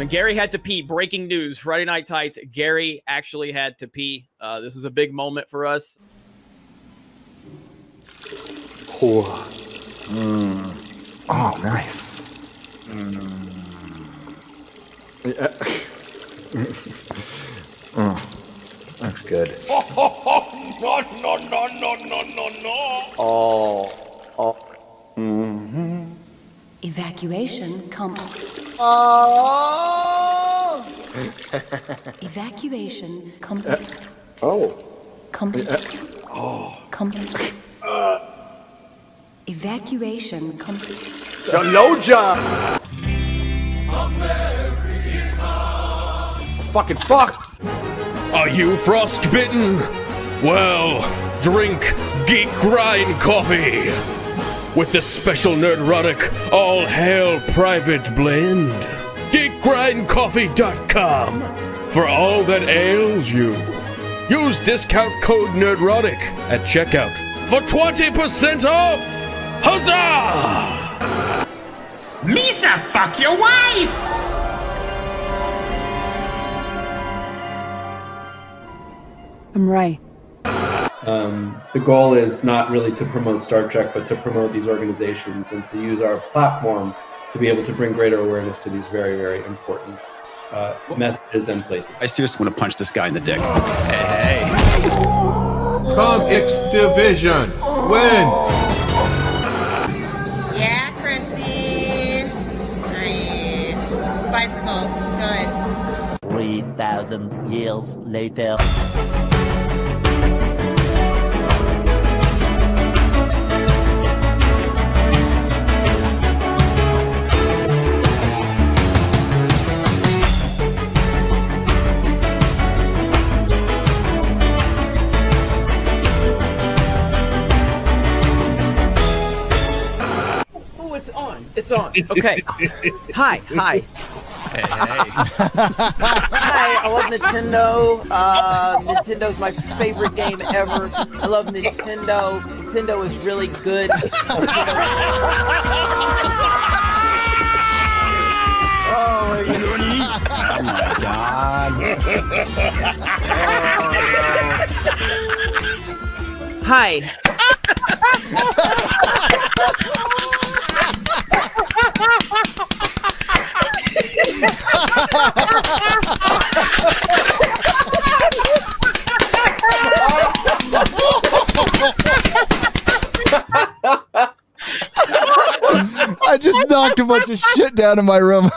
When Gary had to pee, breaking news, Friday Night Tights, Gary actually had to pee. This is a big moment for us. Oh, oh nice. That's good. No. Oh. Evacuation complete. Oh. Evacuation complete. Oh. Complete. Complete. Evacuation complete. Jaloja. Fucking fuck. Are you frostbitten? Well, drink Geek Grind Coffee with the special Nerdrotic All Hail Private Blend. GeekGrindCoffee.com for all that ails you. Use discount code Nerdrotic at checkout for 20% off. Huzzah! Lisa, fuck your wife! I'm right. The goal is not really to promote Star Trek, but to promote these organizations and to use our platform to be able to bring greater awareness to these very, very important messages and places. I seriously want to punch this guy in the dick. Hey. Come X Division wins. Yeah, Chrissy. Nice. Bicycles. Good. 3,000 years later. It's on. Okay. Hi. Hey. Hi. I love Nintendo. Nintendo's my favorite game ever. I love Nintendo. Nintendo is really good. Oh my God. Hi. I just knocked a bunch of shit down in my room.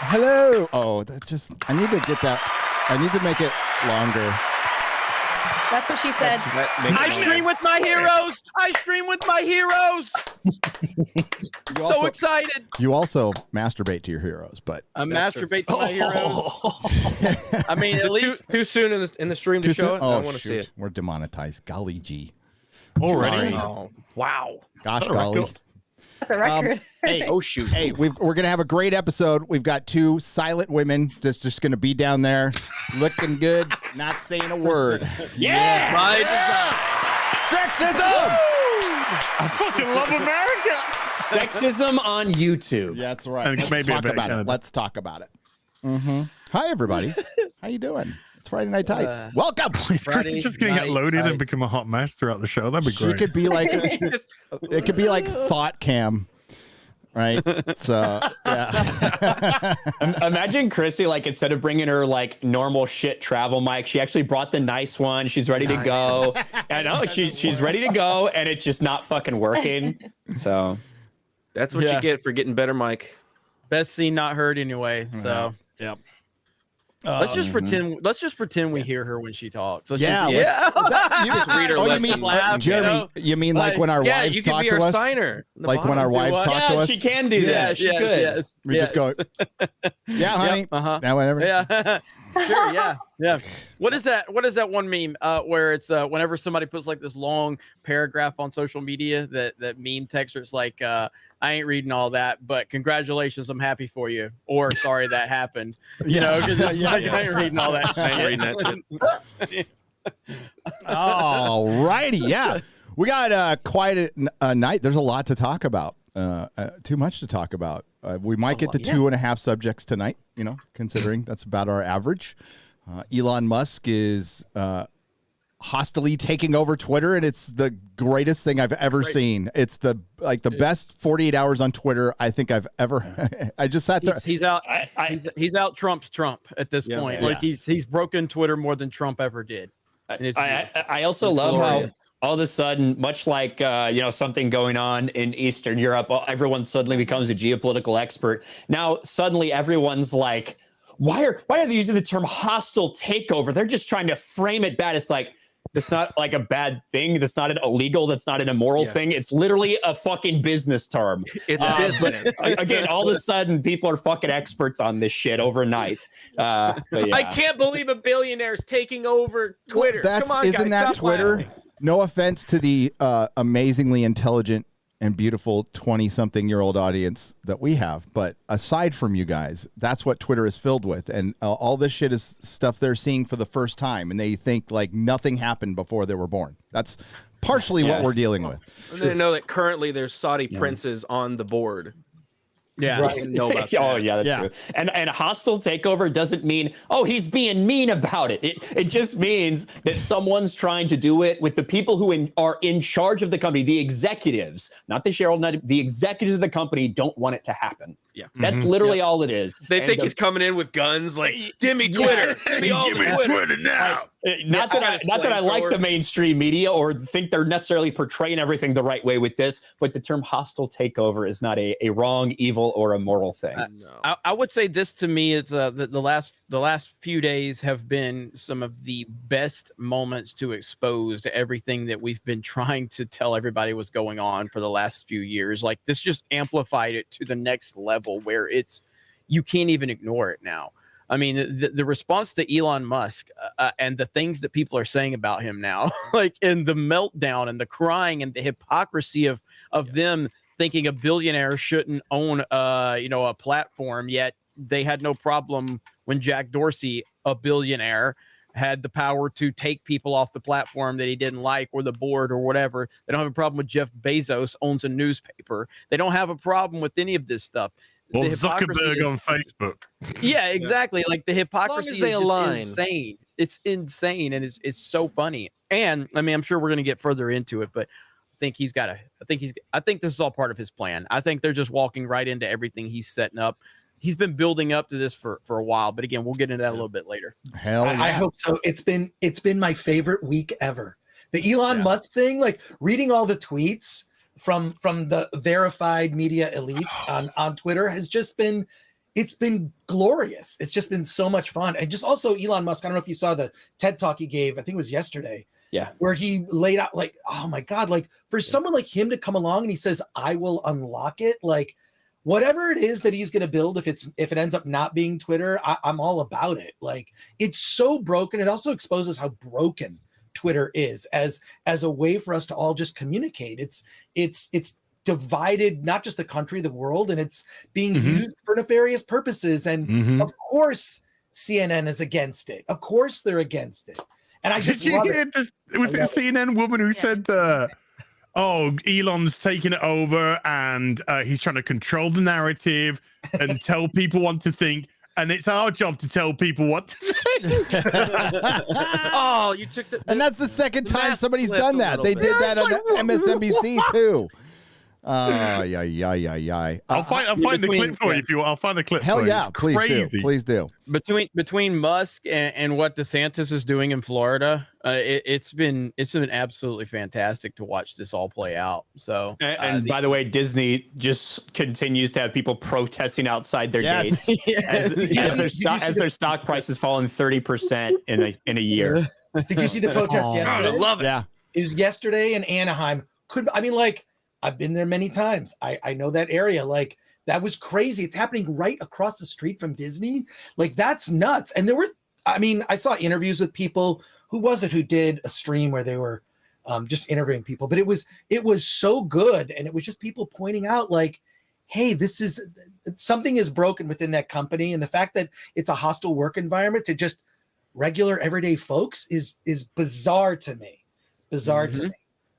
Hello. Oh, that's just, I need to get that. I need to make it longer. That's what she said. I stream with my heroes. I stream with my heroes. So excited. You also masturbate to your heroes, but I masturbate to my heroes. I mean, at least too soon in the stream to show it. Oh, I want to see it. We're demonetized. Golly gee. Already? Sorry. Oh, wow. Gosh, golly. That's a record. Hey, oh shoot! Hey, we're gonna have a great episode. We've got 2 silent women that's just gonna be down there, looking good, not saying a word. Yeah, right. Sexism. I fucking love America. Sexism on YouTube. Yeah, that's right. And Let's maybe a talk bit about it. Canada. Let's talk about it. Hi, everybody. How you doing? It's Friday Night Tights. Welcome. Is Chrissy just going to get loaded and become a hot mess throughout the show? That'd be great. She could be like, it could be like Thought Cam, right? So, yeah. Imagine Chrissy, like, instead of bringing her like normal shit travel mic, she actually brought the nice one. She's ready to go. I know she's ready to go, and it's just not fucking working. So that's what you get for getting better, Mike. Best seen, not heard anyway. So yep. Let's just pretend. Let's just pretend we hear her when she talks. Let's you just read her. You mean, Jeremy? You mean like when our wives talk to us? Signer. Like when our wives talk to us? She can do that. She could. Yes, we just go. Yeah, honey. Yeah, whatever. Yeah. Sure. Yeah. What is that? What is that one meme where it's whenever somebody puts like this long paragraph on social media that meme text, it's like I ain't reading all that, but congratulations, I'm happy for you, or sorry that happened. You know, because I ain't reading all that. I ain't reading that shit. All righty, yeah, we got quite a night. There's a lot to talk about. Too much to talk about. We might get to 2.5 subjects tonight, you know, considering that's about our average. Elon Musk is hostily taking over Twitter, and it's the greatest thing I've ever seen. It's the best 48 hours on Twitter I think I've ever. I just sat there. He's out. He's out trumped Trump at this point. Like he's broken Twitter more than Trump ever did. I also love how all of a sudden, much like something going on in Eastern Europe, everyone suddenly becomes a geopolitical expert. Now suddenly everyone's like, why are they using the term hostile takeover? They're just trying to frame it bad. It's like, it's not like a bad thing. That's not an illegal. That's not an immoral thing. It's literally a fucking business term. It's business. But again, all of a sudden, people are fucking experts on this shit overnight. But yeah. I can't believe a billionaire's taking over Twitter. Well, Come on, isn't guys, that stop Twitter? laughing. No offense to the amazingly intelligent and beautiful 20-something-year-old audience that we have, but aside from you guys, that's what Twitter is filled with, and all this shit is stuff they're seeing for the first time, and they think like nothing happened before they were born. That's partially what we're dealing with. And they know that currently there's Saudi princes on the board. Yeah. Right. Know about that. Oh, yeah, that's true. And a hostile takeover doesn't mean, he's being mean about it. It just means that someone's trying to do it with the people who are in charge of the company, the executives, not the shareholders, the executives of the company don't want it to Yeah. That's literally all it is. They think he's coming in with guns, like, give me Twitter. Give me Twitter now. Not that I like the mainstream media or think they're necessarily portraying everything the right way with this, but the term hostile takeover is not a wrong, evil, or immoral thing. I would say this to me is the last few days have been some of the best moments to expose to everything that we've been trying to tell everybody was going on for the last few years. Like this just amplified it to the next level where you can't even ignore it now. I mean, the response to Elon Musk and the things that people are saying about him now, like and the meltdown and the crying and the hypocrisy of them thinking a billionaire shouldn't own a platform, yet they had no problem when Jack Dorsey, a billionaire, had the power to take people off the platform that he didn't like or the board or whatever. They don't have a problem with Jeff Bezos owns a newspaper. They don't have a problem with any of this stuff. Well, Zuckerberg on Facebook. Yeah, exactly. Like the hypocrisy is align. insane. It's insane, and it's so funny. And I mean, I'm sure we're going to get further into it, but I think I think this is all part of his plan. I think they're just walking right into everything he's setting up. He's been building up to this for a while, but again, we'll get into that a little bit later. Hell yeah. I hope so. It's been my favorite week ever. The Elon Musk thing, like reading all the tweets from the verified media elite on Twitter has just been, it's been glorious. It's just been so much fun. And just also Elon Musk, I don't know if you saw the TED talk he gave, I think it was yesterday. Yeah. Where he laid out like, oh my God, like for someone like him to come along and he says, I will unlock it. Like whatever it is that he's going to build, if it ends up not being Twitter, I'm all about it. Like it's so broken. It also exposes how broken Twitter is as a way for us to all just communicate. It's divided not just the country, the world, and it's being used for nefarious purposes. And of course, CNN is against it. Of course, they're against it. And I just love it. Was it a CNN woman who said, "Oh, Elon's taking it over, and he's trying to control the narrative and tell people what to think, and it's our job to tell people what to think." Oh, you took the and that's the second time somebody's done that. They did that on MSNBC too. Yeah. I'll find the clip for you if you want. I'll find the clip. Hell for you. yeah, It's please crazy. do. Please do. Between Musk and what DeSantis is doing in Florida, it's been absolutely fantastic to watch this all play out. So, and by the way, Disney just continues to have people protesting outside their gates as their stock price has fallen 30% in a year. Did you see the protest yesterday? I love it. Yeah, it was yesterday in Anaheim. I've been there many times. I know that area. Like, that was crazy. It's happening right across the street from Disney. Like, that's nuts. And I saw interviews with people. Who was it who did a stream where they were just interviewing people? But it was so good. And it was just people pointing out, like, hey, something is broken within that company. And the fact that it's a hostile work environment to just regular everyday folks is bizarre to me. To me.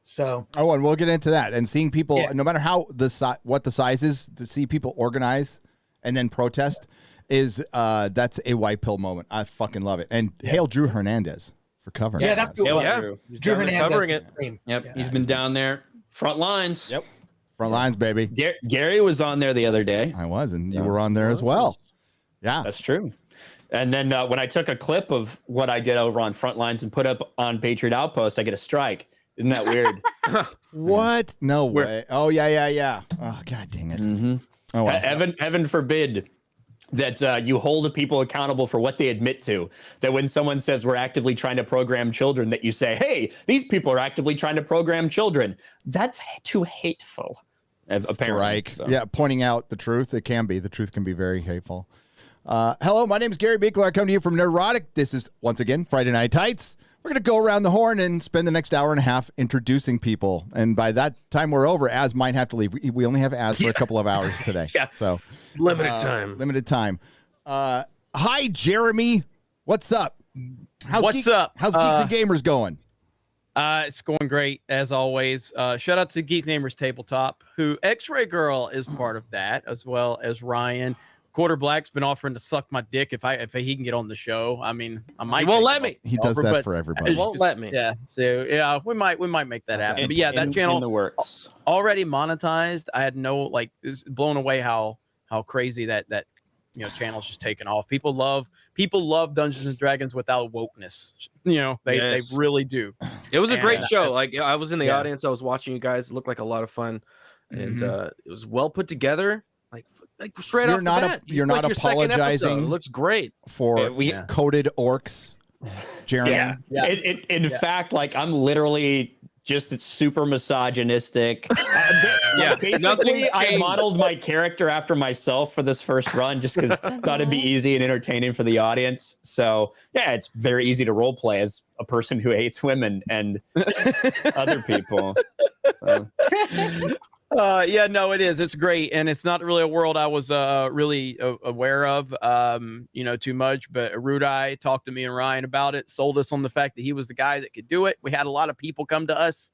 So, and we'll get into that. And seeing people, no matter how what the size is, to see people organize and then protest is that's a white pill moment. I fucking love it. And hail Drew Hernandez for covering. Yeah, that's good. Drew Hernandez covering it. Yep, yeah, he's been down there, front lines. Yep, front lines, baby. Gary was on there the other day. I was, and you were on there as well. Yeah, that's true. And then when I took a clip of what I did over on Frontlines and put up on Patriot Outpost, I get a strike. Isn't that weird? What? No way. Oh, yeah. Oh, God dang it. Oh, well. Heaven forbid that you hold people accountable for what they admit to. That when someone says we're actively trying to program children, that you say, hey, these people are actively trying to program children. That's too hateful. Apparently. So. Yeah, pointing out the truth. It can be. The truth can be very hateful. Hello, my name is Gary Beekler. I come to you from Nerdrotic. This is, once again, Friday Night Tights. We're going to go around the horn and spend the next hour and a half introducing people. And by that time we're over, Az might have to leave. We only have Az for a couple of hours today. So Limited time. Hi, Jeremy. What's up? What's up? How's Geeks and Gamers going? It's going great, as always. Shout out to Geek Gamers Tabletop, who Xray Girl is part of that, as well as Ryan. Quarter Black's been offering to suck my dick if he can get on the show. I mean, I might. He won't let me. He does that for everybody. He won't let me. Yeah. So yeah, we might make that happen. But yeah, that channel in the works. Already monetized. I had it's blown away how crazy that channel's just taken off. People love Dungeons and Dragons without wokeness. They really do. It was a great show. Like, I was in the audience. I was watching you guys. It looked like a lot of fun, and it was well put together. Like straight off the bat. You're not apologizing. It looks great for coded orcs, Jeremy. Yeah. In fact, like, I'm literally just super misogynistic. Basically, I modeled my character after myself for this first run just because I thought it'd be easy and entertaining for the audience. So yeah, it's very easy to role play as a person who hates women and other people. So. It is. It's great, and it's not really a world I was really aware of, too much. But Rudai talked to me and Ryan about it, sold us on the fact that he was the guy that could do it. We had a lot of people come to us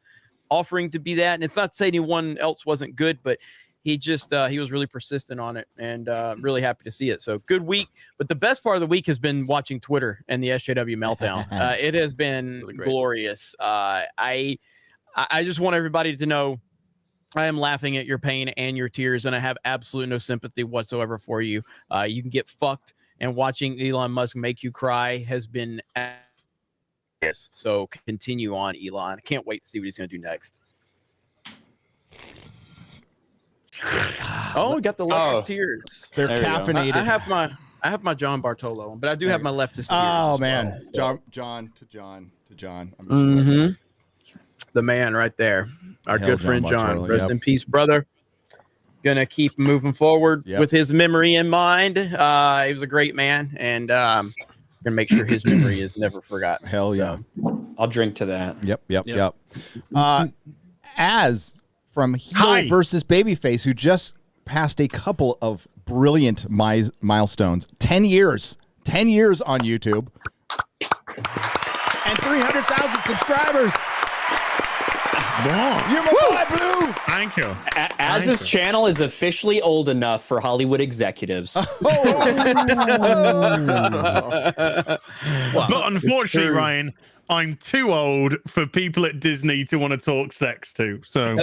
offering to be that, and it's not to say anyone else wasn't good, but he just he was really persistent on it, and really happy to see it. So good week, but the best part of the week has been watching Twitter and the SJW meltdown. It has been really glorious. I just want everybody to know I am laughing at your pain and your tears, and I have absolutely no sympathy whatsoever for you. You can get fucked, and watching Elon Musk make you cry has been. So continue on, Elon. I can't wait to see what he's going to do next. Oh, we got the leftist tears. They're caffeinated. I have my John Bartolo, but I do have my leftist tears. Oh man, well. John. The man right there. Our good friend John. Rest in peace, brother. Gonna keep moving forward with his memory in mind. He was a great man, and gonna make sure his memory is never forgotten. Hell yeah. I'll drink to that. Yep. As from heel versus babyface, who just passed a couple of brilliant milestones. 10 years. 10 years on YouTube. And 300,000 subscribers. Wow. You're my boy, Blue. Thank you. As his channel is officially old enough for Hollywood executives. But unfortunately, Ryan, I'm too old for people at Disney to want to talk sex to. So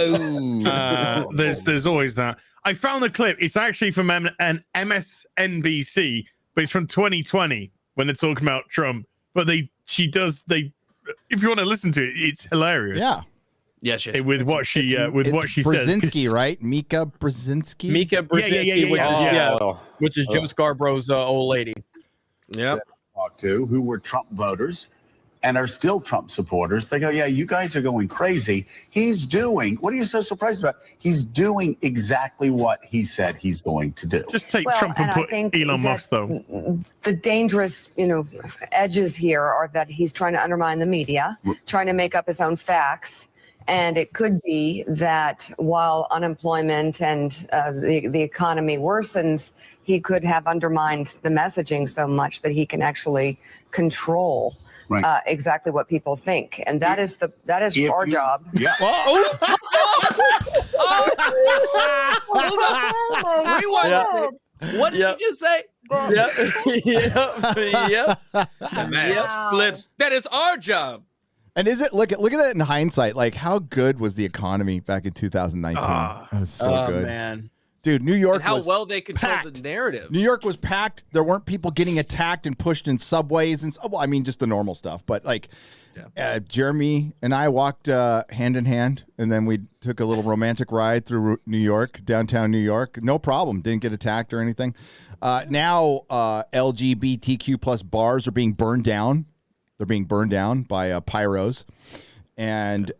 there's always that. I found the clip. It's actually from an MSNBC, but it's from 2020 when they're talking about Trump. But if you want to listen to it, it's hilarious. Yeah. Yes. With what she says. Brzezinski, right? Mika Brzezinski. Mika Brzezinski, which is Joe Scarborough's old lady. Yeah. Talked to who were Trump voters and are still Trump supporters. They go, yeah, you guys are going crazy. He's doing, what are you so surprised about? He's doing exactly what he said he's going to do. Just take Trump and put Elon Musk, though. The dangerous, edges here are that he's trying to undermine the media, trying to make up his own facts. And it could be that while unemployment and the economy worsens, he could have undermined the messaging so much that he can actually control exactly what people think. And that is our job. Yeah. Rewind. What did you just say? Yep. Flips. That is our job. And is it look at that in hindsight? Like, how good was the economy back in 2019? That was so good, man. Dude, New York And how was well they controlled packed. the narrative. New York was packed. There weren't people getting attacked and pushed in subways and well, I mean, just the normal stuff. But like, Jeremy and I walked hand in hand, and then we took a little romantic ride through New York, downtown New York. No problem. Didn't get attacked or anything. Now LGBTQ plus bars are being burned down. They're being burned down by pyros. And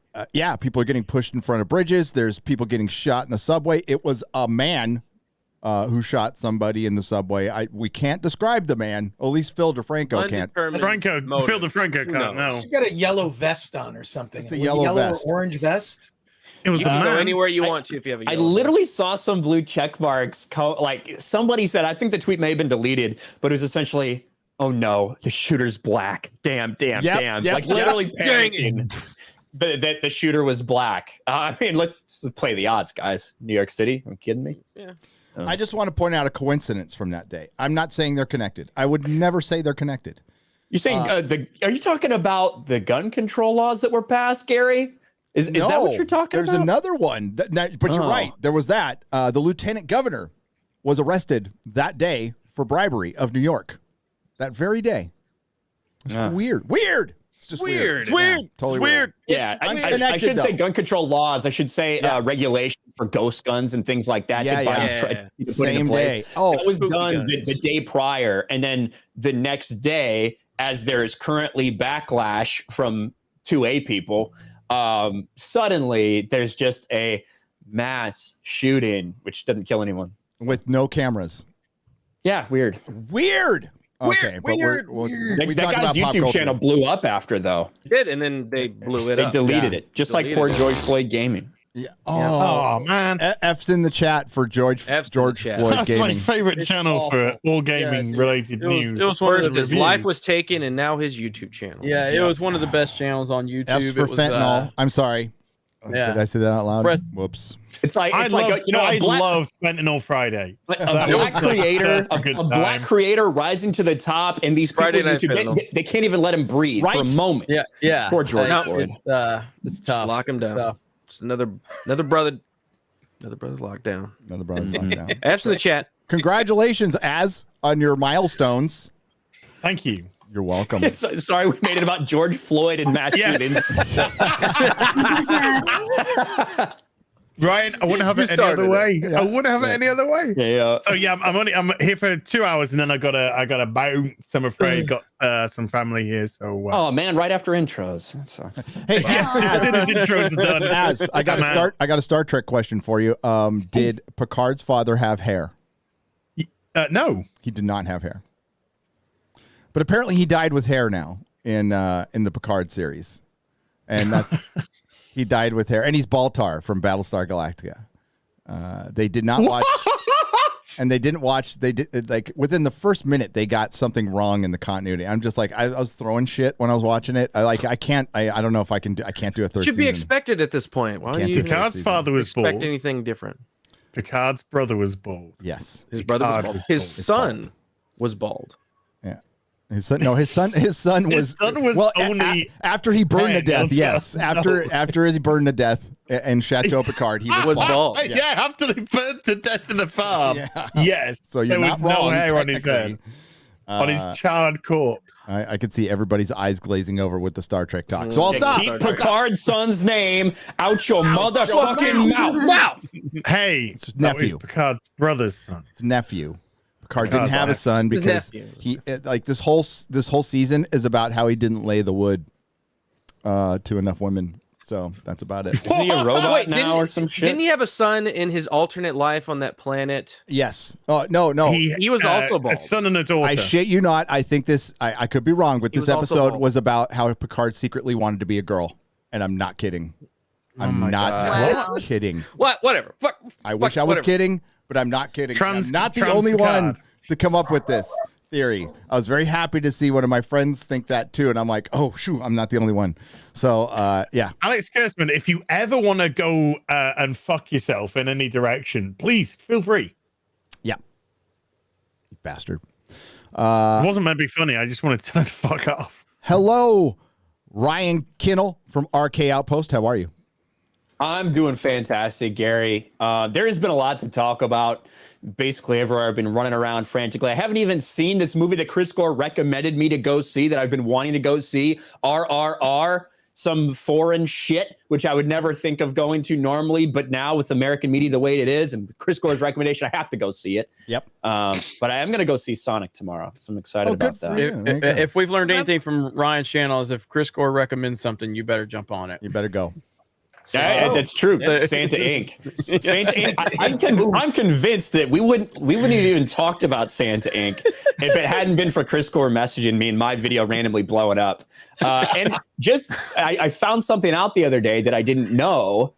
people are getting pushed in front of bridges. There's people getting shot in the subway. It was a man who shot somebody in the subway. We can't describe the man. At least Phil DeFranco can't. Phil DeFranco can't. No. He's got a yellow vest on or something. It's the yellow vest. Or orange vest. It was you can go anywhere you want to if you have a I yellow literally saw some blue check marks. Like somebody said, I think the tweet may have been deleted, but it was essentially, oh no, the shooter's black. Damn. Like literally panicking. But that the shooter was black. I mean, let's play the odds, guys. New York City. Are you kidding me? Yeah. I just want to point out a coincidence from that day. I'm not saying they're connected. I would never say they're connected. You're saying are you talking about the gun control laws that were passed, Gary? Is that what you're talking about? There's another one. But you're right. There was that. The lieutenant governor was arrested that day for bribery of New York. That very day. It's weird. It's just weird. It's weird. Yeah, totally it's weird. Yeah, I should say gun control laws. I should say regulation for ghost guns and things like that. Same day. Oh, that was done the day prior, and then the next day, as there is currently backlash from 2A people, suddenly there's just a mass shooting, which doesn't kill anyone with no cameras. Yeah, weird. Okay, but that guy's YouTube channel blew up after, though. It did, and then they blew it up. They deleted it, just like poor George Floyd Gaming. Yeah. Oh man, F's in the chat for George Floyd That's Gaming. my favorite channel for all gaming related news. It was first his life was taken, and now his YouTube channel. Yeah, it was one of the best channels on YouTube. F's for fentanyl. I'm sorry. Did I say that out loud? Whoops. It's like I love Fentanyl Friday. A black creator rising to the top, and these people YouTube, they can't even let him breathe for a moment. Yeah. Poor George Floyd. It's tough. Just lock him down. Just another brother. Another brother's locked down. Another brother's locked down. After the chat. Congratulations, on your milestones. Thank you. You're welcome. Sorry, we made it about George Floyd and mass shootings. Ryan, I wouldn't have it any other way. I wouldn't have it any other way. Yeah. So I'm here for 2 hours, and then I gotta bounce. I'm afraid. Got some family here, so. Oh man! Right after intros. Hey, as soon as intros are done, I got a Star Trek question for you. Did Picard's father have hair? No, he did not have hair. But apparently, he died with hair now in the Picard series, and that's. He died with hair, and he's Baltar from Battlestar Galactica. They did not watch, and they didn't watch. They did like within the first minute they got something wrong in the continuity. I'm just like I was throwing shit when I was watching it. I don't know if I can do. I can't do a third. Should be season. expected at this point. Why don't you Picard's father was expect bald. anything different? Picard's brother was bald. Yes, his brother was bald. His son was bald. Yeah. His son was only after he burned to Ryan, death. let's Yes, go. after he burned to death in Chateau Picard, he was bald. Yeah, after they burned to death in the farm. Yeah. Yes. So you're there was not wrong, no hair on his technically. head. On his charred corpse. I could see everybody's eyes glazing over with the Star Trek talk. So I'll stop. Keep Picard's son's name out your motherfucking mouth. Wow. Hey, It's his nephew. Picard's brother's son. It's nephew. Picard didn't have a son His because nephew. he like this whole season is about how he didn't lay the wood to enough women. So that's about it. Is he a robot now or some shit? Didn't he have a son in his alternate life on that planet? Yes. Oh no. He was also bald. A son and a daughter. I shit you not. I think this. I could be wrong, but He this was also episode bald. was about how Picard secretly wanted to be a girl, and I'm not kidding. I'm not kidding. Whatever. I wish I was kidding, but I'm not kidding. I'm not the only one to come up with this theory. I was very happy to see one of my friends think that too, and I'm like, oh shoot, I'm not the only one. So yeah. Alex Kurtzman, if you ever want to go and fuck yourself in any direction, please feel free. Yeah. You bastard. It wasn't meant to be funny. I just wanted to turn the fuck off. Hello, Ryan Kinnell from RK Outpost. How are you? I'm doing fantastic, Gary. There has been a lot to talk about. Basically, everywhere I've been running around frantically. I haven't even seen this movie that Chris Gore recommended me to go see that I've been wanting to go see. RRR, some foreign shit, which I would never think of going to normally. But now with American media the way it is and Chris Gore's recommendation, I have to go see it. Yep. But I am going to go see Sonic tomorrow. So I'm excited about that. If we've learned anything from Ryan's channel is if Chris Gore recommends something, you better jump on it. You better go. Yeah, that's true. Santa Inc. Santa Inc. I'm convinced that we wouldn't have even talked about Santa Inc. if it hadn't been for Chris Gore messaging me and my video randomly blowing up. And just I found something out the other day that I didn't know.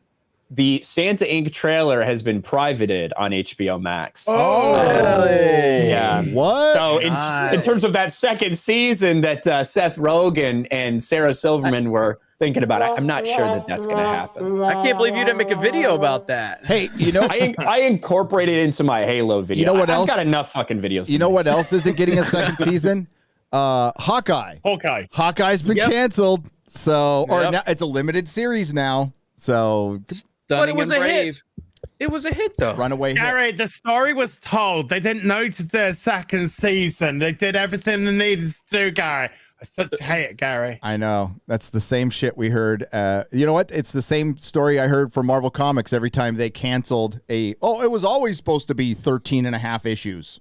The Santa Inc. trailer has been privated on HBO Max. Oh, really? Yeah. What? So in terms of that second season that Seth Rogen and Sarah Silverman were thinking about, I'm not sure that that's going to happen. I can't believe you didn't make a video about that. Hey, you know, I incorporated it into my Halo video. You know what else? I've got enough fucking videos. You know what else isn't getting a second season? Hawkeye. Hawkeye's been canceled. So, or now it's a limited series now. So, but it was a hit. It was a hit, though. Runaway Gary, the story was told. They didn't know to do a second season. They did everything they needed to do, Gary. I such hate it, Gary. I know. That's the same shit we heard. You know what? It's the same story I heard for Marvel Comics every time they canceled it was always supposed to be 13 and a half issues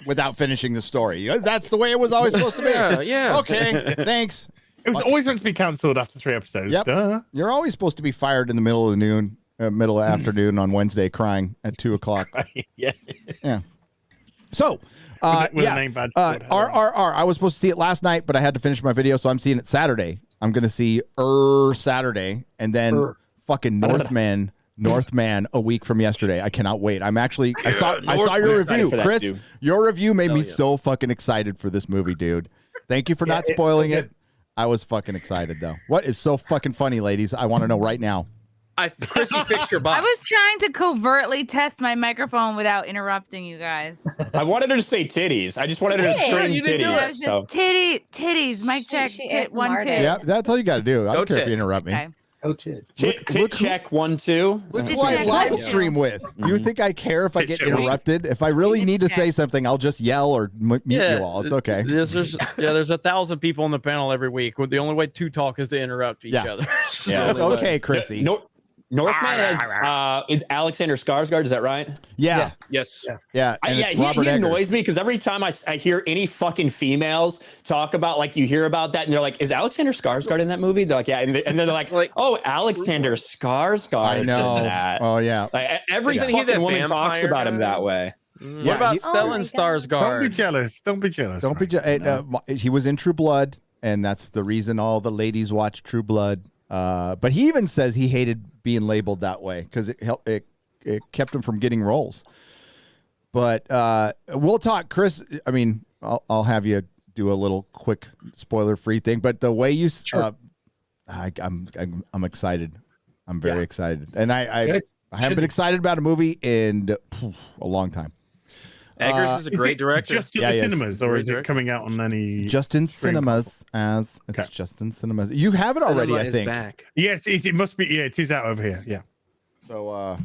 without finishing the story. That's the way it was always supposed to be. Yeah. Okay, thanks. It was always meant to be canceled after 3 episodes. Yep. Duh. You're always supposed to be fired in the middle of afternoon on Wednesday crying at 2:00. Yeah. Yeah. So, with a name badge. RRR. I was supposed to see it last night, but I had to finish my video, so I'm seeing it Saturday. I'm going to see Saturday, and then fucking Northman a week from yesterday. I cannot wait. I saw your review, Chris. Too. Your review made me so fucking excited for this movie, dude. Thank you for not spoiling it. I was fucking excited though. What is so fucking funny, ladies? I want to know right now. Chrissy fixed your box. I was trying to covertly test my microphone without interrupting you guys. I wanted her to say titties. I just wanted her to scream titties. So. Titties, mic check, 1, 2. Yeah, that's all you got to do. I don't care if you interrupt me. Okay. Oh, tit. Tit check 1, 2. Look who I live stream with. Do you think I care if I get interrupted? If I really need to say something, I'll just yell or mute you all. It's okay. There's 1,000 people on the panel every week. The only way to talk is to interrupt each other. So. Yeah, it's okay, Chrissy. Northman has is Alexander Skarsgård, is that right? Yeah. Yes. Yeah. He annoys me because every time I hear any fucking females talk about, like, you hear about that and they're like, is Alexander Skarsgård in that movie? They're like, yeah. And then they're like, oh, Alexander Skarsgård. I know. Oh, yeah. Like, every fucking woman talks about him that way. What about Stellan Skarsgård? Don't be jealous. Don't be jealous. Don't be jealous. He was in True Blood, and that's the reason all the ladies watch True Blood. But he even says he hated being labeled that way because it kept him from getting roles. But we'll talk, Chris. I mean, I'll have you do a little quick spoiler-free thing. But the way you, I'm excited. I'm very excited, and I haven't been excited about a movie in a long time. Eggers is a great director. Just in the cinemas, or is it coming out on any? Just in cinemas, just in cinemas. You have it already, I think. Back. Yes, it must be. Yeah, it is out over here. Yeah. So,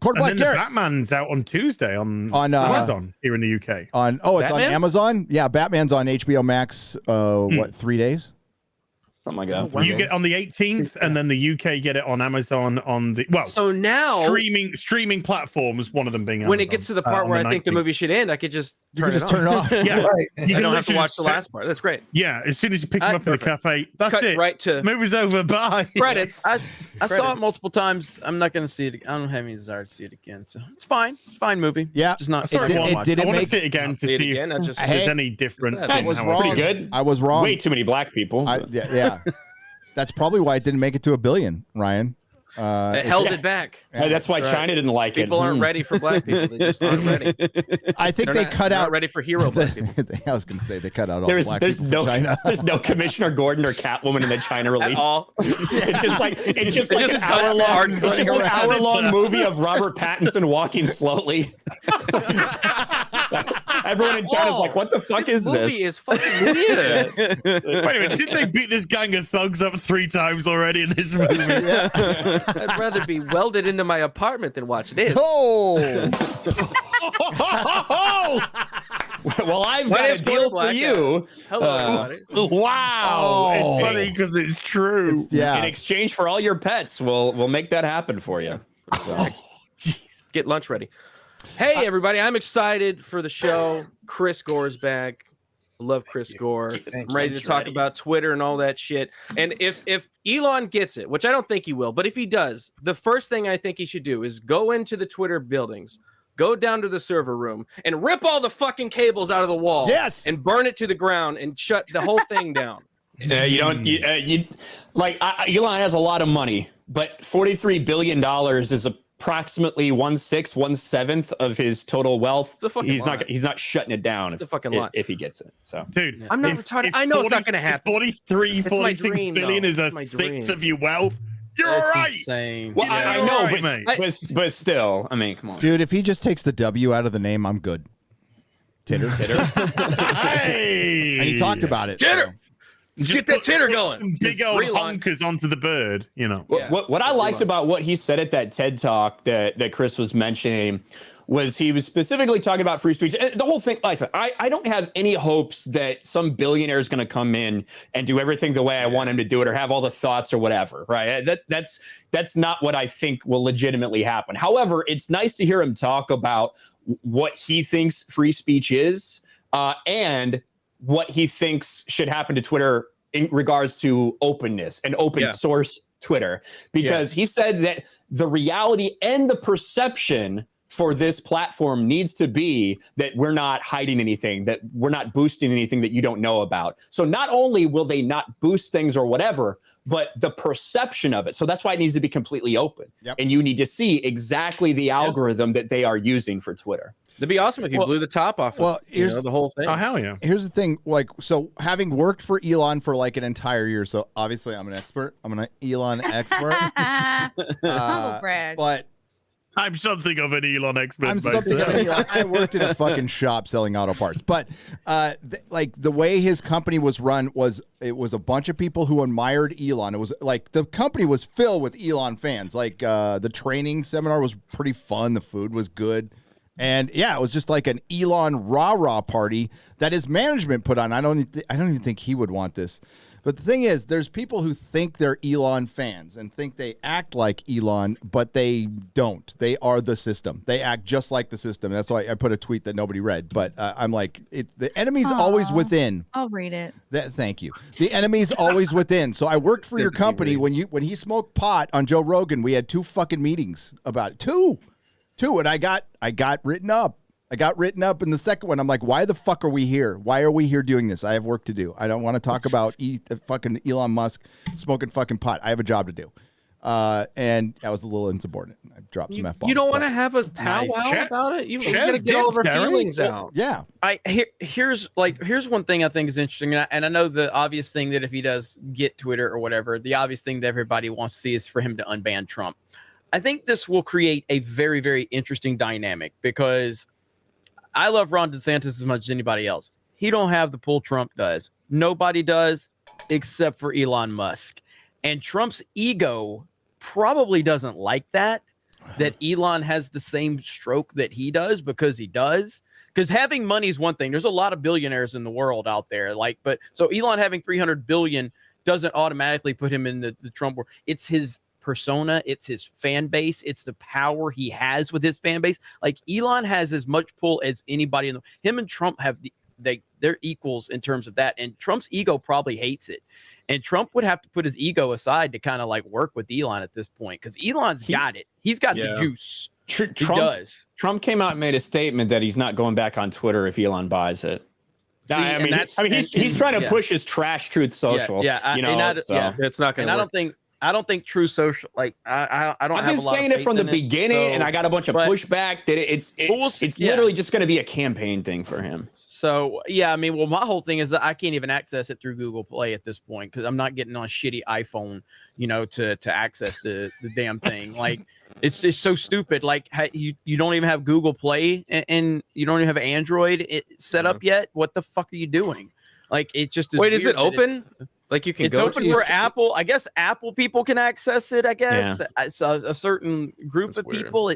Court Black Garrett. Batman's out on Tuesday on Amazon here in the UK. It's on Amazon. Yeah, Batman's on HBO Max. 3 days? Something like that. You get on the 18th, and then the UK get it on Amazon on the So now streaming platforms. One of them being Amazon. When it gets to the part where I think the movie should end, I could just turn it off. Yeah, right. I don't have to watch the last part. That's great. Yeah, as soon as you pick them up in the cafe, that's Cut it. right to movie's over. Bye. Credits. I saw it multiple times. I'm not going to see it. I don't have any desire to see it again. So it's fine. It's a fine movie. Yeah, just not. I want to see it again to see if there's any difference. I was wrong. Pretty good. I was wrong. Way too many black people. Yeah. That's probably why it didn't make it to $1 billion, Ryan. It held it back. That's why China didn't like it. People aren't ready for black people. They just aren't ready. I think they cut out. Not ready for hero black people. I was going to say they cut out all black people from China. There's no Commissioner Gordon or Catwoman in the China release. At all. It's just like an hour-long movie of Robert Pattinson walking slowly. Everyone in China's like, what the fuck is this? Movie is fucking weird. Wait a minute, did they beat this gang of thugs up 3 times already in this movie? Yeah. I'd rather be welded into my apartment than watch this. Oh! Well, I've got a deal for you. Hello, everybody. Wow. It's funny because it's true. In exchange for all your pets, we'll make that happen for you. Get lunch ready. Hey, everybody. I'm excited for the show. Chris Gore's back. I love Chris Gore. I'm ready to talk about Twitter and all that shit. And if Elon gets it, which I don't think he will, but if he does, the first thing I think he should do is go into the Twitter buildings, go down to the server room, and rip all the fucking cables out of the wall. Yes. And burn it to the ground and shut the whole thing down. Elon has a lot of money, but $43 billion is approximately 1/7 of his total wealth. He's not shutting it down. It's a fucking lot if he gets it. So, dude, I'm not retarded. I know it's not going to happen. 46 billion is a sixth of your wealth. You're all right. Insane. Well, I know, but still, I mean, come on, dude. If he just takes the W out of the name, I'm good. Titter. Hey, and he talked about it. Titter. Let's get that titter going. Some big old honkers onto the bird, you know. What I liked about what he said at that TED Talk that Chris was mentioning was he was specifically talking about free speech. The whole thing, like I don't have any hopes that some billionaire is going to come in and do everything the way I want him to do it or have all the thoughts or whatever, right? That's not what I think will legitimately happen. However, it's nice to hear him talk about what he thinks free speech is and what he thinks should happen to Twitter in regards to openness and open source Twitter, because he said that the reality and the perception for this platform needs to be that we're not hiding anything, that we're not boosting anything that you don't know about. So not only will they not boost things or whatever, but the perception of it. So that's why it needs to be completely open. And you need to see exactly the algorithm that they are using for Twitter. It'd be awesome if you blew the top off of the whole thing. Oh, hell yeah. Here's the thing. So having worked for Elon for like an entire year, so obviously I'm an expert. I'm an Elon expert. Humble brag. But I'm something of an Elon expert. I worked in a fucking shop selling auto parts. But the way his company was run was a bunch of people who admired Elon. It was like the company was filled with Elon fans. Like the training seminar was pretty fun. The food was good. And it was just like an Elon rah-rah party that his management put on. I don't even think he would want this. But the thing is, there's people who think they're Elon fans and think they act like Elon, but they don't. They are the system. They act just like the system. That's why I put a tweet that nobody read. But I'm like, the enemy's always within. I'll read it. Thank you. The enemy's always within. So I worked for your company when he smoked pot on Joe Rogan. We had 2 fucking meetings about it. Two, and I got written up. I got written up in the second one. I'm like, why the fuck are we here? Why are we here doing this? I have work to do. I don't want to talk about fucking Elon Musk smoking fucking pot. I have a job to do. And I was a little insubordinate. I dropped some F-bombs. You don't want to have a powwow about it? You're going to get all of our feelings out. Yeah. Here's one thing I think is interesting. And I know the obvious thing that if he does get Twitter or whatever, the obvious thing that everybody wants to see is for him to unban Trump. I think this will create a very, very interesting dynamic because I love Ron DeSantis as much as anybody else. He don't have the pull Trump does. Nobody does except for Elon Musk. And Trump's ego probably doesn't like that Elon has the same stroke that he does because he does. Because having money is one thing. There's a lot of billionaires in the world out there. But so Elon having 300 billion doesn't automatically put him in the Trump world. It's his persona, it's his fan base, it's the power he has with his fan base. Like Elon has as much pull as anybody in him and Trump have they're equals in terms of that, and Trump's ego probably hates it, and Trump would have to put his ego aside to kind of like work with Elon at this point because Elon's got it. He's got the juice. Trump came out and made a statement that he's not going back on Twitter if Elon buys it. He's trying to push his trash Truth Social. It's not going to work. I don't think True Social, like I don't. I've been saying it from the beginning, and I got a bunch of pushback that it's literally just going to be a campaign thing for him. So yeah, I mean, well, my whole thing is that I can't even access it through Google Play at this point because I'm not getting on a shitty iPhone, to access the damn thing. Like it's just so stupid. Like you don't even have Google Play and you don't even have Android set up yet. What the fuck are you doing? Like it just is. Wait, is it open? Like you can it's open for Apple. I guess Apple people can access it. I guess so a certain group of people.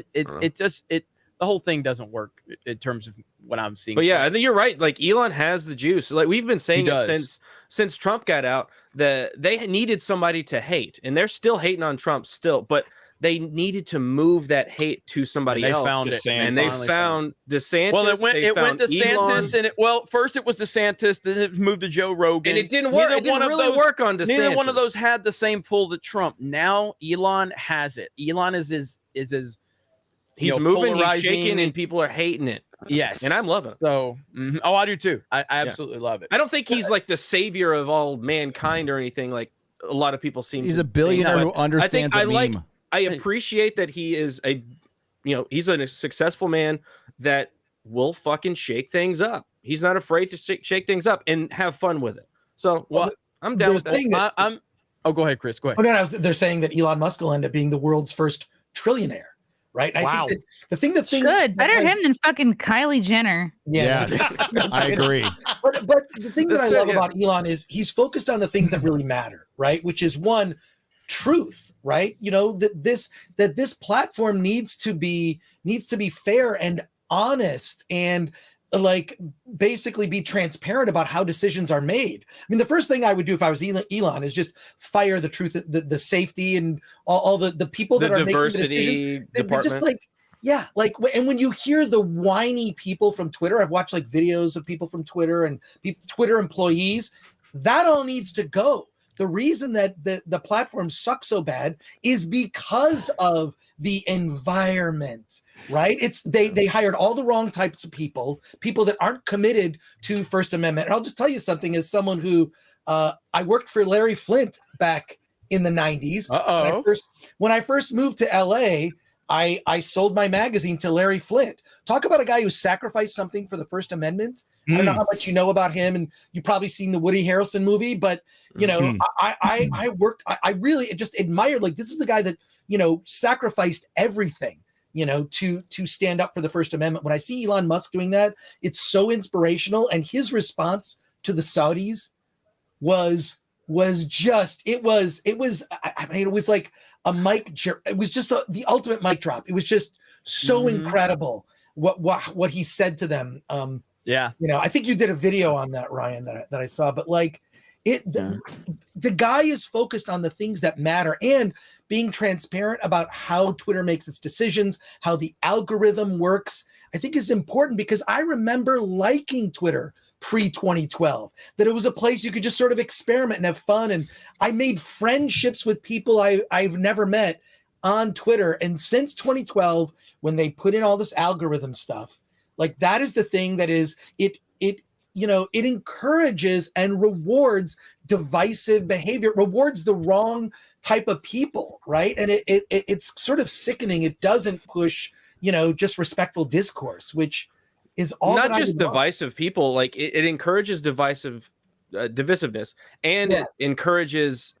The whole thing doesn't work in terms of what I'm seeing. But yeah, I think you're right. Like Elon has the juice. Like we've been saying it since Trump got out. They needed somebody to hate, and they're still hating on Trump still, but they needed to move that hate to somebody else. Found it. And they found DeSantis. Well, it went DeSantis, and first it was DeSantis, then it moved to Joe Rogan, and it didn't work. It didn't really work on DeSantis. Neither one of those had the same pull that Trump. Now Elon has it. Elon is he's moving, he's shaking, and people are hating it. Yes, and I'm loving it. So, I do too. I absolutely love it. I don't think he's like the savior of all mankind or anything. Like a lot of people seem. He's a billionaire who understands a meme. I appreciate that he is he's a successful man that will fucking shake things up. He's not afraid to shake things up and have fun with it. So I'm down with that. Go ahead, Chris. Go ahead. No, they're saying that Elon Musk will end up being the world's first trillionaire, right? Wow. I think the thing better him than fucking Kylie Jenner. Yeah. Yes, I agree. But the thing that I love about Elon is he's focused on the things that really matter, right? Which is one, truth. Right, that this platform needs to be fair and honest and like basically be transparent about how decisions are made. I mean, the first thing I would do if I was Elon is just fire the truth, the safety, and all the people that are making the decisions. They're just and when you hear the whiny people from Twitter, I've watched like videos of people from Twitter and Twitter employees. That all needs to go. The reason that the platform sucks so bad is because of the environment, right? It's they hired all the wrong types of people that aren't committed to First Amendment. And I'll just tell you something as someone who I worked for Larry Flynt back in the 90s. When I first moved to LA, I sold my magazine to Larry Flynt. Talk about a guy who sacrificed something for the First Amendment. I don't know how much you know about him, and you've probably seen the Woody Harrelson movie, but I worked. I really just admired. Like this is a guy that sacrificed everything, to stand up for the First Amendment. When I see Elon Musk doing that, it's so inspirational. And his response to the Saudis was just it was like a mic. It was just the ultimate mic drop. It was just so incredible what he said to them. I think you did a video on that, Ryan, that I saw, but like the guy is focused on the things that matter and being transparent about how Twitter makes its decisions, how the algorithm works, I think is important because I remember liking Twitter pre-2012, that it was a place you could just sort of experiment and have fun. And I made friendships with people I've never met on Twitter. And since 2012, when they put in all this algorithm stuff, Like that is the thing that is it encourages and rewards divisive behavior, rewards the wrong type of people, right? And it's sort of sickening. It doesn't push, just respectful discourse, which is all not just divisive people. Like it encourages divisiveness, and it encourages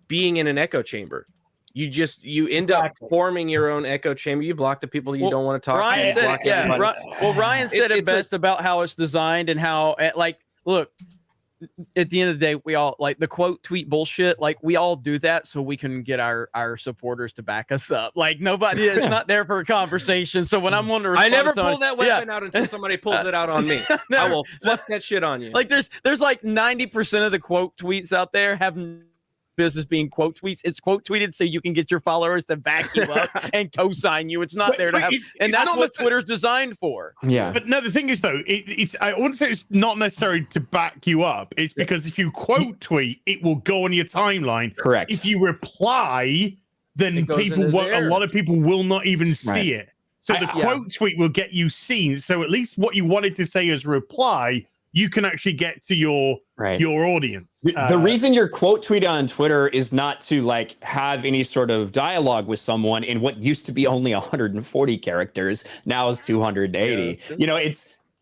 being in an echo chamber. You end up forming your own echo chamber. You block the people you don't want to talk to. Ryan said it best about how it's designed and how, look, at the end of the day, we all like the quote tweet bullshit. Like we all do that so we can get our supporters to back us up. Like nobody is not there for a conversation. So when I'm wanting to respond, I never pull that weapon out until somebody pulls it out on me. I will fuck that shit on you. Like there's like 90% of the quote tweets out there have business being quote tweets. It's quote tweeted so you can get your followers to back you up and co-sign you. It's not there to have, and that's what Twitter's designed for. Yeah. But no, the thing is though, it's I wouldn't say it's not necessarily to back you up. It's because if you quote tweet, it will go on your timeline. Correct. If you reply, then a lot of people will not even see it. So the quote tweet will get you seen. So at least what you wanted to say as reply, you can actually get to your audience. The reason you're quote tweeting on Twitter is not to like have any sort of dialogue with someone in what used to be only 140 characters, now is 280.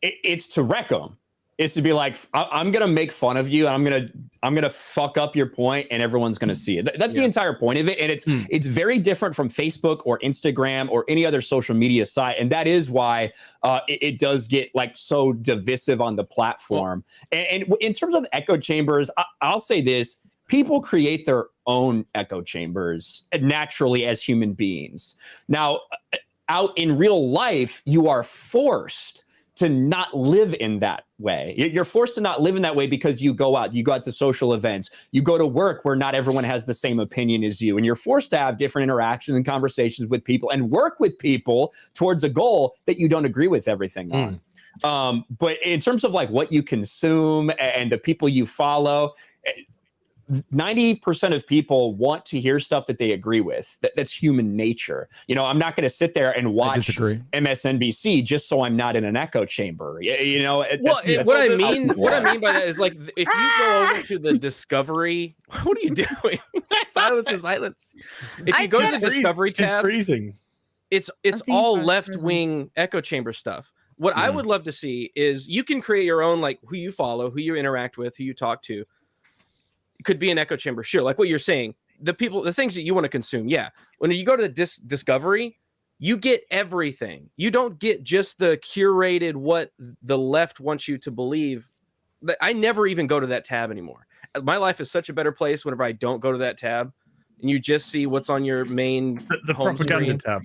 It's to wreck them. It's to be like, I'm gonna make fun of you, and I'm gonna fuck up your point, and everyone's gonna see it. That's the entire point of it, and it's very different from Facebook or Instagram or any other social media site, and that is why it does get like so divisive on the platform. And in terms of echo chambers, I'll say this: people create their own echo chambers naturally as human beings. Now, out in real life, you are forced to not live in that way. You're forced to not live in that way because you go out to social events, you go to work where not everyone has the same opinion as you, and you're forced to have different interactions and conversations with people and work with people towards a goal that you don't agree with everything on. But in terms of like what you consume and the people you follow, 90% of people want to hear stuff that they agree with. That's human nature. I'm not going to sit there and watch MSNBC just so I'm not in an echo chamber. What I mean by that is like, if you go over to the Discovery, what are you doing? Silence is violence. If you go to the Discovery tab, it's all left-wing echo chamber stuff. What I would love to see is you can create your own, like who you follow, who you interact with, who you talk to. It could be an echo chamber, sure. Like what you're saying, the things that you want to consume. Yeah. When you go to the Discovery, you get everything. You don't get just the curated what the left wants you to believe. I never even go to that tab anymore. My life is such a better place whenever I don't go to that tab, and you just see what's on your main the propaganda tab.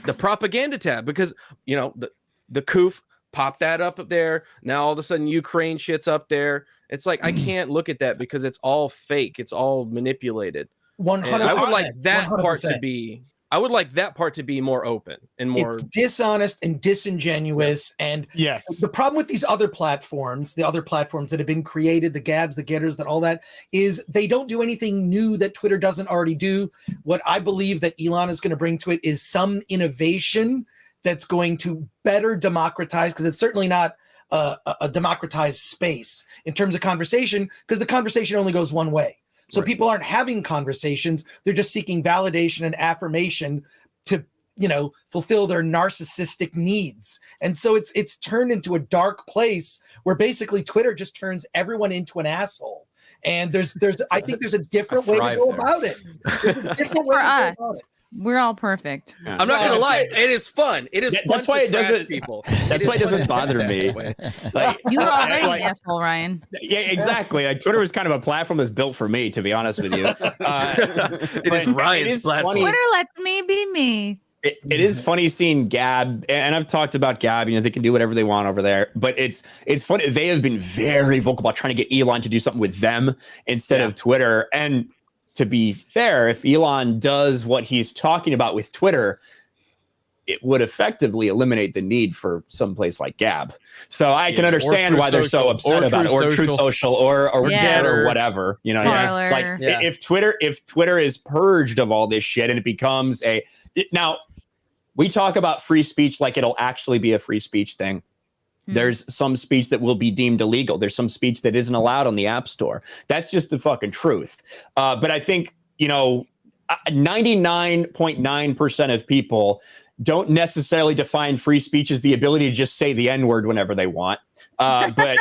The propaganda tab, because the coof popped that up there. Now all of a sudden Ukraine shit's up there. It's like I can't look at that because it's all fake. It's all manipulated. 100%. I would like that 100%. part to be. I would like that part to be more open and more. It's dishonest and disingenuous. And the problem with these other platforms, the other platforms that have been created, the Gabs, the Getters, that all that is, they don't do anything new that Twitter doesn't already do. What I believe that Elon is going to bring to it is some innovation that's going to better democratize, because it's certainly not a democratized space in terms of conversation, because the conversation only goes one way. So people aren't having conversations. They're just seeking validation and affirmation to, fulfill their narcissistic needs. And so it's turned into a dark place where basically Twitter just turns everyone into an asshole. And I think there's a different way to go about it. There's a different way to go about it. We're all perfect. I'm not gonna lie, it is fun. It is fun. That's why it doesn't. People. That's why it doesn't bother me. Like, You were already an asshole, Ryan. Yeah, exactly. Like Twitter was kind of a platform that's built for me, to be honest with you. It is Ryan's platform. Twitter lets me be me. It is funny seeing Gab, and I've talked about Gab. They can do whatever they want over there, but it's funny. They have been very vocal about trying to get Elon to do something with them instead of Twitter. And to be fair, if Elon does what he's talking about with Twitter, it would effectively eliminate the need for some place like Gab. So I can understand why they're so upset about it, or Truth Social, or Get, or whatever. If Twitter is purged of all this shit and it becomes now, we talk about free speech like it'll actually be a free speech thing. There's some speech that will be deemed illegal. There's some speech that isn't allowed on the App Store. That's just the fucking truth. But I think, 99.9% of people don't necessarily define free speech as the ability to just say the N-word whenever they want. But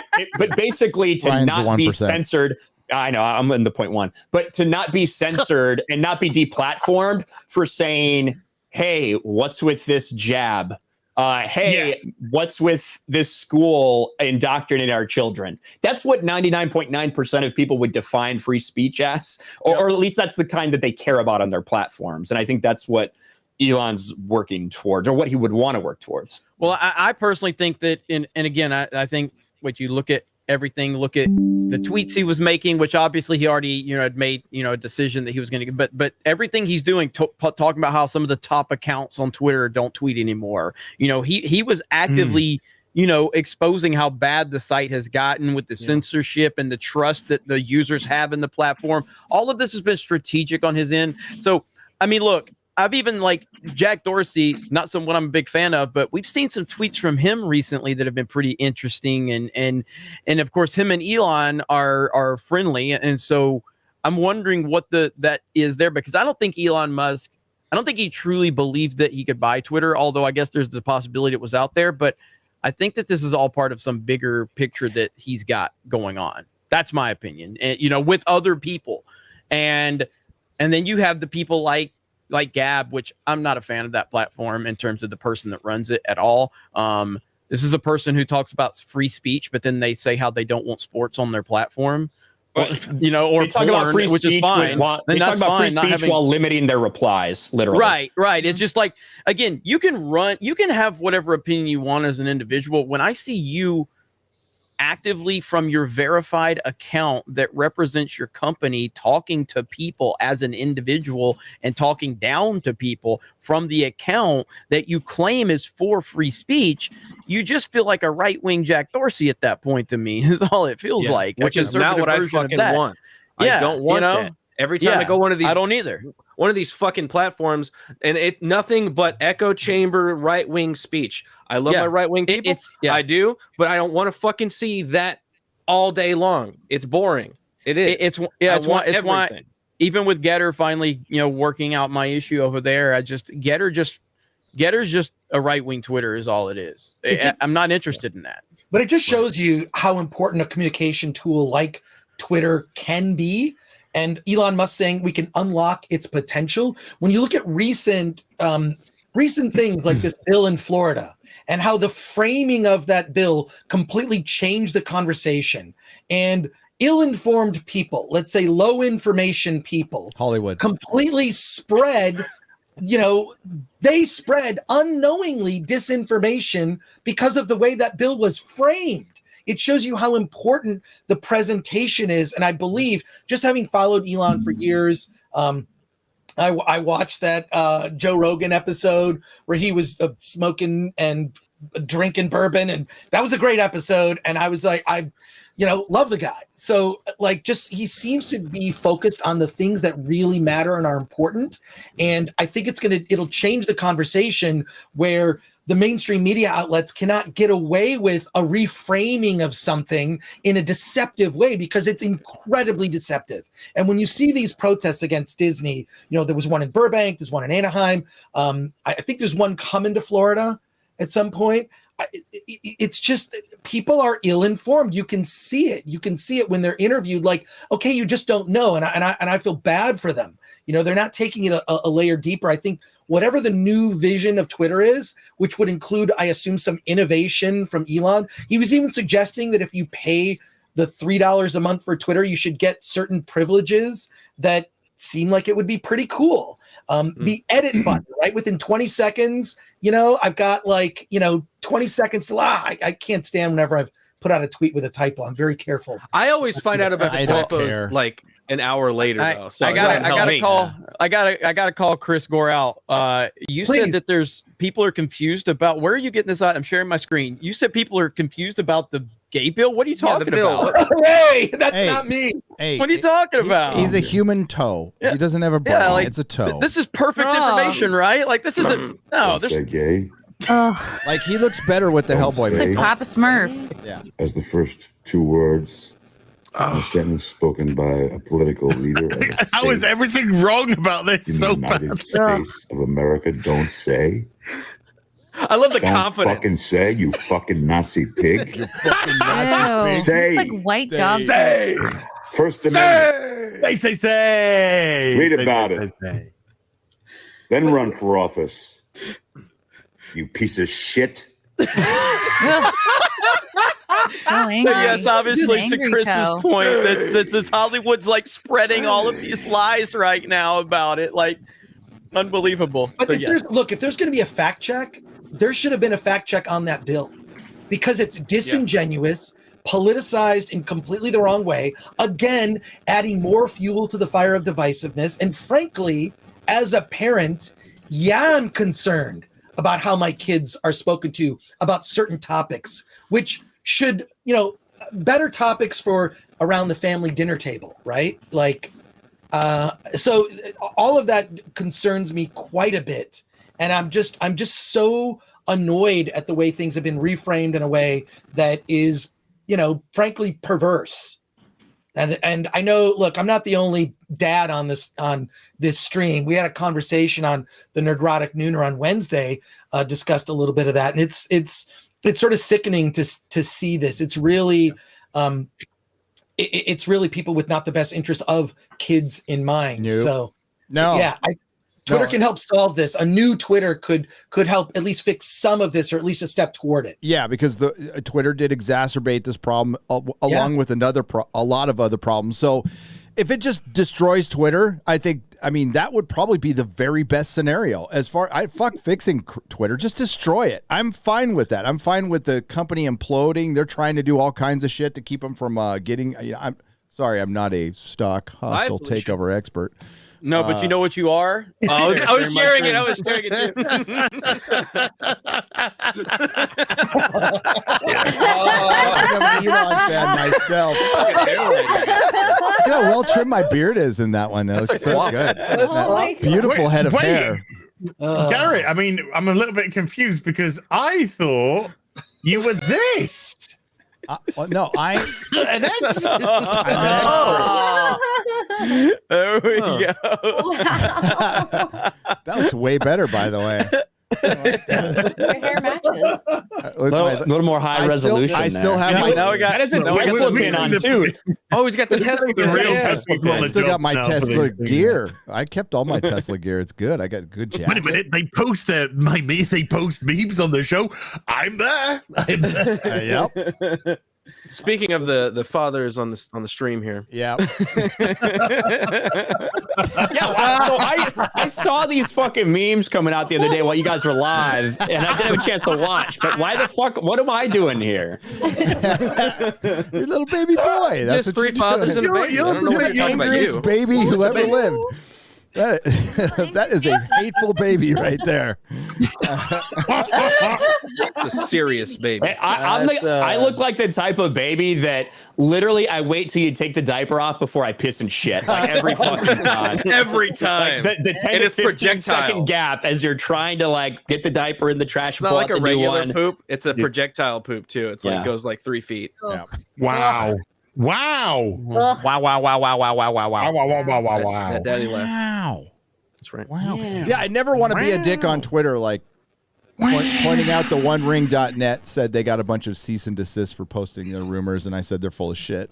basically to Ryan's not the be 1%. censored. I know, I'm in the 0.1. But to not be censored and not be deplatformed for saying, hey, what's with this jab? What's with this school indoctrinating our children? That's what 99.9% of people would define free speech as, or at least that's the kind that they care about on their platforms. And I think that's what Elon's working towards, or what he would want to work towards. Well, I personally think that, and again, I think what you look at everything, look at the tweets he was making, which obviously he already, had made, a decision that he was going to, but everything he's doing, talking about how some of the top accounts on Twitter don't tweet anymore. He was actively, exposing how bad the site has gotten with the censorship and the trust that the users have in the platform. All of this has been strategic on his end. So, I mean, look, I've even like Jack Dorsey, not someone I'm a big fan of, but we've seen some tweets from him recently that have been pretty interesting. And of course, him and Elon are friendly. And so I'm wondering what that is there, because I don't think Elon Musk, I don't think he truly believed that he could buy Twitter, although I guess there's the possibility it was out there. But I think that this is all part of some bigger picture that he's got going on. That's my opinion. And, with other people. And then you have the people like Gab, which I'm not a fan of that platform in terms of the person that runs it at all. This is a person who talks about free speech, but then they say how they don't want sports on their platform. Or they talk about free which is fine. They talk about free speech while limiting their replies, literally. Right. It's just like, again, you can have whatever opinion you want as an individual. When I see you actively from your verified account that represents your company talking to people as an individual and talking down to people from the account that you claim is for free speech, you just feel like a right-wing Jack Dorsey at that point. To me is all it feels like, which is not what I fucking want. I don't want that. Every time I go one of these, I don't either. One of these fucking platforms, and it nothing but echo chamber right wing speech. I love my right wing people. I do, but I don't want to fucking see that all day long. It's boring. It is. It's why even with Getter finally working out my issue over there, Getter's just a right wing Twitter is all it is. I'm not interested in that. But it just shows you how important a communication tool like Twitter can be. And Elon Musk saying we can unlock its potential. When you look at recent things like this bill in Florida and how the framing of that bill completely changed the conversation, and ill-informed people, let's say low information people, Hollywood, completely spread, they spread unknowingly disinformation because of the way that bill was framed. It shows you how important the presentation is. And I believe, just having followed Elon for years, I watched that Joe Rogan episode where he was smoking and drinking bourbon. And that was a great episode. And I was like, I love the guy. So he seems to be focused on the things that really matter and are important. And I think it'll change the conversation where the mainstream media outlets cannot get away with a reframing of something in a deceptive way, because it's incredibly deceptive. And when you see these protests against Disney, there was one in Burbank, there's one in Anaheim. I think there's one coming to Florida at some point. It's just people are ill-informed. You can see it. You can see it when they're interviewed. Like, okay, you just don't know, and I feel bad for them. They're not taking it a layer deeper. I think whatever the new vision of Twitter is, which would include, I assume, some innovation from Elon. He was even suggesting that if you pay the $3 a month for Twitter, you should get certain privileges that seem like it would be pretty cool. The edit button, right? Within 20 seconds, I've got 20 seconds to I can't stand whenever I've put out a tweet with a typo. I'm very careful. I always find out about the typos like an hour later though. So I gotta call Chris Gore out. You said that there's people are confused about, where are you getting this out? I'm sharing my screen. You said people are confused about the gay bill. What are you talking about? Hey, that's not me. Hey, what are you talking about? He's a human toe. Yeah. He doesn't have a brain. It's a toe. This is perfect information, right? Like, this isn't. No, this gay. Like he looks better with the Hellboy. It's like makeup. Papa Smurf. Yeah. As the first two words in a sentence spoken by a political leader. How is everything wrong about this in the so United bad? States of America don't say. I love the Don't confidence. fucking say, you fucking Nazi pig. You fucking Ew. Nazi pig. Say. It's like white dog. Say. First Amendment. Say. Read about it. Then run for office. You piece of shit. So angry. Yes, obviously, He's to angry, Chris's Toe. point, that's Hollywood's like spreading all of these lies right now about it, like unbelievable. But So, if yes. there's going to be a fact check, there should have been a fact check on that bill, because it's disingenuous, politicized in completely the wrong way. Again, adding more fuel to the fire of divisiveness. And frankly, as a parent, I'm concerned about how my kids are spoken to about certain topics, which should, better topics for around the family dinner table, right? Like, so all of that concerns me quite a bit. And I'm just so annoyed at the way things have been reframed in a way that is, frankly perverse. And I know, look, I'm not the only dad on this stream. We had a conversation on the Nerdrotic Nooner on Wednesday, discussed a little bit of that, and it's sort of sickening to see this. It's really it's really people with not the best interest of kids in mind. Nope. So No. yeah, Twitter can help solve this. A new Twitter could help at least fix some of this, or at least a step toward it. Yeah, because the Twitter did exacerbate this problem along with a lot of other problems. So if it just destroys Twitter, I mean, that would probably be the very best scenario. Fuck fixing Twitter, just destroy it. I'm fine with that. I'm fine with the company imploding. They're trying to do all kinds of shit to keep them from getting. I'm sorry, I'm not a stock hostile takeover expert. No, but you know what you are? I was sharing it. I was sharing it too. I'm an Elon fan myself. You know how well trimmed my beard is in that one. That was so good. That beautiful head of hair. Garrett, I mean, I'm a little bit confused because I thought you were this. No, I'm an expert. There we go. That looks way better, by the way. Your hair matches. A little more high resolution. I still have my. That is a Tesla pin on too. Oh, he's got the Tesla. The real Tesla. I still got my Tesla gear. I kept all my Tesla gear. It's good. I got good jacket. Wait a minute. They post they post memes on the show. I'm there. Yep. Speaking of the fathers on the stream here. Yeah. So I saw these fucking memes coming out the other day while you guys were live, and I didn't have a chance to watch. But why the fuck? What am I doing here? Your little baby boy. That's Just three fathers and a baby. I don't know what the you're talking about. angriest baby who ever lived. That is a hateful baby right there. It's a serious baby. I look like the type of baby that literally I wait till you take the diaper off before I piss and shit. Like every fucking time. Every time. Like the 10 to 15 second gap as you're trying to like get the diaper in the trash. It's not like a regular poop. It's a projectile poop too. It's like goes like 3 feet. Yeah. Wow. Wow. Wow, wow, wow, wow, wow, wow, wow, wow, wow. That daddy left. Wow. That's right. Wow. Yeah, I never want to be a dick on Twitter, like pointing out the OneRing.net said they got a bunch of cease and desist for posting their rumors, and I said they're full of shit.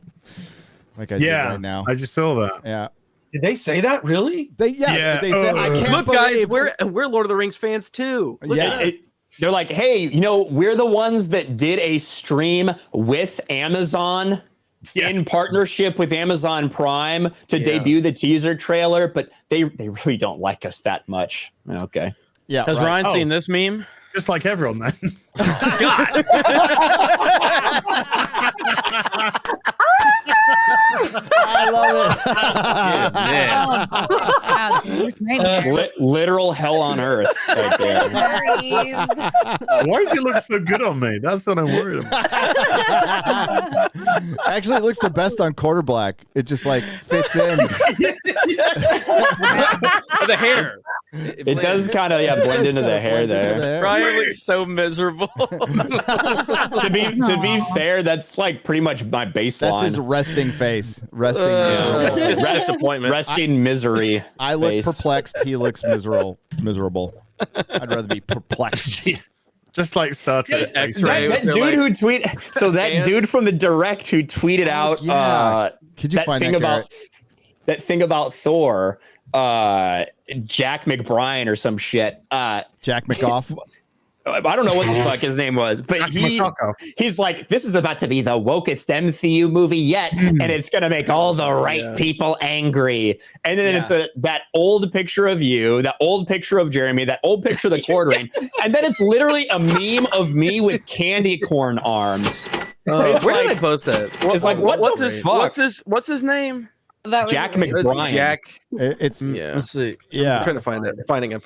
Like I did right now. I just saw that. Yeah. Did they say that really? They said I can't Look, believe guys, we're Lord of the Rings fans too. Look Yeah. at They're like, hey, we're the ones that did a stream with Amazon. In partnership with Amazon Prime to debut the teaser trailer, but they really don't like us that much. Okay. Yeah. Has Ryan seen this meme? Just like everyone then. God. I love it. Literal hell on earth right there. Why does he look so good on me? That's what I'm worried about. Actually, it looks the best on Quarter Black. It just like fits in. The hair. It does kind of blend into the hair there. Ryan looks so miserable. to be fair, that's like pretty much my baseline. That's his resting face. Resting miserable. Just disappointment. Resting misery. I look face. perplexed. He looks miserable. I'd rather be perplexed. Just like Star Trek. Xray. That dude who tweeted. So that dude from the direct who tweeted out. Could you find thing that, about that thing about Thor? Jack McBrien or some shit. Jack McGoff. I don't know what the fuck his name was, but he's like, this is about to be the wokest MCU movie yet, and it's gonna make all the right people angry. And then it's that old picture of you, that old picture of Jeremy, that old picture of the quartering, and then it's literally a meme of me with candy corn arms. Where did I post that? It's like, what's his fuck? What's his name? Jack McBrien. Jack. It's Let's see. yeah. I'm trying to find it. I'm finding it.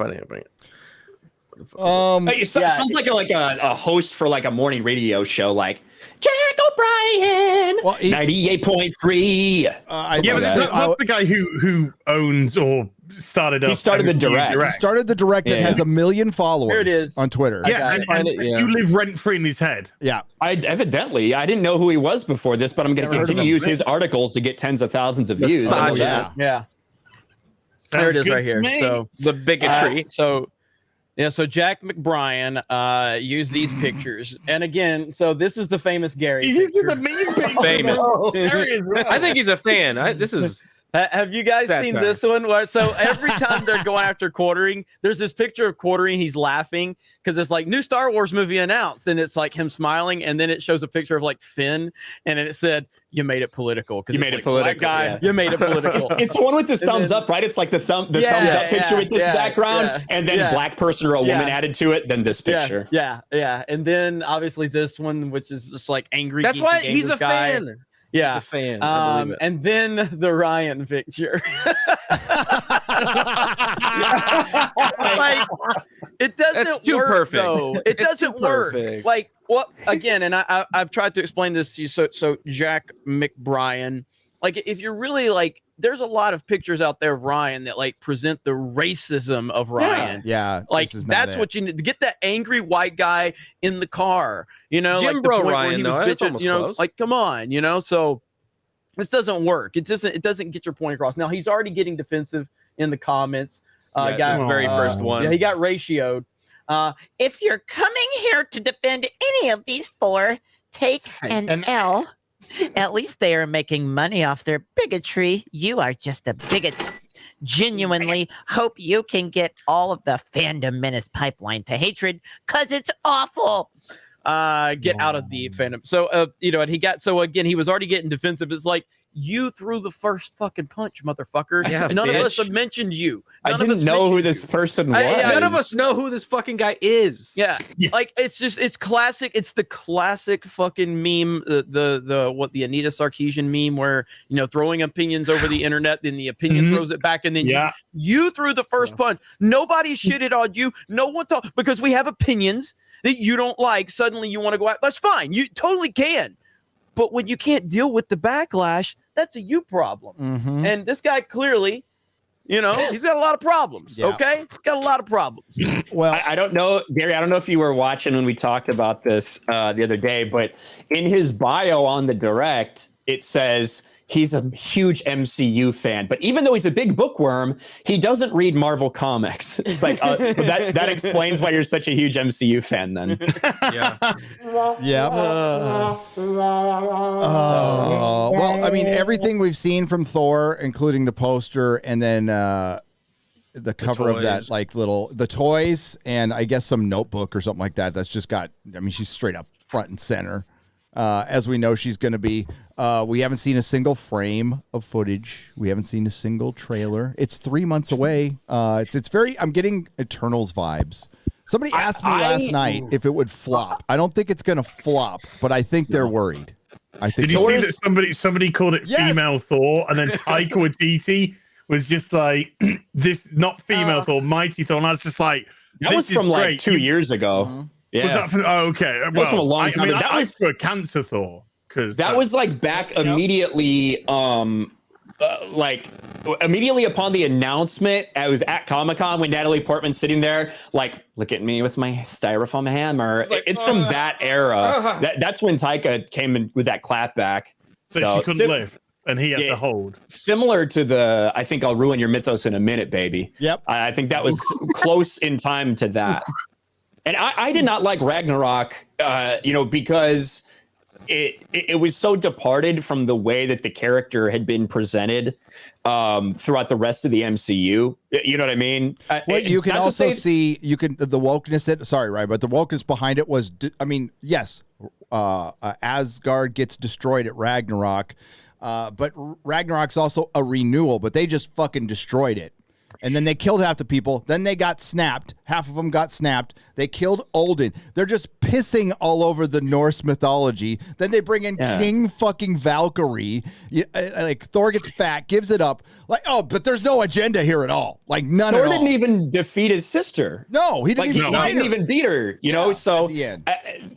It sounds like a host for like a morning radio show, like Jack O'Brien, 98.3. But that's the guy who owns or started up. He started the direct. He started the direct and has 1 million followers. There it is. On Twitter. Yeah, and you live rent free in his head. Yeah. I didn't know who he was before this, but I'm going to continue to use his articles to get tens of thousands of views. Yeah. There it is right here. So the bigotry. So Jack McBrien used these pictures, and again, so this is the famous Gary. He's picture. the meme picture. Famous. There he is. I think he's a fan. This is. Have you guys seen this one? So every time they're going after Quartering, there's this picture of Quartering. He's laughing because it's like new Star Wars movie announced, and it's like him smiling, and then it shows a picture of like Finn, and it said, "You made it political." You made it political, guy. yeah. You made it political. It's the one with his thumbs up, right? It's like the thumbs up picture with this background, and then black person or a woman added to it. Then this picture. Yeah. And then obviously this one, which is just like angry. That's why he's a guy. fan. Yeah, he's a fan. I believe it. And then the Ryan picture. Like, it doesn't That's too work, perfect. though. It It's doesn't too work. perfect. Like, what again? And I've tried to explain this to you. So Jack McBrien, like, if you're really like, there's a lot of pictures out there of Ryan that like present the racism of Ryan. Yeah. Like, that's what you need to get, that angry white guy in the car, Jim like the Bro point where Ryan, he was though, that's bitching, almost you know, close. like, come on, so this doesn't work. It doesn't get your point across. Now he's already getting defensive in the comments. The very first one. Yeah, he got ratioed. If you're coming here to defend any of these four, take an L. At least they are making money off their bigotry. You are just a bigot. Genuinely hope you can get all of the fandom menace pipeline to hatred, because it's awful. Get out of the fandom. So, and he was already getting defensive. It's like, you threw the first fucking punch, motherfucker. Yeah, None of bitch. us have mentioned you. I didn't know who this person was. None of us know who this fucking guy is. Yeah. Like, it's classic. It's the classic fucking meme, the Anita Sarkeesian meme where, throwing opinions over the internet, then the opinion throws it back, and then you threw the first punch. Nobody shitted on you. No one talked, because we have opinions that you don't like. Suddenly you want to go out. That's fine. You totally can. But when you can't deal with the backlash, that's a you problem. Mm-hmm. And this guy clearly, he's got a lot of problems. Yeah. Okay? He's got a lot of problems. Well, I don't know, Gary. I don't know if you were watching when we talked about this the other day, but in his bio on the direct, it says he's a huge MCU fan. But even though he's a big bookworm, he doesn't read Marvel comics. It's like that explains why you're such a huge MCU fan then. Yeah. Well, I mean, everything we've seen from Thor, including the poster, and then the cover of that, like the toys, and I guess some notebook or something like that. That's just got. I mean, she's straight up front and center, as we know she's going to be. We haven't seen a single frame of footage. We haven't seen a single trailer. It's 3 months away. It's very. I'm getting Eternals vibes. Somebody asked me last night if it would flop. I don't think it's going to flop, but I think they're worried. I think. Did you see that somebody called it female Thor, and then Taika Waititi was just like, this not female Thor, mighty Thor, and I was just like, that was from like 2 years ago. Yeah, was that from? Oh, okay, that was from a long time. That was for Cancer Thor, because that was like back immediately. like immediately upon the announcement, I was at Comic-Con when Natalie Portman's sitting there, like, look at me with my styrofoam hammer. It's from that era. That's when Taika came in with that clapback. So she couldn't live, and he had to hold. Similar to the, I think I'll ruin your mythos in a minute, baby. Yep. I think that was close in time to that. And I did not like Ragnarok, because it was so departed from the way that the character had been presented throughout the rest of the MCU. You know what I mean? Well, you can also see the wokeness. Sorry, right, but the wokeness behind it was. Yes, Asgard gets destroyed at Ragnarok, but Ragnarok's also a renewal. But they just fucking destroyed it. And then they killed half the people. Then they got snapped. Half of them got snapped. They killed Odin. They're just pissing all over the Norse mythology. Then they bring in King fucking Valkyrie. Like Thor gets fat, gives it up. Like, oh, but there's no agenda here at all. Like none at all. Thor didn't even defeat his sister. No, he didn't even he didn't even beat her. You know, so at the end.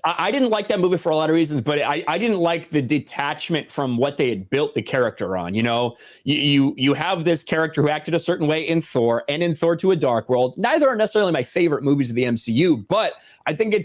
I didn't like that movie for a lot of reasons, but I didn't like the detachment from what they had built the character on. You know, you have this character who acted a certain way in Thor and in Thor to a Dark World. Neither are necessarily my favorite movies of the MCU, but I think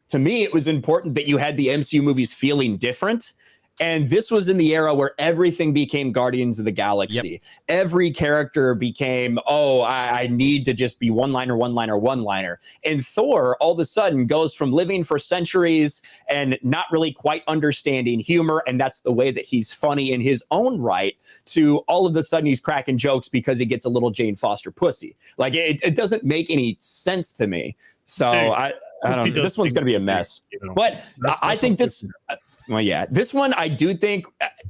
to me, it was important that you had the MCU movies feeling different. And this was in the era where everything became Guardians of the Galaxy. Yep. Every character became, I need to just be one-liner. And Thor all of a sudden goes from living for centuries and not really quite understanding humor, and that's the way that he's funny in his own right, to all of a sudden he's cracking jokes because he gets a little Jane Foster pussy. Like, it doesn't make any sense to me. So I don't know. This one's going to be a mess. But I think this... Well, yeah, this one, I do think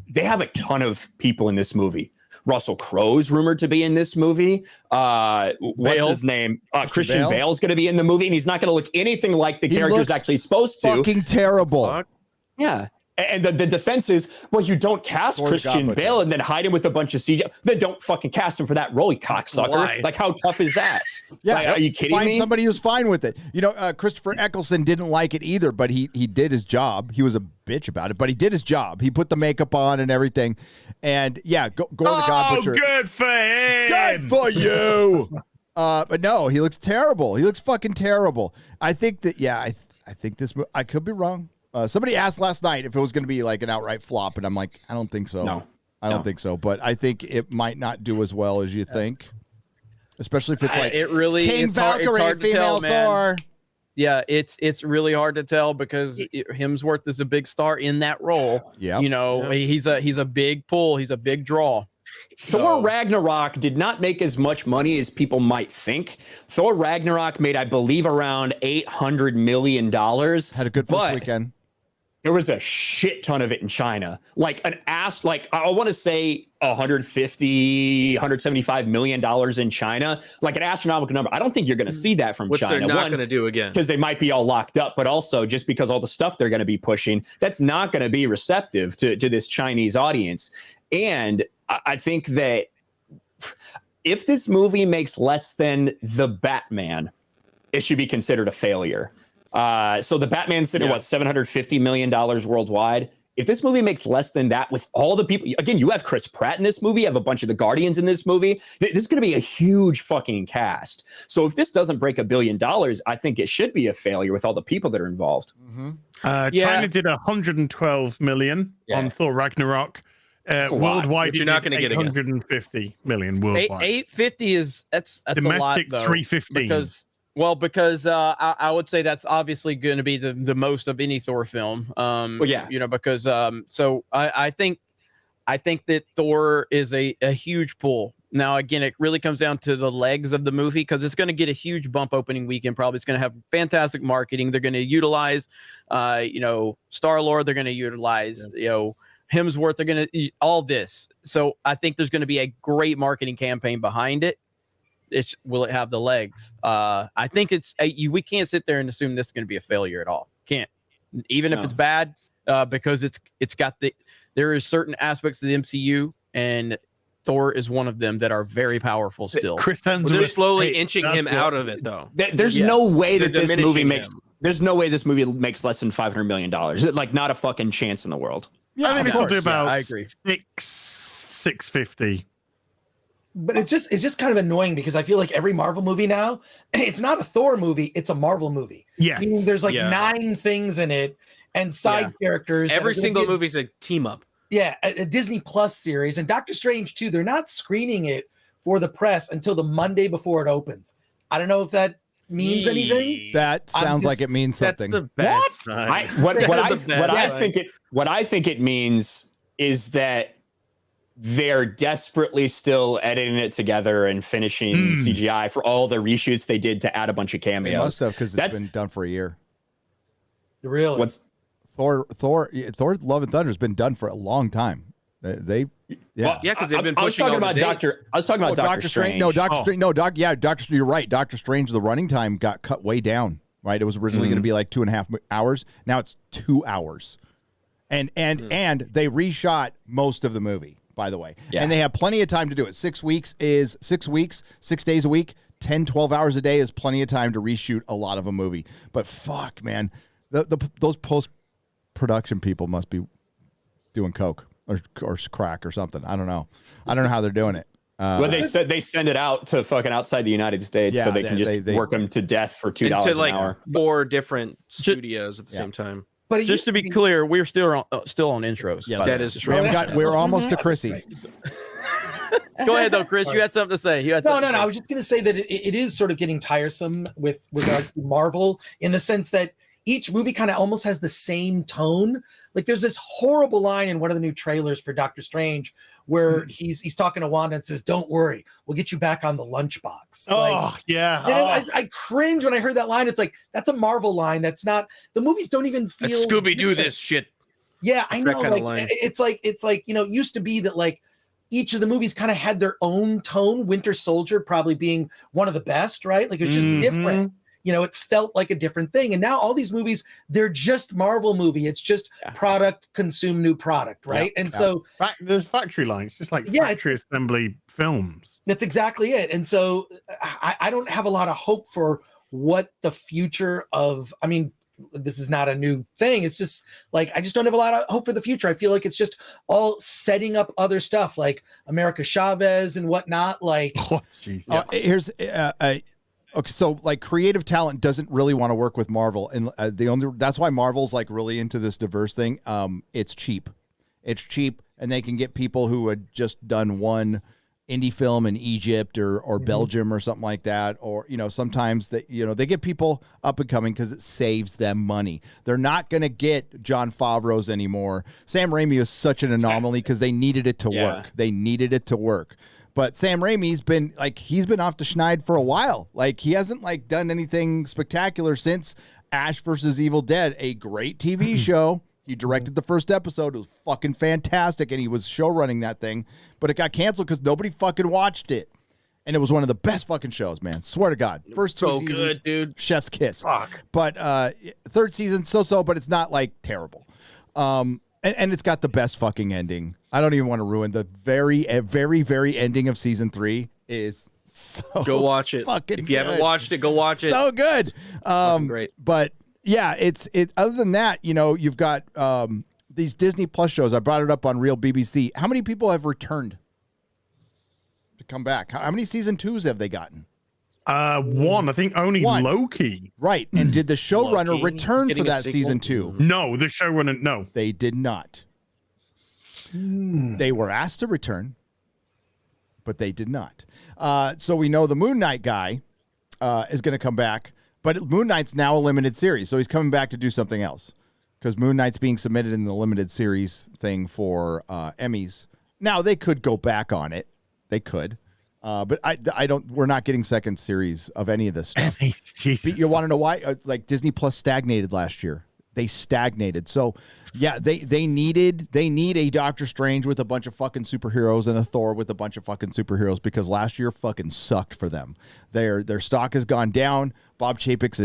they have a ton of people in this movie. Russell Crowe's rumored to be in this movie. What's his name? Christian Bale's going to be in the movie, and he's not going to look anything like the character's actually supposed to. Fucking terrible. Yeah. And the defense is, well, you don't cast Christian Bale and then hide him with a bunch of CGI. Then don't fucking cast him for that role, you cocksucker. Why? Like, how tough is that? Yeah, like, are you kidding me? Find somebody who's fine with it. You know, Christopher Eccleston didn't like it either, but he did his job. He was a bitch about it, but he did his job. He put the makeup on and everything. And yeah, Gore the God Butcher. Good for him. Good for you. But no, he looks terrible. He looks fucking terrible. I think that, I think this, I could be wrong. Somebody asked last night if it was going to be like an outright flop, and I'm like, I don't think so. No. I don't think so. But I think it might not do as well as you think, especially if it's like King Valkyrie, female Thor. Yeah, it's really hard to tell because Hemsworth is a big star in that role. Yeah, he's a big pull. He's a big draw. Thor Ragnarok did not make as much money as people might think. Thor Ragnarok made, I believe, around $800 million. Had a good first weekend. There was a shit ton of it in China. Like I want to say 150, $175 million in China. Like an astronomical number. I don't think you're going to see that from China. Which they're not going to do again. Because they might be all locked up, but also just because all the stuff they're going to be pushing, that's not going to be receptive to this Chinese audience. And I think that if this movie makes less than The Batman, it should be considered a failure. So The Batman's sitting at $750 million worldwide. If this movie makes less than that with all the people, again, you have Chris Pratt in this movie, you have a bunch of the Guardians in this movie. This is going to be a huge fucking cast. So if this doesn't break $1 billion, I think it should be a failure with all the people that are involved. Mm-hmm. China did 112 million on Thor Ragnarok. Worldwide, you're not going to get 850 million worldwide. 850 that's domestic, a lot, though, 315. Because I would say that's obviously going to be the most of any Thor film. Because so I think that Thor is a huge pull. Now, again, it really comes down to the legs of the movie because it's going to get a huge bump opening weekend. Probably it's going to have fantastic marketing. They're going to utilize, Star-Lord. They're going to utilize, Hemsworth. They're going to all this. So I think there's going to be a great marketing campaign behind it. Will it have the legs? I think we can't sit there and assume this is going to be a failure at all. Can't, even if it's bad, because it's got there is certain aspects of the MCU, and Thor is one of them that are very powerful still. They're slowly inching him out of it, though. There's no way that this movie makes. There's no way this movie makes less than $500 million. Like, not a fucking chance in the world. Yeah, I think of this will do course. about I agree. 650. But it's just kind of annoying because I feel like every Marvel movie now, it's not a Thor movie, it's a Marvel movie. Yes. Meaning there's like Yeah. 9 things in it and side characters. that are Every gonna single be movie's a team up. Yeah, a Disney Plus series. And Doctor Strange too, they're not screening it for the press until the Monday before it opens. I don't know if that means anything. That sounds like it means something. That's the bad sign. What That's the bad sign. I think it means is that they're desperately still editing it together and finishing CGI for all the reshoots they did to add a bunch of cameos. They must have, because it's been done for a year. Really? What's Thor Love and Thunder has been done for a long time. They Well, yeah, because they've been I was pushing talking all the about dates. I was talking about Doctor Strange. No, Doctor Strange. No, Doctor. You're right. Doctor Strange. The running time got cut way down. Right. It was originally going to be like 2.5 hours. Now it's 2 hours, and they reshot most of the movie. By the way, and they have plenty of time to do it. 6 weeks is 6 weeks, 6 days a week, 10, 12 hours a day is plenty of time to reshoot a lot of a movie. But fuck, man, those post-production people must be doing coke or crack or something. I don't know how they're doing it. Well, they said they send it out to fucking outside the United States, so they can just work them to death for $2 into like an hour. 4 different studios at the same time. But just to be clear, we're still on intros. Yeah, that is true. We're almost to Chrissy. Go ahead, though, Chris. You had something to say. No. I was just going to say that it is sort of getting tiresome with regards to Marvel in the sense that each movie kind of almost has the same tone. Like there's this horrible line in one of the new trailers for Doctor Strange where he's talking to Wanda and says, "Don't worry, we'll get you back on the lunchbox." Oh, yeah. I cringe when I heard that line. It's like, that's a Marvel line. That's not, the movies don't even feel Scooby-Doo this shit. Yeah, I It's know. that kind of line. It's like, it used to be that like each of the movies kind of had their own tone. Winter Soldier probably being one of the best, right? Like it was just different. It felt like a different thing. And now all these movies, they're just Marvel movie. It's just product, consume new product, right? So there's factory lines, just like factory assembly films. That's exactly it. And so I don't have a lot of hope for what the future of, I mean, this is not a new thing. It's just like, I just don't have a lot of hope for the future. I feel like it's just all setting up other stuff like America Chavez and whatnot. Like, Here's okay, so like creative talent doesn't really want to work with Marvel, and that's why Marvel's like really into this diverse thing. It's cheap, and they can get people who had just done one indie film in Egypt or Belgium or something like that, or sometimes they get people up and coming because it saves them money. They're not going to get Jon Favreau's anymore. Sam Raimi is such an anomaly because they needed it to work. They needed it to work. But Sam Raimi's been off the schneid for a while. Like he hasn't done anything spectacular since Ash versus Evil Dead, a great TV show. He directed the first episode. It was fucking fantastic, and he was show running that thing. But it got canceled because nobody fucking watched it. And it was one of the best fucking shows, man. Swear to God. First 2 seasons, good, dude. Chef's kiss. Fuck. But third season, so, but it's not terrible. And it's got the best fucking ending. I don't even want to ruin the very, very ending of season 3 is so go watch it. Fucking if you haven't watched it, go watch it. So good. Great. But yeah, it. Other than that, you've got these Disney Plus shows. I brought it up on Real BBC. How many people have returned to come back? How many season 2s have they gotten? One. I think only Loki. Right. And did the showrunner return for that season 2? No, the showrunner, no. They did not. They were asked to return, but they did not. So we know the Moon Knight guy is going to come back, but Moon Knight's now a limited series, so he's coming back to do something else because Moon Knight's being submitted in the limited series thing for Emmys. Now, they could go back on it. They could. But I don't. We're not getting second series of any of this stuff. You want to know why? Disney Plus stagnated last year. They stagnated. So yeah, they need a Doctor Strange with a bunch of fucking superheroes and a Thor with a bunch of fucking superheroes because last year fucking sucked for them. Their stock has gone down. Bob Chapek's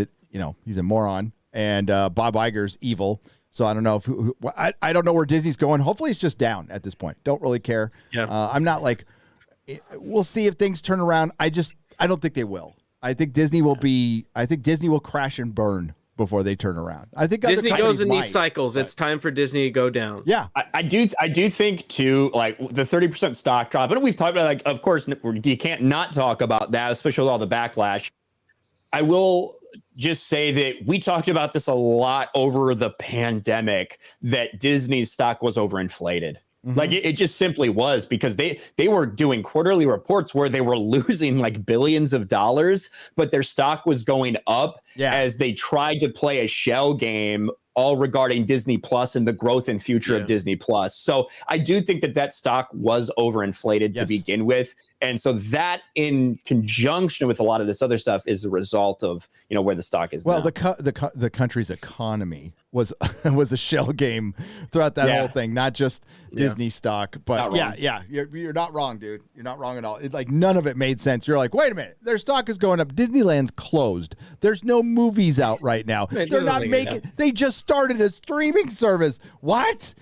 he's a moron, and Bob Iger's evil. So I don't know I don't know where Disney's going. Hopefully it's just down at this point. Don't really care. Yeah. I'm not we'll see if things turn around. I don't think they will. I think Disney will crash and burn before they turn around. I think Disney goes in might, these cycles. It's time for Disney to go down. Yeah, I do think too, like the 30% stock drop, and we've talked about, like, of course you can't not talk about that, especially with all the backlash. I will just say that we talked about this a lot over the pandemic, that Disney's stock was overinflated. Like it just simply was, because they were doing quarterly reports where they were losing like billions of dollars, but their stock was going up as they tried to play a shell game all regarding Disney Plus and the growth and future of Disney Plus. So I do think that stock was overinflated to begin with. And so that, in conjunction with a lot of this other stuff, is the result of, where the stock is now. The country's economy was a shell game throughout that whole thing, not just Disney stock. But you're not wrong, dude. You're not wrong at all. Like, none of it made sense. You're like, wait a minute, their stock is going up. Disneyland's closed. There's no movies out right now. They're not making. They just started a streaming service. What?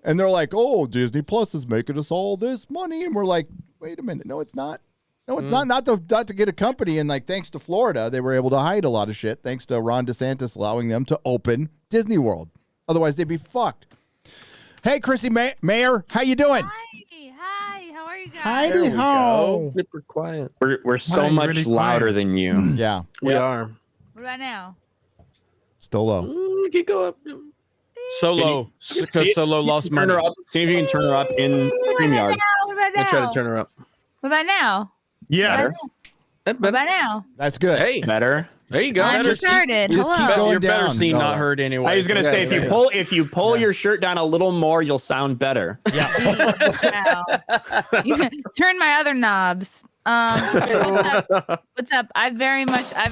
And they're like, oh, Disney Plus is making us all this money, and we're like, wait a minute, no, it's not. No, it's not to get a company. And like, thanks to Florida, they were able to hide a lot of shit. Thanks to Ron DeSantis allowing them to open Disney World. Otherwise, they'd be fucked. Hey, Chrissy Mayer, how you doing? Hi, how are you guys? Heidi ho. Super quiet. We're so much really louder quiet. than you. Yeah, we are. What about now? Still low. You can go up. So low, because Solo lost money. Turn her up. See if you can turn her up in StreamYard. What about now? I'll try to turn her up. What about now? Yeah. What about now? That's good. Hey, better. There you go. I'm started. just keep Hello. going You're better down. seen, not heard anyway. I was gonna say, if you pull your shirt down a little more, you'll sound better. Wow. You can turn my other knobs. What's up? I've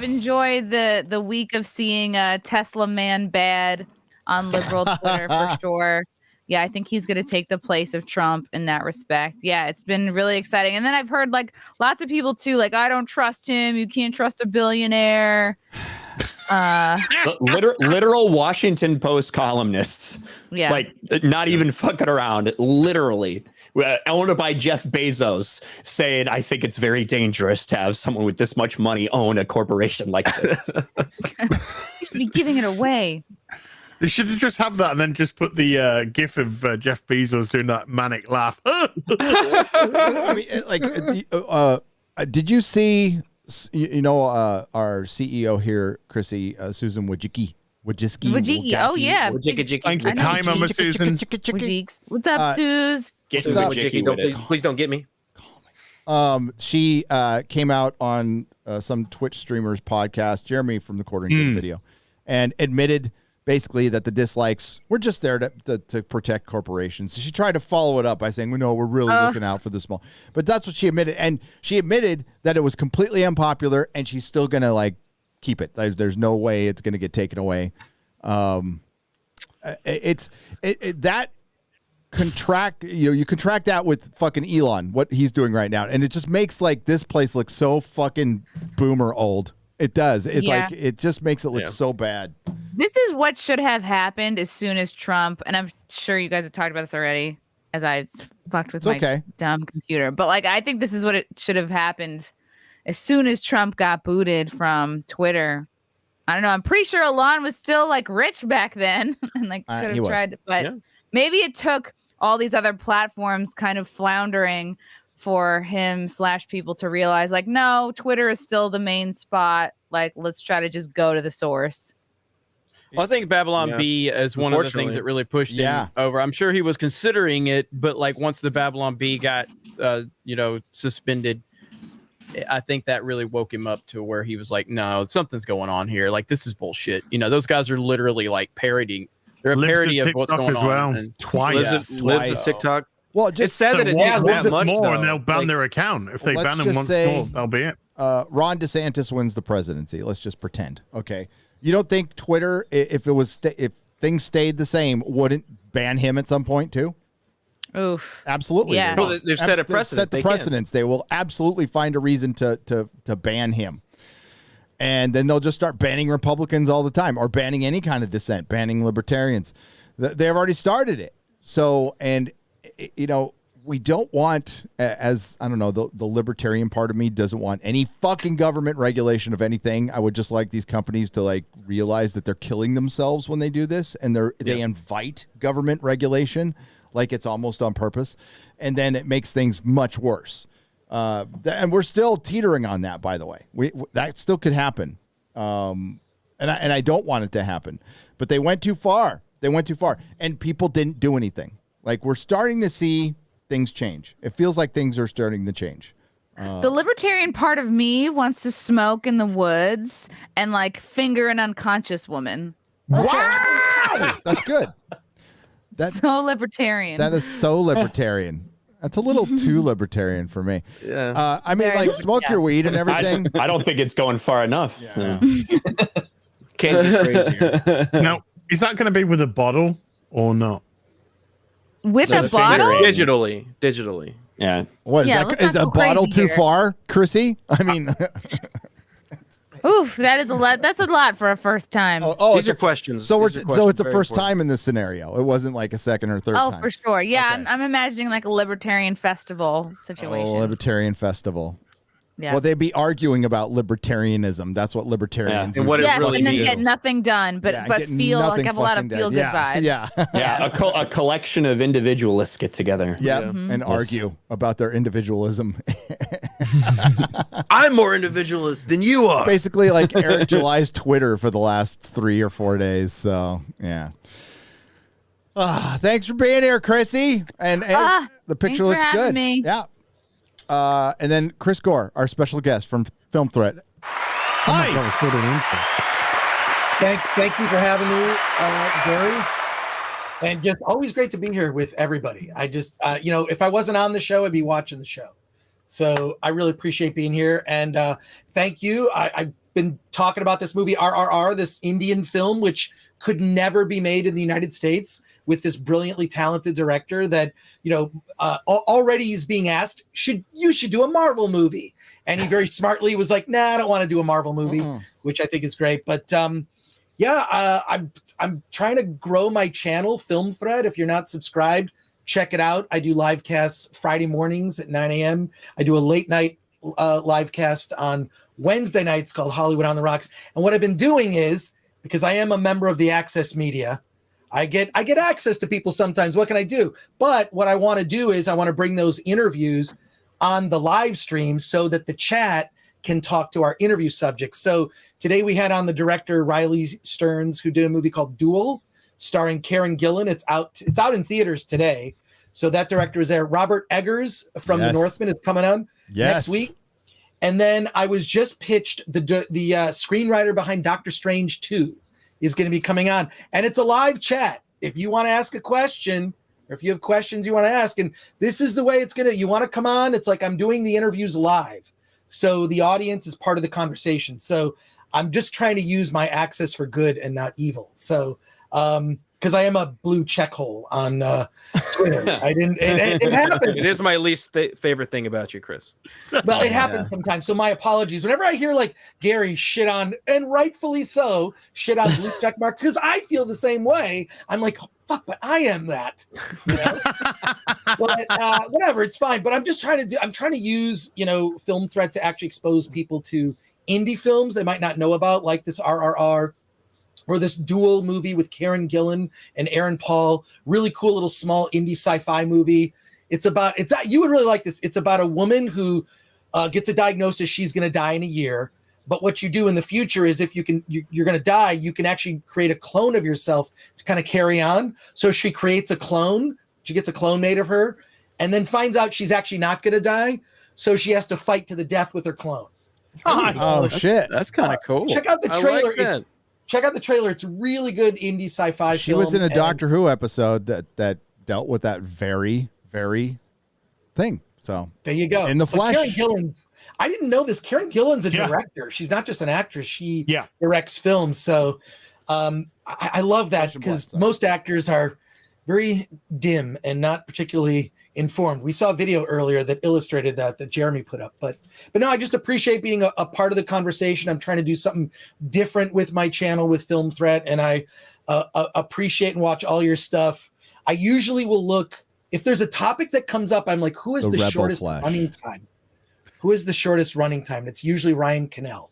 enjoyed the week of seeing Tesla man bad on liberal Twitter for sure. Yeah, I think he's going to take the place of Trump in that respect. Yeah, it's been really exciting. And then I've heard like lots of people too, like, I don't trust him. You can't trust a billionaire. Literal Washington Post columnists. Yeah. Like, not even fucking around. Literally. Owned by Jeff Bezos, saying, I think it's very dangerous to have someone with this much money own a corporation like this. You should be giving it away. You should just have that and then just put the gif of Jeff Bezos doing that manic laugh. I mean, like, did you see, our CEO here, Chrissy, Susan Wojcicki? Oh, yeah. Thank you. Time, Susan. What's up, Suze? Please don't get me. She came out on some Twitch streamer's podcast, Jeremy from the Quartering video, and admitted basically that the dislikes were just there to protect corporations. So she tried to follow it up by saying, well, no, we're really looking out for the small. But that's what she admitted. And she admitted that it was completely unpopular, and she's still going to, like, keep it. There's no way it's going to get taken away. That contract, you contract that with fucking Elon, what he's doing right now. And it just makes, like, this place look so fucking boomer old. It does. It just makes it look so bad. This is what should have happened as soon as Trump, and I'm sure you guys have talked about this already, as I fucked with my dumb computer. But like, I think this is what it should have happened as soon as Trump got booted from Twitter. I don't know. I'm pretty sure Elon was still like rich back then, and like could have tried, but maybe it took all these other platforms kind of floundering for him / people to realize, like, no, Twitter is still the main spot. Like, let's try to just go to the source. Well, I think Babylon B is one of the things that really pushed him over. I'm sure he was considering it, but like once the Babylon B got, suspended, I think that really woke him up to where he was like, no, something's going on here. Like, this is bullshit. Those guys are literally like parodying. They're a parody of what's going on. And twice. Lives at TikTok. Well, it's sad that it takes that much more, though. and they'll ban their account if they ban them once more. That'll be it. Ron DeSantis wins the presidency. Let's just pretend. Okay, you don't think Twitter, if things stayed the same, wouldn't ban him at some point too? Oof. Absolutely. Yeah. Well, they've set a precedent. Set the precedents. They will absolutely find a reason to ban him. And then they'll just start banning Republicans all the time, or banning any kind of dissent, banning libertarians. They've already started it. So, and we don't want, as I don't know, the libertarian part of me doesn't want any fucking government regulation of anything. I would just like these companies to like realize that they're killing themselves when they do this, and they invite government regulation like it's almost on purpose, and then it makes things much worse. And we're still teetering on that, by the way. That still could happen, and I don't want it to happen. But they went too far. They went too far, and people didn't do anything. Like, we're starting to see things change. It feels like things are starting to change. The libertarian part of me wants to smoke in the woods and like finger an unconscious woman. Wow, that's good. That's so libertarian. That is so libertarian. That's a little too libertarian for me. Yeah. I mean, like, smoke your weed and everything. I don't think it's going far enough. Yeah. Can't get crazier. Now, is that going to be with a bottle or not? With a bottle? Digitally. Yeah. What is that? Is a bottle too far, Chrissy? I mean, oof, that is a lot. That's a lot for a first time. These are questions. So These are questions, so it's a very first important. time in this scenario. It wasn't like a second or third time. Oh, for sure. Yeah, I'm imagining like a libertarian festival situation. Oh, libertarian festival. Yeah. Well, they'd be arguing about libertarianism. That's what libertarians And what it yes, really and then means. get nothing done, but get feel like nothing have a lot of fucking feel done. good vibes. Yeah. Yeah, a collection of individualists get together. Yep, Mm-hmm. and argue about their individualism. I'm more individualist than you are. It's basically like Eric July's Twitter for the last 3 or 4 days. So, yeah. Thanks for being here, Chrissy. And the picture looks thanks for having good. me. Yeah. And then Chris Gore, our special guest from Film Threat. Hi. Thank you for having me, Gary. And just always great to be here with everybody. I just, if I wasn't on the show, I'd be watching the show. So I really appreciate being here. And thank you. I've been talking about this movie, RRR, this Indian film, which could never be made in the United States, with this brilliantly talented director that, already is being asked, you should do a Marvel movie. And he very smartly was like, nah, I don't want to do a Marvel movie, which I think is great. But I'm trying to grow my channel, Film Thread. If you're not subscribed, check it out. I do live casts Friday mornings at 9 a.m. I do a late night live cast on Wednesday nights called Hollywood on the Rocks. And what I've been doing is, because I am a member of the Access Media, I get access to people sometimes. What can I do? But what I want to do is I want to bring those interviews on the live stream so that the chat can talk to our interview subjects. So today we had on the director Riley Stearns, who did a movie called Duel, starring Karen Gillan. It's out in theaters today. So that director is there. Robert Eggers from The Northman is coming on next week. And then I was just pitched the screenwriter behind Doctor Strange 2 is going to be coming on, and it's a live chat. If you want to ask a question, or if you have questions you want to ask, and this is the way it's going to, you want to come on, it's like I'm doing the interviews live. So the audience is part of the conversation. So I'm just trying to use my access for good and not evil. So, because I am a blue check hole on Twitter. It happens. It is my least favorite thing about you, Chris. But it happens sometimes. So my apologies. Whenever I hear like Gary shit on, and rightfully so, shit on blue check marks, because I feel the same way. I'm like, oh, fuck, but I am that. But whatever, it's fine. But I'm just trying to use, Film Threat to actually expose people to indie films they might not know about, like this RRR. Or this Duel movie with Karen Gillan and Aaron Paul, really cool little small indie sci-fi movie. You would really like this. It's about a woman who gets a diagnosis she's going to die in a year. But what you do in the future is, if you're going to die, you can actually create a clone of yourself to kind of carry on. So she creates a clone. She gets a clone made of her, and then finds out she's actually not going to die. So she has to fight to the death with her clone. Oh shit, that's kind of cool. Check out the trailer. I like that. Check out the trailer. It's really good indie sci-fi film. She was in a Doctor Who episode that dealt with that very, very thing. So there you go. In the flesh. Karen Gillan's, I didn't know this. Karen Gillan's a director. She's not just an actress. She directs films. So I love that, because most actors are very dim and not particularly informed. We saw a video earlier that illustrated that Jeremy put up, but no, I just appreciate being a part of the conversation. I'm trying to do something different with my channel with Film Threat, and I appreciate and watch all your stuff. I usually will look if there's a topic that comes up, I'm like, who is the shortest running time? Who is the shortest running time? And it's usually Ryan Cannell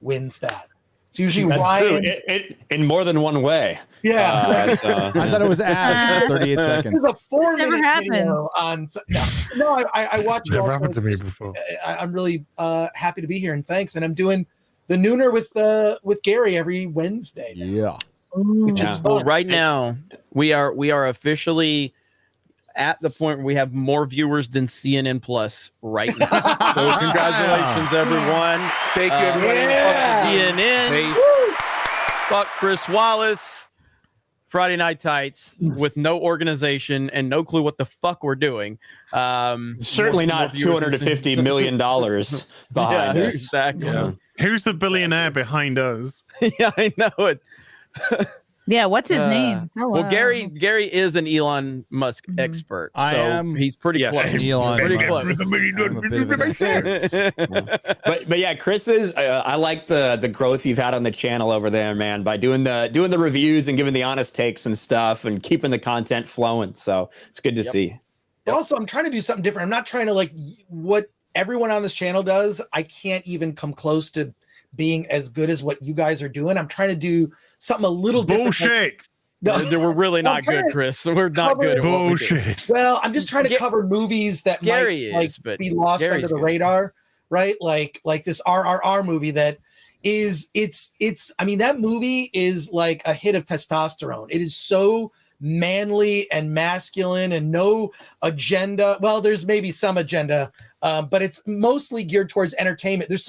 wins that. It's usually That's Ryan. True. In more than one way. Yeah. I thought it was ads. 38 seconds. This is a 4-minute happens. video on. No, I watched. Never happened to me before. I'm really happy to be here, and thanks. And I'm doing the Nooner with Gary every Wednesday. Yeah. Which is Well, fun. right now we are officially at the point where we have more viewers than CNN Plus right now. So congratulations, everyone. Thank you, everybody. CNN. Fuck Chris Wallace. Friday Night Tights with no organization and no clue what the fuck we're doing. Certainly not $250 million behind us. Exactly. Yeah. Who's the billionaire behind us? Yeah, I know it. Yeah, what's his name? Well, Gary is an Elon Musk expert. I am. He's pretty close. Elon pretty Musk. close. I'm a bit of an expert. But yeah, Chris is. I like the growth you've had on the channel over there, man. By doing the reviews and giving the honest takes and stuff, and keeping the content flowing. So it's good to see. But also, I'm trying to do something different. I'm not trying to like what everyone on this channel does. I can't even come close to being as good as what you guys are doing. I'm trying to do something a little different. Bullshit. No, We're really not good, Chris. We're not good at what we do. Bullshit. Well, I'm just trying to cover movies that Gary might is, but be lost Gary's under the good. radar, right? Like this RRR movie that is I mean, that movie is like a hit of testosterone. It is so manly and masculine and no agenda. Well, there's maybe some agenda, but it's mostly geared towards entertainment. There's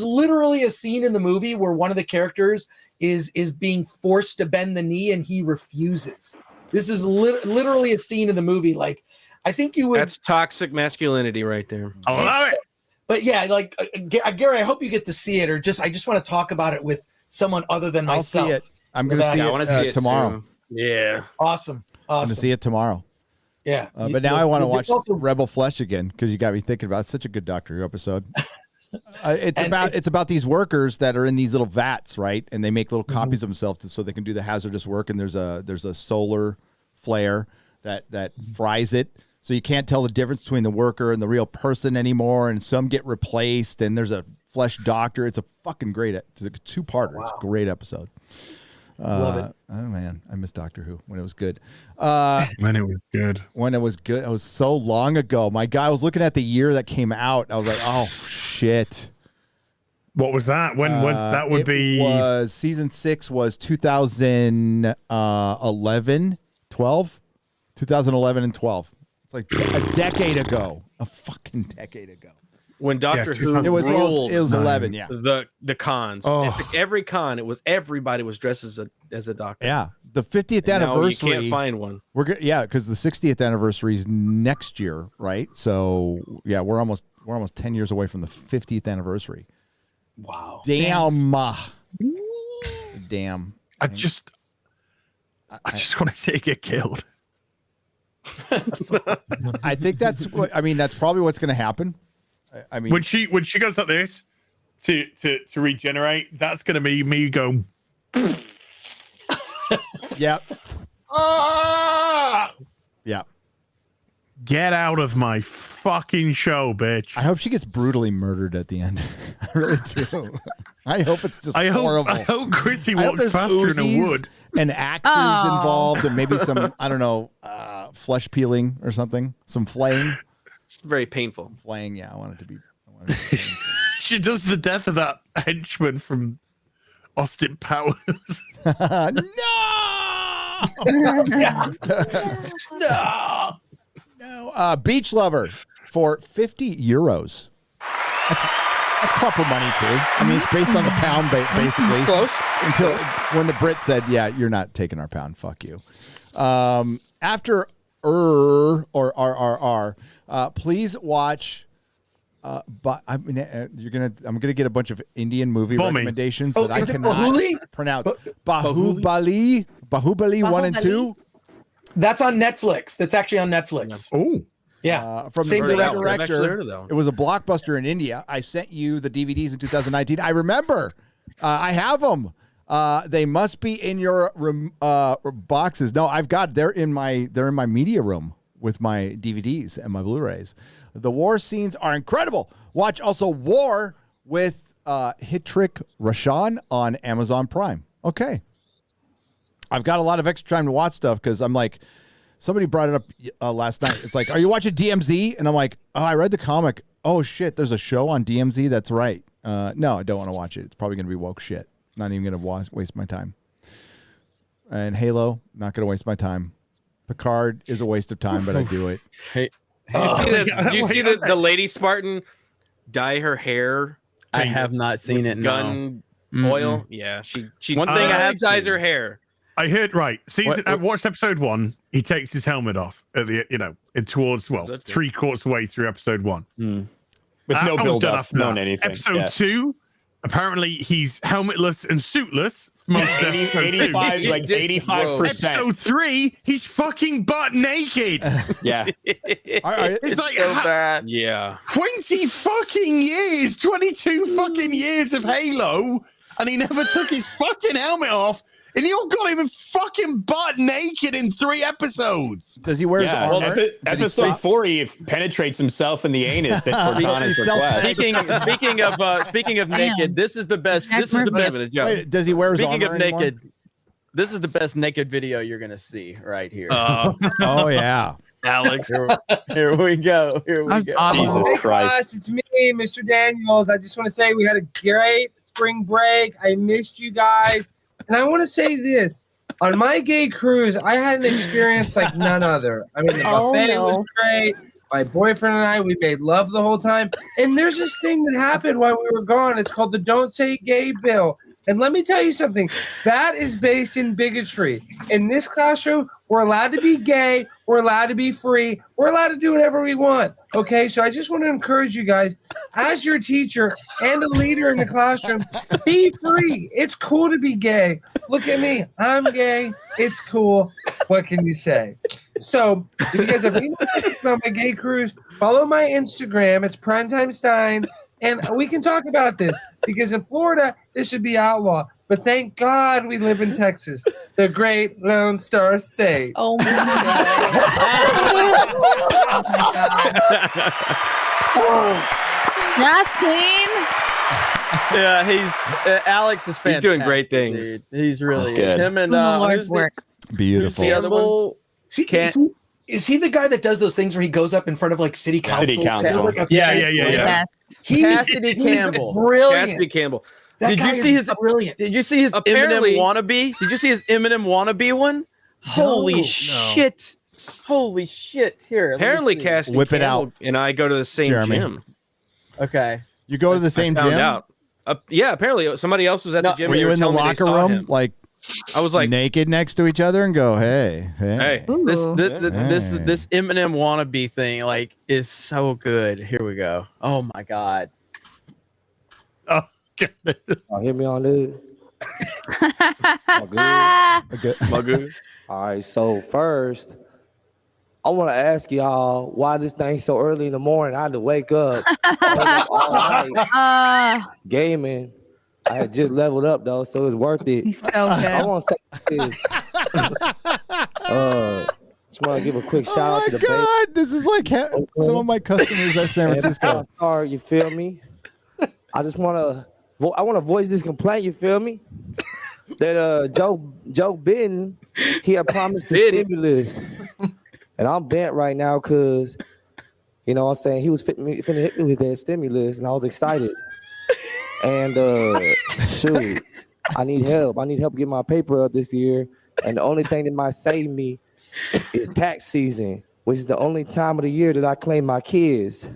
literally a scene in the movie where one of the characters is being forced to bend the knee and he refuses. This is literally a scene in the movie. Like, I think you would. That's toxic masculinity right there. I love it. But yeah, like Gary, I hope you get to see it, or I just want to talk about it with someone other than I'll myself. see it. I'm going to see it tomorrow. Too. Yeah. Awesome. I'm going to see it tomorrow. Yeah. But now I want to watch Rebel Flesh again because you got me thinking about it. It's such a good Doctor Who episode. It's about these workers that are in these little vats, right? And they make little copies of themselves so they can do the hazardous work. And there's a solar flare that fries it, so you can't tell the difference between the worker and the real person anymore. And some get replaced. And there's a flesh doctor. It's a fucking great. It's a two-parter. Wow. It's a great episode. Love it. Oh man, I miss Doctor Who when it was good. When it was good. When it was good. It was so long ago. My guy, I was looking at the year that came out. I was like, oh shit. What was that? When was that? Would be was season 6 was 2011, 12, 2011 and 12. It's like a decade ago. A fucking decade ago. When Doctor Who it was ruled 11, yeah. The cons. Oh. Every con, everybody was dressed as a doctor. Yeah, the 50th And now anniversary. you can't find one. Because the 60th anniversary is next year, right? So yeah, we're almost 10 years away from the 50th anniversary. Wow. Damn. Damn. I just want to say get killed. I think that's probably what's going to happen. I mean, when she goes like this to regenerate, that's going to be me going. Yeah. Ah! Yeah. Get out of my fucking show, bitch. I hope she gets brutally murdered at the end. I really do. I hope it's just horrible. I hope Chrissy walks past her in a wood. And axes involved and maybe some, I don't know, flesh peeling or something. Some flaying. It's very painful. Some flaying, yeah. I want it to be. She does the death of that henchman from Austin Powers. No. Beach Lover for 50 euros. That's proper money too. I mean, it's based on the pound, basically. It's close. Until when the Brit said, "Yeah, you're not taking our pound. Fuck you." After or RRR, please watch. But I'm gonna get a bunch of Indian movie recommendations that I cannot pronounce. Bahubali 1 and 2. That's on Netflix. That's actually on Netflix. Oh. Yeah. From the same director. heard of that one. It was a blockbuster in India. I sent you the DVDs in 2019. I remember. I have them. They must be in your boxes. No, I've got. They're in my media room. with my DVDs and my Blu-rays. The war scenes are incredible. Watch also War with Hit Trick Rashawn on Amazon Prime. Okay. I've got a lot of extra time to watch stuff because I'm like, somebody brought it up last night. It's like, are you watching DMZ? And I'm like, oh, I read the comic. Oh, shit, there's a show on DMZ? That's right. No, I don't want to watch it. It's probably going to be woke shit. Not even going to waste my time. And Halo, not going to waste my time. Picard is a waste of time, but I do it. Hey, Did you see the lady Spartan dye her hair? I have not seen it. Gun oil. Yeah, she One thing I have dyes seen. her hair. I heard right. I watched episode 1. He takes his helmet off at the towards 3/4 way through episode 1. With no I was build done up, after no that. anything. Episode 2, apparently he's helmetless and suitless. Most of episode 85, two. like 85%. Episode 3, he's fucking butt naked. Yeah. It's like so bad. Yeah. 20 fucking years, 22 fucking years of Halo, and he never took his fucking helmet off. And you got him fucking butt naked in 3 episodes. Does he wear his armor? Well, episode 4, he penetrates himself in the anus at Cortana's request. Speaking of naked, this is the best. This is the best. Wait, does he wear his Speaking armor of anymore? naked, this is the best naked video you're gonna see right here. Oh yeah, Alex. Here we go. Here we go. Jesus Christ. Guys, it's me, Mr. Daniels. I just want to say we had a great spring break. I missed you guys. And I want to say this. On my gay cruise, I had an experience like none other. I mean, the buffet was great. My boyfriend and I, we made love the whole time. And there's this thing that happened while we were gone. It's called the Don't Say Gay Bill. And let me tell you something. That is based in bigotry. In this classroom, we're allowed to be gay. We're allowed to be free. We're allowed to do whatever we want. Okay, so I just want to encourage you guys, as your teacher and a leader in the classroom, be free. It's cool to be gay. Look at me. I'm gay. It's cool. What can you say? So, if you guys have any questions about my gay cruise, follow my Instagram. It's Primetime Stein. And we can talk about this because in Florida, this should be outlaw. But thank God we live in Texas, the great Lone Star State. Oh, my God. Justine. Yeah, he's Alex is fantastic. He's doing great things. Dude. He's really good. him and Lord's work. Beautiful. Who's the other one? Is he the guy that does those things where he goes up in front of like city council? City council. Yeah. Cassidy Campbell. Brilliant. Cassidy Campbell. Did you see his brilliant? Did you see his Apparently- Eminem wannabe? Did you see his Eminem wannabe one? Holy shit! Holy shit! Here, let me Apparently, see. Cassidy Whip it Campbell out. and I go to the same Jeremy. gym. Okay. You go to the same I found gym? out. Yeah, apparently somebody else was at the gym. Were and you they in the telling me they locker saw room, him. like I was like naked next to each other and go, hey. Hey. This Eminem wannabe thing like is so good. Here we go. Oh my god. Oh, hit me on this. My good. All right, so first, I want to ask y'all why this thing so early in the morning. I had to wake up all night gaming. I had just leveled up though, so it was worth it. He's so good. I want to say this. Just want to give a quick shout out to the God, this is like some of my customers at San Francisco. Sorry, you feel me? I just want to. I want to voice this complaint. You feel me? That Joe Biden, he had promised the stimulus, and I'm bent right now because, you know, what I'm saying he was finna hit me with that stimulus, and I was excited. And shoot, I need help. I need help get my paper up this year, and the only thing that might save me is tax season, which is the only time of the year that I claim my kids.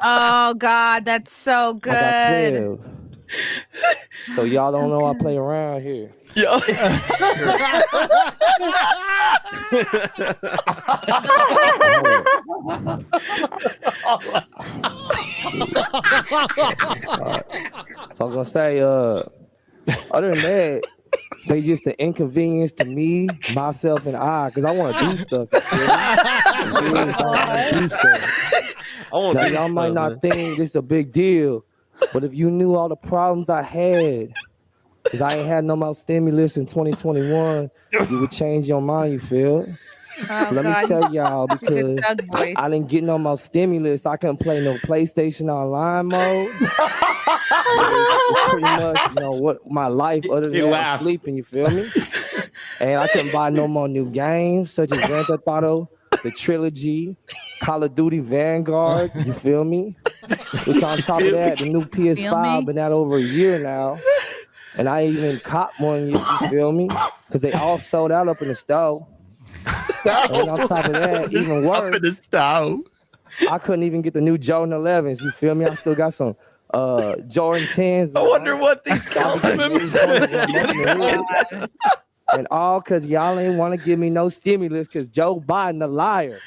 Oh, God, that's so I got good. 12. So y'all don't know I play around here. Yo. So I'm gonna say, other than that, they just an inconvenience to me, myself, and I, because I want to do stuff. Now, y'all might not think this is a big deal, but if you knew all the problems I had, because I ain't had no more stimulus in 2021, you would change your mind, you feel? Let me tell y'all, because I didn't get no more stimulus. I couldn't play no PlayStation online mode. Pretty much, what my life other than that was sleeping, you feel me? And I couldn't buy no more new games, such as Grand Theft Auto, the trilogy, Call of Duty Vanguard, you feel me? Which on top of that, the new PS5 been out over a year now. And I ain't even caught one yet, you feel me? Because they all sold out up in the store. And on top of that, even worse, up in the stove. I couldn't even get the new Jordan 11s. You feel me? I still got some Jordan 10s. I wonder what these council members are getting. And all because y'all ain't want to give me no stimulus because Joe Biden a liar.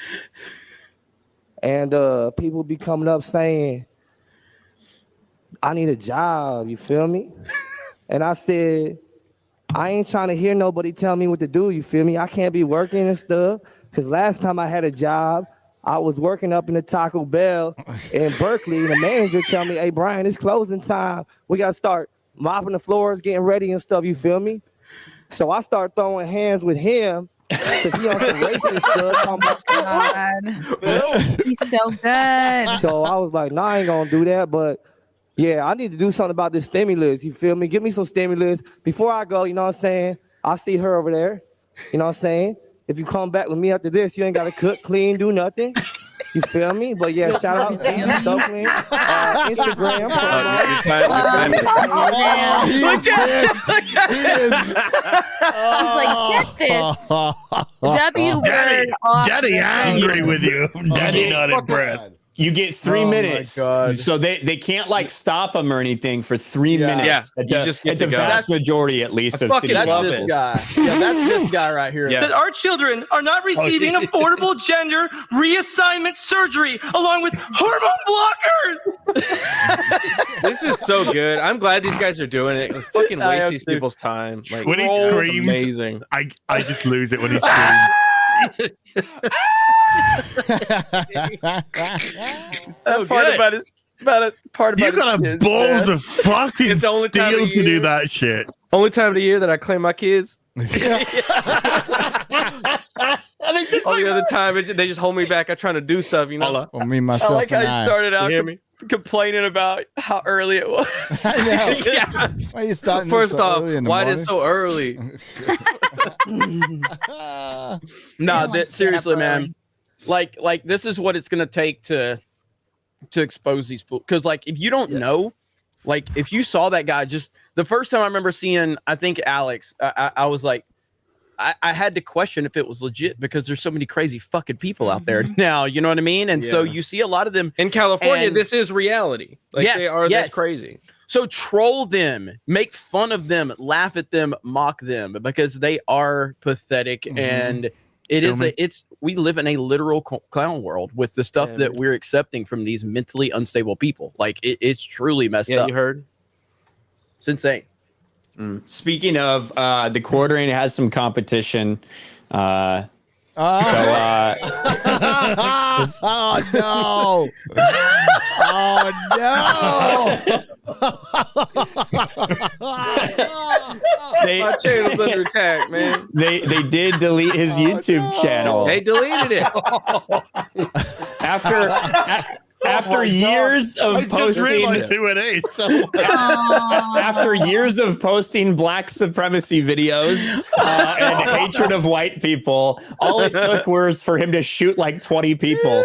And people be coming up saying, I need a job. You feel me? And I said, I ain't trying to hear nobody tell me what to do, you feel me? I can't be working and stuff, because last time I had a job, I was working up in the Taco Bell in Berkeley, and the manager tell me, hey, Brian, it's closing time. We got to start mopping the floors, getting ready and stuff, you feel me? So I start throwing hands with him, because he on some racist stuff. Oh, God. He's so good. So I was like, nah, I ain't going to do that, but yeah, I need to do something about this stimulus. You feel me? Give me some stimulus. Before I go, you know what I'm saying? I'll see her over there. You know what I'm saying? If you come back with me after this, you ain't got to cook, clean, do nothing. You feel me? But yeah, shout out to Instagram. He's like, get this. W word off. Daddy angry with you. Daddy not impressed. You get 3 minutes, so they can't like stop them or anything for 3 minutes. Yeah, you just get the to go. vast majority, at least, of city That's levels. this guy. Yeah, that's this guy right here. That our children are not receiving affordable gender reassignment surgery along with hormone blockers. This is so good. I'm glad these guys are doing it. It fucking wastes these people's time. Like, when he screams, amazing. I just lose it when he screams. So part about his you got a balls of fucking It's the only time steel of to year. do that shit. Only time of the year that I claim my kids. All the other time, they just hold me back. I'm trying to do stuff, you know. Well, me, myself, I like how you started out You hear me? complaining about how early it was. I know. Yeah. Why are you starting First so off, early in the why morning? is it so early? Seriously, man. Like this is what it's gonna take to expose these fools. Because like if you don't know, like if you saw that guy, just the first time I remember seeing, I think Alex, I was like, I had to question if it was legit because there's so many crazy fucking people out there now. You know what I mean? And so you see a lot of them in California. and- This is reality. Like they are this crazy. So troll them, make fun of them, laugh at them, mock them because they are pathetic and we live in a literal clown world with the stuff that we're accepting from these mentally unstable people. Like it's truly messed up. You heard? It's insane. Speaking of, the quartering has some competition. Oh no! My channel's under attack, man. They did delete his YouTube channel. They deleted it after years of posting. After years of posting black supremacy videos and hatred of white people, all it took was for him to shoot like 20 people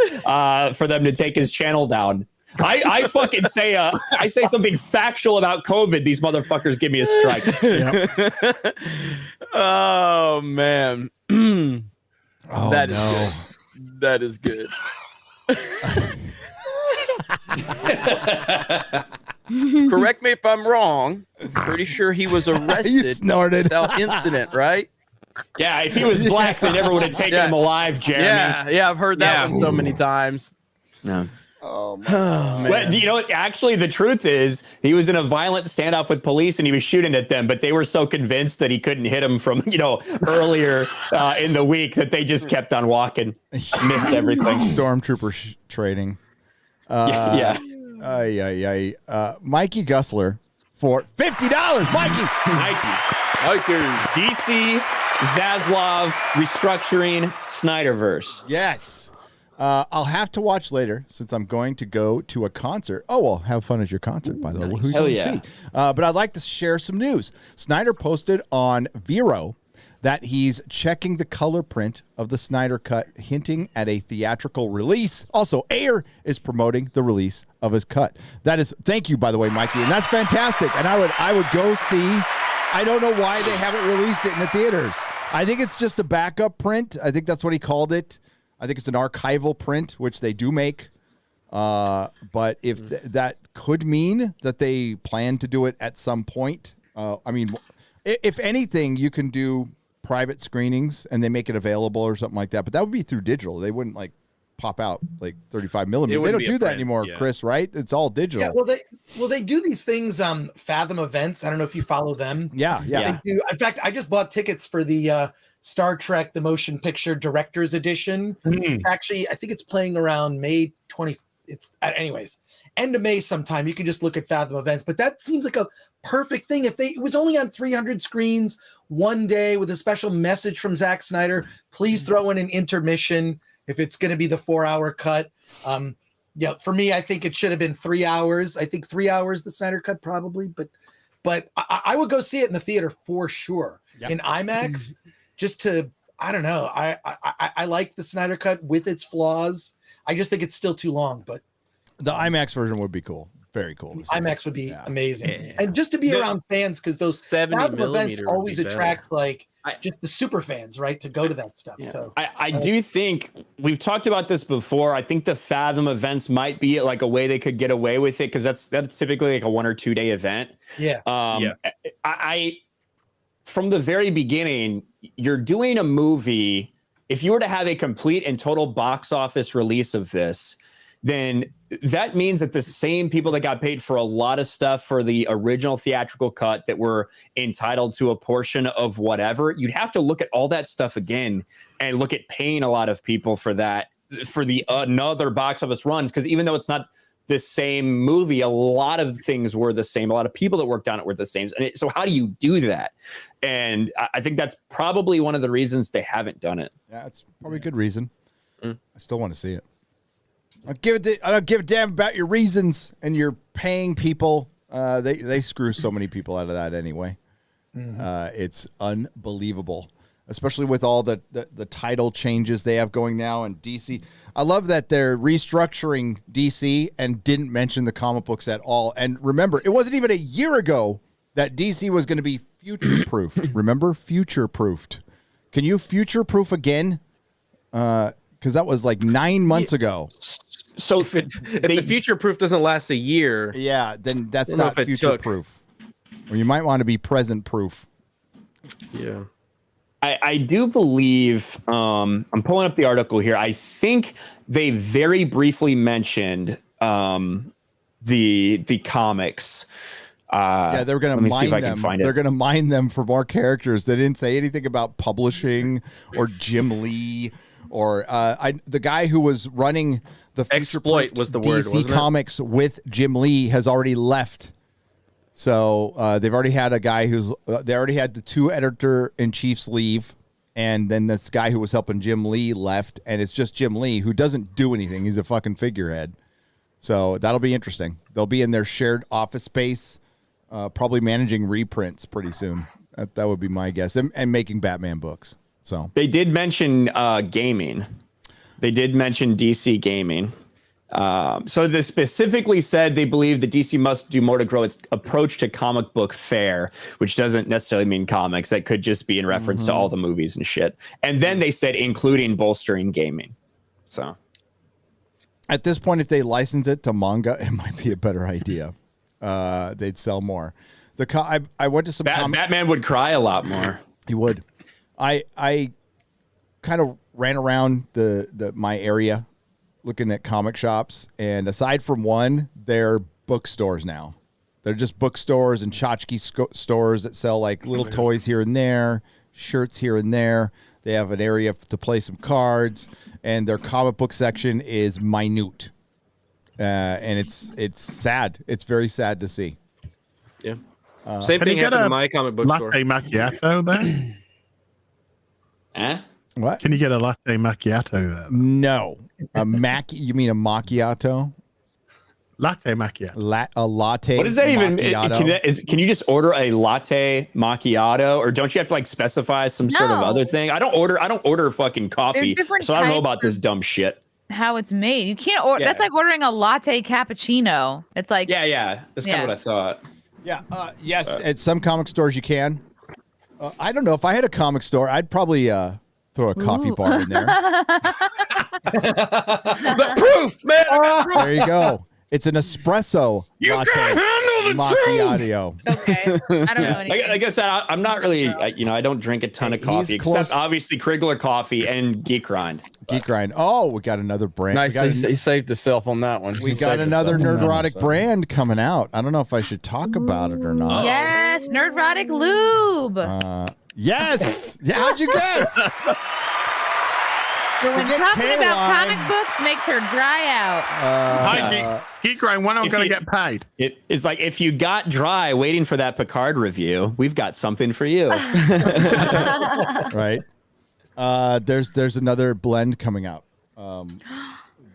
for them to take his channel down. I fucking say I say something factual about COVID. These motherfuckers give me a strike. Oh man. That is good. That is good. Correct me if I'm wrong. Pretty sure he was arrested. You snorted. Without incident, right? Yeah, if he was black, they never would have taken him alive, Jeremy. Yeah, I've heard that one so many times. No. Oh, man. Well, you know what? Actually, the truth is he was in a violent standoff with police and he was shooting at them, but they were so convinced that he couldn't hit them from, earlier in the week that they just kept on walking. Missed everything. Stormtrooper trading. Yeah. Mikey Gussler for $50. Mikey. DC Zaslav restructuring Snyderverse. Yes. I'll have to watch later since I'm going to go to a concert. Oh, well, have fun at your concert, by the way. Who you Hell gonna yeah. see? But I'd like to share some news. Snyder posted on Vero that he's checking the color print of the Snyder Cut, hinting at a theatrical release. Also, Ayer is promoting the release of his cut. That is, thank you, by the way, Mikey, and that's fantastic. And I would go see. I don't know why they haven't released it in the theaters. I think it's just a backup print. I think that's what he called it. I think it's an archival print, which they do make. But if that could mean that they plan to do it at some point. I mean, if anything, you can do private screenings and they make it available or something like that. But that would be through digital. They wouldn't like pop out like 35 millimeter. They don't do that anymore, Chris, right? It's all digital. Yeah, well, they do these things. Fathom events. I don't know if you follow them. Yeah. They do. In fact, I just bought tickets for the Star Trek: The Motion Picture Director's Edition. Actually, I think it's playing around May 20. It's anyways, end of May sometime. You can just look at Fathom events. But that seems like a perfect thing. If it was only on 300 screens one day with a special message from Zack Snyder, please throw in an intermission. If it's going to be the 4-hour cut, for me, I think it should have been 3 hours. I think 3 hours, the Snyder cut probably, but I would go see it in the theater for sure. In IMAX, just to, I don't know. I like the Snyder cut with its flaws. I just think it's still too long, but the IMAX version would be cool. Very cool. IMAX would be amazing. And just to be around fans, because those 70 events always attracts just the super fans, right? To go to that stuff. Yeah. So I do think we've talked about this before. I think the Fathom events might be like a way they could get away with it, because that's typically like a 1 or 2 day event. Yeah. I from the very beginning, you're doing a movie. If you were to have a complete and total box office release of this, then that means that the same people that got paid for a lot of stuff for the original theatrical cut that were entitled to a portion of whatever, you'd have to look at all that stuff again and look at paying a lot of people for that, for the another box office runs. Because even though it's not the same movie, a lot of things were the same. A lot of people that worked on it were the same. And so how do you do that? And I think that's probably one of the reasons they haven't done it. Yeah, it's probably a good reason. I still want to see it. I don't give a damn about your reasons and you're paying people. They screw so many people out of that anyway. It's unbelievable, especially with all the title changes they have going now in DC. I love that they're restructuring DC and didn't mention the comic books at all. And remember, it wasn't even a year ago that DC was going to be future-proofed. Remember? Future-proofed. Can you future-proof again? Because that was like 9 months ago. So if the future proof doesn't last a year, then that's not future proof. Or you might want to be present proof. Yeah. I do believe, I'm pulling up the article here. I think they very briefly mentioned the comics. They're going to mine them. They're going to mine them for more characters. They didn't say anything about publishing or Jim Lee or the guy who was running the exploit was the word, DC Comics with Jim Lee has already left. So they've already had a guy they already had the 2 editor-in-chiefs leave, and then this guy who was helping Jim Lee left, and it's just Jim Lee who doesn't do anything. He's a fucking figurehead. So that'll be interesting. They'll be in their shared office space, probably managing reprints pretty soon. That would be my guess, and making Batman books. So they did mention gaming. They did mention DC gaming. So they specifically said they believe that DC must do more to grow its approach to comic book fare, which doesn't necessarily mean comics. That could just be in reference to all the movies and shit. And then they said including bolstering gaming. So at this point, if they license it to manga, it might be a better idea. They'd sell more. I went to some Batman would cry a lot more. He would. I kind of ran around my area looking at comic shops, and aside from one, they're bookstores now. They're just bookstores and tchotchke stores that sell like little toys here and there, shirts here and there. They have an area to play some cards, and their comic book section is minute. And it's sad. It's very sad to see. Yeah. Same thing happened in my comic book store. Latte macchiato there? What? Can you get a latte macchiato there? No. You mean a macchiato? Latte macchiato. A latte. What does that even? macchiato? Can you just order a latte macchiato, or don't you have to like specify some sort of other thing? I don't order fucking coffee, different so I don't know types about this dumb shit. How it's made. You can't order. Yeah. That's like ordering a latte cappuccino. It's like Yeah. That's kind of what I thought. Yeah. Yes. At some comic stores you can. I don't know. If I had a comic store, I'd probably throw a coffee bar in there. The proof, man. I got proof. There you go. It's an espresso latte macchiato. Okay. I don't know anything. Like I said, I'm not really, I don't drink a ton of coffee, except obviously Krigler Coffee and Geek Grind. Geek Grind. Oh, we got another brand. Nice. He saved himself on that one. We got another Nerdrotic brand coming out. I don't know if I should talk about it or not. Yes, Nerdrotic lube. Yes. Yeah, how'd you guess? When talking about comic books makes her dry out. Hi, Geek Grind. When am I going to get paid? It's like if you got dry waiting for that Picard review, we've got something for you. Right. There's another blend coming out.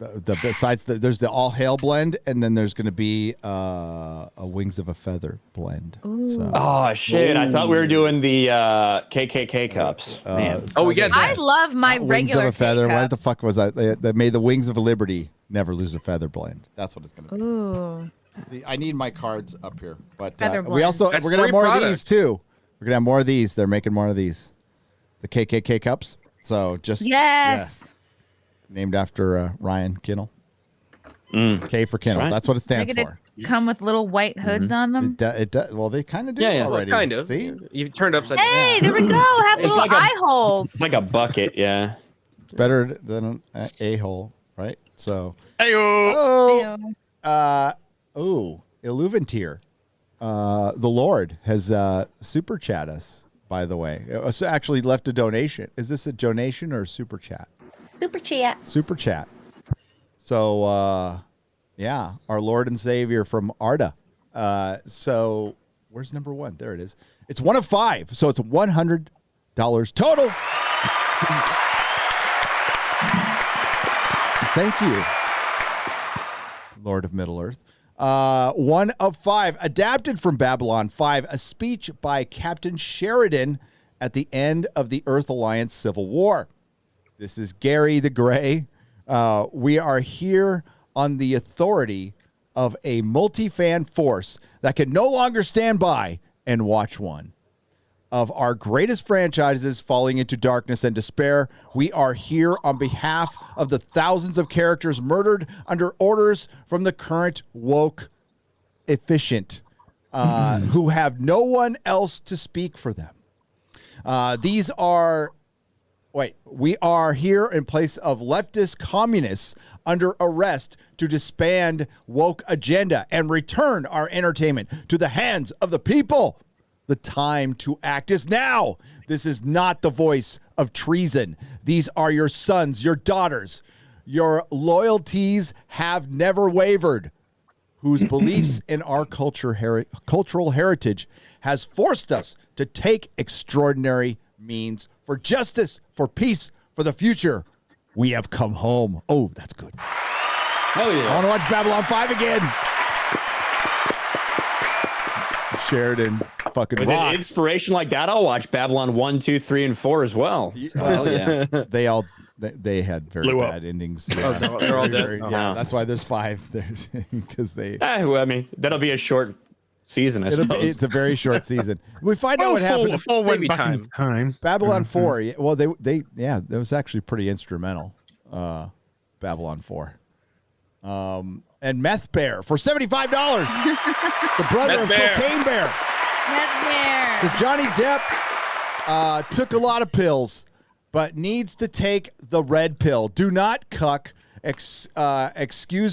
There's the All Hail blend, and then there's going to be a Wings of a Feather blend. So. Oh shit! I thought we were doing the KKK cups. Man. We got that. I love my Wings regular of a Feather. K-cup. What the fuck was that? They made the Wings of Liberty never lose a feather blend. That's what it's going to be. Ooh. See, I need my cards up here, but Feather we also That's we're gonna have 3 more of products. these too. We're gonna have more of these. They're making more of these, the KKK cups. So just Yes. named after Ryan Kinnell. K for Kinnell. right. That's what it stands Make it for. come with little white hoods on them. It does. Well, they kind of do Yeah. already. Kind of. See, You've turned upside down. Hey, there we go. Have It's little like eye holes. It's like a bucket. Yeah. it's better than an a-hole, right? So. Heyo. Illuventir. The Lord has super chat us, by the way. So actually left a donation. Is this a donation or a super chat? Super chat. Super chat. So, our Lord and Savior from Arda. So, where's number 1? There it is. It's 1 of 5. So, it's $100 total. Thank you, Lord of Middle Earth. 1 of 5. Adapted from Babylon 5. A speech by Captain Sheridan at the end of the Earth Alliance Civil War. This is Gary the Gray. We are here on the authority of a multi-fan force that can no longer stand by and watch one of our greatest franchises falling into darkness and despair. We are here on behalf of the thousands of characters murdered under orders from the current woke efficient who have no one else to speak for them. We are here in place of leftist communists under arrest to disband woke agenda and return our entertainment to the hands of the people. The time to act is now. This is not the voice of treason. These are your sons, your daughters. Your loyalties have never wavered, whose beliefs in our cultural heritage has forced us to take extraordinary means for justice, for peace, for the future. We have come home. Oh, that's good. Hell yeah. I want to watch Babylon 5 again. Sheridan fucking With rocks. an inspiration like that, I'll watch Babylon 1, 2, 3 and 4 as well. Hell yeah. They had very Blew up. bad endings. Oh, they're all dead? Yeah, Oh. that's why there's 5. There's because they. Well, I mean, that'll be a short season, I suppose. It's a very short season. We find out what happened. Four went back in time. Babylon 4. Well, they that was actually pretty instrumental. Babylon 4. And Meth Bear for $75. The brother of Cocaine Bear. Meth Bear. Because Johnny Depp took a lot of pills, but needs to take the red pill. Do not cuck, excuse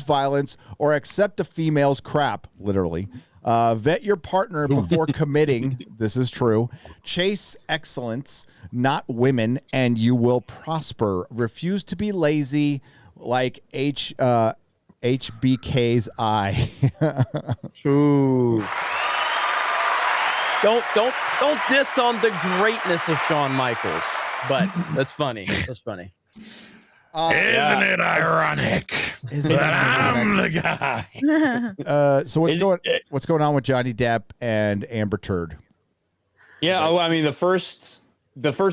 violence, or accept a female's crap, literally. Vet your partner before committing. This is true. Chase excellence, not women, and you will prosper. Refuse to be lazy like HBK's eye. Ooh. Don't diss on the greatness of Shawn Michaels, but that's funny. That's funny. Isn't it ironic that I'm the guy? So what's going on with Johnny Depp and Amber Turd? Yeah, I mean the first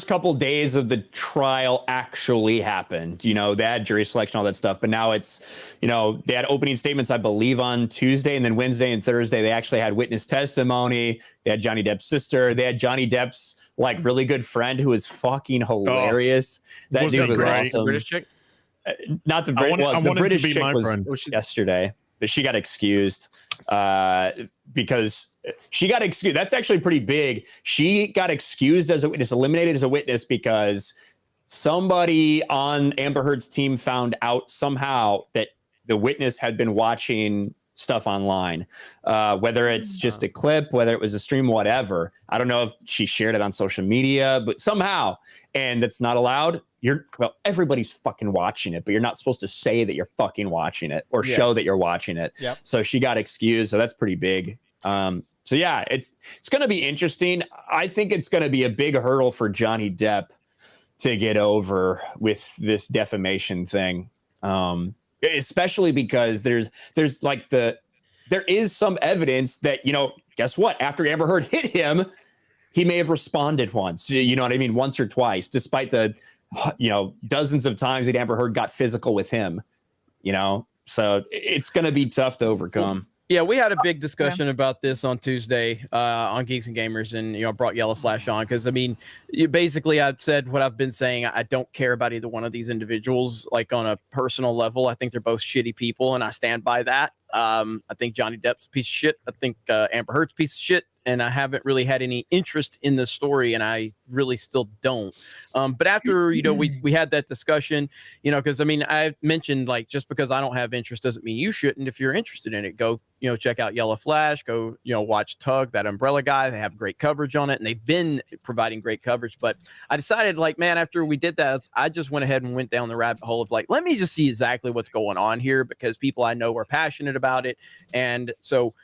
couple days of the trial actually happened. They had jury selection, all that stuff, but now it's, they had opening statements, I believe, on Tuesday, and then Wednesday and Thursday they actually had witness testimony. They had Johnny Depp's sister. They had Johnny Depp's really good friend who was fucking hilarious. That dude was awesome. British chick? Not the British. Well, the British chick was yesterday, but she got excused because she got excused. That's actually pretty big. She got excused as a witness, eliminated as a witness because somebody on Amber Heard's team found out somehow that the witness had been watching stuff online, whether it's just a clip, whether it was a stream, whatever. I don't know if she shared it on social media, but somehow, and that's not allowed. Everybody's fucking watching it, but you're not supposed to say that you're fucking watching it or show that you're watching it. Yep. So she got excused. So that's pretty big. So yeah, it's going to be interesting. I think it's going to be a big hurdle for Johnny Depp to get over with this defamation thing. Especially because there is some evidence that, guess what? After Amber Heard hit him, he may have responded once, you know what I mean? Once or twice, despite the, dozens of times that Amber Heard got physical with him, so it's going to be tough to overcome. Yeah, we had a big discussion about this on Tuesday on Geeks and Gamers, and brought Yellow Flash on because basically I've said what I've been saying. I don't care about either one of these individuals, on a personal level. I think they're both shitty people, and I stand by that. I think Johnny Depp's a piece of shit. I think Amber Heard's a piece of shit, and I haven't really had any interest in the story, and I really still don't. But after we had that discussion, because I mentioned just because I don't have interest doesn't mean you shouldn't. If you're interested in it, go check out Yellow Flash. Go watch Tug, that Umbrella guy. They have great coverage on it, and they've been providing great coverage. But I decided man, after we did that, I just went ahead and went down the rabbit hole of let me just see exactly what's going on here, because people I know are passionate about it, and so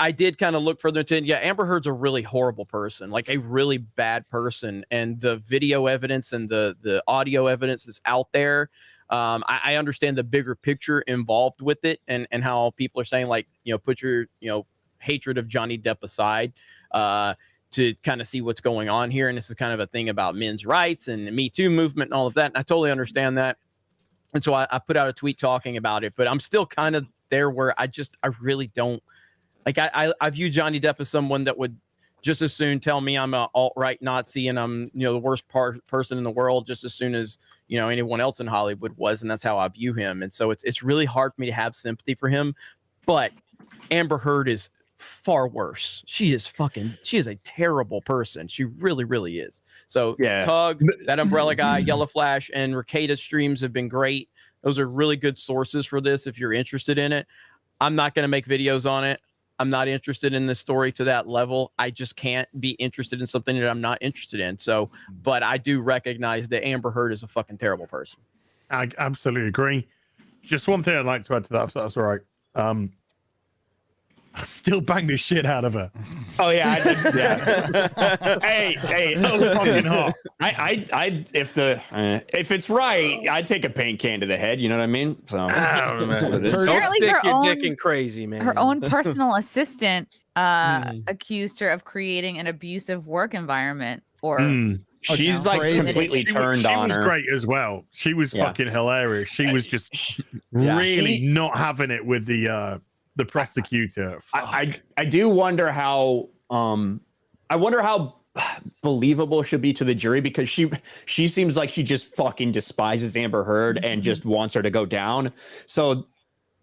I did kind of look further into it. Yeah, Amber Heard's a really horrible person, a really bad person. And the video evidence and the audio evidence that's out there, I understand the bigger picture involved with it, and how people are saying put your hatred of Johnny Depp aside to kind of see what's going on here. And this is kind of a thing about men's rights and the Me Too movement and all of that. And I totally understand that. And so I put out a tweet talking about it, but I'm still kind of there where I really don't. I view Johnny Depp as someone that would just as soon tell me I'm an alt-right Nazi and I'm the worst person in the world just as soon as anyone else in Hollywood was, and that's how I view him. And so it's really hard for me to have sympathy for him. But Amber Heard is far worse. She is a terrible person. She really, really is. So yeah, Tug, that Umbrella guy, Yellow Flash, and Ricada's streams have been great. Those are really good sources for this if you're interested in it. I'm not going to make videos on it. I'm not interested in this story to that level. I just can't be interested in something that I'm not interested in. So, but I do recognize that Amber Heard is a fucking terrible person. I absolutely agree. Just one thing I'd like to add to that, if that's all right. I still bang the shit out of her. Oh yeah, I did, yeah. hey, so fucking hot. If it's right, I'd take a paint can to the head. You know what I mean? So don't stick your dick in crazy, man. Her own personal assistant accused her of creating an abusive work environment. She's completely turned on her. She was great as well. She was fucking hilarious. She was just really not having it with the prosecutor. I do wonder how believable she'll be to the jury, because she seems like she just fucking despises Amber Heard and just wants her to go down. So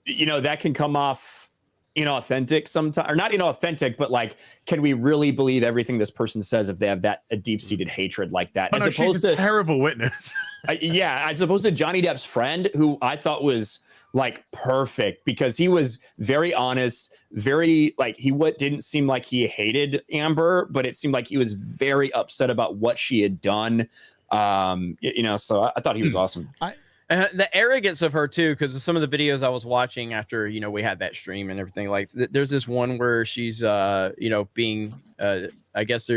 that can come off inauthentic sometimes, or not inauthentic, but can we really believe everything this person says if they have a deep-seated hatred like that? Oh, no, she's a terrible witness. As opposed to Johnny Depp's friend, who I thought was perfect, because he was very honest, very didn't seem like he hated Amber, but it seemed like he was very upset about what she had done. So I thought he was awesome. The arrogance of her too, because of some of the videos I was watching after we had that stream and everything. There's this one where she's being I guess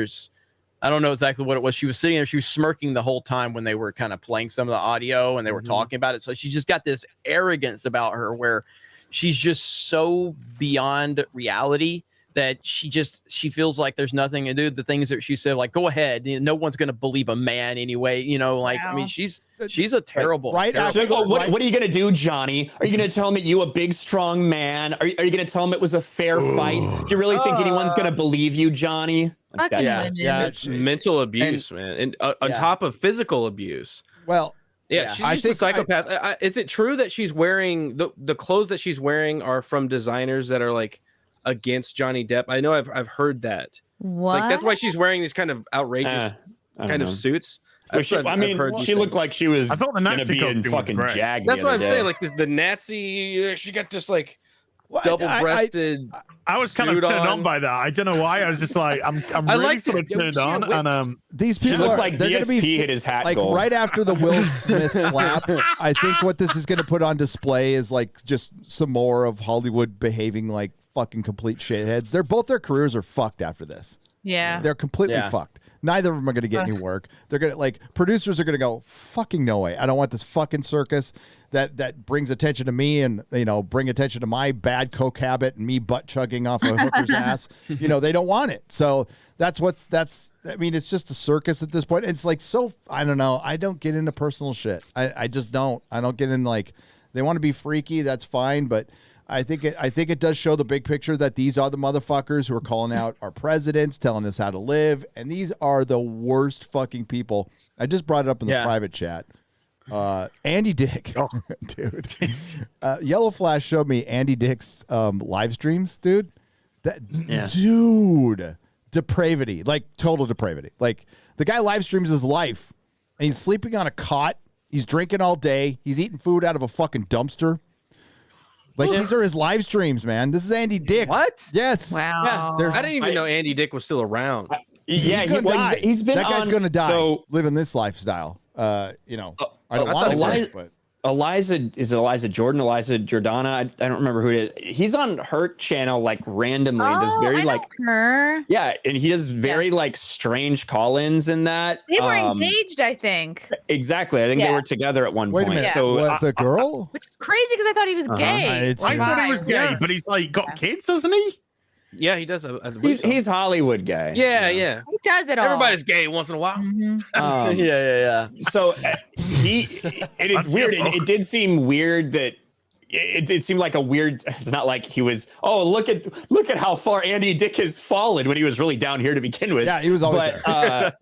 I don't know exactly what it was. She was sitting there, she was smirking the whole time when they were kind of playing some of the audio and they were talking about it. So she's just got this arrogance about her where she's just so beyond reality that she feels like there's nothing to do. The things that she said, like, go ahead, no one's going to believe a man anyway. I mean, she's a terrible. Right. After what are you going to do, Johnny? Are you going to tell him that you a big, strong man? Are you going to tell him it was a fair fight? Do you really think anyone's going to believe you, Johnny? It's mental abuse, man. And on top of physical abuse. Well, yeah, she's just a psychopath. Is it true that she's wearing the clothes that she's wearing are from designers that are like against Johnny Depp? I know I've heard that. What? Like that's why she's wearing these kind of outrageous kind of suits. She looked like she was. I thought the gonna Nazi be in costume fucking was great. Jag. That's what I'm saying. Like the Nazi. She got this like double-breasted. I was kind of turned on by that. I don't know why. I was just like, I'm really sort of turned on. And these people look are like they're DSP gonna be hit his hat like gold. right after the Will Smith slap. I think what this is going to put on display is like just some more of Hollywood behaving like fucking complete shitheads. Their careers are fucked after this. Yeah. They're completely fucked. Neither of them are going to get any work. They're going to producers are going to go, fucking no way. I don't want this fucking circus that brings attention to me and, bring attention to my bad coke habit and me butt chugging off a hooker's ass. They don't want it. So I mean, it's just a circus at this point. It's like, I don't know. I don't get into personal shit. I just don't. I don't get in they want to be freaky. That's fine. But I think it does show the big picture that these are the motherfuckers who are calling out our presidents, telling us how to live, and these are the worst fucking people. I just brought it up in the private chat. Andy Dick, dude. Yellow Flash showed me Andy Dick's live streams, dude. Dude, depravity, like total depravity. Like the guy live streams his life, and he's sleeping on a cot. He's drinking all day. He's eating food out of a fucking dumpster. Like these are his live streams, man. This is Andy Dick. What? Yes. Wow. I didn't even know Andy Dick was still around. Yeah, he's gonna die. He's been that guy's on, gonna die so- living this lifestyle. I don't want to, but Eliza Jordan, Eliza Jordana. I don't remember who it is. He's on her channel like randomly. Does very I know her. yeah, and he does very like strange call-ins in that. They were engaged, I think. Exactly, I think they were together at one wait point. a minute. So What, the girl? Which is crazy because I thought he was gay. I thought he was gay, but he's like got kids, doesn't he? Yeah, he does. He's Hollywood gay. Yeah. He does it all. Everybody's gay once in a while. Yeah. So it's weird. It did seem weird that it seemed like a weird. It's not like he was. Oh, look at how far Andy Dick has fallen when he was really down here to begin with. Yeah, he was always there.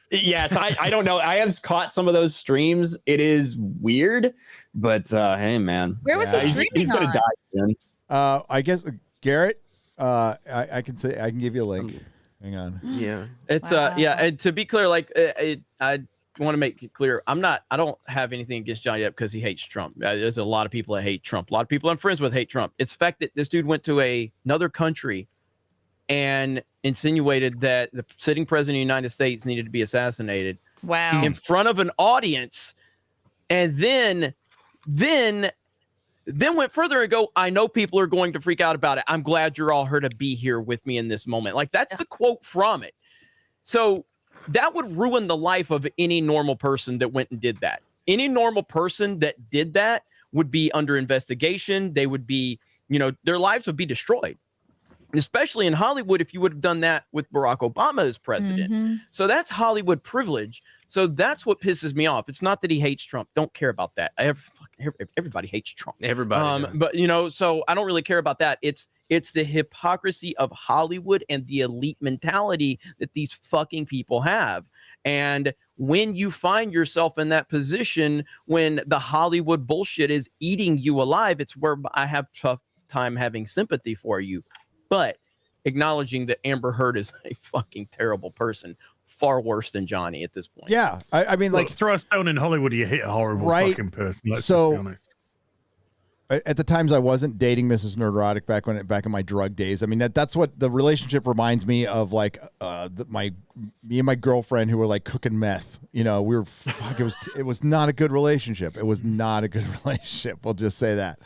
Yes, I don't know. I have caught some of those streams. It is weird, but hey, man. Where was he streaming He's gonna on? die soon. I guess Garrett. I can give you a link. Hang on. Yeah. It's and to be clear, like I want to make it clear, I don't have anything against Johnny Depp because he hates Trump. There's a lot of people that hate Trump. A lot of people I'm friends with hate Trump. It's the fact that this dude went to another country and insinuated that the sitting president of the United States needed to be assassinated. Wow. In front of an audience, and then went further and go, I know people are going to freak out about it. I'm glad you're all here to be here with me in this moment. Like that's the quote from it. So that would ruin the life of any normal person that went and did that. Any normal person that did that would be under investigation. They would be, their lives would be destroyed. Especially in Hollywood, if you would have done that with Barack Obama as president. Mm-hmm. So that's Hollywood privilege. So that's what pisses me off. It's not that he hates Trump. Don't care about that. Everybody hates Trump. Everybody does. But so I don't really care about that. It's the hypocrisy of Hollywood and the elite mentality that these fucking people have. And when you find yourself in that position, when the Hollywood bullshit is eating you alive, it's where I have tough time having sympathy for you. But acknowledging that Amber Heard is a fucking terrible person, far worse than Johnny at this point. Yeah, I mean, Look, throw a stone in Hollywood, you hit a horrible fucking person. Let's just be honest. At the times I wasn't dating Mrs. Nerdrotic back in my drug days. I mean that's what the relationship reminds me of. Like me and my girlfriend who were like cooking meth. It was not a good relationship. It was not a good relationship. We'll just say that.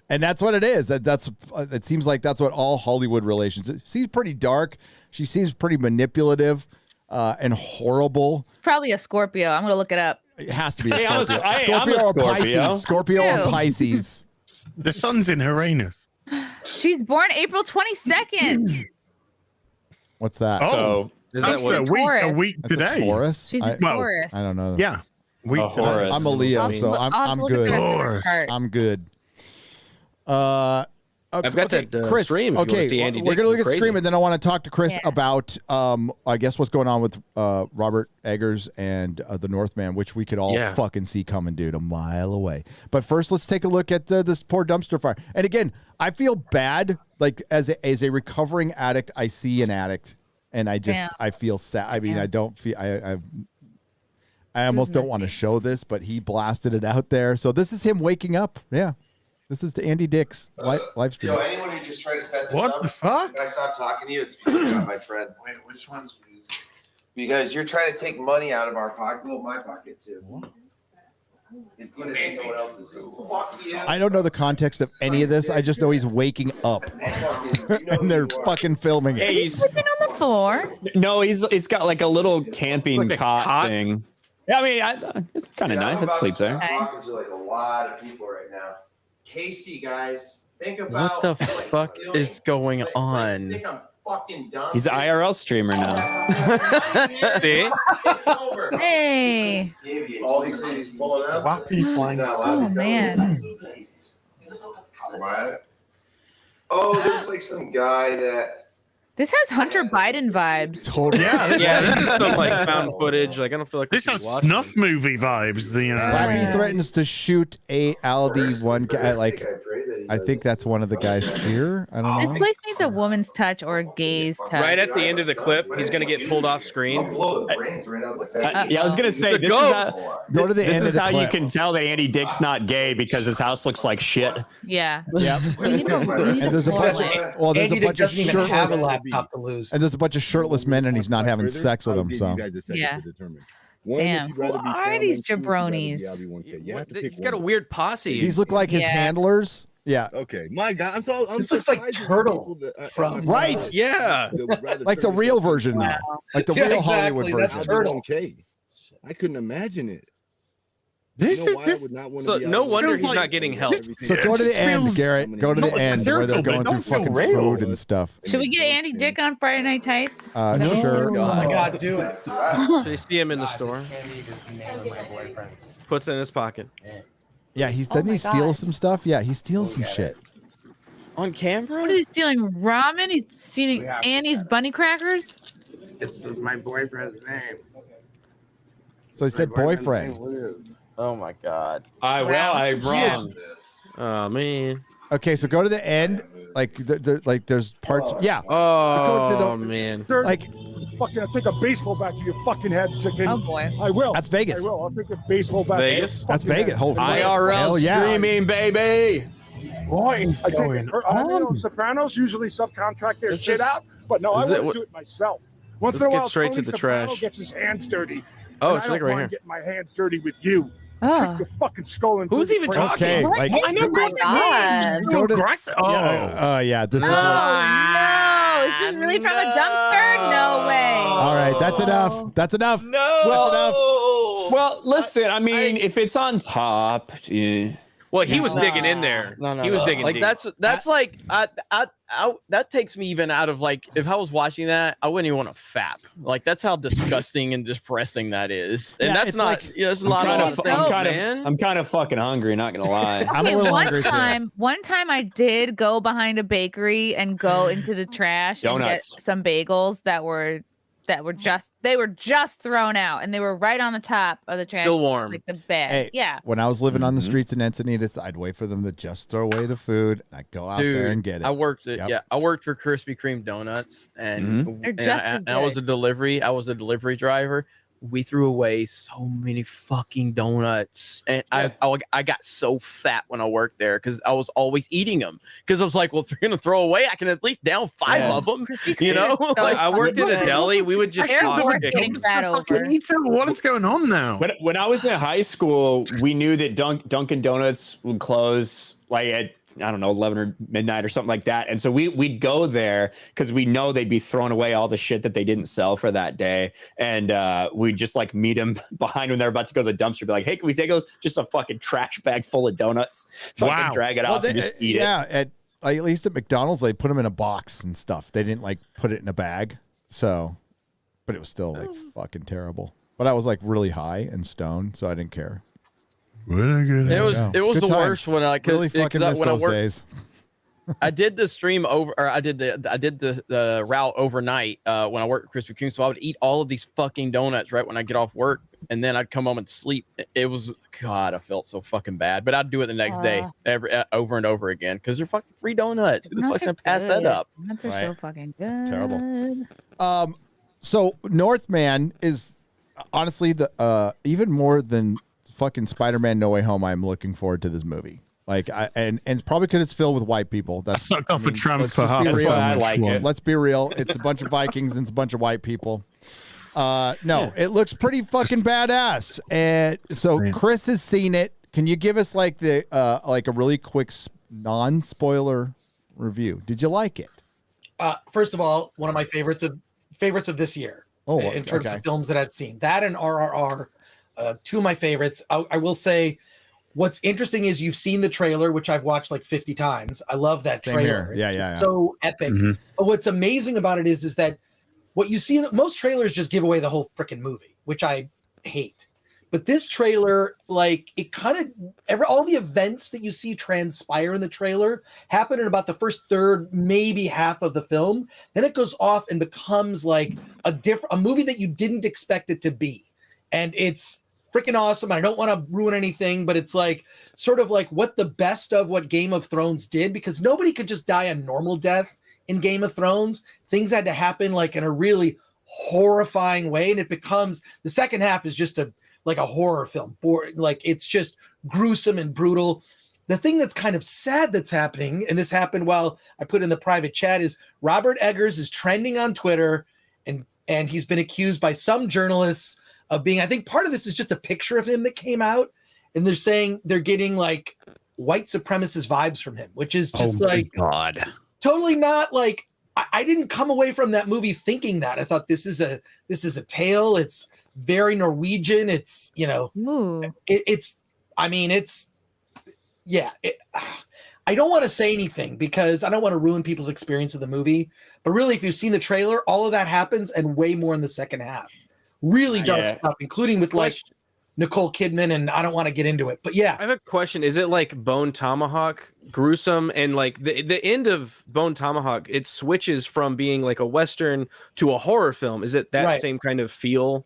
And that's what it is. It seems like that's what all Hollywood relations. It seems pretty dark. She seems pretty manipulative and horrible. Probably a Scorpio. I'm gonna look it up. It has to be a Hey, I'm a- Scorpio. I- I'm a Scorpio or Scorpio. Pisces. Scorpio Ew. and Pisces. The sun's in Uranus. She's born April 22nd. What's that? Oh, Is that's that a what? week That's a today. Taurus? She's a Taurus. I don't know. Yeah. Week A today. Horus. I'm a Leo, so I'll I'm look at good. the rest of her chart. I'm good. I've got that Chris. stream. If you want to see Andy we're Dick gonna look go at the crazy. stream, and then I want to talk to Chris about, I guess what's going on with Robert Eggers and the Northman, which we could all fucking see coming, dude, a mile away. But first, let's take a look at this poor dumpster fire. And again, I feel bad, like as a recovering addict, I see an addict, and I just I feel sad. I mean, I don't feel I almost don't want to show this, but he blasted it out there. So this is him waking up. Yeah. This is the Andy Dick's live stream. Yo, anyone who just tried to set this What up, the fuck? Can I stop talking to you? It's because you're not my friend. Wait, which one's music? Because you're trying to take money out of our pocket. Well, my pocket too. And put it in someone else's. Fuck you. I don't know the context of any of this. I just know he's waking up, and they're fucking filming it. Hey, He's sleeping on the floor. No, he's got like a little camping Like a cot? thing. Yeah, I mean, it's kind of nice. I'd sleep there. I'm talking to like a lot of people right now. Casey, guys, think about What the fuck is going I on? think I'm fucking dumb. He's an IRL streamer now. See? Hey. All these things pulling up. Oh man. What? Oh, there's like some guy that. This has Hunter Biden vibes. Totally. Yeah, this is some like found footage. Like I don't feel like This we has should watch snuff movie vibes. Flappy threatens to shoot a Aldi one guy. Like, I think that's one of the guys here. I don't This know. place needs a woman's touch or a gay's touch. Right at the end of the clip, he's gonna get pulled off screen. Yeah, I was gonna say It's a this ghost. is how, Go to the this end is of the how clip. you can tell that Andy Dick's not gay because his house looks like shit. Yeah. Yep. We need to And there's a bunch of there's Andy a bunch Dick of doesn't even have a shirtless laptop to lose. and there's a bunch of shirtless men, and he's not having sex with them. So Yeah. Damn. Who are these jabronis? He's got a weird posse. these look like his Yeah. handlers. Yeah. Okay, my God, I'm This looks like Turtle from Right. Yeah. Like the real version now. Like the Yeah, real exactly. Hollywood That's version. Turtle. Okay, I couldn't imagine it. This You know is why I this. would not want So to be no out wonder there? he's not getting help. So go to just the end, feels- Garrett. Go to No, the it's end where they're hysterical, but going through don't feel fucking real. food and stuff. Should we get Andy Dick on Friday Night Tights? No. Sure. Oh my God, do it. So you see him in the store. Puts it in his pocket. Yeah, doesn't he steal some stuff? Yeah, he steals some shit. On camera? What is he stealing? Ramen? He's stealing Annie's bunny crackers? It's my boyfriend's name. So he said boyfriend. Oh my God. I'm wrong. Oh man. Okay, so go to the end. Like, there's parts. Yeah. Oh Go to the- man. Like, Fucking, I'll take a baseball bat to your fucking head, chicken. Oh boy. I will. That's Vegas. I will. I'll take a baseball bat. Vegas? That's Vegas. Whole IRL Hell yeah. streaming, baby. What is going on? Sopranos usually subcontract their It's shit just- out, but no, I is want it- to do it myself. Once Let's in a get while, straight to Tony the Soprano trash. gets his hands dirty. Oh, and it's I like don't right mind here. getting my hands dirty with you. Oh. Kick your fucking skull into Who's the even frame. Okay, What? like, Oh my God. go to. aggressive. Oh. Yeah, this No, is. What, no. Is this really from a dumpster? No way. all right, that's enough. That's enough. No. That's enough. Well, listen. I mean, if it's on top, yeah. Well, he was digging in there. No. He was digging like deep. that's like that takes me even out of like if I was watching that, I wouldn't even want to fap. Like that's how disgusting and depressing that is. And Yeah, that's it's not like- there's a lot of things. I'm kind of fucking hungry. Not gonna lie. I'm a Okay, little one hungry too. time I did go behind a bakery and go into the trash and get Donuts. some bagels that were just thrown out and they were right on the top of the trash. Still warm. Like the bed. Hey, Yeah. when I was living on the streets in Encinitas, I'd wait for them to just throw away the food. I'd go out there and get it. I worked Yep. I worked for Krispy Kreme donuts and, They're and just I, as and I was a good. delivery driver. We threw away so many fucking donuts, and I got so fat when I worked there because I was always eating them. Because I was like, well, if you're gonna throw away, I can at least down 5 of them. You know, So like, I worked at a deli. We would just They're toss worth chicken. getting fat over. What is going on now? When I was in high school, we knew that Dunkin' Donuts would close like at, I don't know, 11 or midnight or something like that. And so we'd go there because we know they'd be throwing away all the shit that they didn't sell for that day. And we'd just like meet them behind when they're about to go to the dumpster, be like, hey, can we take those? Just a fucking trash bag full of donuts. Fucking drag it off and just eat it. Yeah, at least at McDonald's, they put them in a box and stuff. They didn't like put it in a bag. So, but it was still like fucking terrible. But I was like really high and stoned, so I didn't care. It was Good the times. worst when I really fucking miss those days. I did the stream over, or I did the route overnight when I worked at Krispy Kreme. So I would eat all of these fucking donuts right when I get off work, and then I'd come home and sleep. It was, God, I felt so fucking bad. But I'd do it the next day, over and over again, because they're fucking free donuts. Who the fuck's gonna pass that up? Donuts are so fucking good. It's terrible. So Northman is honestly the even more than fucking Spider-Man No Way Home. I'm looking forward to this movie. Like, and it's probably because it's filled with white people. That's sucked off a Trump let's for just half be the real. time. I like it. Let's be real. It's a bunch of Vikings and it's a bunch of white people. No, it looks pretty fucking badass. And so Chris has seen it. Can you give us like the like a really quick non-spoiler review? Did you like it? First of all, one of my favorites of this year. Oh, in terms okay. of films that I've seen, that and RRR, two of my favorites. I will say, what's interesting is you've seen the trailer, which I've watched like 50 times. I love that Same trailer. here. Yeah. So epic. But what's amazing about it is that what you see, most trailers just give away the whole freaking movie, which I hate. But this trailer, like, it kind of all the events that you see transpire in the trailer happen in about the first third, maybe half of the film. Then it goes off and becomes like a movie that you didn't expect it to be. And it's freaking awesome. I don't want to ruin anything, but it's like sort of like what the best of what Game of Thrones did, because nobody could just die a normal death in Game of Thrones. Things had to happen like in a really horrifying way. And it becomes, the second half is just like a horror film. Like, it's just gruesome and brutal. The thing that's kind of sad that's happening, and this happened while I put in the private chat, is Robert Eggers is trending on Twitter, and he's been accused by some journalists of being, I think part of this is just a picture of him that came out, and they're saying they're getting like white supremacist vibes from him, which is just God, totally not like, I didn't come away from that movie thinking that. I thought this is a tale. It's very Norwegian. It's, I don't want to say anything because I don't want to ruin people's experience of the movie. But really, if you've seen the trailer, all of that happens and way more in the second half. Really dark stuff, including with like Nicole Kidman, and I don't want to get into it. But yeah. I have a question. Is it like Bone Tomahawk gruesome? And like the end of Bone Tomahawk, it switches from being like a Western to a horror film. Is it that same kind of feel?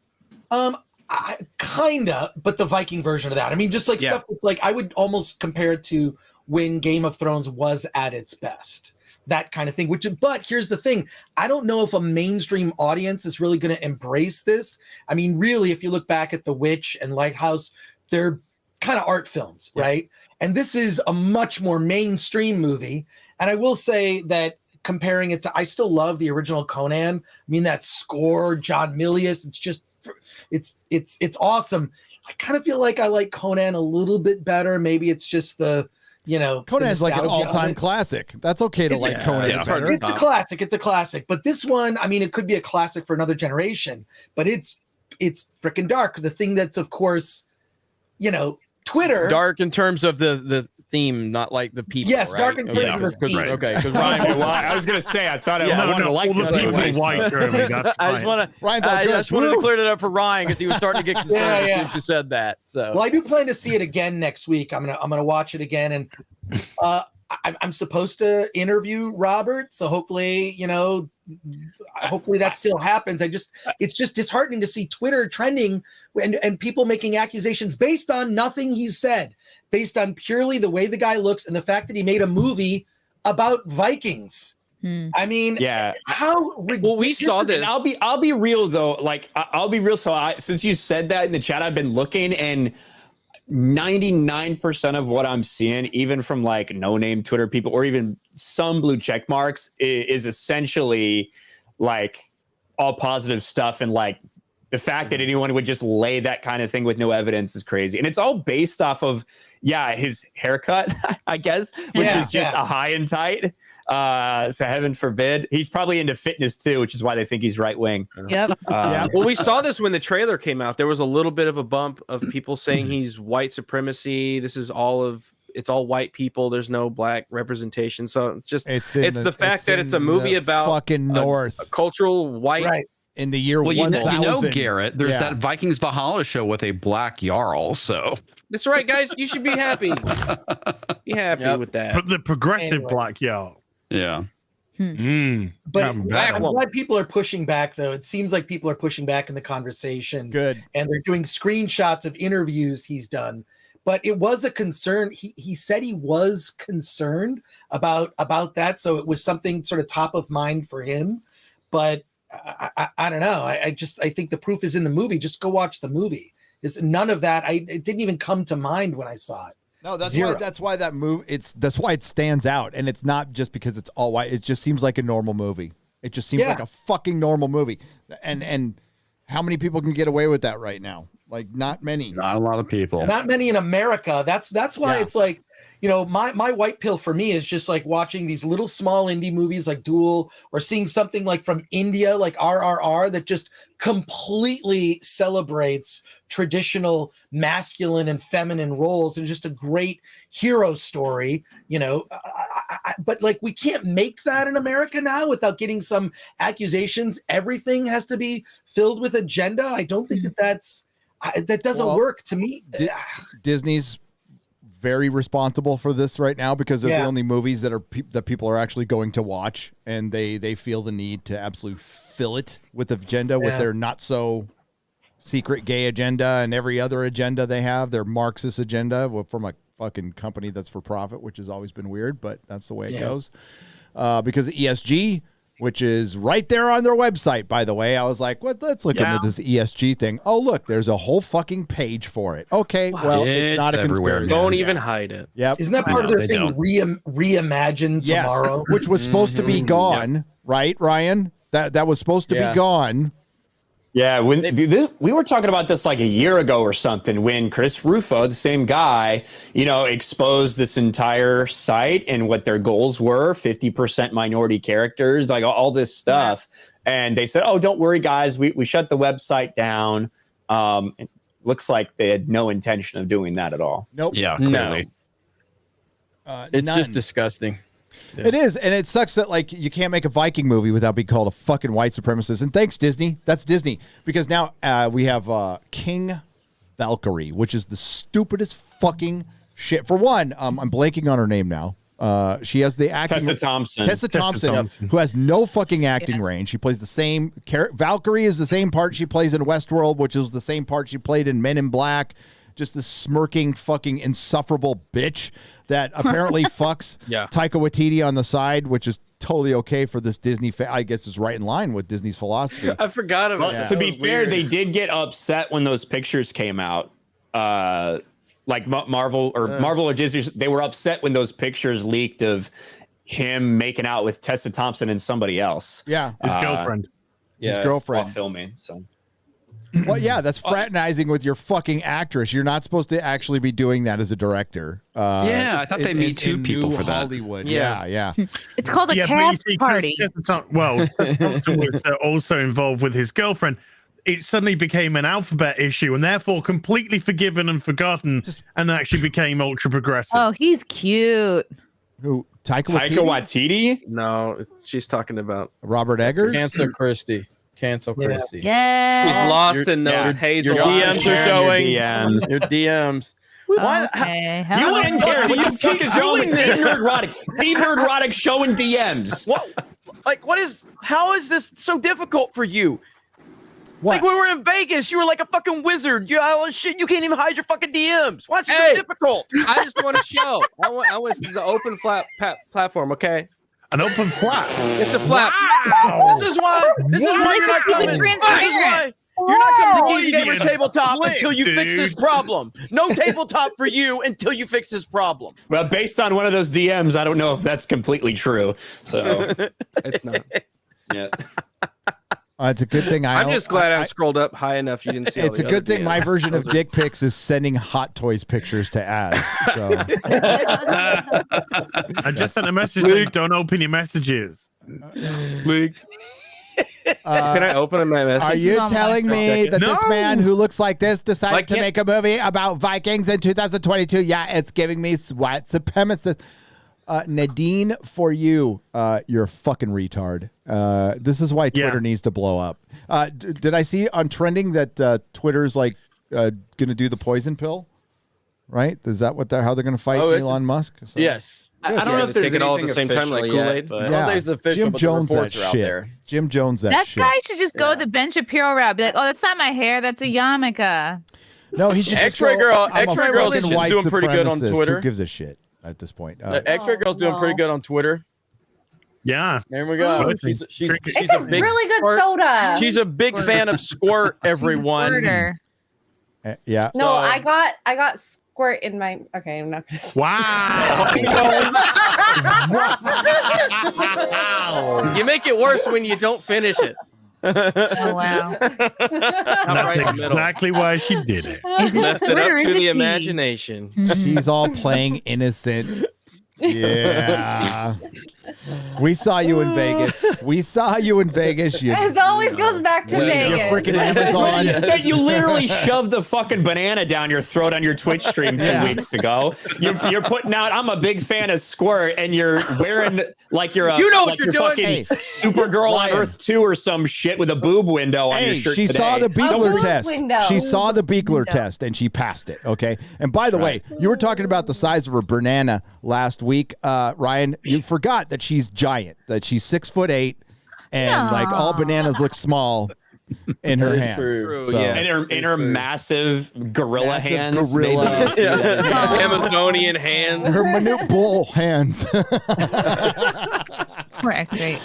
Kinda, but the Viking version of that. I mean, just like stuff that's like, I would almost compare it to when Game of Thrones was at its best. That kind of thing. But here's the thing. I don't know if a mainstream audience is really going to embrace this. I mean, really, if you look back at The Witch and Lighthouse, they're kind of art films, right? And this is a much more mainstream movie. And I will say that comparing it to, I still love the original Conan. I mean, that score, John Milius, it's just, it's awesome. I kind of feel like I like Conan a little bit better. Maybe it's just Conan's like an all-time classic. That's okay to like Conan. It's a classic. It's a classic. But this one, I mean, it could be a classic for another generation. But it's freaking dark. The thing that's, of course, Twitter. Dark in terms of the theme, not like the people. Yes, right? dark in terms of the theme. Okay, because Ryan. I was gonna say, I thought I wanted to like all the people white early. That's I just want to clear it up for Ryan because he was starting to get concerned as soon as you said that. So, well, I do plan to see it again next week. I'm gonna watch it again, and I'm supposed to interview Robert, so hopefully, hopefully that still happens. It's just disheartening to see Twitter trending and people making accusations based on nothing he's said, based on purely the way the guy looks and the fact that he made a movie about Vikings. I mean, how ridiculous. Well, we saw this. And I'll be real though. Like, I'll be real. So since you said that in the chat, I've been looking, and 99% of what I'm seeing, even from like no-name Twitter people or even some blue check marks, is essentially like all positive stuff and like the fact that anyone would just lay that kind of thing with no evidence is crazy. And it's all based off of, his haircut, I guess, which is just a high and tight. So heaven forbid. He's probably into fitness too, which is why they think he's right wing. Yep. Well, we saw this when the trailer came out. There was a little bit of a bump of people saying he's white supremacy. This is it's all white people. There's no black representation. So it's the fact that it's a movie about fucking North, a cultural white. Right. In the year 1000. You know, Garrett, there's that Vikings Valhalla show with a black Jarl. So that's right, guys. You should be happy. Be happy with that. The progressive black Jarl. Yeah. But I'm glad people are pushing back, though. It seems like people are pushing back in the conversation. Good. And they're doing screenshots of interviews he's done. But it was a concern. He said he was concerned about that. So it was something sort of top of mind for him. But I don't know. I think the proof is in the movie. Just go watch the movie. It's none of that. It didn't even come to mind when I saw it. No, that's why that movie. That's why it stands out, and it's not just because it's all white. It just seems like a normal movie. It just seems like a fucking normal movie. And how many people can get away with that right now? Like, not many. Not a lot of people. Not many in America. That's why it's like, my white pill for me is just like watching these little small indie movies like Duel, or seeing something like from India, like RRR, that just completely celebrates traditional masculine and feminine roles, and just a great hero story, but like, we can't make that in America now without getting some accusations. Everything has to be filled with agenda. I don't think that doesn't work to me. Disney's very responsible for this right now, because they're the only movies that that people are actually going to watch, and they feel the need to absolutely fill it with agenda, with their not so secret gay agenda and every other agenda they have, their Marxist agenda from a fucking company that's for profit, which has always been weird, but that's the way it goes. Because ESG, which is right there on their website, by the way. I was like, what? Let's look into this ESG thing. Oh, look, there's a whole fucking page for it. Okay, well, it's not a conspiracy. Don't even hide it. Yep. Isn't that part of their thing, reimagine tomorrow? Which was supposed to be gone, right, Ryan? That was supposed to be gone. Yeah, we were talking about this like a year ago or something, when Chris Rufo, the same guy, exposed this entire site and what their goals were, 50% minority characters, like all this stuff. And they said, oh, don't worry, guys, we shut the website down. It looks like they had no intention of doing that at all. Nope. Yeah, clearly. It's just disgusting. Yeah. It is, and it sucks that like you can't make a Viking movie without being called a fucking white supremacist. And thanks, Disney. That's Disney, because now we have King Valkyrie, which is the stupidest fucking shit. For one, I'm blanking on her name now. She has the acting. Tessa Thompson, who has no fucking acting range. She plays the same. Valkyrie is the same part she plays in Westworld, which is the same part she played in Men in Black. Just the smirking, fucking insufferable bitch that apparently fucks Taika Waititi on the side, which is totally okay for this Disney. I guess is right in line with Disney's philosophy. I forgot about that. To be fair, they did get upset when those pictures came out. Like Marvel or Disney, they were upset when those pictures leaked of him making out with Tessa Thompson and somebody else. Yeah, his girlfriend. His girlfriend while filming. So. Well, yeah, that's fraternizing with your fucking actress. You're not supposed to actually be doing that as a director. I thought they Me Too people for that. Hollywood. Yeah. It's called a cast party. Tessa Thompson was also involved with his girlfriend. It suddenly became an alphabet issue, and therefore completely forgiven and forgotten, and actually became ultra progressive. Oh, he's cute. Who? Taika Waititi? No, she's talking about Robert Eggers. Cancel Christy. Yeah. He's lost in those hazel. Your DMs are showing. Your DMs. Why? You and Garrett, what the fuck is wrong with Team Nerdrotic? Team Nerdrotic showing DMs. How is this so difficult for you? What? Like when we were in Vegas, you were like a fucking wizard. You can't even hide your fucking DMs. What's so difficult? I just want to show. I want this is an open platform, okay? An open flap. It's a flap. Wow. This is why you're not coming. This is why you're not coming to Geek Gamer Tabletop until you fix this problem. No tabletop for you until you fix this problem. Well, based on one of those DMs, I don't know if that's completely true. So it's not. Yeah. It's a good thing I'm just glad I scrolled up high enough you didn't see. It's a good thing my version of dick pics is sending Hot Toys pictures to ads. So I just sent a message saying, "Don't open your messages." Leaked. Can I open my message? Are you telling me that this man who looks like this decided to make a movie about Vikings in 2022? Yeah, it's giving me white supremacist. Nadine, for you, you're a fucking retard. This is why Twitter needs to blow up. Did I see on trending that Twitter's like going to do the poison pill? Right? Is that how they're going to fight Elon Musk? So, yes. I don't know if take it all at the same time like Kool-Aid. But I don't think it's official, Jim but Jones, the that reports are out shit. there. Jim Jones, that shit. guy should just go the Ben Shapiro route. Be like, oh, that's not my hair. That's a yarmulke. No, he should just Xray go, Girl. I'm a Xray Girl's fucking white doing pretty good on supremacist. Twitter. Who gives a shit at this point? Xray Girl's doing pretty good on Twitter. Yeah. There we go. Ooh. She's It's a a big really good squirt. soda. She's a big fan of Squirt, everyone. Yeah. No, I got squirt in my. Okay, I'm not gonna say. Wow. You make it worse when you don't finish it. Oh wow. That's exactly why she did it. Left it up to the imagination. She's all playing innocent. Yeah. We saw you in Vegas. We saw you in Vegas. You, It always goes back to Vegas. You're freaking Amazon. You literally shoved the fucking banana down your throat on your Twitch stream 2 weeks ago. You're putting out, I'm a big fan of Squirt, and you're wearing like you're a what you're doing. fucking Supergirl on Earth 2 or some shit with a boob window on your shirt she today. saw the Beekler test. window. She saw the Beekler test and she passed it. Okay. And by the way, you were talking about the size of her banana last week, Ryan. You forgot that she's giant. That she's 6'8", and like all bananas look small in her hands. True, So- yeah. in her massive gorilla hands. gorilla. Amazonian hands. Her minute bull hands. Poor Xray.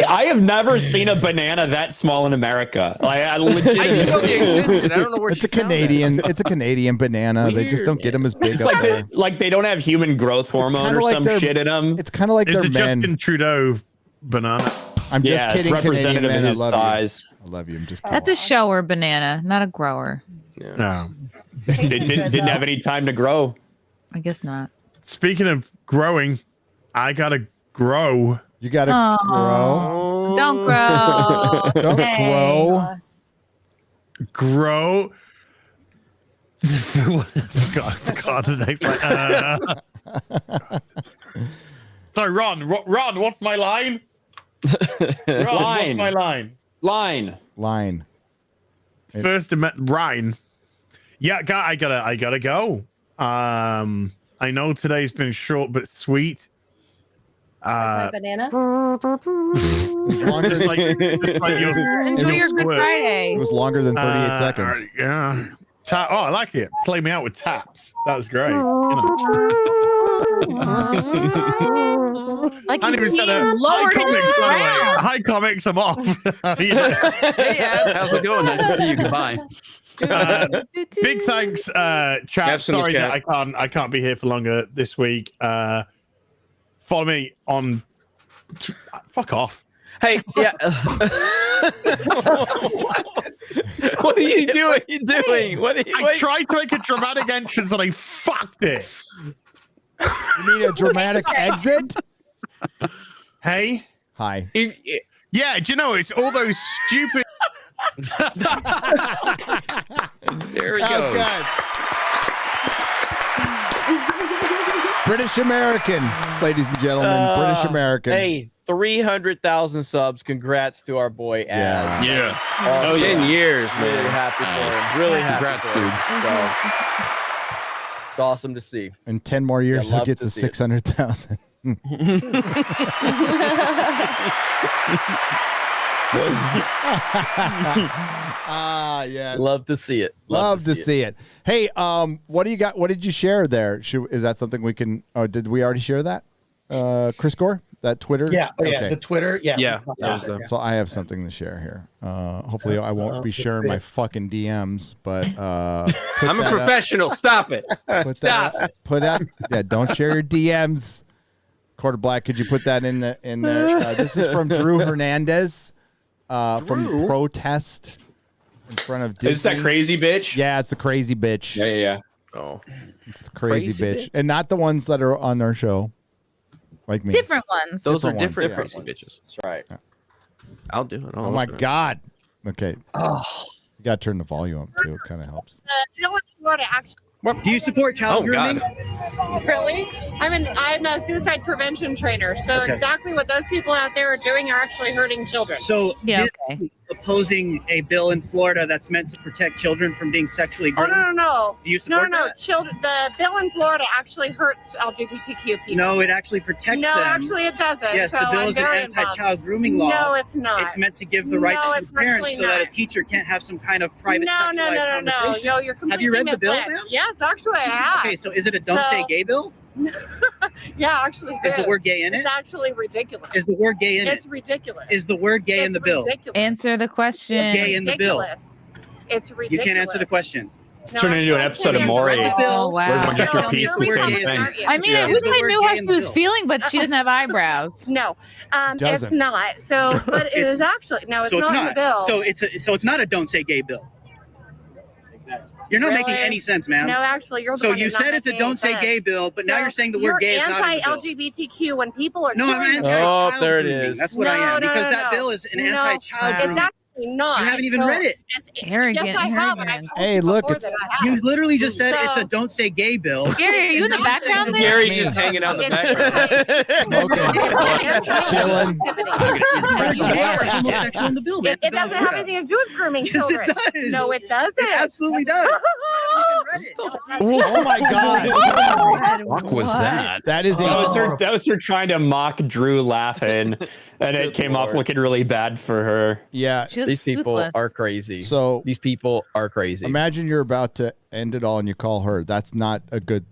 I have never seen a banana that small in America. Like I legit. I didn't know they existed. I don't know where It's a Canadian. It's a Canadian banana. They just don't get them as big. It's up like there. they don't have human growth hormone or like some their- shit in them. It's kind of like It's their a men. Justin Trudeau banana. I'm just Yeah, it's kidding. Canadian representative men. in I his love size. you. I love you. I'm just kidding. That's a shower banana, not a grower. No. Didn't have any time to grow. I guess not. Speaking of growing, I gotta grow. You gotta grow. Don't grow. Don't Hey. Grow. God, the next line. Sorry, Ron, what's my line? Ron, what's my line? Line. First, Ryan. Yeah, I gotta go. I know today's been short but sweet. My banana. It was longer. Just like Enjoy your Good Friday. It was longer than 38 seconds. Yeah. I like it. Play me out with taps. That was great. Like I even said a high comics, by the way. High comics, I'm off. Hey, Ab, how's it going? Nice to see you. Goodbye. Big thanks, chat. Sorry that I can't be here for longer this week. Follow me on. Fuck off. Hey, yeah. What are you doing? I tried to make a dramatic entrance and I fucked it. You need a dramatic exit? Hey. Hi. Yeah, do you know it's all those stupid. There we That was go. good. British American, ladies and gentlemen. British American. Hey, 300,000 subs. Congrats to our boy Ad. Yeah. Awesome. 10 years, Really man. happy for him. Really happy for him. So, it's awesome to see. In 10 more years, Yeah, he'll love get to to see it. 600,000. Yes. Love to see it. Love to see it. Hey, what do you got? What did you share there? Is that something we can? Oh, did we already share that? Chris Gore, that Twitter? Yeah, Okay. the Twitter. Yeah, Yeah, that was the. So I have something to share here. Hopefully, I won't be sharing my fucking DMs, but I'm a professional. Stop it. Stop. Put that. Yeah, don't share your DMs. Quarter Black, could you put that in there? This is from Drew Hernandez. from protest in front of Disney. Is that crazy bitch? Yeah, it's the crazy bitch. Yeah. Oh, it's the crazy bitch, and not the ones that are on our show, like me. Different ones. Those are ones, different yeah. crazy bitches. That's right. I'll do it. Oh my god. Okay. You gotta turn the volume up too. It kind of helps. Do you support child Oh, grooming? God. Really? I'm a suicide prevention trainer. So Okay. exactly what those people out there are doing are actually hurting children. So Disney opposing a bill in Florida that's meant to protect children from being sexually Oh groomed. no. Do you support that? Children. The bill in Florida actually hurts LGBTQ people. No, it actually protects No, them. actually it doesn't. Yes, So the bill I'm is an very anti-child involved. grooming law. No, it's not. It's meant to give the right No, to it's the parents actually so that a not. teacher can't have some kind of private No, sexualized conversation. Yo, you're completely Have you read the bill, misled. ma'am? Yes, actually I have. Okay, so is it a don't say gay bill? Yeah, actually. Is the word gay in it? It's actually ridiculous. Is the word gay in It's it? ridiculous. Is the word gay in the bill? Ridiculous. Answer the question. It's Gay in the bill. ridiculous. It's ridiculous. You can't answer the question. It's turning into an episode of Maury. Oh, Where wow. everyone just repeats the same thing. I mean, I wish I knew how she was feeling, but she doesn't have eyebrows. No, it's Doesn't. not. So, but it It's- is actually no, it's so it's not in the bill. So it's not a don't say gay bill. You're not making Really? any sense, ma'am. No, actually, you're the So one you who's not said it's a making don't any say sense. gay bill, but now So you're saying the word gay is not in the bill. anti-LGBTQ when people are No, I'm killing anti-child Oh, there it grooming. is. That's what I am, because that bill is an anti-child It's grooming. actually not. You haven't even read it. Arrogant, Yes, I have. And I told Hey, you look, before it's that I have. You literally just said it's So- a don't say gay bill. Gary, are you in the background there? Gary just hanging out in the Chilling. Homosexual in the bill, man. It doesn't have anything to do with grooming Yes, it children. does. No, it doesn't. It absolutely does. Oh my god. What was that? That is That was her trying to mock Drew laughing, and it came off looking really bad for her. Yeah. These people are crazy. So these people are crazy. Imagine you're about to end it all and you call her. That's not a good.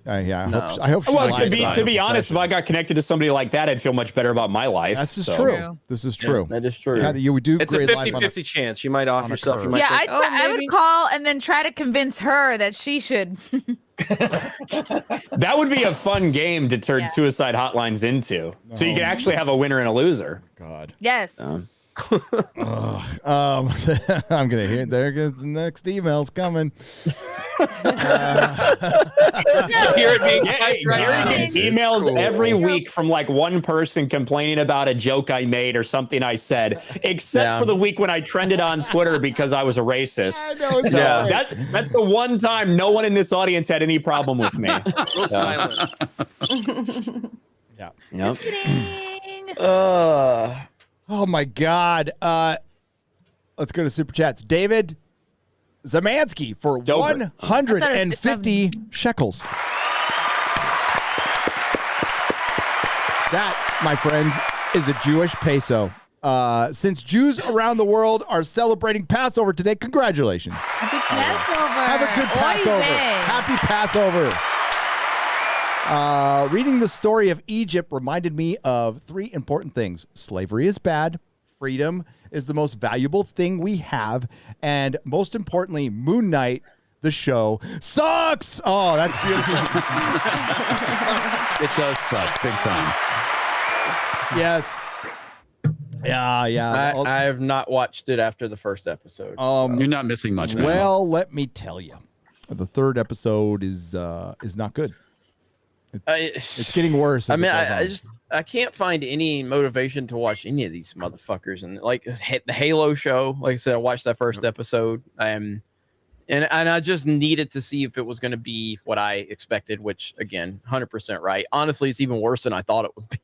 Yeah, No. I hope. She Well, lies to about be it. honest, if I got connected to somebody like that, I'd feel much better about my life. This is so. true. This is true. That is true. You would do It's a great life on 50-50 chance. You might off yourself. You might Yeah, think, I would call and then try to convince her that she should. That would be a fun game to turn suicide hotlines into. So you can actually have a winner and a loser. God. Yes. I'm gonna hear. There goes the next email's coming. Hear it being Gary gets emails every week from like one person complaining about a joke I made or something I said, except for the week when I trended on Twitter because I was a racist. So that's the one time no one in this audience had any problem with me. Real silent. Yeah. Yep. Oh my God. Let's go to super chats. David Zamansky for 150 shekels. That, my friends, is a Jewish peso. Since Jews around the world are celebrating Passover today, congratulations. Happy Passover. Have a good Passover. Happy Passover. Reading the story of Egypt reminded me of three important things. Slavery is bad. Freedom is the most valuable thing we have. And most importantly, Moon Knight, the show, sucks. Oh, that's beautiful. It does suck big time. Yes. Yeah. I have not watched it after the first episode. You're not missing much, man. Well, let me tell you, the third episode is not good. It's getting worse. I as mean, it goes I on. just can't find any motivation to watch any of these motherfuckers. And like the Halo show, like I said, I watched that first episode. And I just needed to see if it was going to be what I expected, which again, 100% right. Honestly, it's even worse than I thought it would be.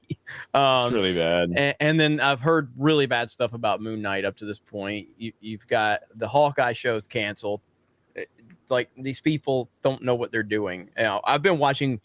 It's really bad. And then I've heard really bad stuff about Moon Knight up to this point. You've got the Hawkeye show's canceled. Like these people don't know what they're doing. You know, I've been watching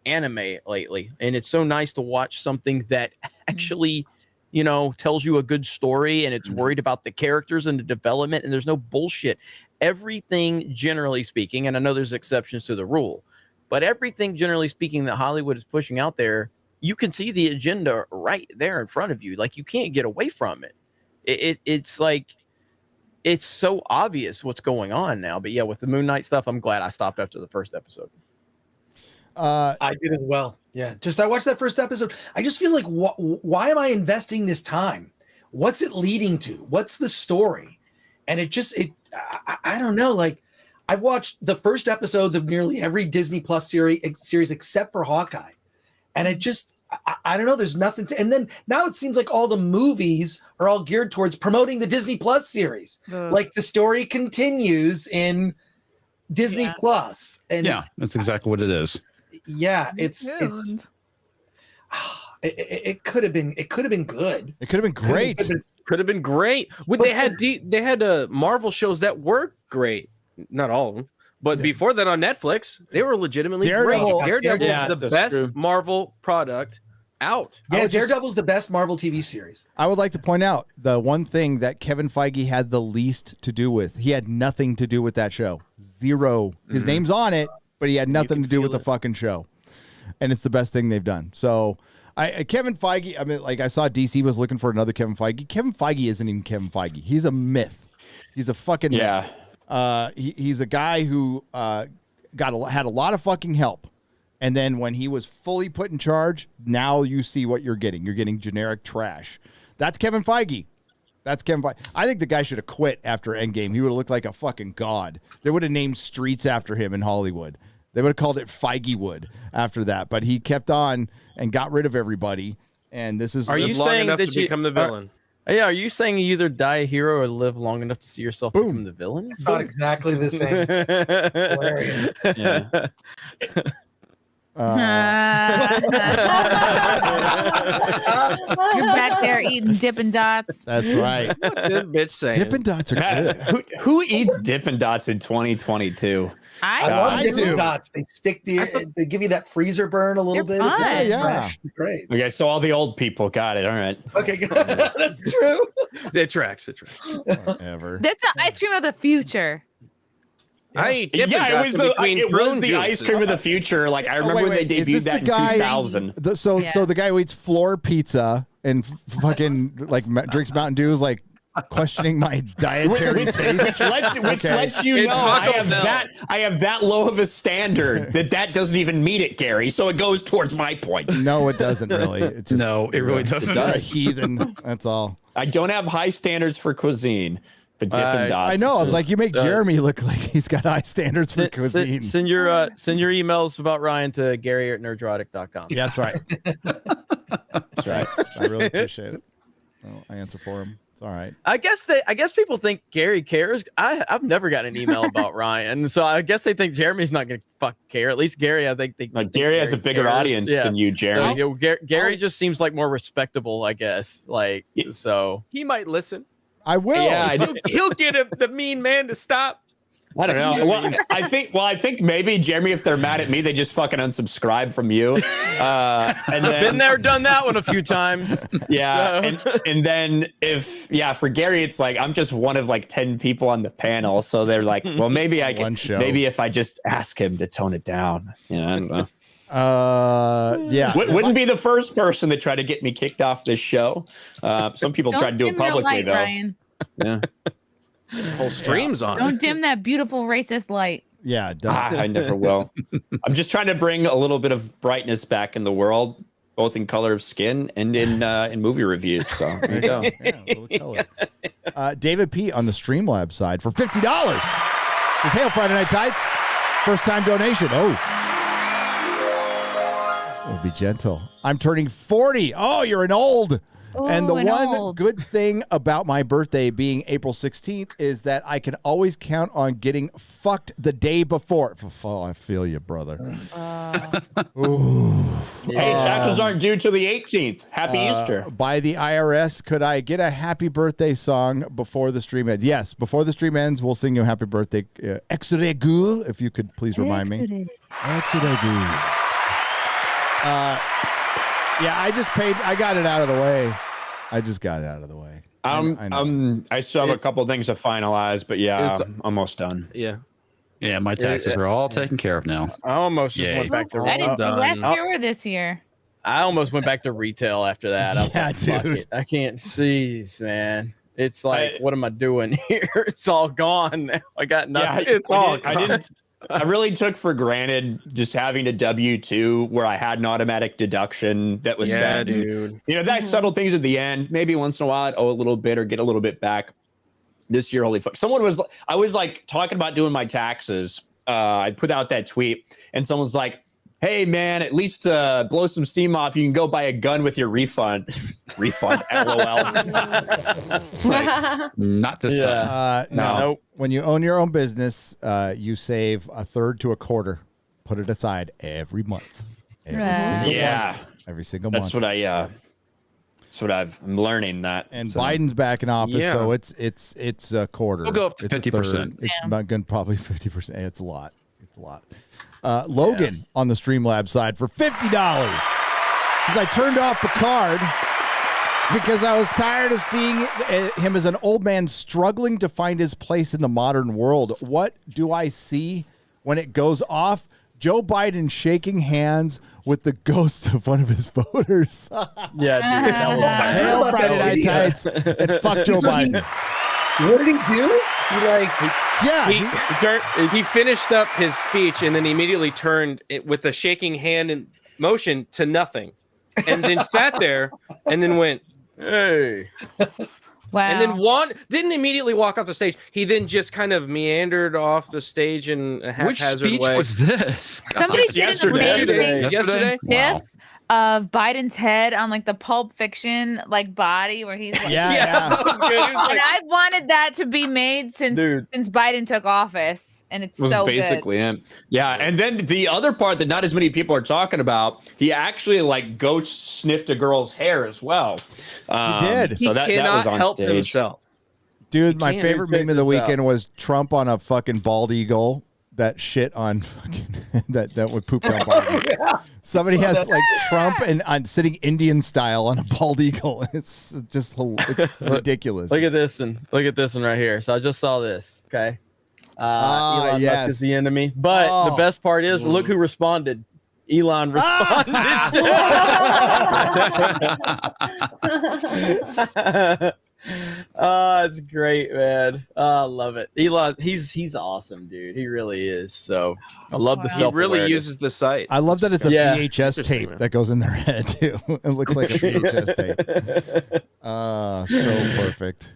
anime lately, and it's so nice to watch something that actually, you know, tells you a good story, and it's worried about the characters and the development, and there's no bullshit. Everything, generally speaking, and I know there's exceptions to the rule, but everything, generally speaking, that Hollywood is pushing out there, you can see the agenda right there in front of you. Like, you can't get away from it. It's like, it's so obvious what's going on now. But yeah, with the Moon Knight stuff, I'm glad I stopped after the first episode. I did as well. Yeah, just I watched that first episode. I just feel like, why am I investing this time? what's it leading to? What's the story? And I don't know. Like, I've watched the first episodes of nearly every Disney Plus series except for Hawkeye, and it just, I don't know. There's nothing to. And then now it seems like all the movies are all geared towards promoting the Disney Plus series. Like the story continues in Disney Plus, and that's exactly what it is. Yeah, it could have been good. It could have been great. Could have been great. They had Marvel shows that were great. Not all of them, but before that on Netflix, they were legitimately Daredevil. great. Daredevil is the best true. Marvel product out. Yeah, Daredevil's the best Marvel TV series. I would like to point out the one thing that Kevin Feige had the least to do with. He had nothing to do with that show. Zero. His name's on it, but he had nothing to do with the fucking show. And it's the best thing they've done. So Kevin Feige, I mean, like I saw DC was looking for another Kevin Feige. Kevin Feige isn't even Kevin Feige. He's a myth. He's a fucking myth. He's a guy who had a lot of fucking help. And then when he was fully put in charge, now you see what you're getting. You're getting generic trash. That's Kevin Feige. That's Kevin Feige. I think the guy should have quit after Endgame. He would have looked like a fucking god. They would have named streets after him in Hollywood. They would have called it Feigewood after that. But he kept on and got rid of everybody. And this is Are you long saying enough that to become the villain? Yeah, are you saying you either die a hero or live long enough to see yourself become the villain? Not exactly the same. Hilarious. You're back there eating Dippin' Dots. That's right. What is this bitch saying? Dippin' Dots are good. Who eats Dippin' Dots in 2022? I love Dippin' Dots. They they give you that freezer burn a little bit. Fun. Yeah. Great. Okay, so all the old people got it. All right. Okay, good. That's true. It tracks. Whatever. That's the ice cream of the future. I eat Dippin' Yeah, Dots it was the ice juices. cream of the future. Like I remember when they Is this debuted that in the guy- 2000. So the guy who eats floor pizza and fucking like drinks Mountain Dew is like questioning my dietary Which taste. lets you In know Taco I have that low of a standard that doesn't even meet it, Gary. So it goes towards my point. No, it doesn't really. It just, No, it really doesn't. You're a heathen. That's all. I don't have high standards for cuisine, but Dippin' Dots. I know. It's like you make Jeremy look like he's got high standards for cuisine. Send your emails about Ryan to Gary@nerdrotic.com. Yeah, that's right. That's right. I really appreciate it. I answer for him. It's all right. I guess people think Gary cares. I've never got an email about Ryan, so I guess they think Jeremy's not going to fuck care. At least Gary, I think Gary has a bigger cares. audience than you, Jeremy. So, Gary just seems like more respectable, I guess. Like so, He might listen. I will. Yeah, He'll get the mean man to stop. I don't know. Well, I think maybe Jeremy, if they're mad at me, they just fucking unsubscribe from you. And then, been there, done that one a few times. Yeah, So. and then for Gary, it's like I'm just one of like 10 people on the panel, so they're like, well, maybe I can. Maybe if I just ask him to tone it down, I don't know. Yeah. Wouldn't be the first person that tried to get me kicked off this show. Some people tried to do it publicly, light, though. Ryan. Yeah. Whole stream's on. Don't dim that beautiful racist light. Yeah, I never will. I'm just trying to bring a little bit of brightness back in the world, both in color of skin and in movie reviews. So there you go. Yeah, a little color. David P on the Streamlabs side for $50. Says, "Hail Friday Night Tights. First time donation." Oh. We'll be gentle. I'm turning 40. Oh, you're an old. And the one good thing about my birthday being April 16th is that I can always count on getting fucked the day before. Oh, I feel you, brother. Hey, taxes aren't due till the 18th. Happy Easter. By the IRS, could I get a happy birthday song before the stream ends? Yes, before the stream ends, we'll sing you a happy birthday. Xray Girl, if you could please remind me. Xray Girl. Yeah, I got it out of the way. I just got it out of the way. I still have a couple things to finalize, but yeah, I'm almost done. Yeah. Yeah, my taxes are all taken care of now. I almost just went back to Last year or this year? I almost went back to retail after that. I was Yeah, like, fuck dude. it. I can't see, man. It's like, what am I doing here? It's all gone now. I got nothing. Yeah, it's all gone. I really took for granted just having a W-2 where I had an automatic deduction that was set. Dude. You know, that subtle things at the end. Maybe once in a while I'd owe a little bit or get a little bit back. This year, holy fuck! I was like talking about doing my taxes. I put out that tweet, and someone's like, "Hey man, at least blow some steam off. You can go buy a gun with your refund." Refund, LOL. Like, not this time. No. When you own your own business, you save a third to a quarter. Put it aside every month. Every single month. That's what I'm learning that. And Biden's back in office, so it's a quarter. We'll go up to 50%. It's not going probably 50%. It's a lot. It's a lot. Logan on the Streamlabs side for $50. Says I turned off Picard because I was tired of seeing him as an old man struggling to find his place in the modern world. What do I see when it goes off? Joe Biden shaking hands with the ghost of one of his voters. Yeah, dude. That was Hail Friday Night Tights and fuck Joe Biden. What did he do? He finished up his speech and then immediately turned it with a shaking hand and motion to nothing, and then sat there and then went, "Hey." Wow. And then didn't immediately walk off the stage. He then just kind of meandered off the stage in a haphazard Which speech way. was this? Somebody did an amazing Yesterday? GIF of Biden's head on like the Pulp Fiction like body where he's like, That was good. He was and like, I've wanted that to be made since Biden took office, and it's was so basically good. him. Yeah, and then the other part that not as many people are talking about, he actually like ghost sniffed a girl's hair as well. He did. So that was on help stage. himself. Dude, my can't. favorite Check meme of the this out. weekend was Trump on a fucking bald eagle that shit on fucking that would poop on Biden. Somebody has like Trump and on sitting Indian style on a bald eagle. It's just it's ridiculous. Look at this one right here. So I just saw this. Okay. Elon Musk is the enemy. But the best part is, look who responded. Elon responded. Oh, it's great, man. I love it. Elon, he's awesome, dude. He really is. So I love the He self-awareness. really uses the site. I love that it's a VHS Interesting, tape man. that goes in their head too. It looks like a VHS tape. So perfect.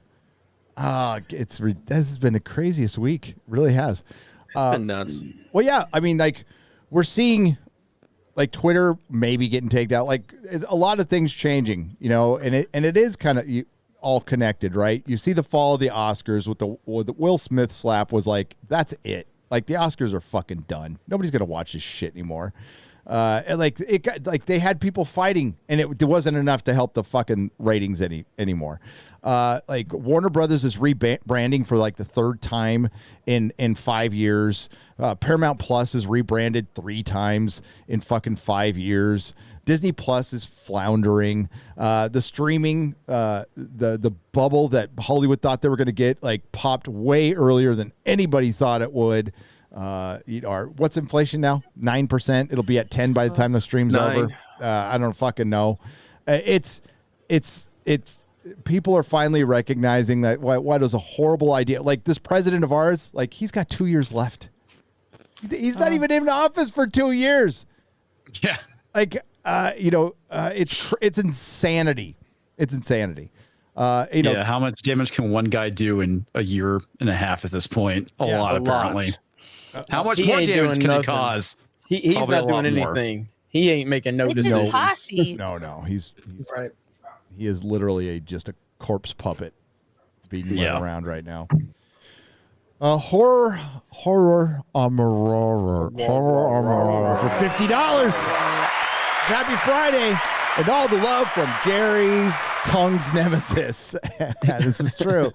This has been the craziest week. It really has. It's been nuts. Well, yeah. I mean, like we're seeing like Twitter maybe getting taken out. Like a lot of things changing, you know, and it is kind of all connected, right? You see the fall of the Oscars with the Will Smith slap was like, that's it. Like the Oscars are fucking done. Nobody's gonna watch this shit anymore. And like it got like they had people fighting, and it wasn't enough to help the fucking ratings anymore. Like Warner Brothers is rebranding for like the third time in 5 years. Paramount Plus is rebranded 3 times in fucking 5 years. Disney Plus is floundering. The streaming, the bubble that Hollywood thought they were going to get, like popped way earlier than anybody thought it would. What's inflation now? 9%. It'll be at 10 by the time the stream's 9. over. I don't fucking know. It's people are finally recognizing that what was a horrible idea. Like this president of ours, like he's got 2 years left. He's not even in office for 2 years. Yeah. Like, it's insanity. It's insanity. How much damage can one guy do in a year and a half at this point? A lot, apparently. How much more damage can he cause? He's Probably not a lot doing more. anything. He ain't making no It's his decisions. posse. No, he's right. He is literally just a corpse puppet being led around right now. Horror Aurora for $50. Happy Friday, and all the love from Gary's tongue's nemesis. This is true.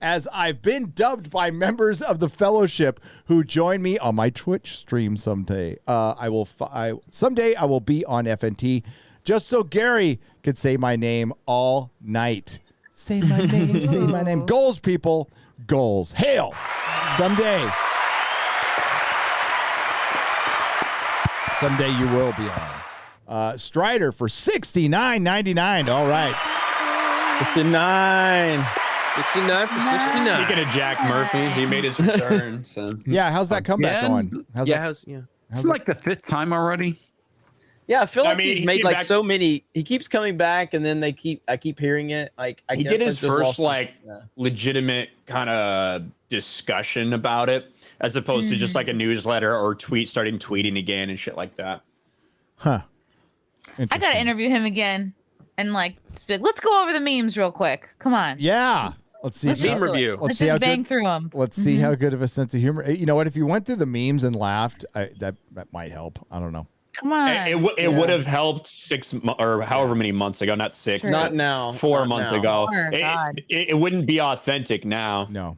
As I've been dubbed by members of the fellowship who join me on my Twitch stream someday. Someday I will be on FNT just so Gary could say my name all night. Say my name, say my name. Goals, people. Goals. Hail. Someday you will be on. Strider for $69.99. All right. 59. 69 for 69. Speaking of Jack Murphy, he made his return. So. Yeah, how's that comeback Again? going? How's It's like the 5th time already. Yeah, I feel like mean, he's he made came like back- so many. He keeps coming back, and then I keep hearing it. Like He guess did I his just first lost- legitimate kind of discussion about it, as opposed to just like a newsletter or starting tweeting again and shit like that. Huh. I gotta interview him again and let's go over the memes real quick. Come on. Yeah. Let's see. Let's just do it. Let's just bang through them. Let's see how good of a sense of humor. You know what? If you went through the memes and laughed, that might help. I don't know. Come on. It would have helped 6 or however many months ago, not 6. True. Not but now. 4 Not months now. ago. 4, God. It wouldn't be authentic now. No.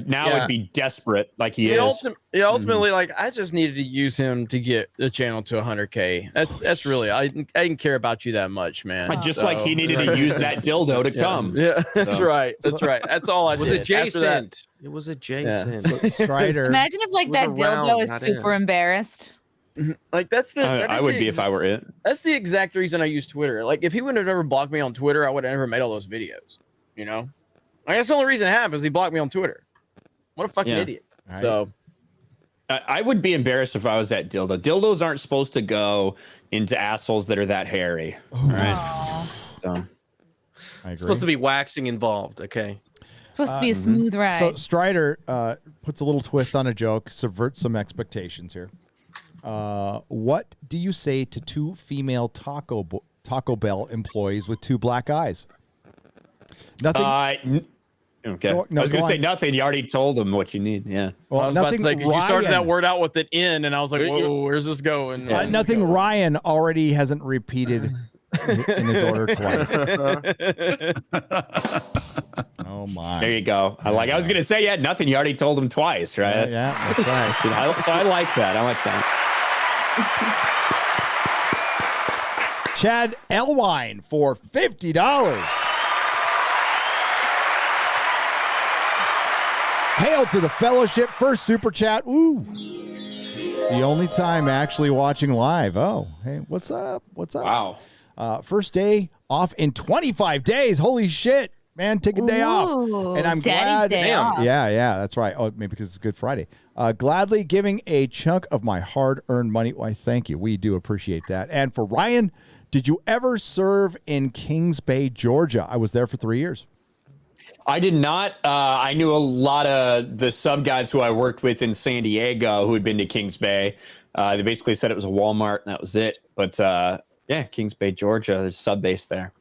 Now it'd be desperate like he It is. ultimately, like, I just needed to use him to get the channel to 100K. That's really I didn't care about you that much, man. Just like he needed to use that dildo to come. Yeah, that's So. right. That's right. That's all I It was did. adjacent. It was adjacent. Strider. Imagine if It was that around, dildo is not super in. embarrassed. Like that's the. I would be if I were it. That's the exact reason I use Twitter. Like if he wouldn't have never blocked me on Twitter, I would have never made all those videos. You know, like that's the only reason it happened is he blocked me on Twitter. What a fucking Yeah. idiot. Right. So I would be embarrassed if I was that dildo. Dildos aren't supposed to go into assholes that are that hairy. All right. So. I agree. It's supposed to be waxing involved. Okay. Supposed to be a smooth ride. So Strider puts a little twist on a joke, subverts some expectations here. What do you say to 2 female Taco Bell employees with 2 black eyes? Nothing. Okay. No, I was go going to say on. nothing. You already told them what you need. Yeah. Well, I was about to nothing. say, 'cause you started that Ryan- word out with an N, and I was like, whoa, where's this going? nothing. Ryan already hasn't repeated in his order twice. Oh my! There you go. I was going to say, nothing. You already told them twice, right? Yeah, that's right. So I like that. I like that. Chad Elwine for $50. Hail to the fellowship. First super chat. Ooh. The only time actually watching live. Oh, hey, what's up? What's up? Wow. First day off in 25 days. Holy shit, man. Take a day off. And I'm glad. Daddy's day off. Yeah, that's right. Oh, maybe because it's Good Friday. Gladly giving a chunk of my hard-earned money. Why, thank you. We do appreciate that. And for Ryan, did you ever serve in Kings Bay, Georgia? I was there for 3 years. I did not. I knew a lot of the sub guys who I worked with in San Diego who had been to Kings Bay. They basically said it was a Walmart and that was it. But Kings Bay, Georgia, there's sub base there.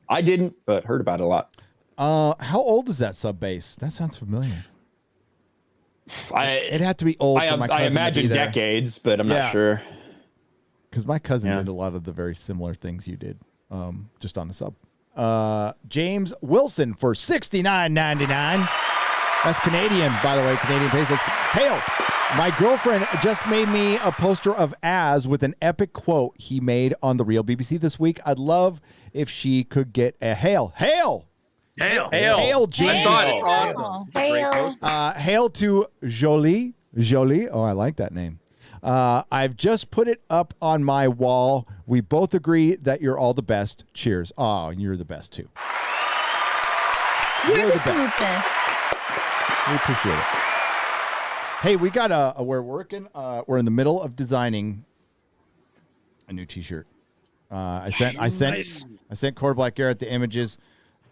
I didn't, but heard about it a lot. How old is that sub base? That sounds familiar. It had to be old. For my cousin I to imagine be there. decades, but I'm not sure. Because my cousin did a lot of the very similar things you did, just on a sub. James Wilson for $69.99. That's Canadian, by the way, Canadian pesos. Hail! My girlfriend just made me a poster of Az with an epic quote he made on the Real BBC this week. I'd love if she could get a hail. Hail! Hail! Hail, James! I saw it. Awesome. Great post. Hail to Jolie. Jolie. Oh, I like that name. I've just put it up on my wall. We both agree that you're all the best. Cheers. Oh, you're the best too. You're the best. We appreciate it. Hey, we got we're working. We're in the middle of designing a new T-shirt. I sent Core Black Garrett the images.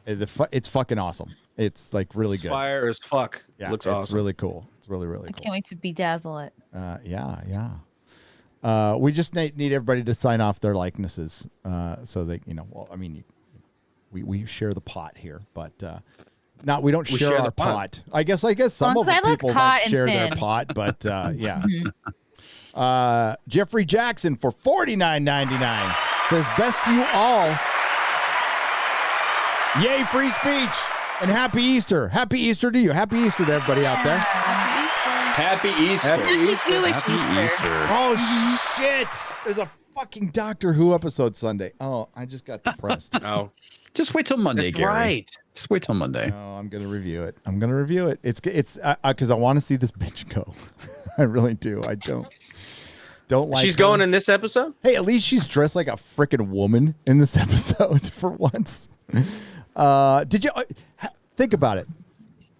It's fucking awesome. It's like really good. Fire as fuck. Yeah, Looks it's awesome. really cool. It's really, really I cool. can't wait to bedazzle it. Yeah. We just need everybody to sign off their likenesses, so they, we share the pot here, but we don't We share share our the pot. I guess some Long of as I the look people hot don't and share their thin. pot, but yeah. Jeffrey Jackson for $49.99 says, "Best to you all. Yay, free speech and happy Easter. Happy Easter to you. Happy Easter to everybody out there." Happy Easter. Happy Jewish Easter. Oh shit! There's a fucking Doctor Who episode Sunday. Oh, I just got depressed. Oh, just wait till Monday, that's Gary. right. Just wait till Monday. No, I'm gonna review it. It's because I want to see this bitch go. I really do. I don't like. She's her. going in this episode. Hey, at least she's dressed like a freaking woman in this episode for once. Did you? think about it.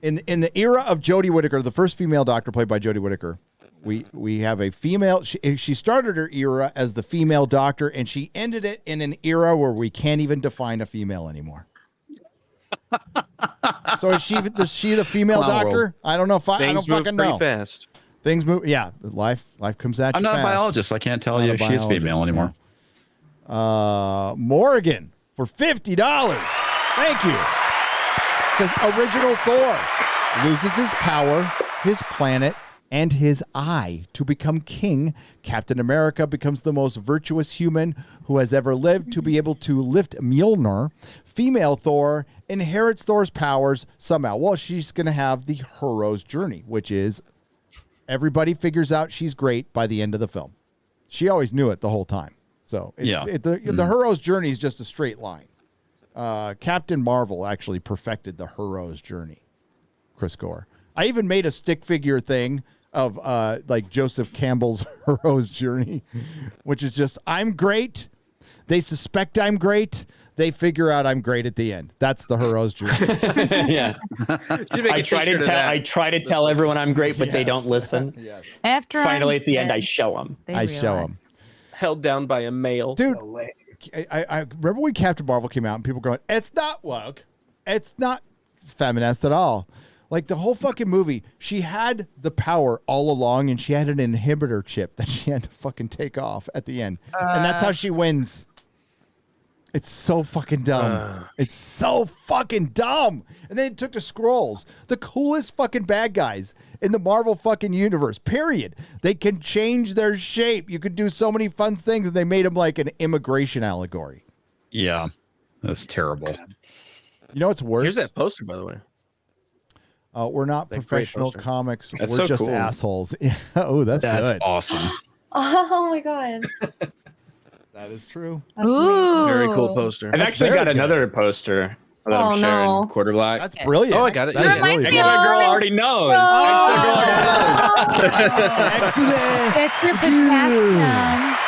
In the era of Jodie Whittaker, the first female Doctor played by Jodie Whittaker, we have a female. She started her era as the female Doctor, and she ended it in an era where we can't even define a female anymore. So is she the female Clown Doctor? world. I don't know. I don't Things move fucking pretty know. fast. Things move. Yeah, life comes at you. I'm not fast. a biologist. I can't tell Not you a if she's female biologist, anymore. Morgan for $50. Thank you. It says original Thor loses his power, his planet, and his eye to become king. Captain America becomes the most virtuous human who has ever lived to be able to lift Mjolnir. Female Thor inherits Thor's powers somehow. Well, she's going to have the hero's journey, which is everybody figures out she's great by the end of the film. She always knew it the whole time. So the hero's journey is just a straight line. Captain Marvel actually perfected the hero's journey. Chris Gore. I even made a stick figure thing of like Joseph Campbell's hero's journey, which is just, I'm great. They suspect I'm great. They figure out I'm great at the end. That's the hero's journey. Yeah. I try to tell everyone I'm great, but they don't listen. Yes. After finally I'm at the end, I dead, show them. they Show realize. them. Held down by a male. Dude, I remember when Captain Marvel came out and people going, it's not woke. It's not feminist at all. Like the whole fucking movie, she had the power all along and she had an inhibitor chip that she had to fucking take off at the end. And that's how she wins. It's so fucking dumb. It's so fucking dumb. And then it took the Skrulls, the coolest fucking bad guys in the Marvel fucking universe, period. They can change their shape. You could do so many fun things, and they made them like an immigration allegory. Yeah, that's terrible. You know what's worse? Here's that poster, by the way. We're not That great professional poster. comics. That's We're so just cool. assholes. Oh, that's good. Awesome. Oh my god. That is true. Ooh. Very cool poster. I've actually got another poster that Oh, I'm sharing. no. Quarter black. That's brilliant. Oh, I got it. That Yeah, is reminds really me good. of- Extra girl already knows. Extra girl already knows. Excellent. Extra potassium.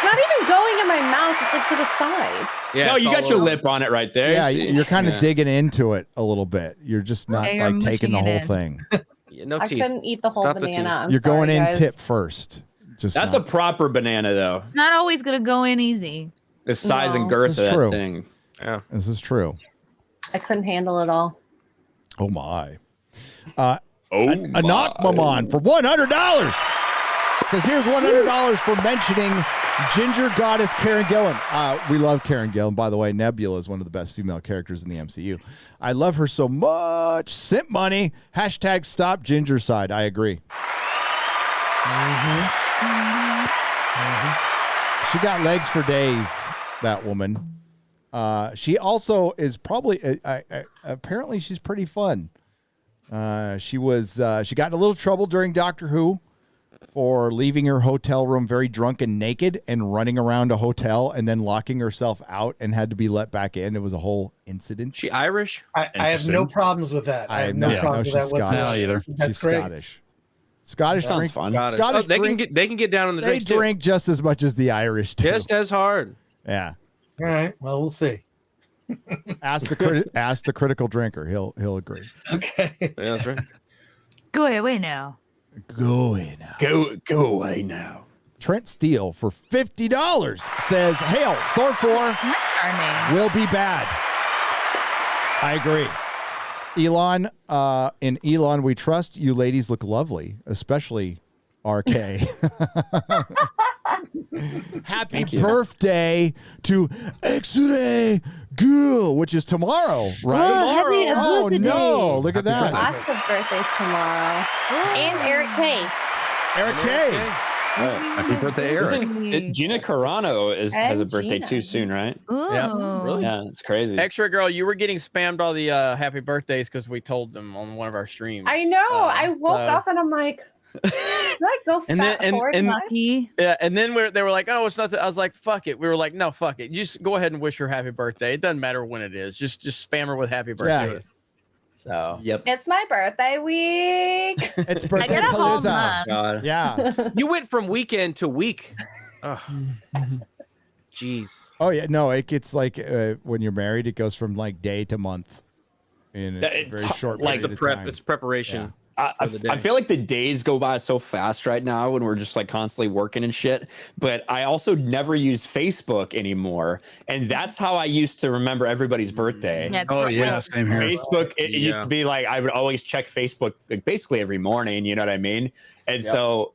Not even going in my mouth. It's like to the side. Yeah, No, it's you all got your over. lip on it right there. Yeah, See? you're kind of Yeah. digging into it a little bit. You're just not Yeah, you're like taking the mushing it whole in. thing. Yeah, no I teeth. couldn't eat the whole Stop the banana. teeth. I'm You're going sorry, in guys. tip first. Just That's not. a proper banana, though. It's not always gonna go in easy. The size and No. girth This of is that true. thing. Yeah. This is true. I couldn't handle it all. Oh my. Anak Maman for $100. Says here's $100 for mentioning Ginger Goddess Karen Gillan. We love Karen Gillan. By the way, Nebula is one of the best female characters in the MCU. I love her so much. Simp money. Hashtag stop Ginger side. I agree. She got legs for days, that woman. She also is probably, apparently she's pretty fun. She got in a little trouble during Doctor Who for leaving her hotel room very drunk and naked and running around a hotel and then locking herself out and had to be let back in. It was a whole incident. She Irish? I have no problems with that. I have no problems with that she's whatsoever. Scottish. either. That's She's great. Scottish. Scottish Sounds drink. fun. Scottish. Scottish Oh, they drink. can get down on the They drinks too. drink just as much as the Irish do. Just as hard. Yeah. All right. Well, we'll see. Ask the critical drinker. He'll agree. Okay. Yeah, that's right. Go away now. Go away now. Go away now. Trent Steele for $50 says, "Hail, Thor 4 That's our name. will be bad." I agree. Elon, in Elon we trust. You ladies look lovely, especially RK. Happy birthday to Xray Girl, which is tomorrow, right? happy Oh birthday. no! Look at that. Lots of birthdays tomorrow. And Eric K. Eric K. Happy birthday, Eric. Gina Carano has a And birthday Gina. too soon, right? Ooh. Really? Yeah, it's crazy. Xray Girl, you were getting spammed all the happy birthdays because we told them on one of our streams. I know. I woke up and I'm like, should I go And then- fat forward live? Yeah, and then they were like, "Oh, it's nothing." I was like, "Fuck it." We were like, "No, fuck it. You just go ahead and wish her happy birthday. It doesn't matter when it is. Just spam her with happy birthdays." So, yep. It's my birthday week. It's I birthday got a whole Palooza. month. Yeah. You went from weekend to week. Oh. Jeez. Oh yeah. No, it gets like when you're married, it goes from like day to month. in a very short like period of time. It's preparation. I feel like the days go by so fast right now when we're just like constantly working and shit. But I also never use Facebook anymore, and that's how I used to remember everybody's birthday. Yeah, same here. Facebook. It used to be like I would always check Facebook like basically every morning. You know what I mean? And so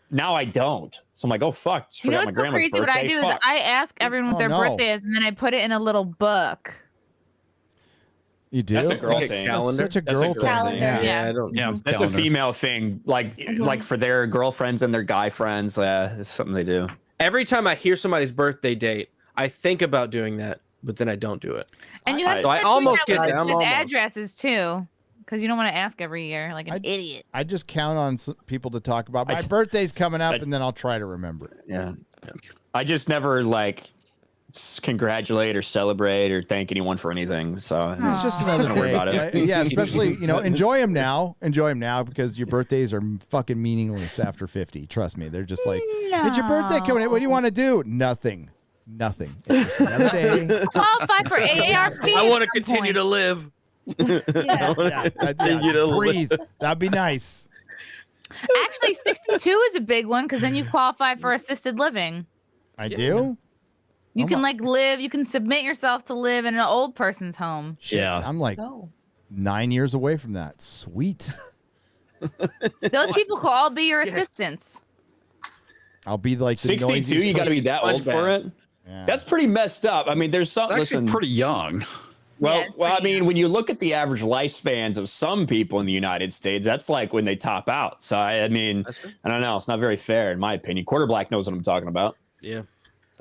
now I don't. So I'm like, oh fuck, just You know forgot my what's so grandma's crazy? What I birthday. do is Fuck. I ask everyone what their birthday is, and then I put it in a little book. You do? That's a girl thing. That's such a girl thing. Yeah, I don't. Yeah, that's a female thing. Like for their girlfriends and their guy friends. It's something they do. Every time I hear somebody's birthday date, I think about doing that, but then I don't do it. And you have so I almost get with, down. with addresses too, because you don't want to ask every year like an idiot. I just count on people to talk about my birthday's coming up, and then I'll try to remember it. Yeah. I just never like congratulate or celebrate or thank anyone for anything. So It's just another don't worry day. about it. Yeah, especially, enjoy them now. Enjoy them now because your birthdays are fucking meaningless after 50. Trust me. They're just like, it's your birthday coming in. What do you want to do? Nothing. It's just another day. Qualify for AARP. I want to continue to live. Just breathe. That'd be nice. Actually, 62 is a big one because then you qualify for assisted living. I do? You can live. You can submit yourself to live in an old person's home. Shit, I'm like 9 years away from that. Sweet. Those people could all be your assistants. I'll be like the 62. You got to be that old for it. Yeah. That's pretty messed up. I mean, there's some. That's actually pretty young. Well, I mean, when you look at the average lifespans of some people in the United States, that's like when they top out. So I mean, I don't know. It's not very fair, in my opinion. Quarter Black knows what I'm talking about. Yeah.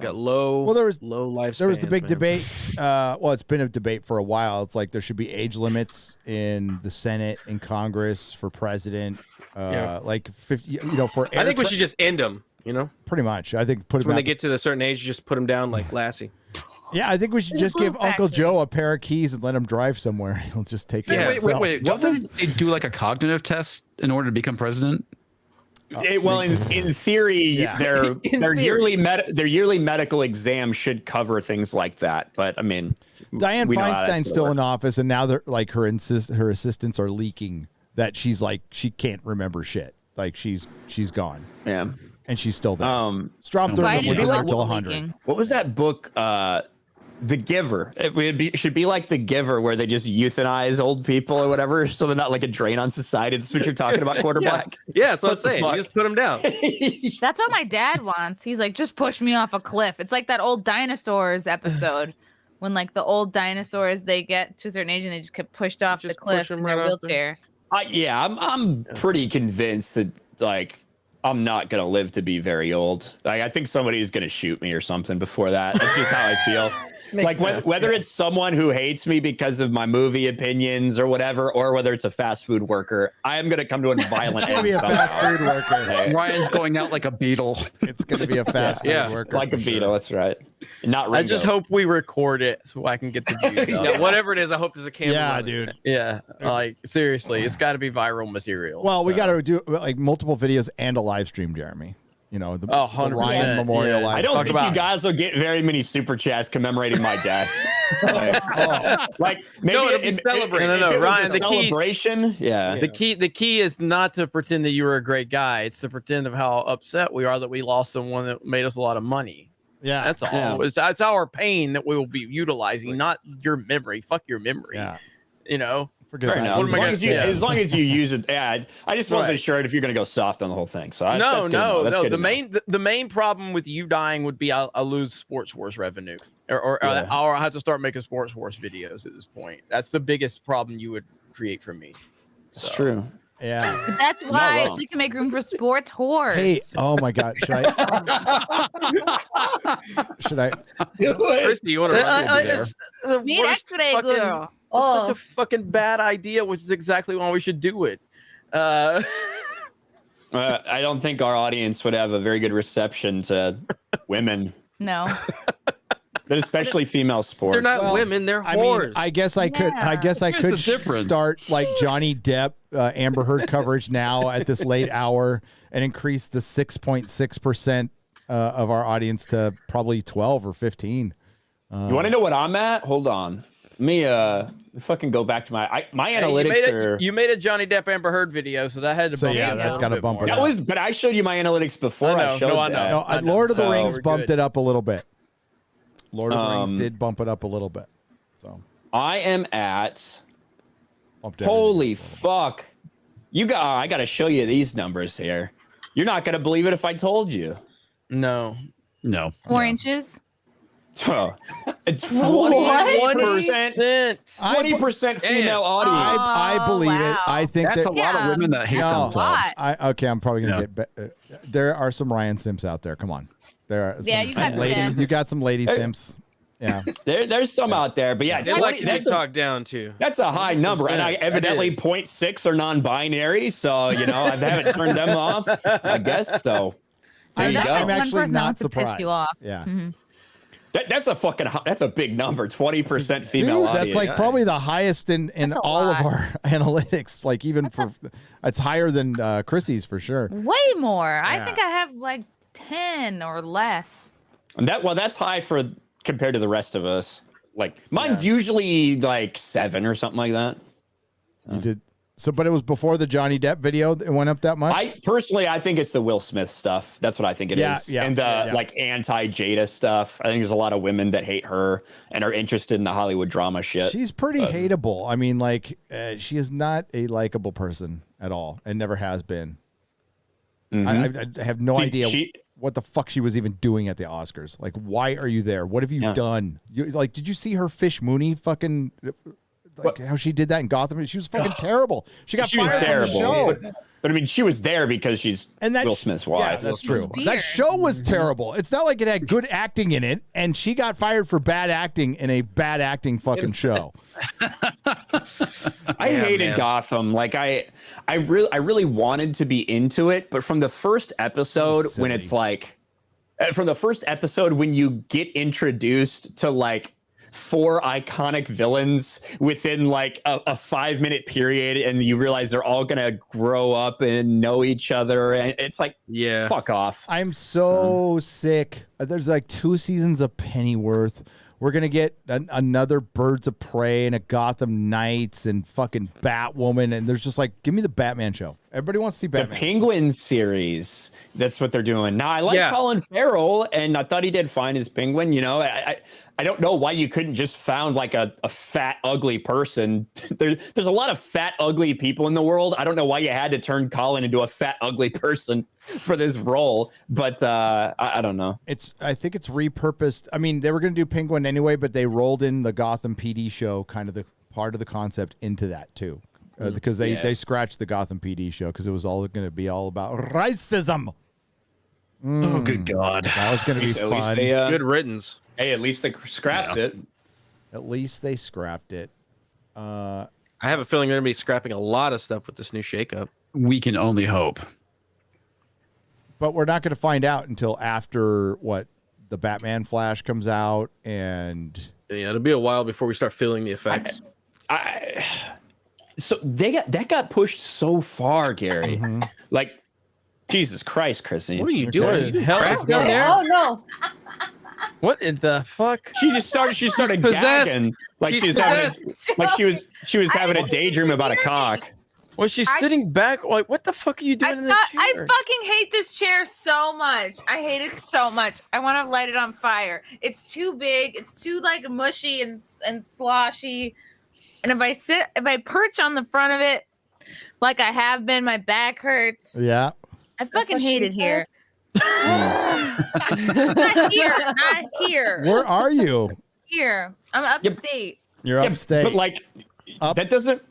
Got low. Well, there was low life. There was the big debate. It's been a debate for a while. It's like there should be age limits in the Senate and Congress for president. Like 50. For I think we should just end them. Pretty much. I think put when they get to a certain age, just put them down like Lassie. Yeah, I think we should just give Uncle Joe a pair of keys and let him drive somewhere. He'll just take care of himself. Wait. What does they do like a cognitive test in order to become president? Well, in theory, their yearly medical exam should cover things like that. But I mean, Dianne Feinstein's still in office, and now they're like her assistants are leaking that she's like she can't remember shit. Like she's gone. Yeah, and she's still there. Strom Thurmond was there until 100. What was that book? The Giver. It should be like The Giver, where they just euthanize old people or whatever, so they're not like a drain on society. That's what you're talking about, Quarter Black. Yeah, that's what I'm saying. You just put them down. That's what my dad wants. He's like, just push me off a cliff. It's like that old dinosaurs episode when like the old dinosaurs, they get to a certain age and they just get pushed off the cliff in their wheelchair. I'm pretty convinced that like I'm not gonna live to be very old. Like I think somebody's gonna shoot me or something before that. That's just how I feel. Like whether it's someone who hates me because of my movie opinions or whatever, or whether it's a fast food worker, I am going to come to a violent end. Be a fast food worker. Ryan's going out like a beetle. It's going to be a fast food worker. Like a beetle. That's right. Not Ringo. I just hope we record it so I can get the views. Yeah, whatever it is, I hope there's a camera. Yeah, on it. dude. Yeah, like seriously, it's got to be viral material. Well, we got to do like multiple videos and a live stream, Jeremy. The 100%. Ryan Memorial Live. I don't think you guys will get very many super chats commemorating my death. Like maybe it'll be celebrated. No, Ryan, the celebration. Yeah. The key is not to pretend that you were a great guy. It's to pretend of how upset we are that we lost someone that made us a lot of money. Yeah, that's all. Yeah. It's our pain that we will be utilizing, not your memory. Fuck your memory. Yeah. Fair enough. As long as you use it, I just wasn't sure if you're going to go soft on the whole thing. So no. The main problem with you dying would be I'll lose Sports Wars revenue, or I'll have to start making Sports Wars videos at this point. That's the biggest problem you would create for me. It's true. Yeah. But that's why we can make room for sports whores. Hey, oh my God, should I? Christy, you want to Meet Xray Girl. Such a fucking bad idea, which is exactly why we should do it. I don't think our audience would have a very good reception to women. No. But especially female sports. They're not women, they're whores. I guess I could. I guess I could start like Johnny Depp, Amber Heard coverage now at this late hour and increase the 6.6% of our audience to probably 12 or 15. You want to know what I'm at? Hold on. me fucking go back to my analytics. You made a Johnny Depp Amber Heard video, so that had to. So bump yeah, it that's up got to a bit bump more. it up. But I showed you my analytics before I showed that. No, Lord of the Rings we're bumped good. it up a little bit. Lord of the Rings did bump it up a little bit. So I am at. Holy fuck! I got to show you these numbers here. You're not gonna believe it if I told you. No. 4 inches. 20% female audience. I believe it. I think that's a lot of women that hate themselves. I'm probably gonna get. There are some Ryan Simps out there. Come on, there are. Yeah, you got ladies. You got some lady Simps. Yeah, there's some out there, but yeah, They like to be talked down too. That's a high number, and I evidently 0.6 are non-binary, so I haven't turned them off. I guess so. There you go. I'm actually not surprised. Yeah. That's a big number. 20% female Dude, audience. that's like probably the highest in all of our analytics. Like even it's higher than Chrissy's for sure. Way more. I think I have like 10 or less. And that's high compared to the rest of us. Like mine's usually like 7 or something like that. You did but it was before the Johnny Depp video that went up that much? I think it's the Will Smith stuff. That's what I think it is. Yeah, and the like anti-Jada stuff. I think there's a lot of women that hate her and are interested in the Hollywood drama shit. She's pretty hateable. I mean, like she is not a likable person at all and never has been. Mm-hmm. I have no idea what the fuck she was even doing at the Oscars. Like, why are you there? What have you done? Did you see her Fish Mooney fucking... how she did that in Gotham? She was fucking terrible. She got fired from the show. But I mean, she was there because she's Will Smith's wife. Yeah, that's true. That show was terrible. It's not like it had good acting in it, and she got fired for bad acting in a bad acting fucking show. I hated Gotham. Like I really wanted to be into it, but from the first episode when it's like, from the first episode when you get introduced to like 4 iconic villains within like a 5-minute period, and you realize they're all gonna grow up and know each other, and it's like, fuck off. I'm so sick. There's like 2 seasons of Pennyworth. We're gonna get another Birds of Prey and a Gotham Knights and fucking Batwoman, and there's just like, give me the Batman show. Everybody wants to see Batman. The Penguin series. That's what they're doing. Now I like Colin Farrell, and I thought he did fine as Penguin. I don't know why you couldn't just found like a fat, ugly person. There's a lot of fat, ugly people in the world. I don't know why you had to turn Colin into a fat, ugly person for this role, but I don't know. I think it's repurposed. I mean, they were going to do Penguin anyway, but they rolled in the Gotham PD show, kind of the part of the concept into that too, because they scratched the Gotham PD show because it was all going to be all about racism. Oh, good God. That was going to be fun. Good riddance. Hey, at least they scrapped it. At least they scrapped it. I have a feeling they're going to be scrapping a lot of stuff with this new shakeup. We can only hope. But we're not going to find out until after the Batman Flash comes out, and it'll be a while before we start feeling the effects. So that got pushed so far, Gary. Mm-hmm. Like, Jesus Christ, Chrissy. What are you doing? Hell down there? Oh no! What in the fuck? She started gagging like she was having a daydream about a cock. Was she sitting back? Like, what the fuck are you doing in the chair? I fucking hate this chair so much. I hate it so much. I want to light it on fire. It's too big. It's too like mushy and sloshy. And if I perch on the front of it, like I have been, my back hurts. Yeah. I fucking hate it here. Not here. Where are you? Here. I'm upstate. You're upstate. But like, that doesn't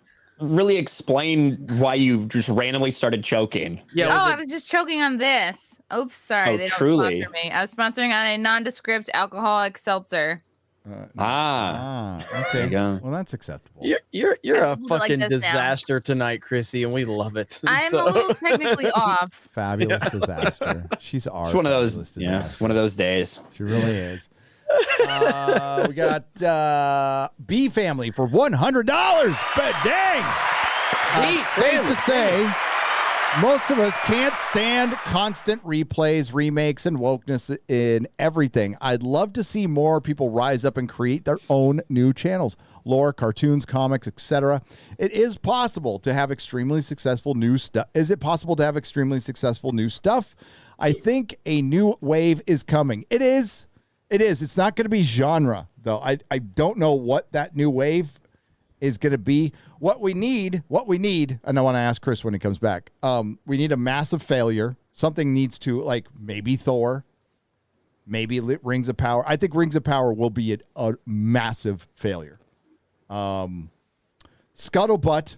really explain why you just randomly started choking. I was just choking on this. Oops, sorry. Oh, they don't truly? sponsor me. I was sponsoring on a nondescript alcoholic seltzer. Okay. There you go. Well, that's acceptable. You're a Like fucking this now. disaster tonight, Chrissy, and we love it. I'm a little technically off. Fabulous disaster. She's our It's one of those, fabulous disaster. one of those days. She really is. We got B Family for $100. But dang, safe to say, Most of us can't stand constant replays, remakes, and wokeness in everything. I'd love to see more people rise up and create their own new channels, lore, cartoons, comics, etc. It is possible to have extremely successful new stuff. Is it possible to have extremely successful new stuff? I think a new wave is coming. It is. It is. It's not going to be genre, though. I don't know what that new wave is going to be. What we need, and I want to ask Chris when he comes back, we need a massive failure. Something needs to, like, maybe Thor, maybe Rings of Power. I think Rings of Power will be a massive failure. Scuttlebutt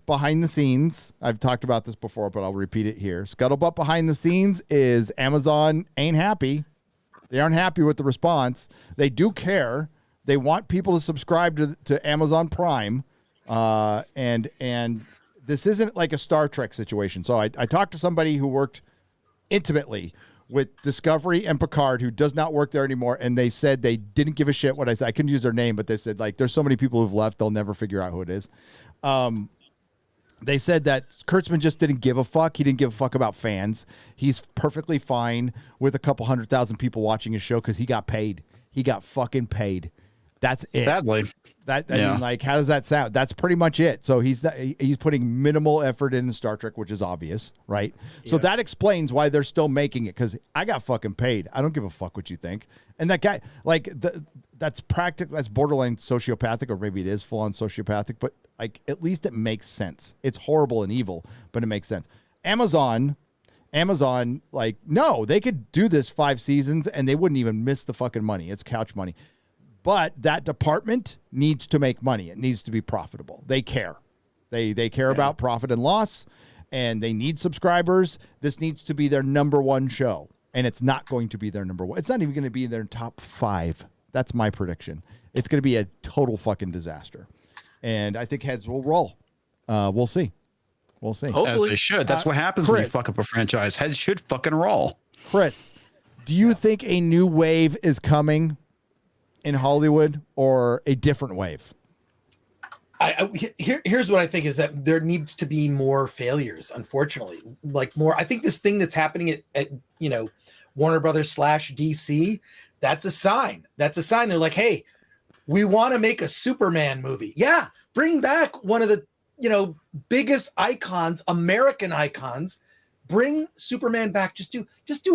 behind the scenes. I've talked about this before, but I'll repeat it here. Scuttlebutt behind the scenes is Amazon ain't happy. They aren't happy with the response. They do care. They want people to subscribe to Amazon Prime. And this isn't like a Star Trek situation. So I talked to somebody who worked intimately with Discovery and Picard, who does not work there anymore, and they said they didn't give a shit what I said. I couldn't use their name, but they said, like, there's so many people who've left, they'll never figure out who it is. They said that Kurtzman just didn't give a fuck. He didn't give a fuck about fans. He's perfectly fine with a couple 100,000 people watching his show because he got paid. He got fucking paid. That's it. Sadly. I mean, like, how does that sound? That's pretty much it. So he's putting minimal effort into Star Trek, which is obvious, right? Yeah. So that explains why they're still making it, because I got fucking paid. I don't give a fuck what you think. And that guy, like, that's borderline sociopathic, or maybe it is full on sociopathic, but like, at least it makes sense. It's horrible and evil, but it makes sense. Amazon, like, no, they could do this 5 seasons and they wouldn't even miss the fucking money. It's couch money. But that department needs to make money. It needs to be profitable. They care. They care about profit and loss, and they need subscribers. This needs to be their number one show, and it's not going to be their number one. It's not even going to be in their top 5. That's my prediction. It's going to be a total fucking disaster, and I think heads will roll. We'll see. We'll see. Hopefully. As they should. That's what happens when you fuck up a franchise. Heads should fucking roll. Chris, do you think a new wave is coming in Hollywood, or a different wave? Here's what I think is that there needs to be more failures, unfortunately. Like, more, I think this thing that's happening at Warner Brothers / DC, that's a sign. That's a sign. They're like, hey, we want to make a Superman movie. Yeah, bring back one of the biggest icons, American icons. Bring Superman back. Just do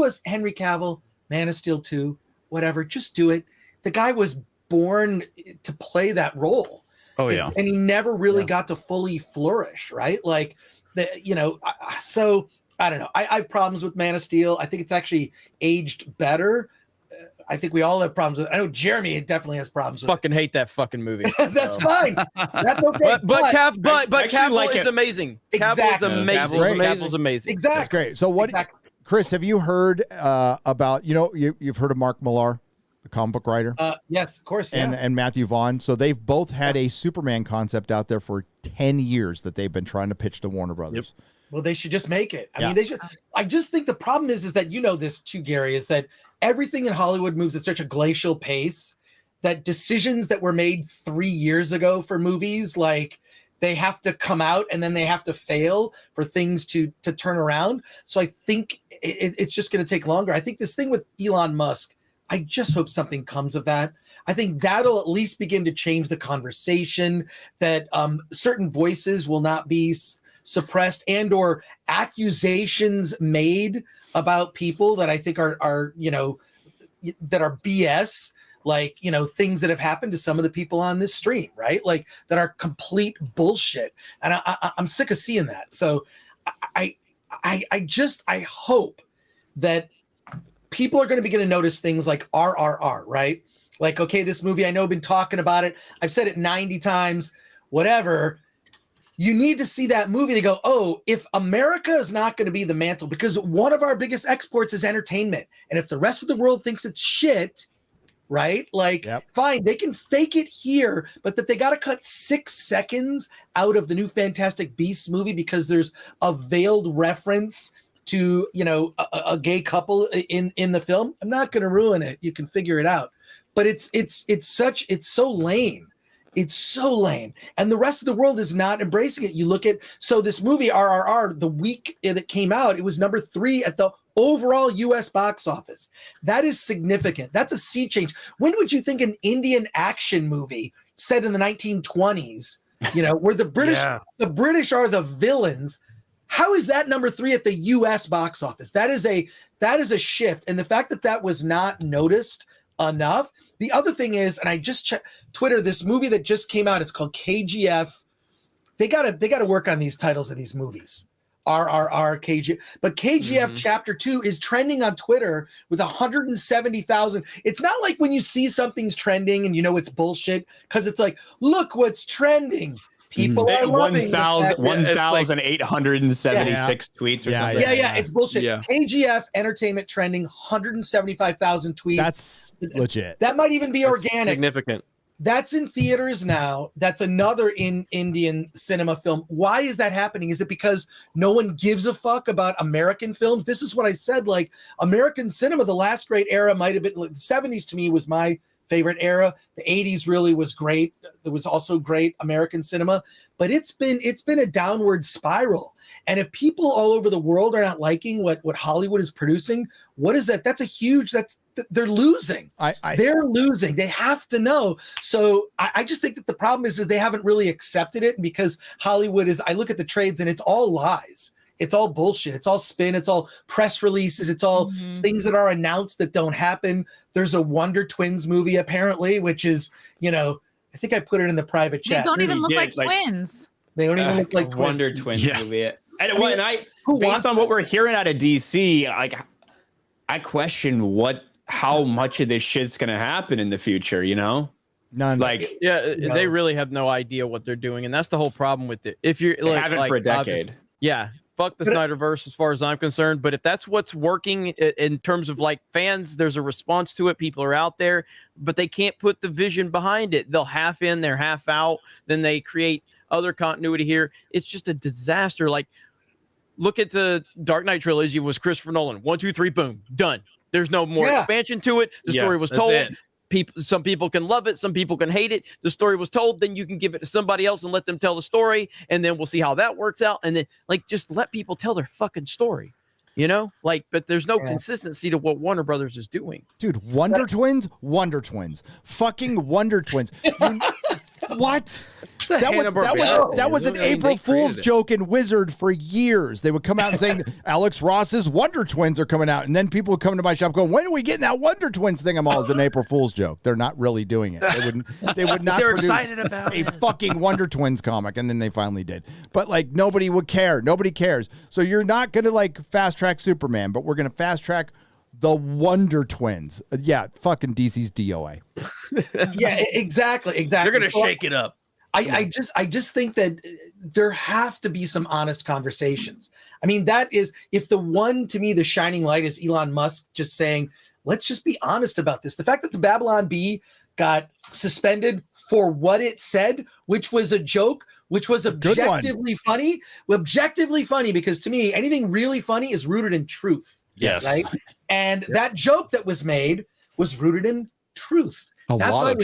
a Henry Cavill, Man of Steel 2, whatever. Just do it. The guy was born to play that role. Oh, yeah. And he never really got to fully flourish, right? Like, so I don't know. I have problems with Man of Steel. I think it's actually aged better. I think we all have problems with it. I know Jeremy definitely has problems with fucking hate that fucking movie. That's fine. That's okay. But Cavill is amazing. Exactly. Cavill is amazing. Cavill's amazing. Exactly. That's great. So Chris, have you heard about, you've heard of Mark Millar, the comic book writer? Yes, of course. Yeah. And Matthew Vaughn. So they've both had a Superman concept out there for 10 years that they've been trying to pitch to Warner Brothers. Yep. Well, they should just make it. I mean, they should. I just think the problem is that, this too, Gary, is that everything in Hollywood moves at such a glacial pace that decisions that were made 3 years ago for movies, like, they have to come out and then they have to fail for things to turn around. So I think it's just going to take longer. I think this thing with Elon Musk, I just hope something comes of that. I think that'll at least begin to change the conversation, that certain voices will not be suppressed, and or accusations made about people that I think are that are BS, like, things that have happened to some of the people on this stream, right? Like, that are complete bullshit. And I'm sick of seeing that. So I hope that people are going to begin to notice things like RRR, right? Like, okay, this movie, I know I've been talking about it. I've said it 90 times, whatever. You need to see that movie to go, oh, if America is not going to be the mantle, because one of our biggest exports is entertainment. And if the rest of the world thinks it's shit, right? Like, fine, they can fake it here, but that they got to cut 6 seconds out of the new Fantastic Beasts movie because there's a veiled reference to, a gay couple in the film. I'm not going to ruin it. You can figure it out. But it's so lame. It's so lame. And the rest of the world is not embracing it. You look at, so this movie, RRR, the week that came out, it was number 3 at the overall US box office. That is significant. That's a sea change. When would you think an Indian action movie set in the 1920s, where the British are the villains? How is that number 3 at the US box office? That is a shift. And the fact that that was not noticed enough. The other thing is, and I just checked Twitter, this movie that just came out, it's called KGF. They gotta work on these titles of these movies. RRR, KGF. But KGF Chapter 2 is trending on Twitter with 170,000. It's not like when you see something's trending and it's bullshit, because it's like, look what's trending. People are loving 1,876 tweets or something. Yeah, it's bullshit. Yeah. KGF Entertainment trending 175,000 tweets. That's legit. That might even be organic. Significant. That's in theaters now. That's another Indian cinema film. Why is that happening? Is it because no one gives a fuck about American films? This is what I said. Like, American cinema, the last great era might have been, like, the 70s to me was my favorite era. The 80s really was great. There was also great American cinema, but it's been a downward spiral. And if people all over the world are not liking what Hollywood is producing, what is that? That's they're losing. They're losing. They have to know. So I just think that the problem is that they haven't really accepted it, because Hollywood I look at the trades and it's all lies. It's all bullshit. It's all spin. It's all press releases. It's all things that are announced that don't happen. There's a Wonder Twins movie apparently, which is, I think I put it in the private chat. They don't even look like twins. They don't even look like Wonder Twins movie. And based on what we're hearing out of DC, like, I question how much of this shit's gonna happen in the future. None. They really have no idea what they're doing, and that's the whole problem with it. If you're they haven't for a decade. Fuck the Snyderverse as far as I'm concerned. But if that's what's working in terms of like fans, there's a response to it. People are out there, but they can't put the vision behind it. They'll half in, they're half out. Then they create other continuity here. It's just a disaster. Like, look at the Dark Knight trilogy. Was Christopher Nolan 1, 2, 3, boom, done. There's no more expansion to it. The story was told. Some people can love it, some people can hate it. The story was told, then you can give it to somebody else and let them tell the story, and then we'll see how that works out. And then, like, just let people tell their fucking story, but there's no consistency to what Warner Brothers is doing. Dude, Wonder Twins, fucking Wonder Twins. What? That was an April Fool's joke in Wizard for years. They would come out and saying Alex Ross's Wonder Twins are coming out, and then people would come to my shop going, "When are we getting that Wonder Twins thing?" I'm all, as an April Fool's joke. They're not really doing it. They would not. They're produce excited about a fucking Wonder Twins comic, and then they finally did. But like, nobody would care. Nobody cares. So you're not gonna like fast track Superman, but we're gonna fast track the Wonder Twins. Fucking DC's DOA. Yeah, exactly. You're gonna shake it up. I just think that there have to be some honest conversations. I mean, that is, if the one, to me, the shining light is Elon Musk just saying, let's just be honest about this. The fact that the Babylon Bee got suspended for what it said, which was a joke, which was objectively funny, because to me, anything really funny is rooted in truth. Yes. Right. And that joke that was made was rooted in truth. A lot of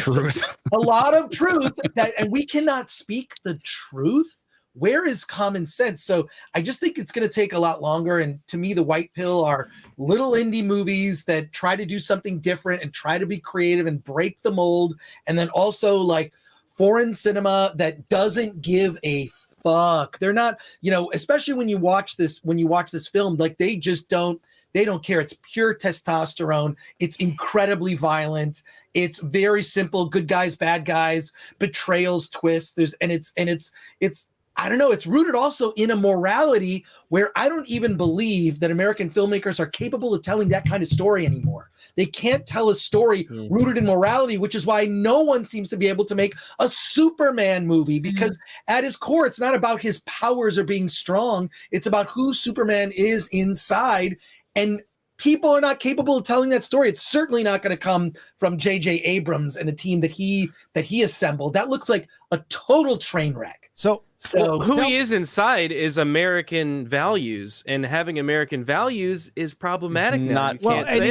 truth. And we cannot speak the truth. Where is common sense? So I just think it's going to take a lot longer. And to me, the white pill are little indie movies that try to do something different and try to be creative and break the mold. And then also like foreign cinema that doesn't give a fuck. They're not, especially when you watch this film, like they don't care. It's pure testosterone. It's incredibly violent. It's very simple. Good guys, bad guys, betrayals, twists. It's I don't know. It's rooted also in a morality where I don't even believe that American filmmakers are capable of telling that kind of story anymore. They can't tell a story rooted in morality, which is why no one seems to be able to make a Superman movie, because at his core, it's not about his powers or being strong. It's about who Superman is inside. And people are not capable of telling that story. It's certainly not going to come from J.J. Abrams and the team that he assembled. That looks like a total train wreck. So who he is inside is American values, and having American values is problematic now. And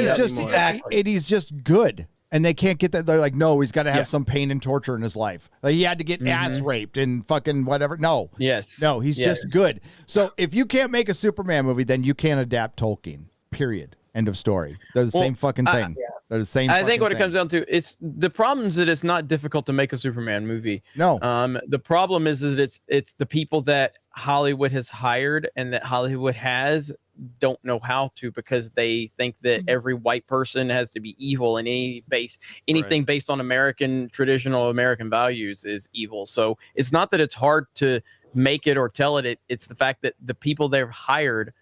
he's just good. And they can't get that. They're like, no, he's got to have some pain and torture in his life. Like he had to get ass raped and fucking whatever. No. Yes. No, he's just good. So if you can't make a Superman movie, then you can't adapt Tolkien. Period. End of story. They're the same fucking thing. They're the same. I think what it comes down to, it's the problem is that it's not difficult to make a Superman movie. No. The problem is that it's the people that Hollywood has hired and that Hollywood has don't know how to, because they think that every white person has to be evil, and anything based on traditional American values is evil. So it's not that it's hard to make it or tell it. It's the fact that the people they've hired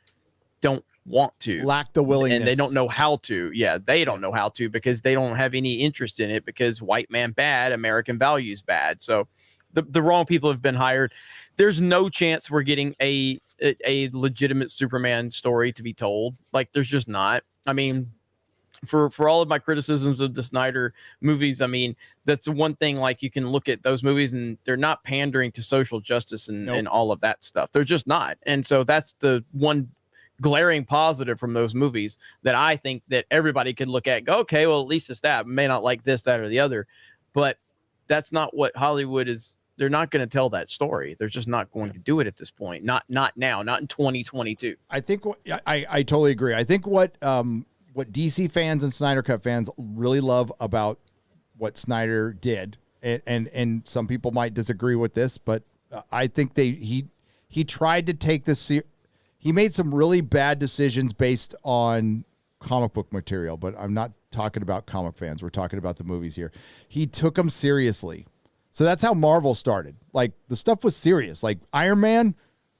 don't want to, lack the willingness, and they don't know how to. Yeah, they don't know how to because they don't have any interest in it, because white man bad, American values bad. So the wrong people have been hired. There's no chance we're getting a legitimate Superman story to be told. Like, there's just not. I mean, for all of my criticisms of the Snyder movies, I mean, that's the one thing. Like, you can look at those movies and they're not pandering to social justice and all of that stuff. They're just not. And so that's the one glaring positive from those movies that I think that everybody could look at and go, okay, well, at least it's that. May not like this, that, or the other, but that's not what Hollywood is. They're not going to tell that story. They're just not going to do it at this point. Not now, not in 2022. I think I totally agree. I think what DC fans and Snyder Cut fans really love about what Snyder did, and some people might disagree with this, but I think he tried to take this. He made some really bad decisions based on comic book material, but I'm not talking about comic fans. We're talking about the movies here. He took them seriously. So that's how Marvel started. Like, the stuff was serious. Like Iron Man,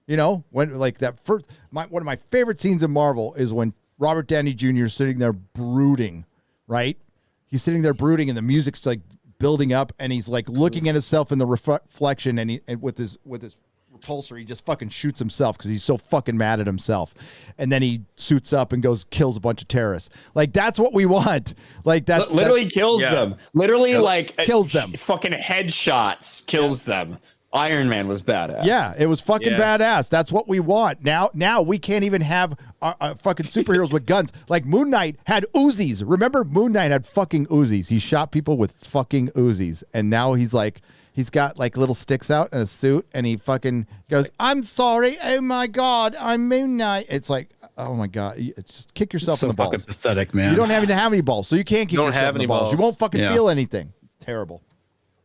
when like that first, one of my favorite scenes in Marvel is when Robert Downey Jr. is sitting there brooding, right? He's sitting there brooding and the music's like building up and he's like looking at himself in the reflection and with his repulsor, he just fucking shoots himself because he's so fucking mad at himself. And then he suits up and kills a bunch of terrorists. Like, that's what we want. Like, that literally kills them. Literally, kills them. Fucking headshots kills them. Iron Man was badass. Yeah, it was fucking badass. That's what we want. Now we can't even have our fucking superheroes with guns. Like, Moon Knight had Uzis. Remember, Moon Knight had fucking Uzis. He shot people with fucking Uzis. And now he's got like little sticks out in a suit, and he fucking goes, "I'm sorry. Oh my God, I'm Moon Knight." It's like, oh my God, just kick yourself in the balls. Pathetic, man. You don't even have any balls, so you can't kick yourself in the balls. You won't fucking feel anything. It's terrible.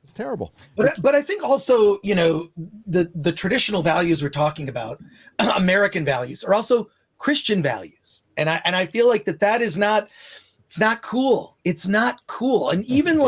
It's terrible. But I think also, the traditional values we're talking about, American values, are also Christian values, and I feel like that is not. It's not cool. It's not cool, and even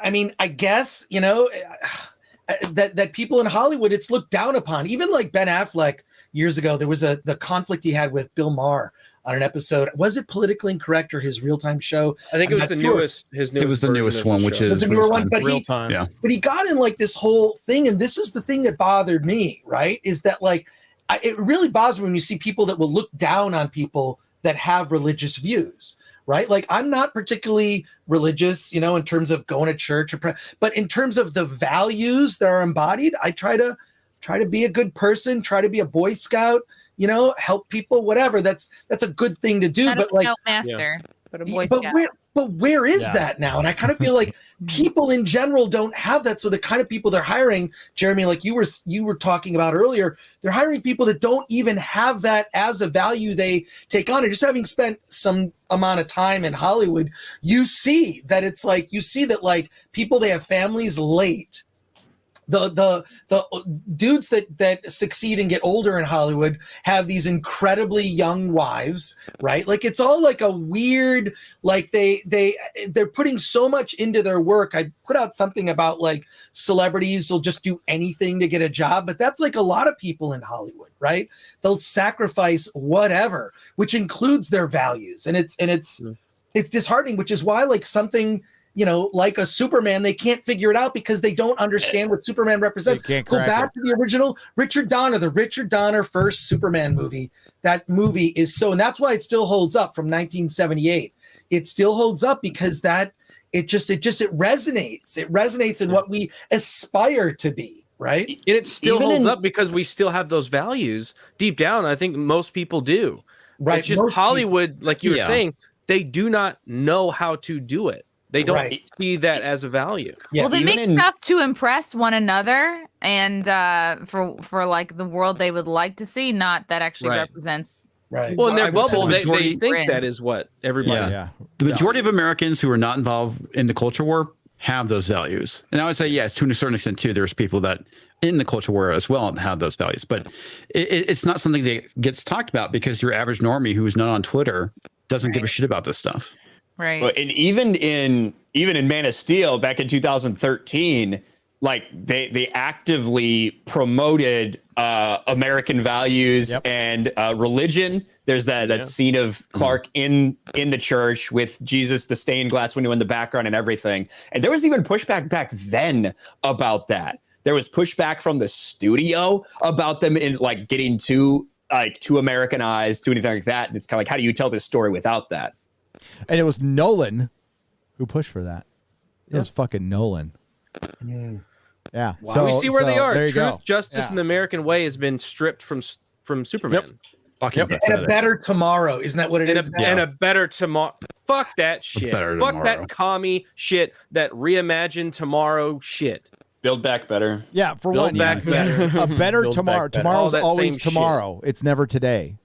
I mean, I guess, that people in Hollywood, it's looked down upon. Even like Ben Affleck years ago, there was the conflict he had with Bill Maher on an episode. Was it Politically Incorrect or his Real-Time show? I think it was his newest. It was the newest one, which is the newer one. But But he got in like this whole thing, and this is the thing that bothered me. Right? Is that it really bothers me when you see people that will look down on people that have religious views. Right? Like, I'm not particularly religious, in terms of going to church but in terms of the values that are embodied, I try to be a good person, try to be a Boy Scout, help people, whatever. That's a good thing to do. Not but a Scoutmaster, but a Boy Scout. Where is that now? And I kind of feel like people in general don't have that. So the kind of people they're hiring, Jeremy, like you were talking about earlier, they're hiring people that don't even have that as a value they take on. And just having spent some amount of time in Hollywood, you see that people, they have families late. The dudes that succeed and get older in Hollywood have these incredibly young wives, right? Like, it's all like a weird, like they're putting so much into their work. I put out something about like celebrities will just do anything to get a job, but that's like a lot of people in Hollywood, right? They'll sacrifice whatever, which includes their values, and it's disheartening, which is why like something, like a Superman, they can't figure it out because they don't understand what Superman represents. Go back to the original Richard Donner first Superman movie. That movie is and that's why it still holds up from 1978. It still holds up because it resonates. It resonates in what we aspire to be, right? And it still holds up because we still have those values deep down. I think most people do. Right. It's just Hollywood, like you were saying, they do not know how to do it. They don't see that as a value. Well, they make stuff to impress one another and for like the world they would like to see, not that actually represents. Right. Well, in their I would say bubble, the they majority- think that is what everybody. The majority of Americans who are not involved in the culture war have those values. And I would say, yes, to a certain extent too, there's people that in the culture war as well have those values. But it's not something that gets talked about because your average normie who's not on Twitter doesn't give a shit about this stuff. Right. Well, and even in Man of Steel back in 2013, like they actively promoted American values and religion. There's that scene of Clark in the church with Jesus, the stained glass window in the background and everything. And there was even pushback back then about that. There was pushback from the studio about them in like getting too Americanized, to anything like that. And it's kind of like, how do you tell this story without that? And it was Nolan who pushed for that. It was fucking Nolan. Yeah. Wow. So we see where they are. There you Truth, go. justice, and the American way has been stripped from Superman. And a better tomorrow. Isn't that what it is? And a better tomorrow. Fuck that shit. Fuck that commie shit. That reimagine tomorrow shit. Build back better. Yeah, for Build one, back better. a better Build tomorrow. back better. Tomorrow's All that always same shit. tomorrow. It's never today.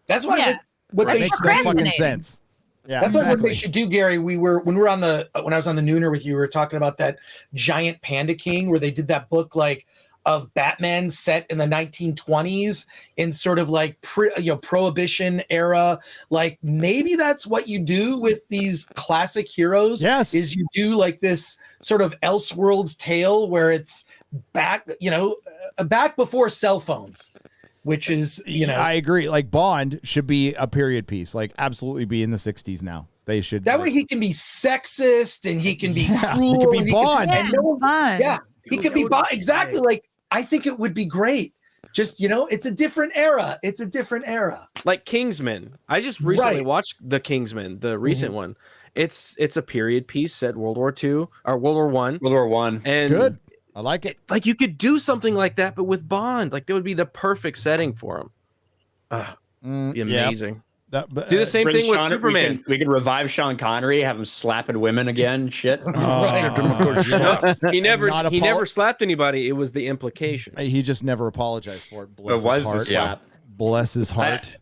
That's why what That they makes no fucking sense. Yeah, That's what exactly. they should do, Gary. When I was on the Nooner with you, we were talking about that giant Panda King where they did that book like of Batman set in the 1920s in sort of like Prohibition era. Like maybe that's what you do with these classic heroes. Yes, is you do like this sort of Elseworlds tale where it's back, back before cell phones. Which is, I agree. Like Bond should be a period piece. Like absolutely be in the 60s now. They should. That way he can be sexist and he can be cruel. He can be Bond. He could be Bond. Exactly. Like I think it would be great. Just it's a different era. It's a different era. Like Kingsman. I just recently watched the Kingsman, the recent one. It's a period piece set World War II or World War One. World War One. And good. I like it. Like you could do something like that, but with Bond, like that would be the perfect setting for him. Be amazing. Do the same thing with Superman. We could revive Sean Connery, have him slapping women again. Shit. He never slapped anybody. It was the implication. He just never apologized for it. Bless It was his the heart. slap. Bless his heart.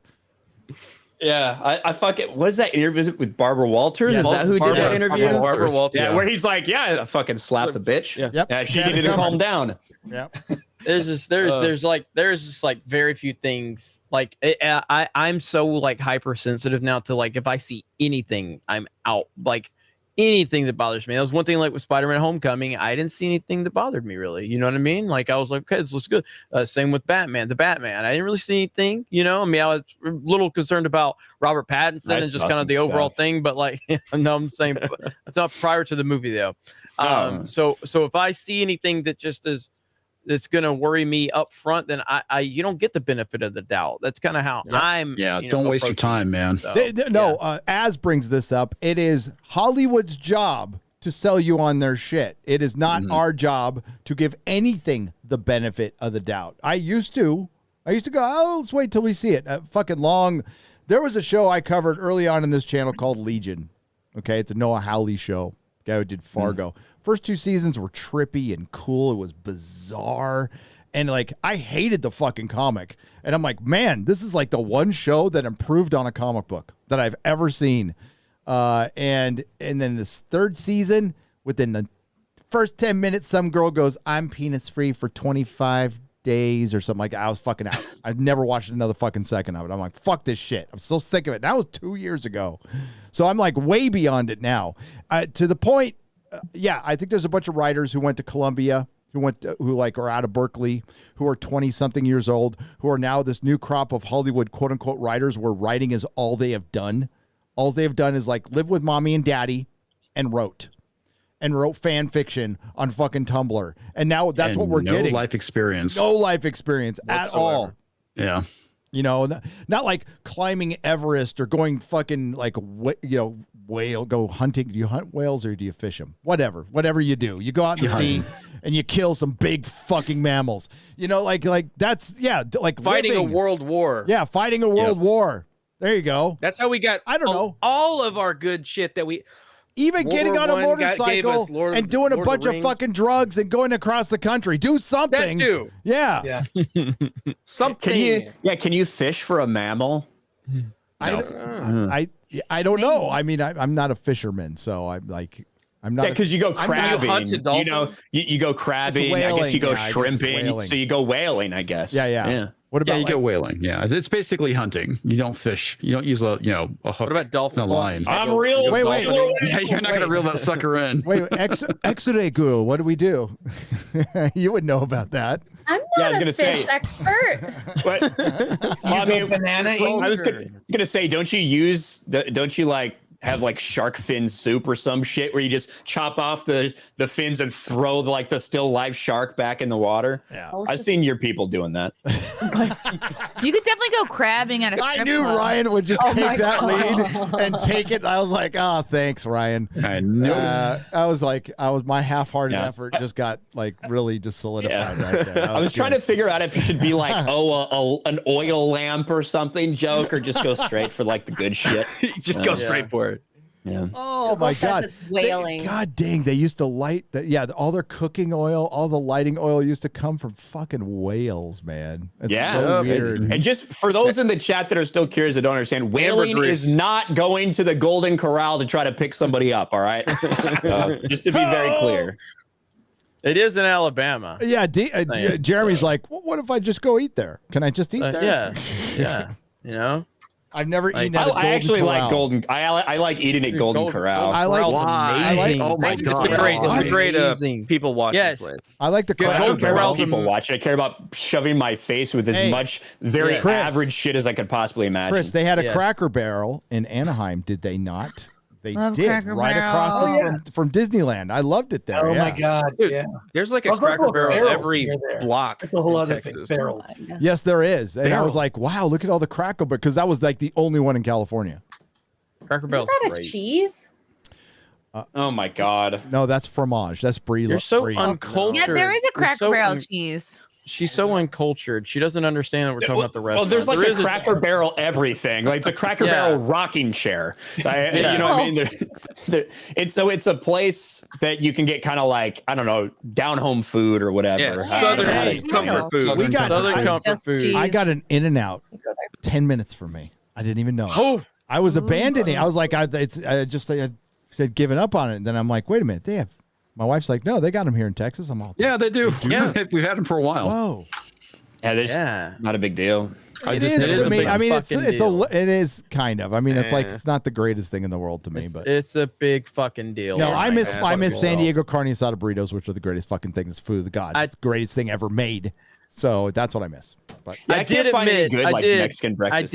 I fucking, what is that interview with Barbara Walters? Yes. Is that who did that interview? Barbara Walters. Yeah, where he's like, I fucking slapped a bitch. Yeah, she needed to calm down. Yep. There's just very few things like I'm so like hypersensitive now to like if I see anything I'm out, like anything that bothers me. That was one thing like with Spider-Man Homecoming. I didn't see anything that bothered me really. You know what I mean? Like I was like, okay, this looks good. Same with Batman. The Batman. I didn't really see anything. I mean, I was a little concerned about Robert Pattinson and just kind of the overall thing. But like, no, I'm saying it's not prior to the movie though. So if I see anything that just is that's gonna worry me up front, then I you don't get the benefit of the doubt. That's kind of how I'm. Yeah, don't waste your time, man. So, Az brings this up. It is Hollywood's job to sell you on their shit. It is not our job to give anything the benefit of the doubt. I used to go, let's wait till we see it. Fucking long. There was a show I covered early on in this channel called Legion. Okay, it's a Noah Hawley show. Guy who did Fargo. First 2 seasons were trippy and cool. It was bizarre. And like, I hated the fucking comic. And I'm like, man, this is like the one show that improved on a comic book that I've ever seen. And then this 3rd season, within the first 10 minutes, some girl goes, I'm penis free for 25 days or something like that. I was fucking out. I've never watched another fucking second of it. I'm like, fuck this shit. I'm so sick of it. That was 2 years ago. So I'm like way beyond it now. To the point, I think there's a bunch of writers who went to Columbia, who are out of Berkeley, who are 20 something years old, who are now this new crop of Hollywood quote unquote writers where writing is all they have done. All they have done is like live with mommy and daddy and wrote fan fiction on fucking Tumblr. And now that's what we're getting. No life experience at all. Yeah. Not like climbing Everest or going fucking like, go hunting. Do you hunt whales or do you fish them? Whatever you do, you go out in the sea and you kill some big fucking mammals. Like that's, like fighting living. a world war. Yeah. Fighting a world war. There you go. That's how we got. I don't know, all of our good shit that we. Even World getting War on a I gave us motorcycle and doing a Lord bunch the of Rings. fucking drugs and going across the country. Do something. That too. Yeah. Something. Can you fish for a mammal? I don't know. I mean, I'm not a fisherman, so I'm not. Yeah, because you go crabbing. You know, you go crabbing. I whaling, guess you go yeah, I guess it's shrimping. whaling. So you go whaling, I guess. Yeah. What about you go whaling? Yeah, it's basically hunting. You don't fish. You don't use a hook. What about dolphins? A line. I'm real. Wait. Yeah, you're not gonna reel that sucker in. Wait, Xray Girl, what do we do? You would know about that. I'm Yeah, I was not gonna a fish say- expert. But I mean, banana I was gonna say, don't you like have like shark fin soup or some shit where you just chop off the fins and throw the still live shark back in the water? Yeah, I've seen your people doing that. You could definitely go crabbing at a I strip knew club. Ryan would just Oh my take that God. lead and take it. I was like, oh, thanks, Ryan. I knew. My half-hearted Yeah. effort just got really just solidified right there. I was trying to figure out if you should be like, an oil lamp or something joke, or just go straight for the good shit. Just go straight for it. Yeah. Oh my God! Whaling. God dang! They used to light that. Yeah, all their cooking oil, all the lighting oil used to come from fucking whales, man. It's so weird. And just for those in the chat that are still curious that don't understand, whaling Ambergris. is not going to the Golden Corral to try to pick somebody up. All right, just to be very clear. It is in Alabama. Yeah, Jeremy's like, well, what if I just go eat there? Can I just eat there? Yeah. You know, I've never eaten at a I Golden actually like Corral. Golden. I like eating at Golden Corral. I like. Oh my God! It's a great people watching. Yes. place. I like the I don't Golden care about Corral. people watching. I care about shoving my face with as much very Chris. average shit as I could possibly imagine. Chris, they had a Yes. Cracker Barrel in Anaheim, did they not? They Love did, Cracker right Barrel. across from Disneyland. I loved it there. Oh yeah. my God! Dude, yeah, There's like a Those Cracker local Barrel barrels every near there. block. That's a whole in other thing. Texas. Barrels. Yes, there is. And I was Barrel. like, wow, look at all the Cracker Barrel, because that was like the only one in California. Cracker Isn't Barrel's that a great. cheese? Oh my God! No, that's fromage. That's brie. You're so brie. uncultured. Yeah, there is a You're Cracker so Barrel cheese. She's so uncultured. She doesn't understand that we're talking about the restaurant. Well, there's like There a is Cracker Barrel everything. Like it's a Cracker Yeah. Barrel rocking chair. Yeah. You know what I mean? It's a place that you can get kind of like, I don't know, down home food or whatever. Yeah, Southern comfort food. We got Southern comfort Just food. cheese. I got an In-N-Out 10 minutes from me. I didn't even know. Oh, I was abandoning. I was like, I had given up on it. And then I'm like, wait a minute. They have. My wife's like, no, they got them here in Texas. I'm all, Yeah, they do. Yeah. We've had them for a while. whoa. Yeah, there's Yeah. not a big deal. It is to a me. big I mean, it's fucking it deal. is kind of. I mean, it's like Eh. it's not the greatest thing in the world to me, but it's a big fucking deal. no, Oh I my miss God. San Diego carne asada burritos, which are the greatest fucking things. Food of the gods. It's the greatest thing ever made. So that's what I miss. But Yeah, I I can't did find any admit, good I like did, Mexican breakfast.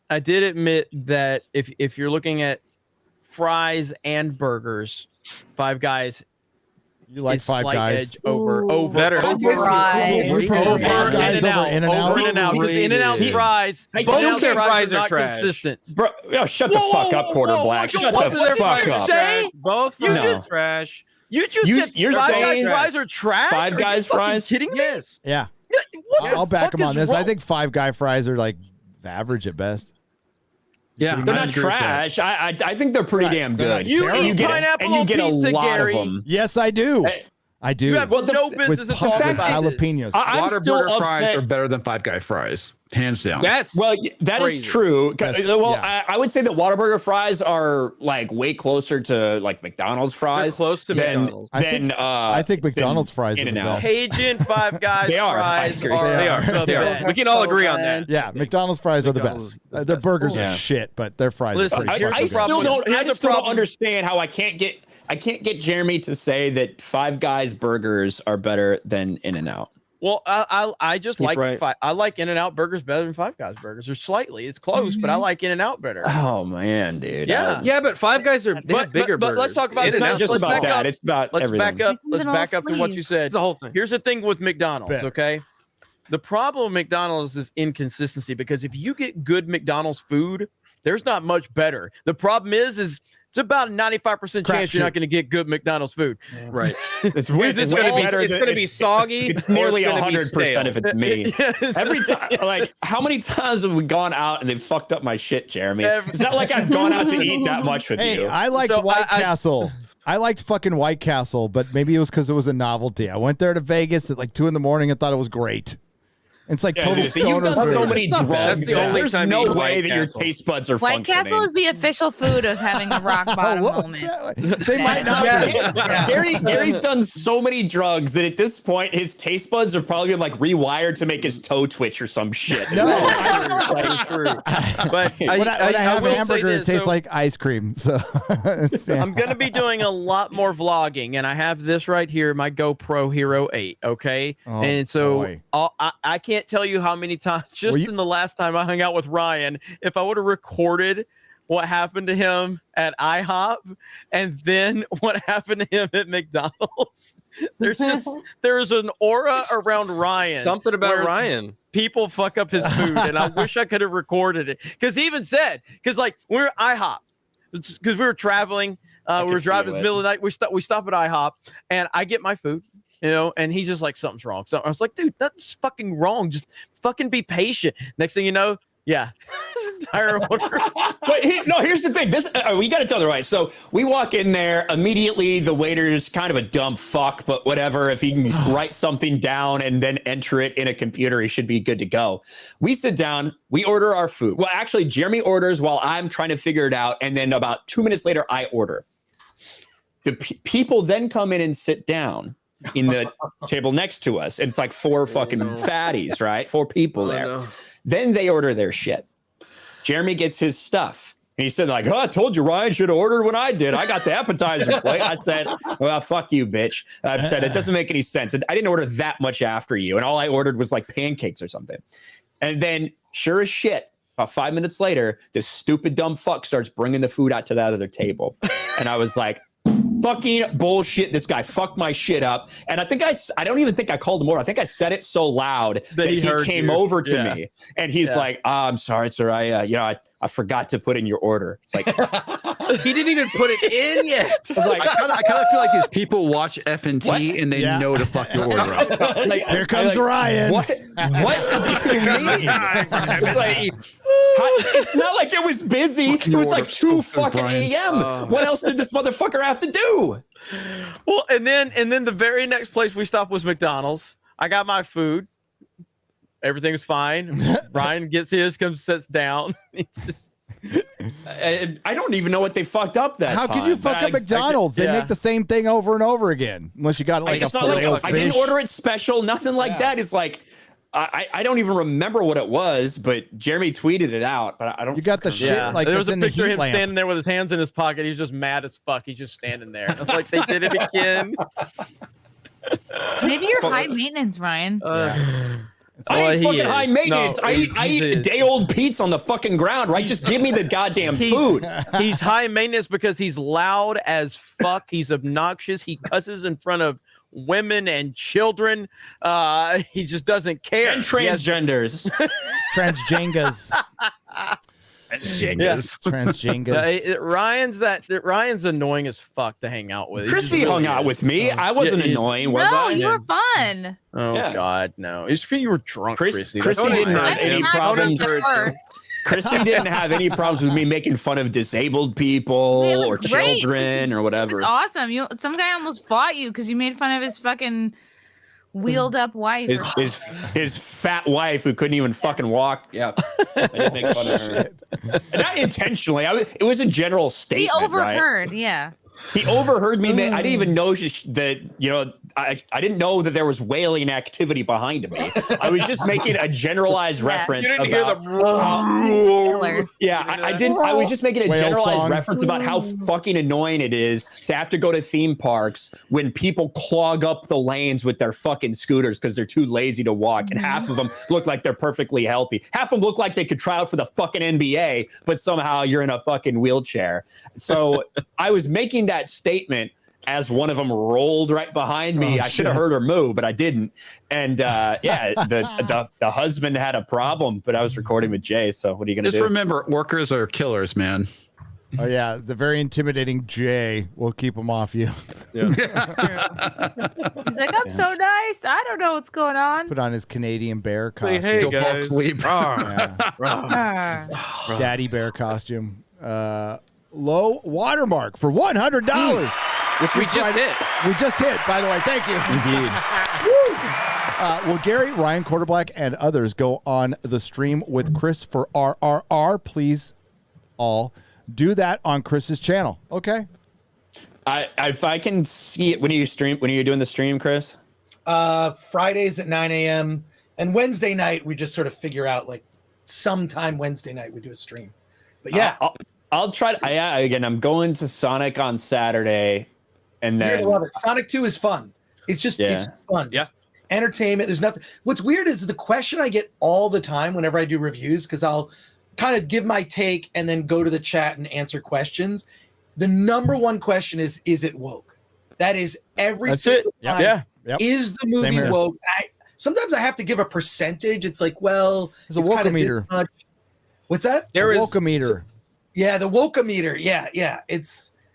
I did admit that if you're looking at fries and burgers, Five Guys. you like is Five slight Guys. edge over Better. Fries. You prefer Five Guys over In-N-Out? Over In-N-Out because In-N-Out's fries. I still In-N-Out's can't- fries are are not trash. consistent. Bro, shut the fuck up, Quarter Black. Shut what the does fuck everybody up. say? Both You are just- trash. You just said You're Five saying Guys fries are trash? Five Are you Guys fucking fries? kidding me? Yes. Yeah, What I'll the back fuck him on is this. I wrong? think Five Guy fries are like average at best. Yeah, They're I not agree with that. trash. I think they're pretty damn They're not good. terrible. You eat get pineapple and you on get pizza, a lot Gary. of them. Yes, I do. I do. You have Well, no with business to pumpkin talk about this. jalapenos. I'm still Whataburger fries upset. are better than Five Guy fries, hands down. That's Well, that is crazy. true. Yes, Well, yeah. I would say that Whataburger fries are like way closer to like McDonald's fries. They're close to than, McDonald's. I think McDonald's fries are the In-N-Out. best. Cajun Five Guys They are. I fries agree. are They are. the They are. best. We can all agree on that. Yeah, McDonald's fries are the best. McDonald's Their burgers Yeah. are shit, but their fries Listen, are pretty here's fucking the problem good. with- I here's the still don't problem. understand how I can't get Jeremy to say that Five Guys burgers are better than In-N-Out. Well, I just He's like right. I like In-N-Out burgers better than Five Guys burgers. Or slightly, it's close, but I like In-N-Out better. Oh man, dude. Yeah. Yeah, but Five Guys are they have bigger but burgers. let's talk about It's this. not just Let's about back that. up. It's about Let's everything. back up. Let's Even back all up to what you said. It's the whole thing. Here's the thing with McDonald's, Bet. okay? The problem with McDonald's is inconsistency because if you get good McDonald's food, there's not much better. The problem is It's about a 95% chance you're not going to get good McDonald's food. Right. It's It's it's going to way be better it's than- going to be soggy. It's nearly or it's gonna be 100% stale. if it's me. Every time, like, how many times have we gone out and they fucked up my shit, Jeremy? It's not like I've gone out to eat that much with Hey, you. I liked White Castle. I liked fucking White Castle, but maybe it was because it was a novelty. I went there to Vegas at like 2 a.m. and thought it was great. It's like total You've stoner done so food. many drugs. That's the only There's time you no eat way White that your Castle. taste buds are White functioning. Castle is the official food of having a rock bottom moment. They might not. Gary's done so many drugs that at this point his taste buds are probably like rewired to make his toe twitch or some shit. No, Like, true. But when I have will a say hamburger, this, it tastes so like ice cream. So I'm going to be doing a lot more vlogging, and I have this right here, my GoPro Hero 8. Okay, Oh, and so boy. I can't tell you how many times. Just in the last time I hung out with Ryan, if I would have recorded what happened to him at IHOP and then what happened to him at McDonald's, there's an aura around Ryan. Something about where Ryan. People fuck up his food, and I wish I could have recorded it. Because he even said, because like we're at IHOP, because we were traveling, we were driving in the middle of the night. We stop at IHOP, and I get my food. You know, and he's just like, something's wrong. So I was like, dude, that's fucking wrong. Just fucking be patient. Next thing you know, yeah, this entire order. But here's the thing. We got to tell the right. So we walk in there immediately. The waiter's kind of a dumb fuck, but whatever. If he can write something down and then enter it in a computer, he should be good to go. We sit down. We order our food. Well, actually, Jeremy orders while I'm trying to figure it out, and then about 2 minutes later, I order. The people then come in and sit down in the table next to us. And it's like 4 fucking fatties, right? 4 people there. No. Then they order their shit. Jeremy gets his stuff. And he said, like, oh, I told you Ryan should have ordered when I did. I got the appetizer plate. I said, well, fuck you, bitch. I said, it doesn't make any sense. I didn't order that much after you. And all I ordered was like pancakes or something. And then sure as shit, about 5 minutes later, this stupid dumb fuck starts bringing the food out to that other table. And I was like, fucking bullshit. This guy fucked my shit up. And I think I don't even think I called him over. I think I said it so loud that he came over to me. And he's like, I'm sorry, sir. I forgot to put in your order. It's like, he didn't even put it in yet. I was like, I kind of feel like these people watch FNT and they know to fuck your order up. like, Here comes Ryan. What do you mean? It's like, it's not like it was busy. It was like 2 fucking a.m. What else did this motherfucker have to do? Well, and then the very next place we stopped was McDonald's. I got my food. Everything's fine. Ryan gets his, comes, sits down. He's just. I don't even know what they fucked up that How time. could you fuck up McDonald's? They make the same thing over and over again. Unless you got like a filet I didn't order it special, nothing like that. It's like I don't even remember what it was, but Jeremy tweeted it out. But I don't. You got the shit like there was that's a in the picture of heat him lamp. standing there with his hands in his pocket. He's just mad as fuck. He's just standing there. Like they did it again. Maybe you're high maintenance, Ryan. I ain't he fucking is. high maintenance. No, I he eat is. day old Pete's on the fucking ground, right? Just give me the goddamn food. He's high maintenance because he's loud as fuck. He's obnoxious. He cusses in front of women and children. He just doesn't care. And transgenders. Transjengas. Transjengas. Ryan's annoying as fuck to hang out with. He just Chrissy hung really out is. with me. I wasn't annoying, was No, I? you were fun. Oh Yeah. God, no! It's you were drunk, Chrissy. Chrissy That's didn't fine. have any problems. Chrissy didn't have any problems with me making fun of disabled people It was or great. children or whatever. It's awesome. Some guy almost fought you because you made fun of his fucking wheeled up wife. His fat wife who couldn't even fucking walk. Yeah, I did make fun of her. And not intentionally. It was a general He statement. overheard, right? yeah. He overheard me. I didn't even know that. I didn't know that there was wailing activity behind me. I was just making a generalized reference. You didn't hear the. I didn't. I was just making a Whale generalized song. reference about how fucking annoying it is to have to go to theme parks when people clog up the lanes with their fucking scooters because they're too lazy to walk, and half of them look like they're perfectly healthy. Half of them look like they could try out for the fucking NBA, but somehow you're in a fucking wheelchair. So I was making that statement as one of them rolled right behind me. I should have heard her move, but I didn't. And the husband had a problem, but I was recording with Jay. So what are you going to do? Just remember, workers are killers, man. Oh yeah, the very intimidating Jay will keep him off you. He's like, I'm so nice. I don't know what's going on. Put on his Canadian bear costume. Hey guys. Daddy bear costume. Low watermark for $100, which we just hit. We just hit, by the way. Thank you. Indeed. Will Gary, Ryan Quarterblack, and others go on the stream with Chris for RRR? Please, all do that on Chris's channel. Okay. If I can see it when you doing the stream, Chris? Fridays at 9 a.m. and Wednesday night we just sort of figure out like sometime Wednesday night we do a stream. But yeah, I'll try. Again, I'm going to Sonic on Saturday, and you're then gonna love it. Sonic 2 is fun. It's just fun. Yeah. Just entertainment. There's nothing. What's weird is the question I get all the time whenever I do reviews, because I'll kind of give my take and then go to the chat and answer questions. The number one question is it woke? That is every single time. Yep. Yep. Is the movie woke? Sometimes I have to give a percentage. It's like, well, there's a woke-o-meter. What's that? There is woke-o-meter. Yeah, the woke-o-meter. Yeah.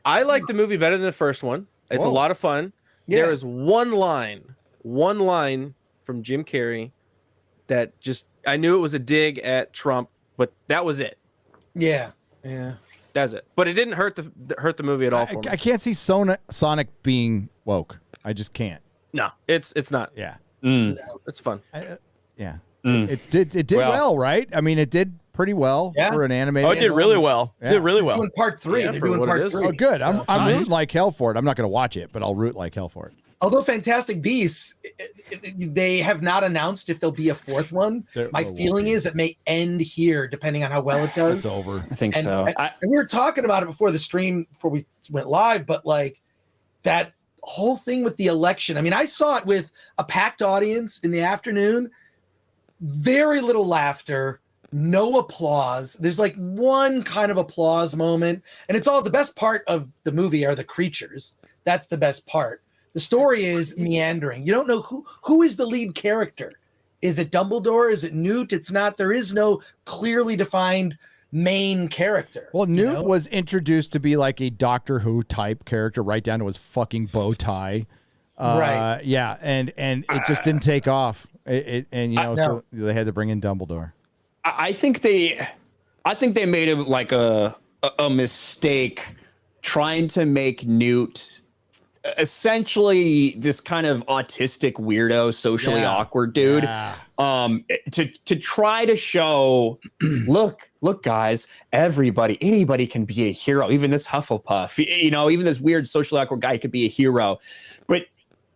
I like the movie better than the first one. It's a lot of fun. Yeah. There is one line from Jim Carrey that just, I knew it was a dig at Trump, but that was it. Yeah. That's it. But it didn't hurt the movie at all for me. I can't see Sonic being woke. I just can't. No, it's not. Yeah. It's fun. Yeah. It did well, right? I mean, it did pretty well for an animated. Oh, it did really well. Yeah. Did really well. Doing part 3. They're doing part 3. Oh, good. So. I'm rooting like hell for it. I'm not going to watch it, but I'll root like hell for it. Although Fantastic Beasts, they have not announced if there'll be a fourth one. My feeling is it may end here, depending on how well it does. It's over. I think so. And we were talking about it before the stream, before we went live, but like that whole thing with the election. I mean, I saw it with a packed audience in the afternoon. Very little laughter, no applause. There's like one kind of applause moment, and it's all the best part of the movie are the creatures. That's the best part. The story is meandering. You don't know who is the lead character. Is it Dumbledore? Is it Newt? It's not. There is no clearly defined main character. Well, Newt was introduced to be like a Doctor Who type character, right down to his fucking bow tie. Right. Yeah, and it just didn't take off. So they had to bring in Dumbledore. I think they made like a mistake trying to make Newt essentially this kind of autistic weirdo, socially awkward dude. To try to show, look guys, anybody can be a hero, even this Hufflepuff, even this weird socially awkward guy could be a hero. But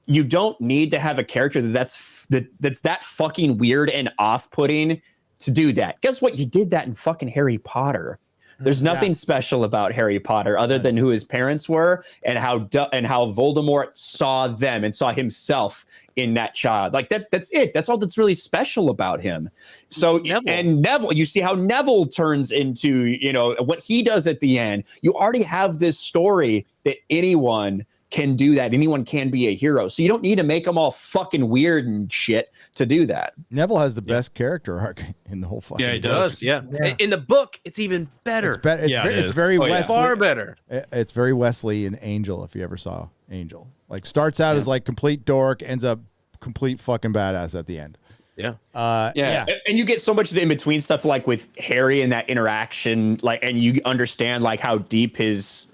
you don't need to have a character that's that fucking weird and off-putting to do that. Guess what? You did that in fucking Harry Potter. There's nothing special about Harry Potter other than who his parents were and how Voldemort saw them and saw himself in that child. Like that's it. That's all that's really special about him. So Neville, you see how Neville turns into, what he does at the end. You already have this story that anyone can do that. Anyone can be a hero. So you don't need to make them all fucking weird and shit to do that. Neville has the best character arc in the whole fucking he does. Yeah. In the book, it's even better. It's better. It's very Wesley. Far better. It's very Wesley in Angel, if you ever saw Angel. Like starts out as like complete dork, ends up complete fucking badass at the end. Yeah. And you get so much of the in-between stuff like with Harry and that interaction, and you understand like how deep he's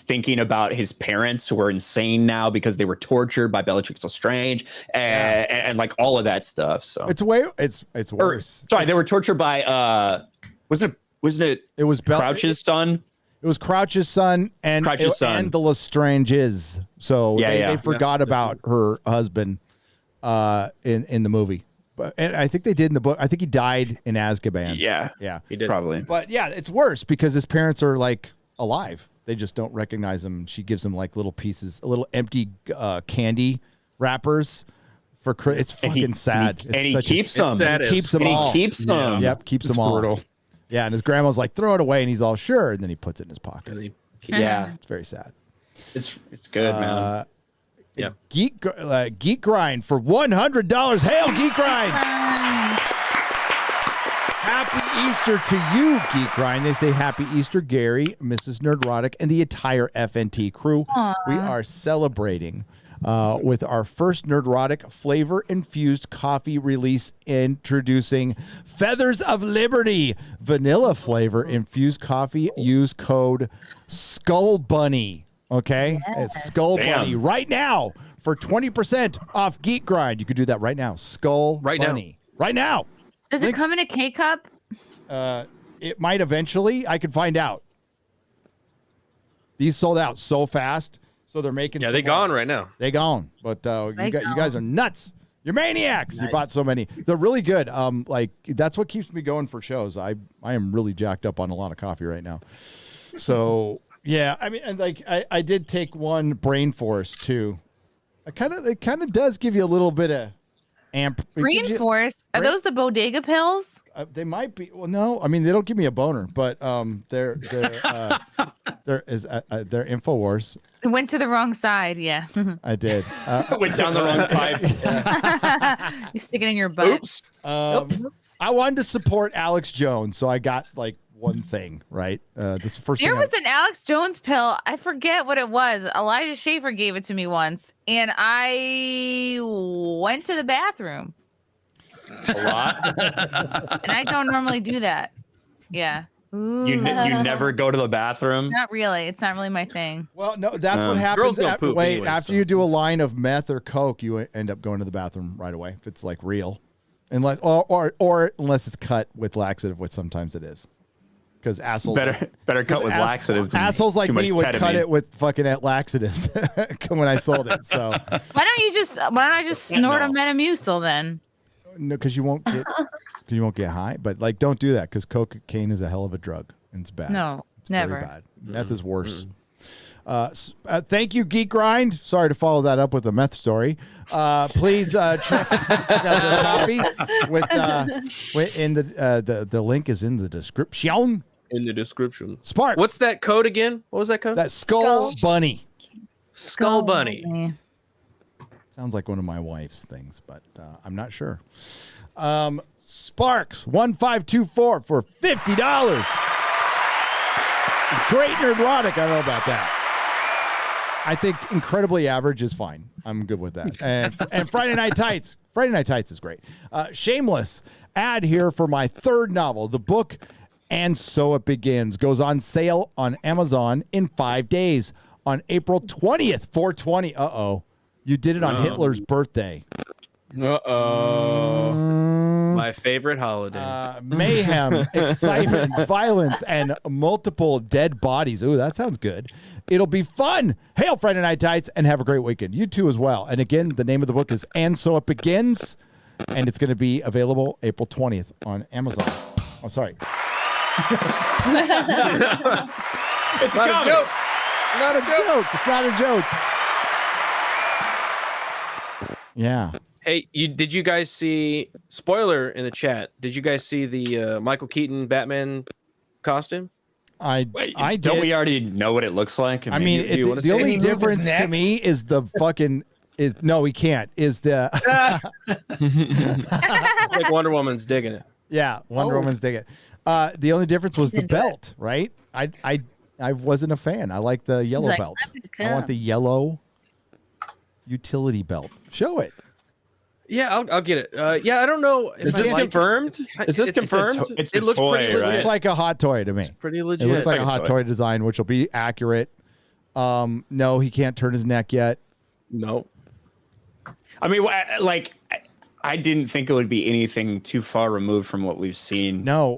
thinking about his parents who are insane now because they were tortured by Bellatrix Lestrange and like all of that stuff. So it's worse. They were tortured by wasn't it was Crouch's son? It was Crouch's son and the Lestranges. So they forgot about her husband in the movie. And I think they did in the book. I think he died in Azkaban. Yeah, he did probably. But yeah, it's worse because his parents are like alive. They just don't recognize him. She gives him like little pieces, little empty candy wrappers for it's fucking sad. And he keeps them. He keeps them all. He keeps them. Yep, keeps them all. Brutal. Yeah, and his grandma's like, throw it away, and he's all sure, and then he puts it in his pocket. It's very sad. It's good, man. Geek Grind for $100. Hail Geek Grind! Happy Easter to you, Geek Grind. They say Happy Easter, Gary, Mrs. Nerdrotic, and the entire FNT crew. Aww. We are celebrating with our first Nerdrotic flavor-infused coffee release, introducing Feathers of Liberty vanilla flavor infused coffee. Use code Skull Bunny. Okay, it's Skull Bunny right now for 20% off Geek Grind. You could do that right now. Skull Bunny right now. Does it come in a K-cup? It might eventually. I could find out. These sold out so fast, so they're making. Yeah, they're gone right now. They gone, but you guys are nuts. You're maniacs. Nice. You bought so many. They're really good. Like that's what keeps me going for shows. I am really jacked up on a lot of coffee right now. So yeah, I mean, and like I did take one Brain Force too. It kind of does give you a little bit of amp. Brain Force. Are those the bodega pills? They might be. Well, no, I mean they don't give me a boner, but they're Infowars. Went to the wrong side. Yeah. I did. Went down the wrong pipe. You stick it in your butt. Oops. I wanted to support Alex Jones, so I got like one thing right. This is the first. There was an Alex Jones pill. I forget what it was. Elijah Schaefer gave it to me once, and I went to the bathroom. A lot. And I don't normally do that. Yeah. Ooh. You never go to the bathroom? Not really. It's not really my thing. Well, no, that's what happens. After you do a line of meth or coke, you end up going to the bathroom right away if it's like real, unless or unless it's cut with laxative, which sometimes it is. Because assholes better cut with laxatives. Assholes like me would cut it with fucking laxatives when I sold it. So why don't I just snort a Metamucil then? No, because you won't get high. But like, don't do that because cocaine is a hell of a drug and it's bad. No, it's never. Very bad. Meth is worse. Thank you, Geek Grind. Sorry to follow that up with a meth story. Please check out their coffee in the link is in the description. In the description. Spark. What's that code again? What was that code? That Skull Bunny. Skull Bunny. Sounds like one of my wife's things, but I'm not sure. Sparks 1524 for $50. Great Nerdrotic. I don't know about that. I think incredibly average is fine. I'm good with that. And Friday Night Tights. Friday Night Tights is great. Shameless ad here for my third novel, the book And So It Begins, goes on sale on Amazon in 5 days on April 20th, 420. Uh-oh. You did it on Hitler's birthday. Uh-oh. My favorite holiday. Mayhem, excitement, violence, and multiple dead bodies. Ooh, that sounds good. It'll be fun. Hail Friday Night Tights, and have a great weekend. You too as well. And again, the name of the book is And So It Begins, and it's going to be available April 20th on Amazon. Oh, sorry. It's not a joke. Not a joke. It's not a joke. Yeah. Hey, did you guys see, spoiler in the chat, did you guys see the Michael Keaton Batman costume? I did. Don't we already know what it looks like? I mean, the only difference to me is the fucking no, he can't. Is the I think Wonder Woman's digging it. Yeah, Wonder Woman's digging it. The only difference was the belt, right? I wasn't a fan. I like the yellow belt. I want the yellow utility belt. Show it. Yeah, I'll get it. Yeah, I don't know. Is this confirmed? Is this confirmed? It looks pretty legit. It looks like a hot toy to me. It's pretty legit. It looks like a hot toy design, which will be accurate. No, he can't turn his neck yet. No. I mean, like, I didn't think it would be anything too far removed from what we've seen. No.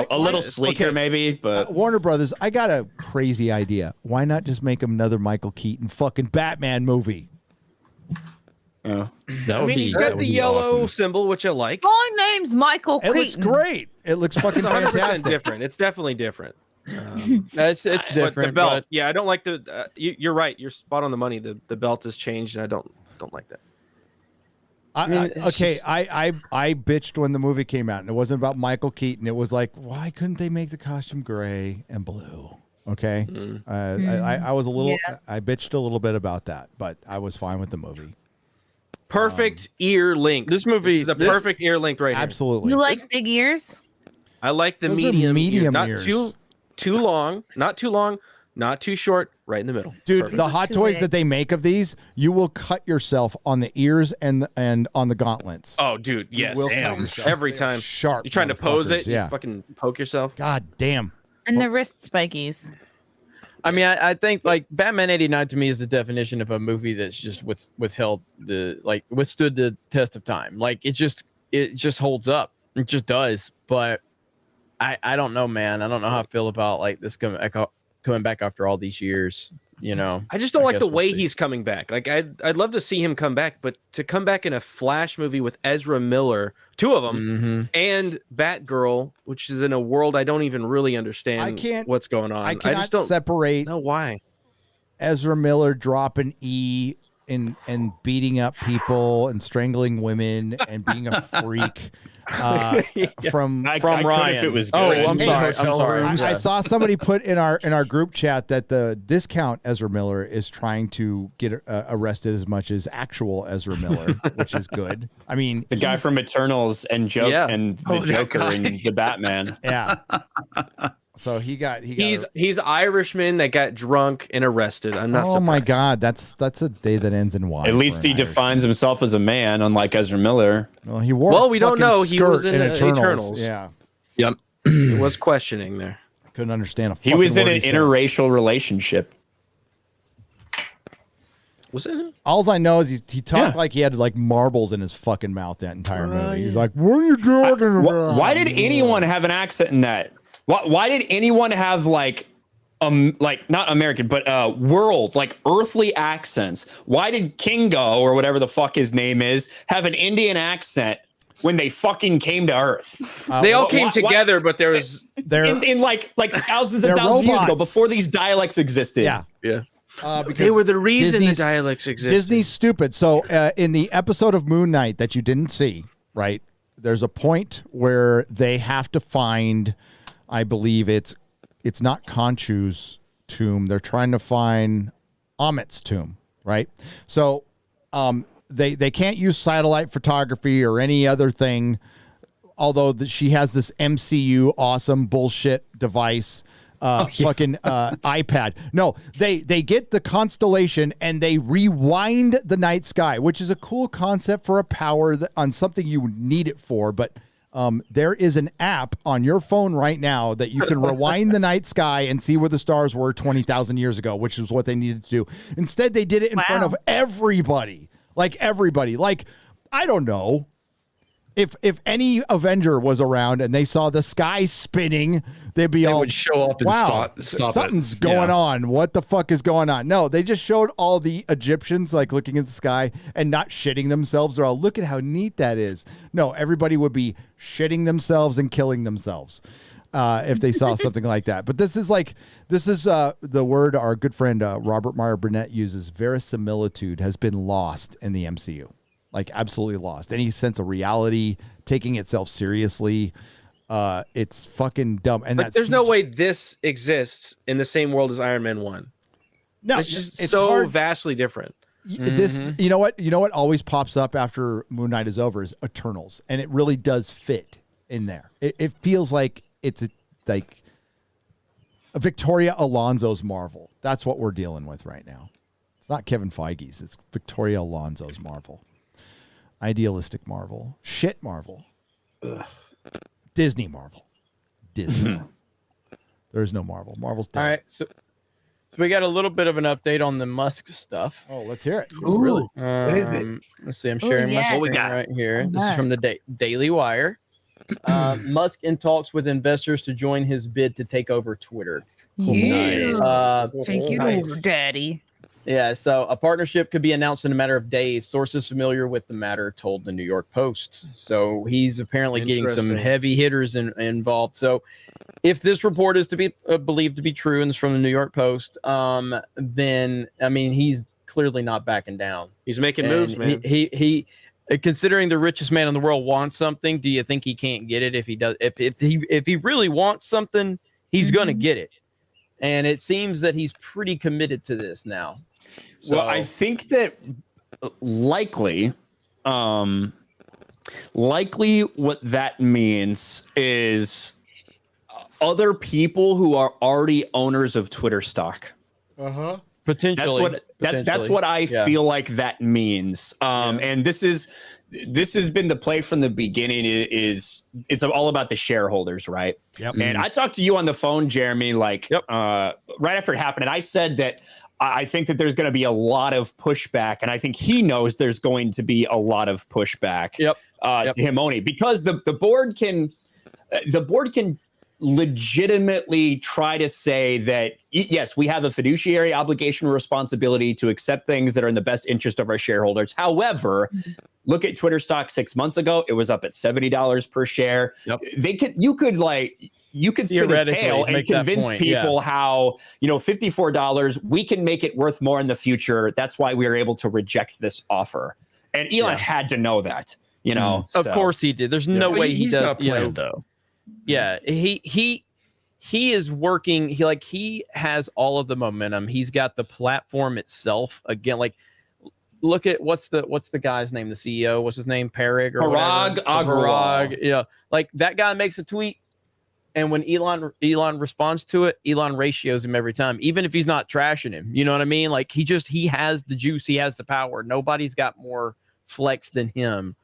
A little sleeker maybe, but Warner Brothers, I got a crazy idea. Why not just make him another Michael Keaton fucking Batman movie? Yeah. He's got the yellow symbol, which I like. My name's Michael Keaton. It looks great. It looks fucking It's 100% fantastic. different. It's definitely different. It's different. The belt, but- yeah, I don't like the. You're right. You're spot on the money. The belt has changed, and I don't like that. I bitched when the movie came out, and it wasn't about Michael Keaton. It was like, why couldn't they make the costume gray and blue? Okay, I was a little. Yeah. I bitched a little bit about that, but I was fine with the movie. Perfect ear link. This movie is a perfect ear link right here. Absolutely. You like big ears? I like the Those are medium, medium not ears. too long, not too long, not too short, right in the middle. Dude, Perfect. the hot toys that they make of these, you will cut yourself on the ears and on the gauntlets. Oh, dude, yes. will cut yourself. Every They are time. sharp. You're trying to pose it, motherfuckers, yeah. you fucking poke yourself. God damn. And the wrist spikies. I mean, I think like Batman '89 to me is the definition of a movie that's just withstood the test of time. Like it just holds up. It just does. But I don't know, man. I don't know how I feel about like this coming back after all these years. You know, I just don't like guess the we'll way see. he's coming back. Like I'd love to see him come back, but to come back in a Flash movie with Ezra Miller, two of them, and Batgirl, which is in a world I don't even really understand what's going on. I cannot just don't separate. know why. Ezra Miller dropping E and beating up people and strangling women and being a freak from Ryan. If it was Oh, good. I'm sorry. I saw somebody put in our group chat that the discount Ezra Miller is trying to get arrested as much as actual Ezra Miller, which is good. I mean, The guy from Eternals and and the Joker and the Batman. yeah. So he's Irishman that got drunk and arrested. I'm not. Oh my God, that's a day that ends in Y. At least he defines himself as a man, unlike Ezra Miller. Well, he wore. Well, we don't know. He was in Eternals. Yeah. Yep. He was questioning there. Couldn't understand a. He was in an interracial relationship. Was it? All I know is he talked like he had like marbles in his fucking mouth that entire movie. He's like, "What are you talking about?" Why did anyone have an accent in that? Why did anyone have like not American, but world, like earthly accents? Why did Kingo or whatever the fuck his name is have an Indian accent when they fucking came to Earth? They all came together, but there was in like thousands and thousands of years ago, before these dialects existed. Yeah. Because they were the reason the dialects existed. Disney's stupid. So in the episode of Moon Knight that you didn't see, right? There's a point where they have to find, I believe it's not Khonshu's tomb. They're trying to find Amit's tomb, right? So they can't use satellite photography or any other thing, although she has this MCU awesome bullshit device. Fucking iPad. No, they get the constellation and they rewind the night sky, which is a cool concept for a power on something you need it for. But there is an app on your phone right now that you can rewind the night sky and see where the stars were 20,000 years ago, which is what they needed to do. Instead, they did it in front of everybody. Like everybody. Like, I don't know. If any Avenger was around and they saw the sky spinning, they would show up and stop something's it. going on. What the fuck is going on? No, they just showed all the Egyptians like looking at the sky and not shitting themselves. They're all, look at how neat that is. No, everybody would be shitting themselves and killing themselves if they saw something like that. But this is the word our good friend Robert Meyer Burnett uses. Verisimilitude has been lost in the MCU. Like absolutely lost. Any sense of reality, taking itself seriously. It's fucking dumb. And like, there's no way this exists in the same world as Iron Man 1. No, it's just it's so hard. vastly different. This, you know what always pops up after Moon Knight is over is Eternals, and it really does fit in there. It feels like it's like a Victoria Alonso's Marvel. That's what we're dealing with right now. It's not Kevin Feige's. It's Victoria Alonso's Marvel. Idealistic Marvel. Shit Marvel. Ugh. Disney Marvel. Disney Marvel. There's no Marvel. Marvel's dead. All right, so we got a little bit of an update on the Musk stuff. Oh, let's hear it. Ooh, really? What is it? Let's see. I'm sharing my screen right here. This is from the Daily Wire. Musk in talks with investors to join his bid to take over Twitter. Yes. Thank you, Daddy. Yeah, so a partnership could be announced in a matter of days. Sources familiar with the matter told the New York Post. So he's apparently getting some heavy hitters involved. So if this report is to be believed to be true, and it's from the New York Post, then, I mean, he's clearly not backing down. He's making moves, man. He considering the richest man in the world wants something, do you think he can't get it if he does? If he really wants something, he's going to get it. And it seems that he's pretty committed to this now. So, well, I think that likely what that means is other people who are already owners of Twitter stock. Potentially. That's what I feel like that means. And this has been the play from the beginning. It's all about the shareholders, right? Yep. And I talked to you on the phone, Jeremy, right after it happened, and I said that I think that there's going to be a lot of pushback, and I think he knows there's going to be a lot of pushback to him owning, because the board can legitimately try to say that yes, we have a fiduciary obligation or responsibility to accept things that are in the best interest of our shareholders. However, look at Twitter stock 6 months ago; it was up at $70 per share. You could spin a tale and convince people how, $54, we can make it worth more in the future. That's why we were able to reject this offer. And Elon had to know that, Of course he did. There's no way he does. Though. Yeah, he is working. He has all of the momentum. He's got the platform itself. Again, look at what's the guy's name? The CEO. What's his name? Parag or Parag Agrawal. That guy makes a tweet, and when Elon responds to it, Elon ratios him every time, even if he's not trashing him. You know what I mean? He has the juice. He has the power. Nobody's got more flex than him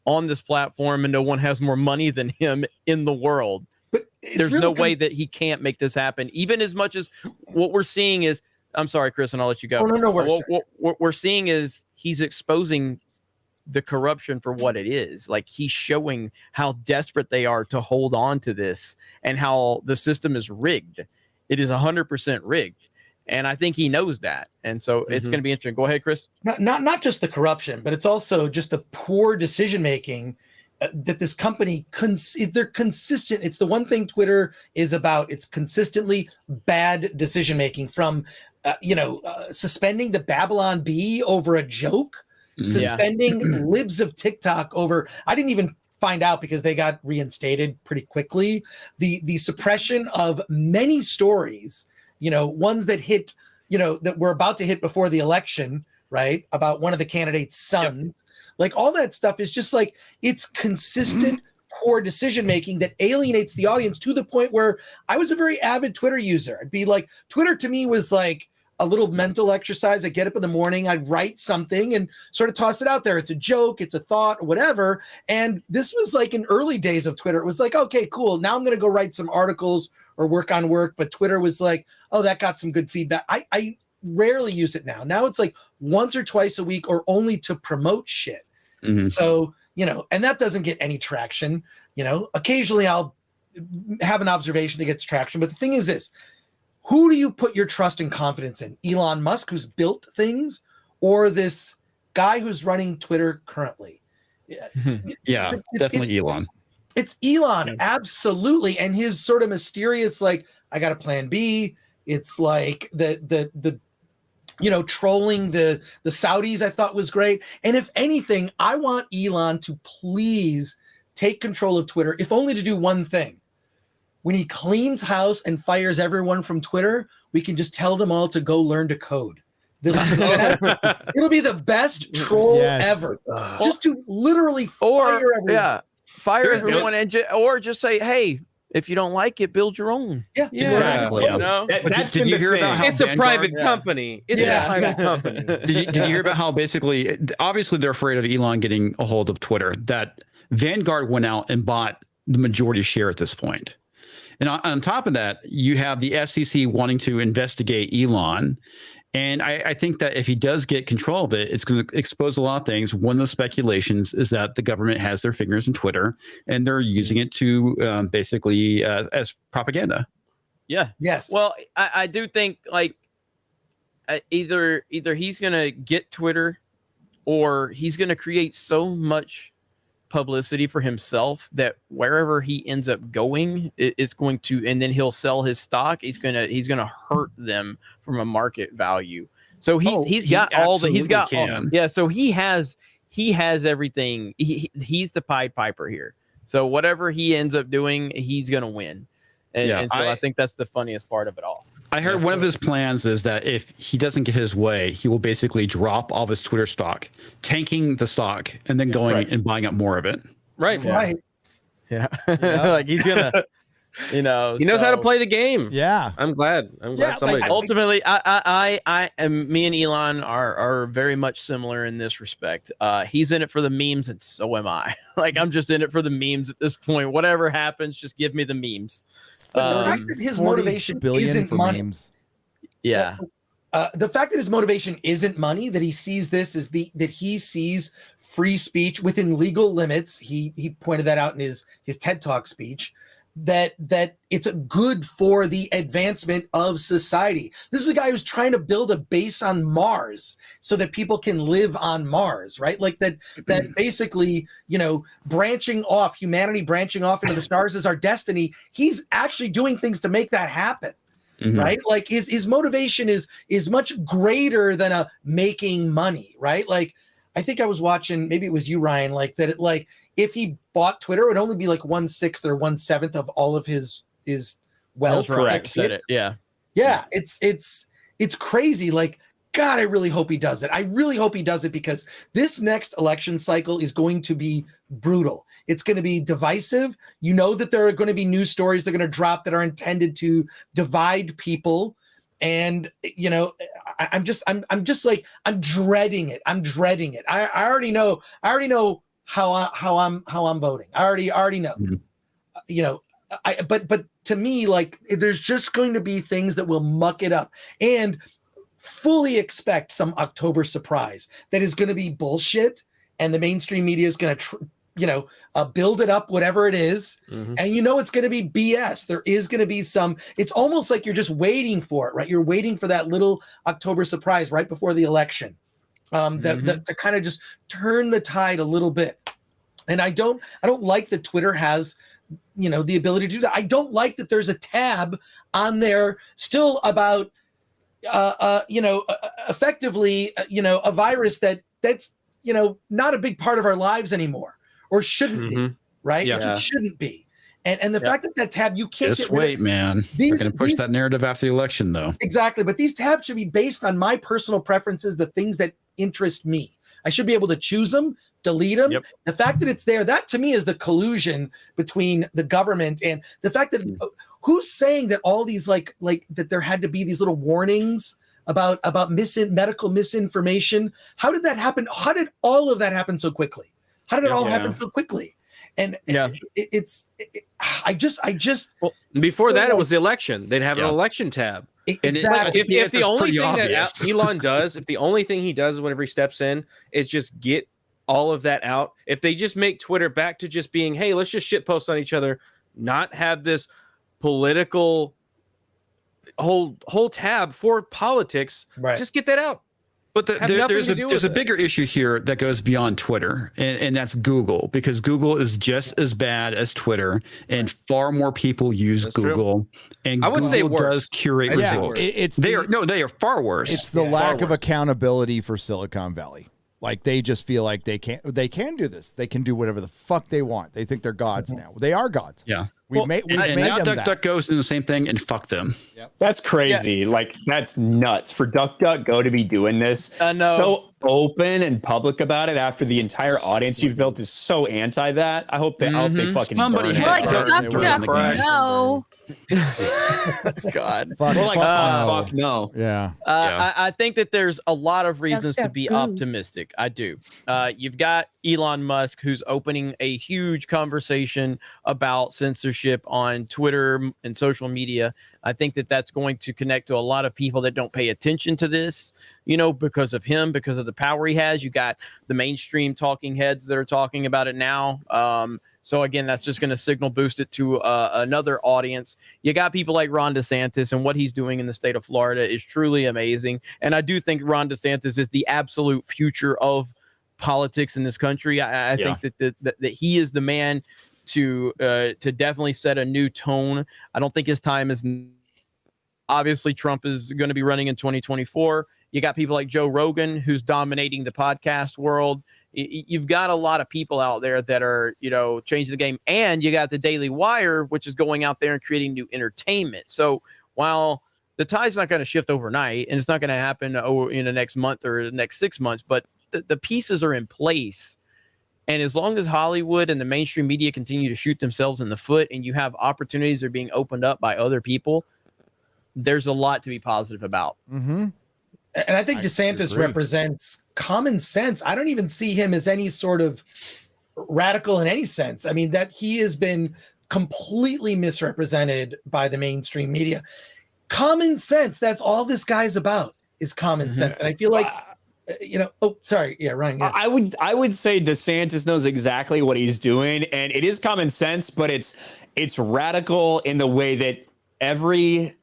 on this platform, and no one has more money than him in the world. But there's really no way that he can't make this happen, even as much as what we're seeing is, I'm sorry, Chris, and I'll let you go. What we're seeing is he's exposing the corruption for what it is. He's showing how desperate they are to hold on to this and how the system is rigged. It is 100% rigged. And I think he knows that. And so it's going to be interesting. Go ahead, Chris. Not just the corruption, but it's also just the poor decision-making that this company, they're consistent. It's the one thing Twitter is about. It's consistently bad decision-making, from, suspending the Babylon Bee over a joke, suspending libs of TikTok over, I didn't even find out because they got reinstated pretty quickly. The suppression of many stories, ones that hit, that we're about to hit before the election, right? About one of the candidates' sons. All that stuff is just it's consistent poor decision-making that alienates the audience to the point where I was a very avid Twitter user. I'd be Twitter to me was a little mental exercise. I get up in the morning, I'd write something and sort of toss it out there. It's a joke, it's a thought, whatever. And this was in early days of Twitter. It was okay, cool. Now I'm going to go write some articles or work on work. But Twitter was oh, that got some good feedback. I rarely use it now. Now it's once or twice a week, or only to promote shit. So, and that doesn't get any traction. Occasionally I'll have an observation that gets traction. But the thing is this, who do you put your trust and confidence in? Elon Musk, who's built things, or this guy who's running Twitter currently? Yeah, definitely Elon. It's Elon, absolutely. And his sort of mysterious, I got a plan B. It's the trolling the Saudis, I thought was great. And if anything, I want Elon to please take control of Twitter, if only to do one thing. When he cleans house and fires everyone from Twitter, we can just tell them all to go learn to code. It'll be the best troll ever. Just to literally fire everyone. Fire everyone, or just say, hey, if you don't like it, build your own. Yeah. Exactly. Did you hear about how it's a private company? It's a private company. Did you hear about how basically, obviously they're afraid of Elon getting a hold of Twitter, that Vanguard went out and bought the majority share at this point. And on top of that, you have the FCC wanting to investigate Elon. And I think that if he does get control of it, it's going to expose a lot of things. One of the speculations is that the government has their fingers in Twitter and they're using it to basically as propaganda. Yeah. Yes. Well, I do think either he's going to get Twitter, or he's going to create so much publicity for himself that wherever he ends up going, it's going to, and then he'll sell his stock. He's gonna hurt them from a market value. So he's got all the so he has everything. He's the Pied Piper here. So whatever he ends up doing, he's gonna win. And so I think that's the funniest part of it all. I heard one of his plans is that if he doesn't get his way, he will basically drop all of his Twitter stock, tanking the stock, and then going and buying up more of it. Right. Yeah. Like he's gonna He knows how to play the game. Yeah, I'm glad. Somebody does. Ultimately, I and me and Elon are very much similar in this respect. He's in it for the memes, and so am I. Like, I'm just in it for the memes at this point. Whatever happens, just give me the memes. But the fact that his motivation isn't money. Memes. Yeah. The fact that his motivation isn't money, that he sees this as that he sees free speech within legal limits. He pointed that out in his TED Talk speech. That it's good for the advancement of society. This is a guy who's trying to build a base on Mars so that people can live on Mars, right? Like that basically, branching off, humanity branching off into the stars is our destiny. He's actually doing things to make that happen. Mm-hmm. Right? Like his motivation is much greater than a making money, right? Like, I think I was watching, maybe it was you, Ryan, like that if he bought Twitter, it would only be like 1/6 or 1/7 of all of his wealth. Correct. Said it. Yeah. Yeah. It's crazy. Like, God, I really hope he does it. I really hope he does it, because this next election cycle is going to be brutal. It's going to be divisive. You know that there are going to be news stories that are going to drop that are intended to divide people. And, I'm dreading it. I'm dreading it. I already know how I'm voting. I already know. Mm-hmm. But to me, like, there's just going to be things that will muck it up, and fully expect some October surprise that is going to be bullshit, and the mainstream media is going to build it up, whatever it is. Mm-hmm. And it's going to be BS. There is going to be it's almost like you're just waiting for it, right? You're waiting for that little October surprise right before the election. That to kind of just turn the tide a little bit. And I don't like that Twitter has, the ability to do that. I don't like that there's a tab on there still about, effectively, a virus that's, not a big part of our lives anymore, or shouldn't be, right? Yeah. It shouldn't be. And the fact that tab, you can't just wait, man. They're going to push that narrative after the election, though. Exactly. But these tabs should be based on my personal preferences, the things that interest me. I should be able to choose them, delete them. Yep. The fact that it's there, that to me is the collusion between the government, and the fact that who's saying that all these like that there had to be these little warnings about medical misinformation. How did that happen? How did all of that happen so quickly? How did it all happen so quickly? And I just before that, it was the election. They'd have an election tab. Exactly. If the only thing that Elon does, if the only thing he does whenever he steps in is just get all of that out, if they just make Twitter back to just being, hey, let's just shitpost on each other, not have this political whole tab for politics, just get that out. But there's a bigger issue here that goes beyond Twitter, and that's Google, because Google is just as bad as Twitter, and far more people use Google. And I would say worse. Does curate results. They are far worse. It's the lack of accountability for Silicon Valley. Like, they just feel like they can do this. They can do whatever the fuck they want. They think they're gods now. They are gods. Yeah. We made now them that. DuckDuckGo's doing the same thing, and fuck them. Yep. That's crazy. Yeah. Like, that's nuts for DuckDuckGo to be doing this. So open and public about it after the entire audience you've built is so anti that. I hope they fucking somebody had DuckDuckGo. God. Fuck no. Yeah. I think that there's a lot of reasons to be optimistic. I do. You've got Elon Musk, who's opening a huge conversation about censorship on Twitter and social media. I think that that's going to connect to a lot of people that don't pay attention to this, because of him, because of the power he has. You got the mainstream talking heads that are talking about it now. So again, that's just going to signal boost it to another audience. You got people like Ron DeSantis, and what he's doing in the state of Florida is truly amazing. And I do think Ron DeSantis is the absolute future of politics in this country. I think that he is the man to definitely set a new tone. I don't think his time is. Obviously, Trump is going to be running in 2024. You got people like Joe Rogan, who's dominating the podcast world. You've got a lot of people out there that are, changing the game. And you got the Daily Wire, which is going out there and creating new entertainment. So while the tide's not going to shift overnight, and it's not going to happen in the next month or the next 6 months, but the pieces are in place And as long as Hollywood and the mainstream media continue to shoot themselves in the foot, and you have opportunities that are being opened up by other people, there's a lot to be positive about. Mm-hmm. And I think DeSantis represents common sense. I don't even see him as any sort of radical in any sense. I mean, that he has been completely misrepresented by the mainstream media. Common sense. That's all this guy's about, is common sense. And I feel like, oh, sorry. Yeah, Ryan. Yeah. I would say DeSantis knows exactly what he's doing, and it is common sense, but it's radical in the way that every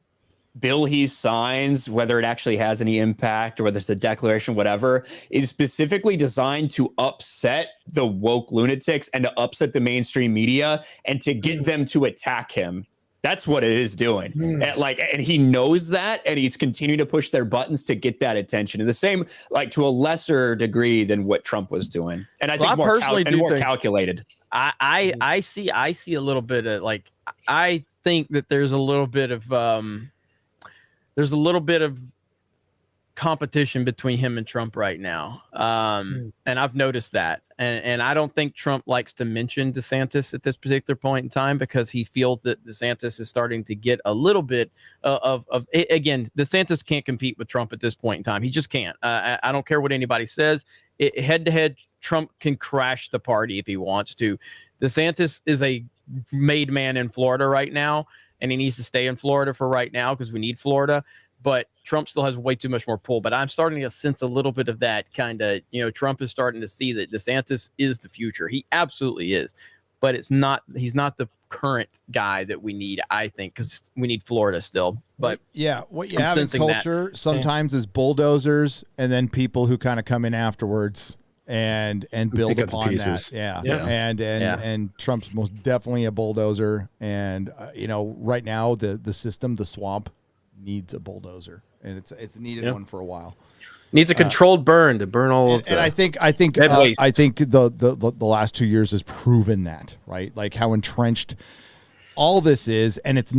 bill he signs, whether it actually has any impact or whether it's a declaration, whatever, is specifically designed to upset the woke lunatics and to upset the mainstream media and to get them to attack him. That's what it is doing. And he knows that, and he's continuing to push their buttons to get that attention. And the same, to a lesser degree than what Trump was doing. And I think more calculated. I see a little bit of I think that there's a little bit of competition between him and Trump right now. And I've noticed that. And I don't think Trump likes to mention DeSantis at this particular point in time, because he feels that DeSantis is starting to get a little bit again, DeSantis can't compete with Trump at this point in time. He just can't. I don't care what anybody says. Head to head, Trump can crash the party if he wants to. DeSantis is a made man in Florida right now, and he needs to stay in Florida for right now because we need Florida. But Trump still has way too much more pull. But I'm starting to sense a little bit of that kind of, Trump is starting to see that DeSantis is the future. He absolutely is. But he's not the current guy that we need, I think, because we need Florida still. But yeah, what you have in culture sometimes is bulldozers and then people who kind of come in afterwards and build upon that. Yeah. And Trump's most definitely a bulldozer. And, right now the system, the swamp, needs a bulldozer, and it's needed one for a while. Needs a controlled burn to burn all of the. And I think the last 2 years has proven that, right? Like how entrenched all this is, and it's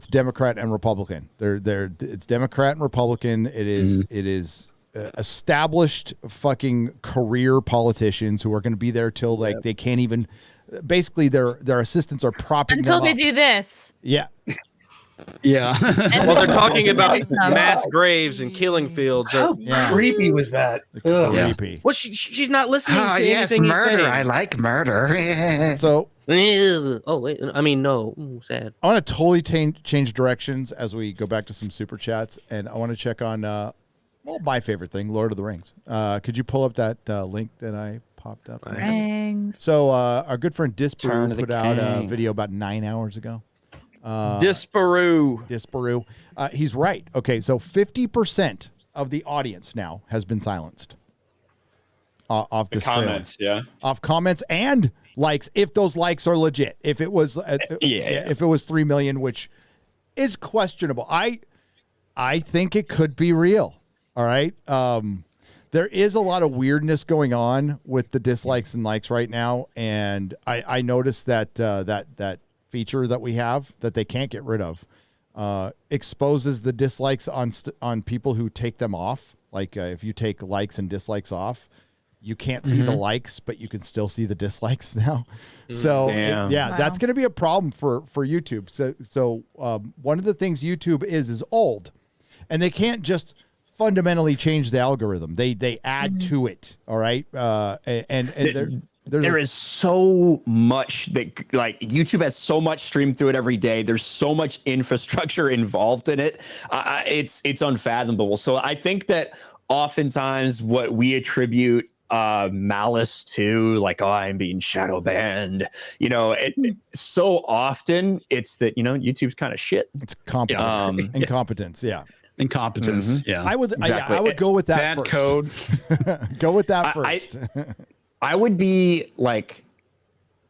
Democrat and Republican. It's Democrat and Republican. It is established fucking career politicians who are going to be there till they can't even. Basically, their assistants are propping until them they up. do this. Yeah. Yeah. Well, they're talking about mass graves and killing fields. How creepy was that? Creepy. Well, she's not listening to yes, anything murder. he's saying. I like murder. So. Oh wait, I mean no. Ooh, sad. I want to totally change directions as we go back to some super chats, and I want to check on my favorite thing, Lord of the Rings. Could you pull up that link that I popped up? So our good friend Disparu put out a video about 9 hours ago. Disparu. He's right. Okay, so 50% of the audience now has been silenced off this comments. trailer. Off comments and likes, if those likes are legit. If it was if it was 3 million, which is questionable. I think it could be real. All right. There is a lot of weirdness going on with the dislikes and likes right now, and I noticed that that feature that we have that they can't get rid of exposes the dislikes on people who take them off. Like if you take likes and dislikes off, you can't see the likes, but you can still see the dislikes now. So that's going to be a problem for YouTube. So one of the things YouTube is old, and they can't just fundamentally change the algorithm. They add to it. All right. There is so much that YouTube has so much streamed through it every day. There's so much infrastructure involved in it. It's unfathomable. So I think that oftentimes what we attribute malice to, I'm being shadow banned, so often it's that, YouTube's kind of shit. It's competence. Incompetence. Yeah. Incompetence. Yeah. I would go with that. Bad code. Go with that first. I would be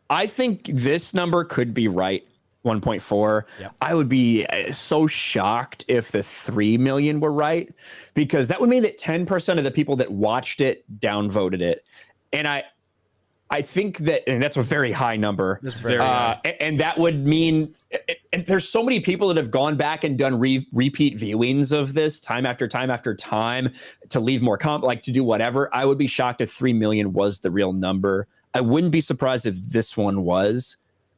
I think this number could be right, 1.4. Yep. I would be so shocked if the 3 million were right, because that would mean that 10% of the people that watched it downvoted it. And I think that, and that's a very high number. That's very high. And that would mean, and there's so many people that have gone back and done repeat viewings of this time after time after time to leave more to do whatever. I would be shocked if 3 million was the real number. I wouldn't be surprised if this one was.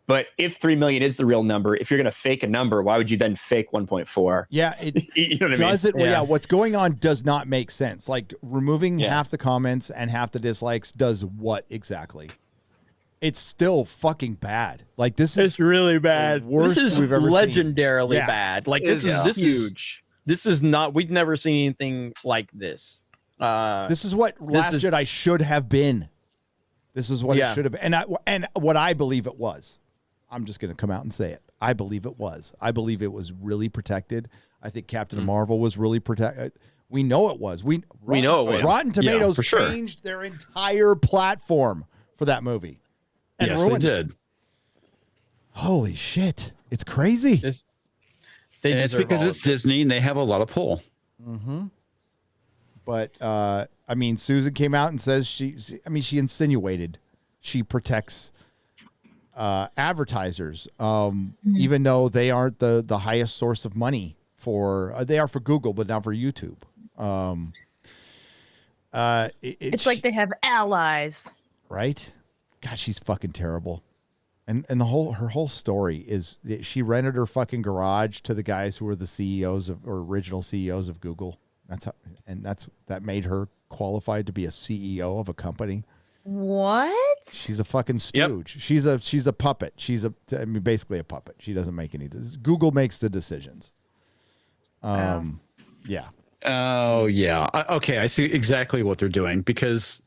But if 3 million is the real number, if you're going to fake a number, why would you then fake 1.4? Yeah, it you know what does I it. mean? Yeah, what's going on does not make sense. Like removing half the comments and half the dislikes does what exactly? It's still fucking bad. Like this is really bad. Worst This is we've ever legendarily seen. bad. Like this is huge. This is not. We've never seen anything like this. This is what Last Jedi should have been. This is what it should have been, and what I believe it was. I'm just going to come out and say it. I believe it was. I believe it was really protected. I think Captain Marvel was really protected. We know it was. We know it was. Rotten Tomatoes for sure. changed their entire platform for that movie. And Yes, they ruined it. did. Holy shit. It's crazy. And it's because it's Disney and they have a lot of pull. Mm-hmm. But, I mean, Susan came out and says she insinuated she protects advertisers, even though they aren't the highest source of money for, they are for Google, but not for YouTube. It's like they have allies. Right? God, she's fucking terrible. And her whole story is that she rented her fucking garage to the guys who were the CEOs or original CEOs of Google. That made her qualified to be a CEO of a company. What? She's a fucking stooge. Yep. She's a puppet. Basically a puppet. She doesn't make any decisions. Google makes the decisions. Yeah. Oh yeah. Okay, I see exactly what they're doing because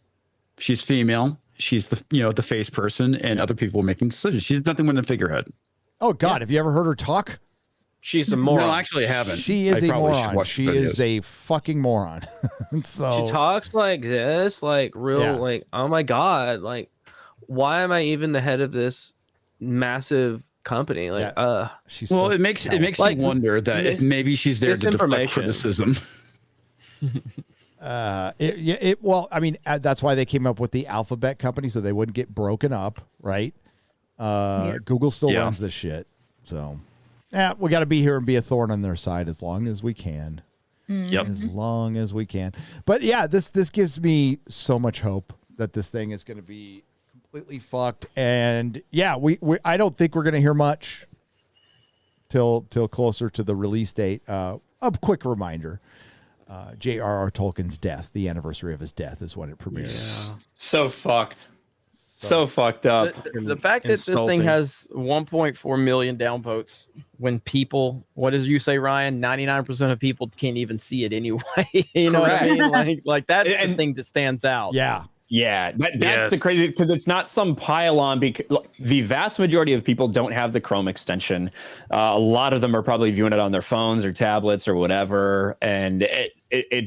she's female. She's the face person, and other people are making decisions. She's nothing more than a figurehead. Oh God, have you ever heard her talk? She's a moron. No, actually, I haven't. She is I a probably should moron. watch She the is videos. a fucking moron. So She talks like this, like real, like, oh my God, like, why am I even the head of this massive company? Like, she's well, it makes like, you wonder that if maybe she's there to deflect criticism. Well, I mean, that's why they came up with the Alphabet company so they wouldn't get broken up, right? Google still runs this shit, so we got to be here and be a thorn on their side as long as we can. Yep. As long as we can. But yeah, this gives me so much hope that this thing is going to be completely fucked. And yeah, I don't think we're going to hear much till closer to the release date. A quick reminder. J.R.R. Tolkien's death, the anniversary of his death, is when it premieres. Yeah. So fucked. So fucked up. The fact that this thing has 1.4 million downvotes when people, what did you say, Ryan? 99% of people can't even see it anyway. You know what I mean? Like that's the thing that stands out. Yeah, that's the crazy, because it's not some pile-on. Because the vast majority of people don't have the Chrome extension. A lot of them are probably viewing it on their phones or tablets or whatever, and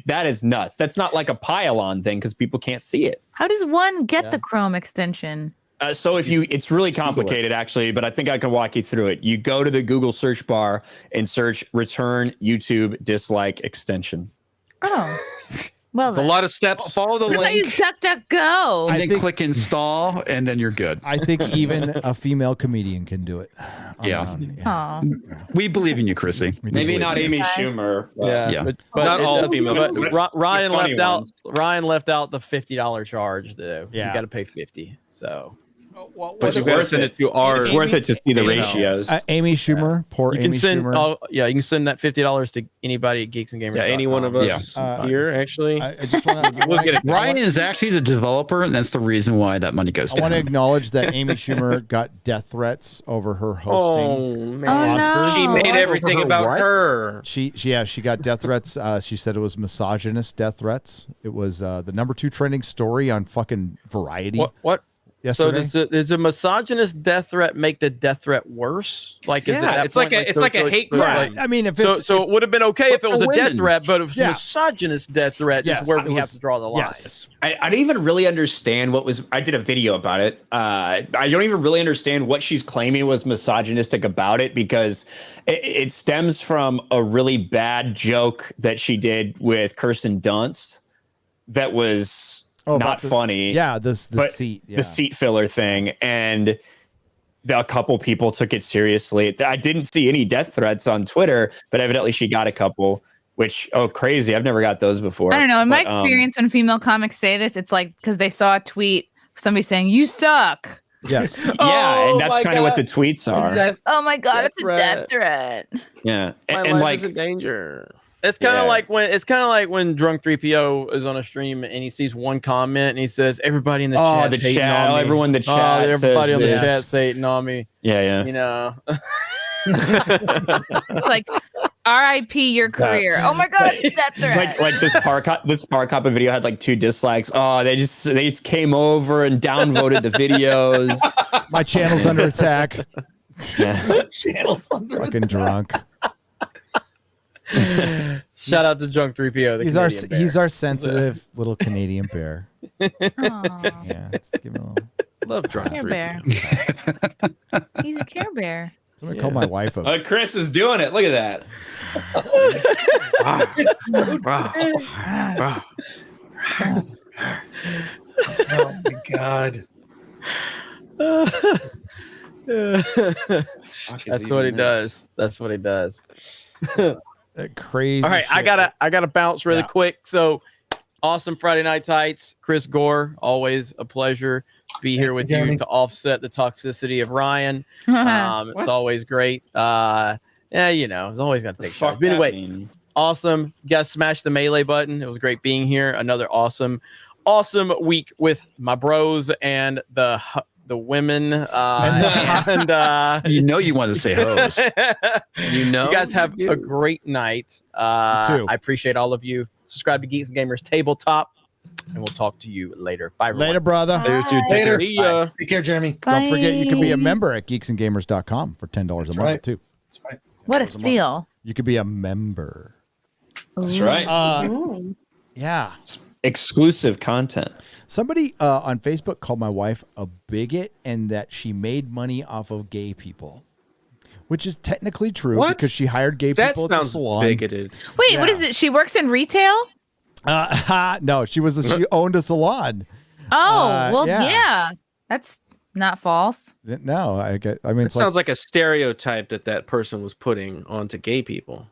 that is nuts. That's not like a pile-on thing because people can't see it. How does one get the Chrome extension? So it's really complicated actually, but I think I can walk you through it. You go to the Google search bar and search "return YouTube dislike extension." Oh. Well, it's a lot of steps. Follow the That's link. how you DuckDuckGo. And then click install, and then you're good. I think even a female comedian can do it. Aw. We believe in you, Chrissy. Maybe not Amy Schumer. But Not all female. But Ryan The funny left out. ones. Ryan left out the $50 charge. Though Yeah. you got to pay 50. So. But you gotta send it to ours. It's worth it to see the ratios. Amy Schumer, poor You Amy can send. Schumer. You can send that $50 to anybody at Geeks and Gamers. Yeah, any one of us here actually. I just want to. We'll get it. Ryan is actually the developer, and that's the reason why that money goes I want to down. acknowledge that Amy Schumer got death threats over her hosting. Oh man, Oscars. she made everything about her. She got death threats. She said it was misogynist death threats. It was the #2 trending story on fucking Variety. What? Yesterday? So does a misogynist death threat make the death threat worse? Like, is it at it's that like point, it's like a hate crime. I mean, if so it's, it would have been okay if it was a death women. threat, but if it's Yeah. misogynist death threat Yes, is where it we was- have to draw the line. yes. I don't even really understand what was. I did a video about it. I don't even really understand what she's claiming was misogynistic about it, because it stems from a really bad joke that she did with Kirsten Dunst that was not about funny. the seat. Yeah. The seat filler thing, and a couple people took it seriously. I didn't see any death threats on Twitter, but evidently she got a couple. Which, crazy! I've never got those before. I don't know. In my But, experience, when female comics say this, it's like because they saw a tweet somebody saying you suck. Yes. Yeah, and that's kind of what the tweets are. Oh my god, Death it's a death threat. Yeah, My and life like is in danger. It's kind of Yeah. like when Drunk 3PO is on a stream and he sees one comment and he says, "Everybody in the Oh, chat, the chat, everyone in the chat everybody says on the this." chat's hating on me." Yeah. You know, It's like R.I.P. your career. Oh my god, it's a death threat. like this park hopper video had like 2 dislikes. Oh, they just came over and downvoted the videos. My channel's under attack. Yeah. Channel's under Fucking drunk. shout out to Drunk 3PO. He's our sensitive little Canadian bear. Yeah, just give him a little. Love Drunk Care 3PO. Bear. He's a Care Bear. Somebody call my wife a. Oh, Chris is doing it. Look at that. Oh my god. That's what he does. That's what he does. That crazy. All right, shit. I gotta bounce really Yeah. quick. So awesome Friday Night Tights. Chris Gore, always a pleasure to be here with you to offset the toxicity of Ryan. It's always great. Yeah, you know, it's always got to take shots. But anyway, awesome. You guys smashed the melee button. It was great being here. Another awesome week with my bros and the women. And you know you want to say hoes. you guys have a great night. too. I appreciate all of you. Subscribe to Geeks and Gamers Tabletop, and we'll talk to you later. Bye, everyone. Later, brother. Later. Bye. Take care, Jeremy. Don't forget, you can be a member at geeksandgamers.com for $10 a month, right. too. That's right. What a steal. You could be a member. That's right. Yeah. Exclusive content. Somebody on Facebook called my wife a bigot and that she made money off of gay people, which is technically true because she hired gay That people at the sounds salon. bigoted. Wait, what is it? She works in retail? No, she owned a salon. Oh, well, yeah. yeah. That's not false. No, I mean, It it's sounds like a stereotype that person was putting onto gay people.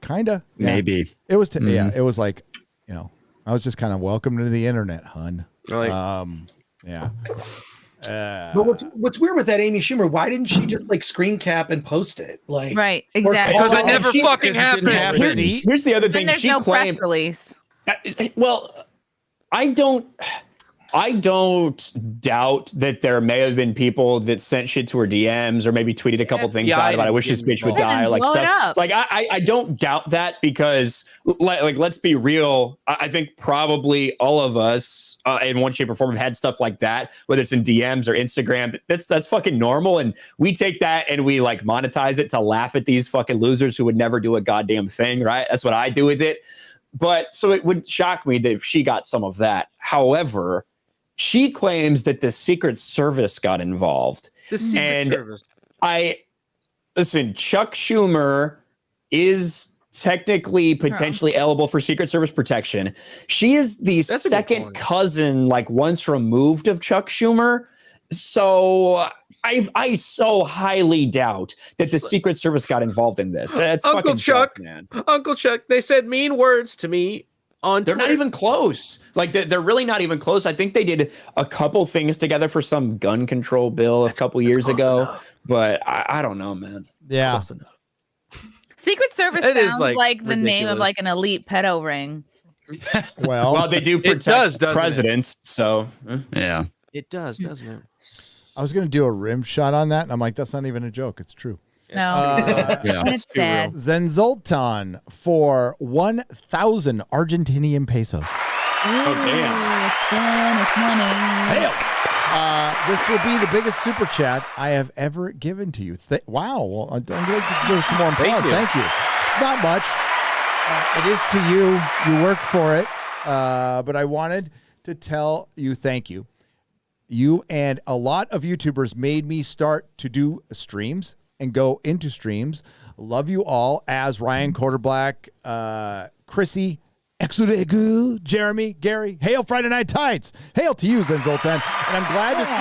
Kinda. Yeah. Maybe. It was, it was like, you know, I was just kind of welcome to the internet, hun. Like, yeah. But what's weird with that Amy Schumer? Why didn't she just like screen cap and post it? Like, Right, exactly. because it never fucking happened. Here's the other Then thing. there's She no claimed. press release. Well, I don't doubt that there may have been people that sent shit to her DMs or maybe tweeted a couple things out about I wish this bitch would die, like blow it stuff. up. Like I don't doubt that because like let's be real. I think probably all of us in one shape or form have had stuff like that, whether it's in DMs or Instagram. That's fucking normal, and we take that and we like monetize it to laugh at these fucking losers who would never do a goddamn thing, right? That's what I do with it. But so it would shock me that if she got some of that. However, she claims that the Secret Service got involved. The Secret Service. Listen, Chuck Schumer is technically potentially eligible for Secret Service protection. She is the second cousin, like once removed of Chuck Schumer. So I so highly doubt that the Secret Service got involved in this. That's Uncle fucking Chuck, joke, man. Uncle Chuck, they said mean words to me on They're Twitter. not even close. Like they're really not even close. I think they did a couple things together for some gun control bill a couple years ago, but I don't know, man. Yeah. Secret Service It is, sounds like, like the name of ridiculous. like an elite pedo ring. Well, they do It protect does, doesn't it? presidents, so yeah. It does, doesn't it? I was going to do a rim shot on that, and I'm like, that's not even a joke. It's true. No, Yeah. it's sad. Zenzoltan for 1,000 Argentinian pesos. Oh, damn. Spanish money. This will be the biggest super chat I have ever given to you. Wow. Well, I'm going to deserve some more applause. Thank you. It's not much. It is to you. You worked for it. But I wanted to tell you thank you. You and a lot of YouTubers made me start to do streams and go into streams. Love you all as Ryan Quarterblack, Chrissy, Xray Girl, Jeremy, Gary. Hail Friday Night Tights. Hail to you, Zen Zoltan. And I'm glad to see.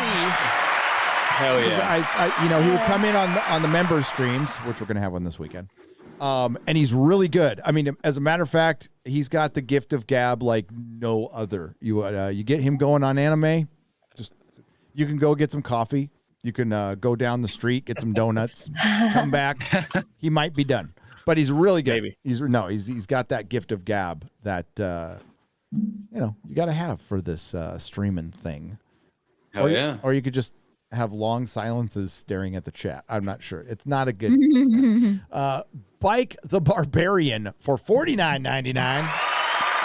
Hell yeah. He would come in on the members streams, which we're going to have one this weekend. And he's really good. I mean, as a matter of fact, he's got the gift of gab like no other. You get him going on anime, just You can go get some coffee. You can go down the street, get some donuts, come back. He might be done, but he's really good. Maybe. He's got that gift of gab that you got to have for this streaming thing. Hell yeah. Or you could just have long silences staring at the chat. I'm not sure. It's not a good. Bike the Barbarian for $49.99.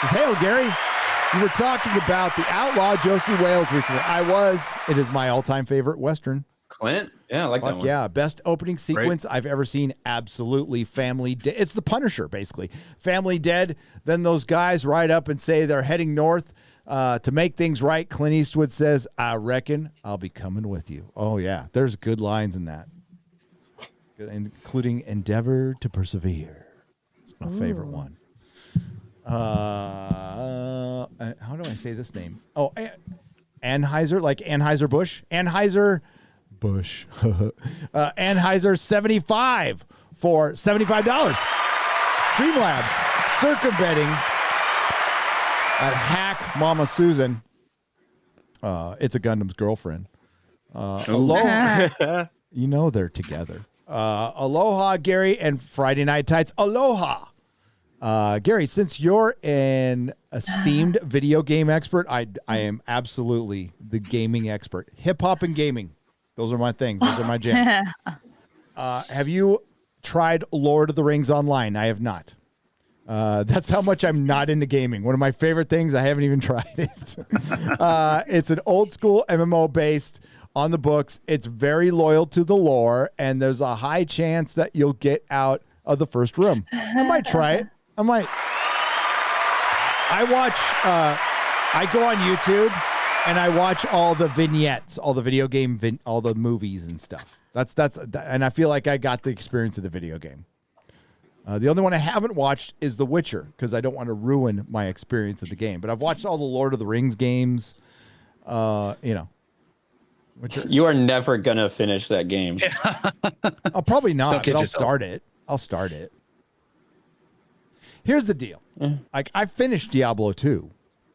Hail Gary. You were talking about the outlaw Josie Wales recently. I was. It is my all-time favorite Western. Clint? Yeah, I like that one. Yeah, best opening sequence I've ever seen. Absolutely. Family Dead. It's the Punisher, basically. Family Dead. Then those guys ride up and say they're heading north to make things right. Clint Eastwood says, I reckon I'll be coming with you. Oh, yeah. There's good lines in that, including endeavor to persevere. It's my favorite one. How do I say this name? Oh, Anheuser, like Anheuser-Busch. Anheuser-Busch. Anheuser 75 for $75. Streamlabs circumventing at Hack Mama Susan. It's a Gundam's girlfriend. Aloha. You know they're together. Aloha, Gary, and Friday Night Tights. Aloha. Gary, since you're an esteemed video game expert, I am absolutely the gaming expert. Hip hop and gaming. Those are my things. Those are my jam. Have you tried Lord of the Rings Online? I have not. That's how much I'm not into gaming. One of my favorite things, I haven't even tried it. It's an old school MMO based on the books. It's very loyal to the lore, and there's a high chance that you'll get out of the first room. I might try it. I go on YouTube and I watch all the vignettes, all the video game, all the movies and stuff. And I feel like I got the experience of the video game. The only one I haven't watched is The Witcher because I don't want to ruin my experience of the game. But I've watched all the Lord of the Rings games. You are never gonna finish that game. I'll probably not, but I'll start it. Here's the deal. Like I finished Diablo 2,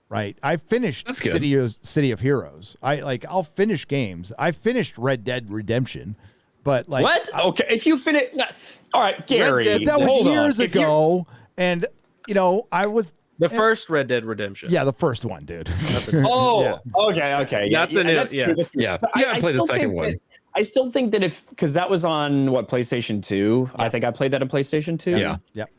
right? I finished City of Heroes. I'll finish games. I finished Red Dead Redemption, but like what? Okay, if you finish, all right, Gary. That was years ago, and I was the first Red Dead Redemption. Yeah, the first one, dude. Okay. Not the new. That's true. That's true. Yeah, I played the second one. I still think that because that was on PlayStation 2. Yeah. I think I played that on PlayStation 2. Yeah. Yep.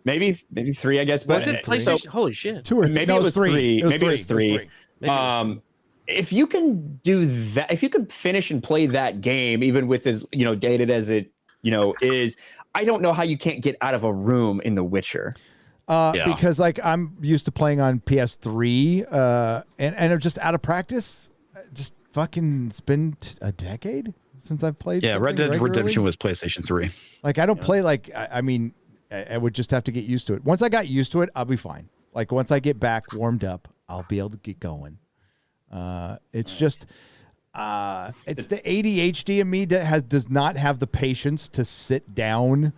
Maybe 3, I guess. Was it PlayStation? Holy shit! 2 or 3? Maybe it was 3. Maybe it was 3. Maybe if you can do that, if you can finish and play that game, even with as dated as it is, I don't know how you can't get out of a room in The Witcher. Because I'm used to playing on PS3, and I'm just out of practice. Just fucking it's been a decade since I've played. Yeah, Red Dead Redemption was PlayStation 3. Like I don't play I would just have to get used to it. Once I got used to it, I'll be fine. Like once I get back warmed up, I'll be able to get going. It's just it's the ADHD in me that does not have the patience to sit down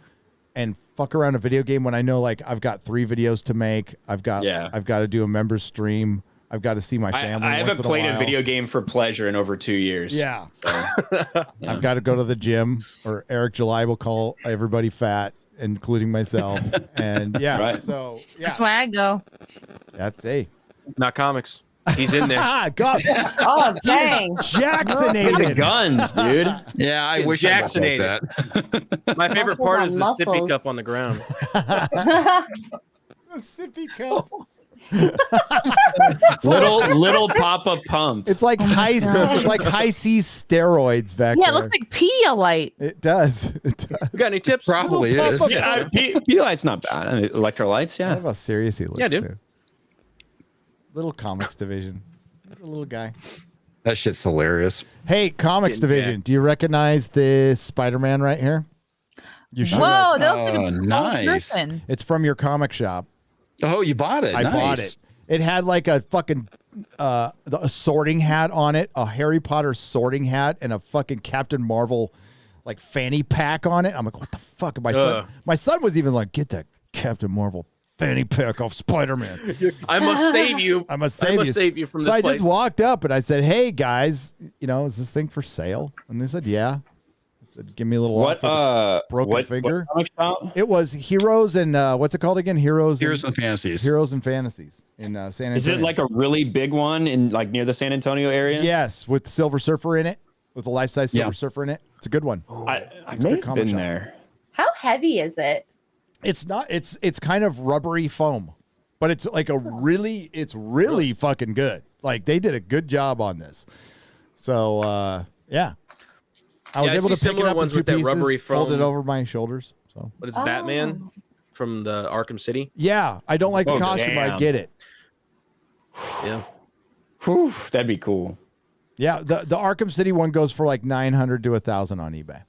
and fuck around a video game when I know like I've got 3 videos to make. I've got to do a member stream. I've got to see my family. I haven't played a video game for pleasure in over 2 years. Yeah. I've got to go to the gym, or Eric July will call everybody fat, including myself. And so that's why I go. That's not comics. He's in there. God. Oh, dang. Jacksonated. Guns, dude. Yeah, I wish I was like that. My favorite part is the sippy cup on the ground. The sippy cup. little Papa Pump. It's like high C steroids back there. Yeah, it looks like Pedialyte. It does. You got any tips? Probably is. Pedialyte's not bad. I mean, electrolytes, yeah. I love how serious he looks. Yeah, dude. Too. Little comics division. The little guy. That shit's hilarious. Hey, comics division. Do you recognize this Spider-Man right here? You should. Whoa, that looks like a nice. person. It's from your comic shop. Oh, you bought it. I bought it. It had like a fucking a sorting hat on it, a Harry Potter sorting hat, and a fucking Captain Marvel like fanny pack on it. I'm like, what the fuck? My son was even like, get that Captain Marvel fanny pack off Spider-Man. I must save you. I must save you from so this I place. just walked up and I said, "Hey guys, is this thing for sale?" And they said, "Yeah." I said, "Give me a little off for the broken finger." What comic shop? It was Heroes and what's it called again? Heroes and Fantasies. Heroes and Fantasies in San Antonio. Is it like a really big one in like near the San Antonio area? Yes, with Silver Surfer in it, with a life-size Silver Surfer in it. It's a good one. I It's a may good have comic been shop. there. How heavy is it? It's not. It's kind of rubbery foam, but it's like it's really fucking good. Like they did a good job on this. So yeah, I was able to pick it up in 2 pieces, rubbery fold it foam. over my shoulders. So, But it's Batman from the Arkham City. yeah, I don't like the costume, but I damn. get it. Yeah. Whew, that'd be cool. Yeah, the Arkham City one goes for like $900 to $1,000 on eBay.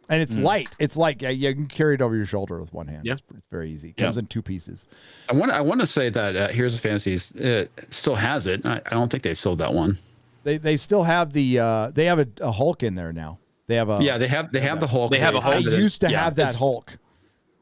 And it's light. It's light. Yeah, you can carry it over your shoulder with one hand. Yeah. It's very easy. It comes in 2 pieces. I want to say that Heroes of Fantasies still has it. I don't think they sold that one. They still have they have a Hulk in there now. They have a they have the Hulk. They have a Hulk. I used to have that Hulk.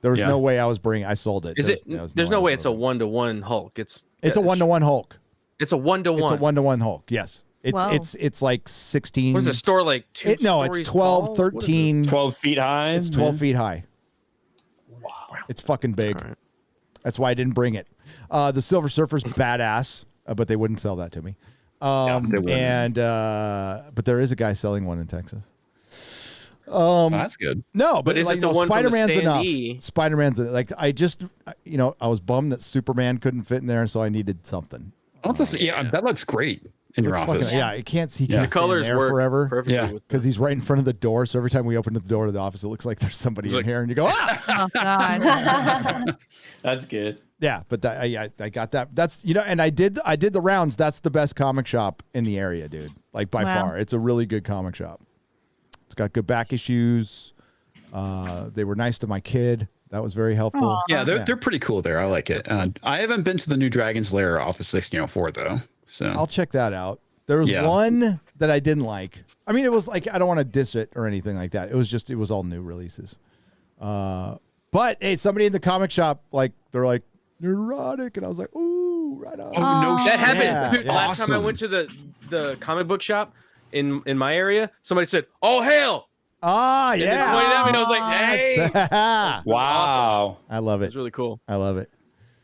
There was no way I was bringing. I sold it. Is it? There's no way it's a 1-to-1 Hulk. It's a 1-to-1 Hulk. It's a 1-to-1. It's a 1-to-1 Hulk. Yes. It's like 16. What is it? Store like 2 No, it's stories 12, tall? 13. 12 feet high. It's 12 feet high. Wow. It's fucking big. Right. That's why I didn't bring it. The Silver Surfer's badass, but they wouldn't sell that to me. But there is a guy selling one in Texas. That's good. No, But is like, it the one from the Spider-Man's enough. standee? Spider-Man's like I just I was bummed that Superman couldn't fit in there, so I needed something. That looks great in your Looks office. fucking- yeah, he can't The stay in colors there work forever. perfectly. Yeah. with Because he's right in front of the door, so every time we open the door to the office, it looks like there's somebody in here, and you go, ah! Oh God. That's good. Yeah, but I got that. That's and I did the rounds. That's the best comic shop in the area, dude. Like by far, it's a really good comic shop. It's got good back issues. They were nice to my kid. That was very helpful. Yeah, they're pretty cool there. I like it. I haven't been to the new Dragon's Lair Office 1604 though. So I'll check that out. There was one that I didn't like. I mean, it was like I don't want to diss it or anything like that. It was all new releases. But hey, somebody in the comic shop they're like Nerdrotic, and I was like, ooh, right on. Oh no, That happened. Yeah, Dude, last time I went to the comic book shop in my area, somebody said, "Oh hell!" Ah, And yeah. they pointed at me, and I was like, "Hey!" Wow. I love it. It's really cool. I love it.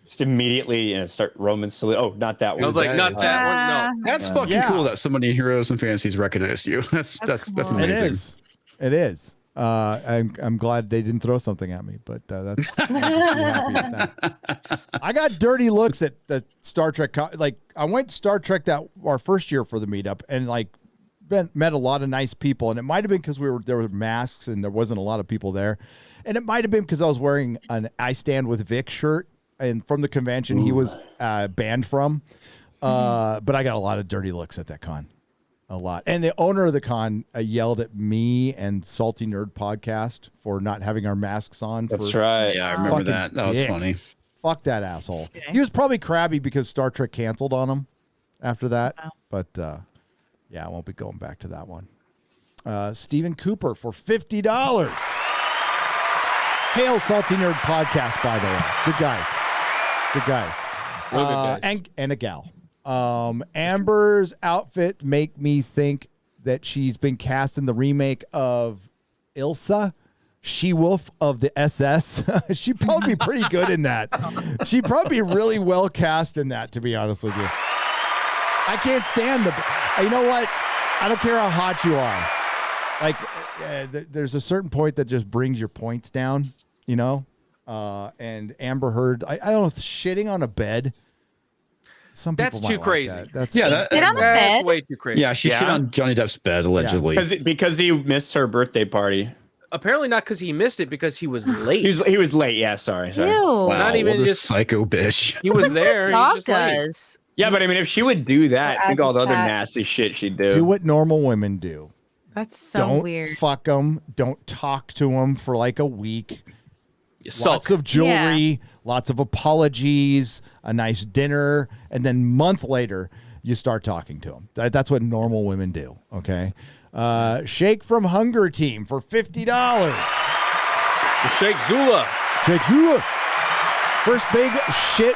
Just immediately start Roman salute. Oh, not that one. I was like, "Not that one." No. That's fucking cool that somebody in Heroes and Fantasies recognized you. That's amazing. It is. I'm glad they didn't throw something at me, but that's I'm just pretty happy with that. I got dirty looks at the Star Trek. I went to Star Trek our first year for the meetup, and met a lot of nice people. And it might have been because there were masks and there wasn't a lot of people there, and it might have been because I was wearing an I Stand with Vic shirt, and from the convention he was banned from. But I got a lot of dirty looks at that con. A lot. And the owner of the con yelled at me and Salty Nerd Podcast for not having our masks on. That's right. Yeah, I remember that. That was funny. Fuck that asshole. Okay. He was probably crabby because Star Trek canceled on him after that. Wow. But yeah, I won't be going back to that one. Stephen Cooper for $50. Hail Salty Nerd Podcast, by the way. Good guys. Good guys. Real good guys. And a gal. Amber's outfit make me think that she's been cast in the remake of Ilsa, She-Wolf of the SS. She'd probably be pretty good in that. She'd probably be really well cast in that, to be honest with you. I can't stand you know what? I don't care how hot you are. There's a certain point that just brings your points down, and Amber Heard, I don't know, shitting on a bed. Some people That's too might crazy. Like that. Shit on the bed? That's way too crazy. Yeah, she shit on Johnny Depp's bed allegedly. Because he missed her birthday party. Apparently not because he missed it, because he was late. He was late. Yeah, sorry. Ew. Wow, Not even what a just psycho bitch. He was there. Dog He's just late. does. Yeah, but I mean, if she would do that, think all the other cat. nasty shit she'd do. Do what normal women do. That's so Don't weird. fuck them. Don't talk to them for like a week. Sulk. Lots of jewelry, lots of apologies, a nice dinner, and then a month later, you start talking to them. That's what normal women do, okay? Shake from Hunger Team for $50. Shake Zula. Shake Zula. First big shit.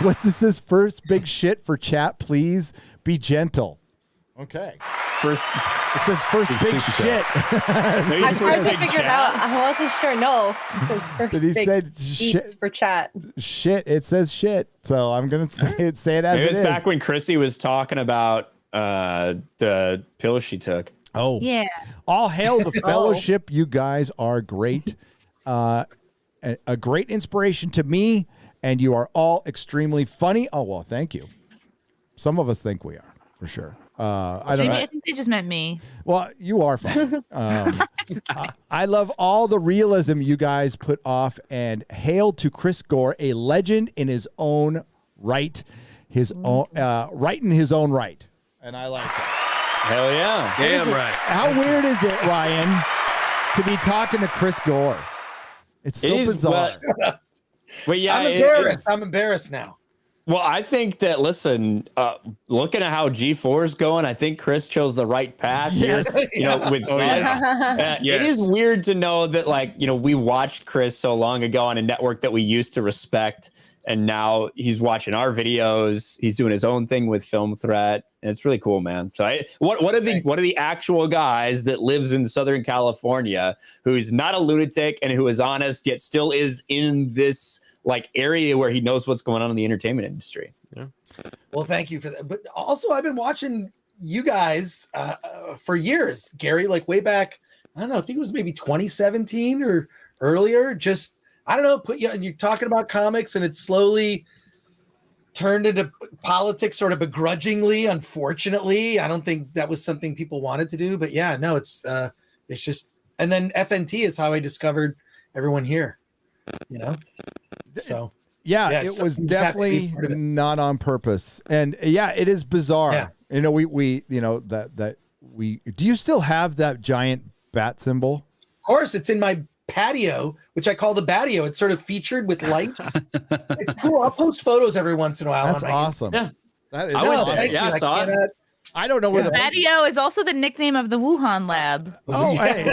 What's this? Is first big shit for chat? Please be gentle. Okay. First, it says first big shit. I tried to figure it out. I wasn't sure. No, it says first But he big said beats for chat. Shit. It says shit. So I'm gonna say it as it it was is. back when Chrissy was talking about the pills she took. Oh yeah. All hail the fellowship. You guys are great. A great inspiration to me, and you are all extremely funny. Oh well, thank you. Some of us think we are for sure. I don't know. I think they just meant me. Well, you are fun. I love all the realism you guys put off, and hail to Chris Gore, a legend in his own right, right in his own right, and I like that. Hell yeah, damn right. How weird is it, Ryan, to be talking to Chris Gore? It's so bizarre. Well, yeah, I'm embarrassed. I'm embarrassed now. Well, I think that, listen, looking at how G4 is going, I think Chris chose the right path here. You know, with us. It is weird to know that, like, you know, we watched Chris so long ago on a network that we used to respect, and now he's watching our videos. He's doing his own thing with Film Threat, and it's really cool, man. So, what are the actual guys that lives in Southern California who's not a lunatic and who is honest yet still is in this like area where he knows what's going on in the entertainment industry? Yeah. Well, thank you for that. But also, I've been watching you guys for years, Gary, like way back. I don't know. I think it was maybe 2017 or earlier. Just, I don't know. You're talking about comics, and it slowly turned into politics, sort of begrudgingly. Unfortunately, I don't think that was something people wanted to do. But yeah, no, it's just. And then FNT is how I discovered everyone here. You know. So yeah, it was definitely not on purpose, and yeah, it is bizarre. Yeah. You know, we you know that we. Do you still have that giant bat symbol? Of course, it's in my patio, which I call the patio. It's sort of featured with lights. It's cool. I'll post photos every once in a while. That's on my awesome. Instagram. That is awesome. Yeah, I saw it. I don't know where the Patio is also the nickname of the Wuhan lab. Oh, hey,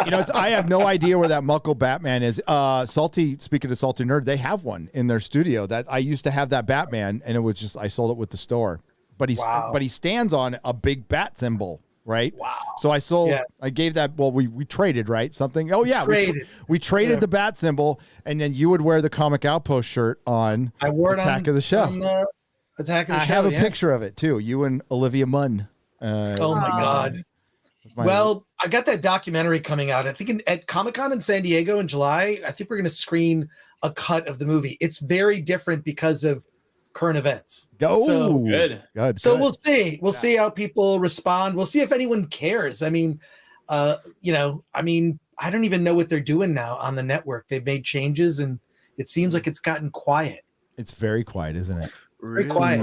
you know, I have no idea where that Muckle Batman is. Salty, speaking of Salty Nerd, they have one in their studio. That I used to have that Batman, and it was just I sold it with the store. But he stands on a big bat symbol, right? Wow. So I sold. Yeah. I gave that. Well, we traded, right? Something. Oh yeah, we traded the bat symbol, and then you would wear the Comic Outpost shirt on. I wore it Attack of the Show. Attack of the I Show. have a picture of it too. You and Olivia Munn. Oh my God. Well, I got that documentary coming out. I think at Comic-Con in San Diego in July. I think we're going to screen a cut of the movie. It's very different because of current events. Good. So we'll see. We'll see how people respond. We'll see if anyone cares. I mean, you know, I don't even know what they're doing now on the network. They've made changes, and it seems like it's gotten quiet. It's very quiet, isn't it? Very quiet.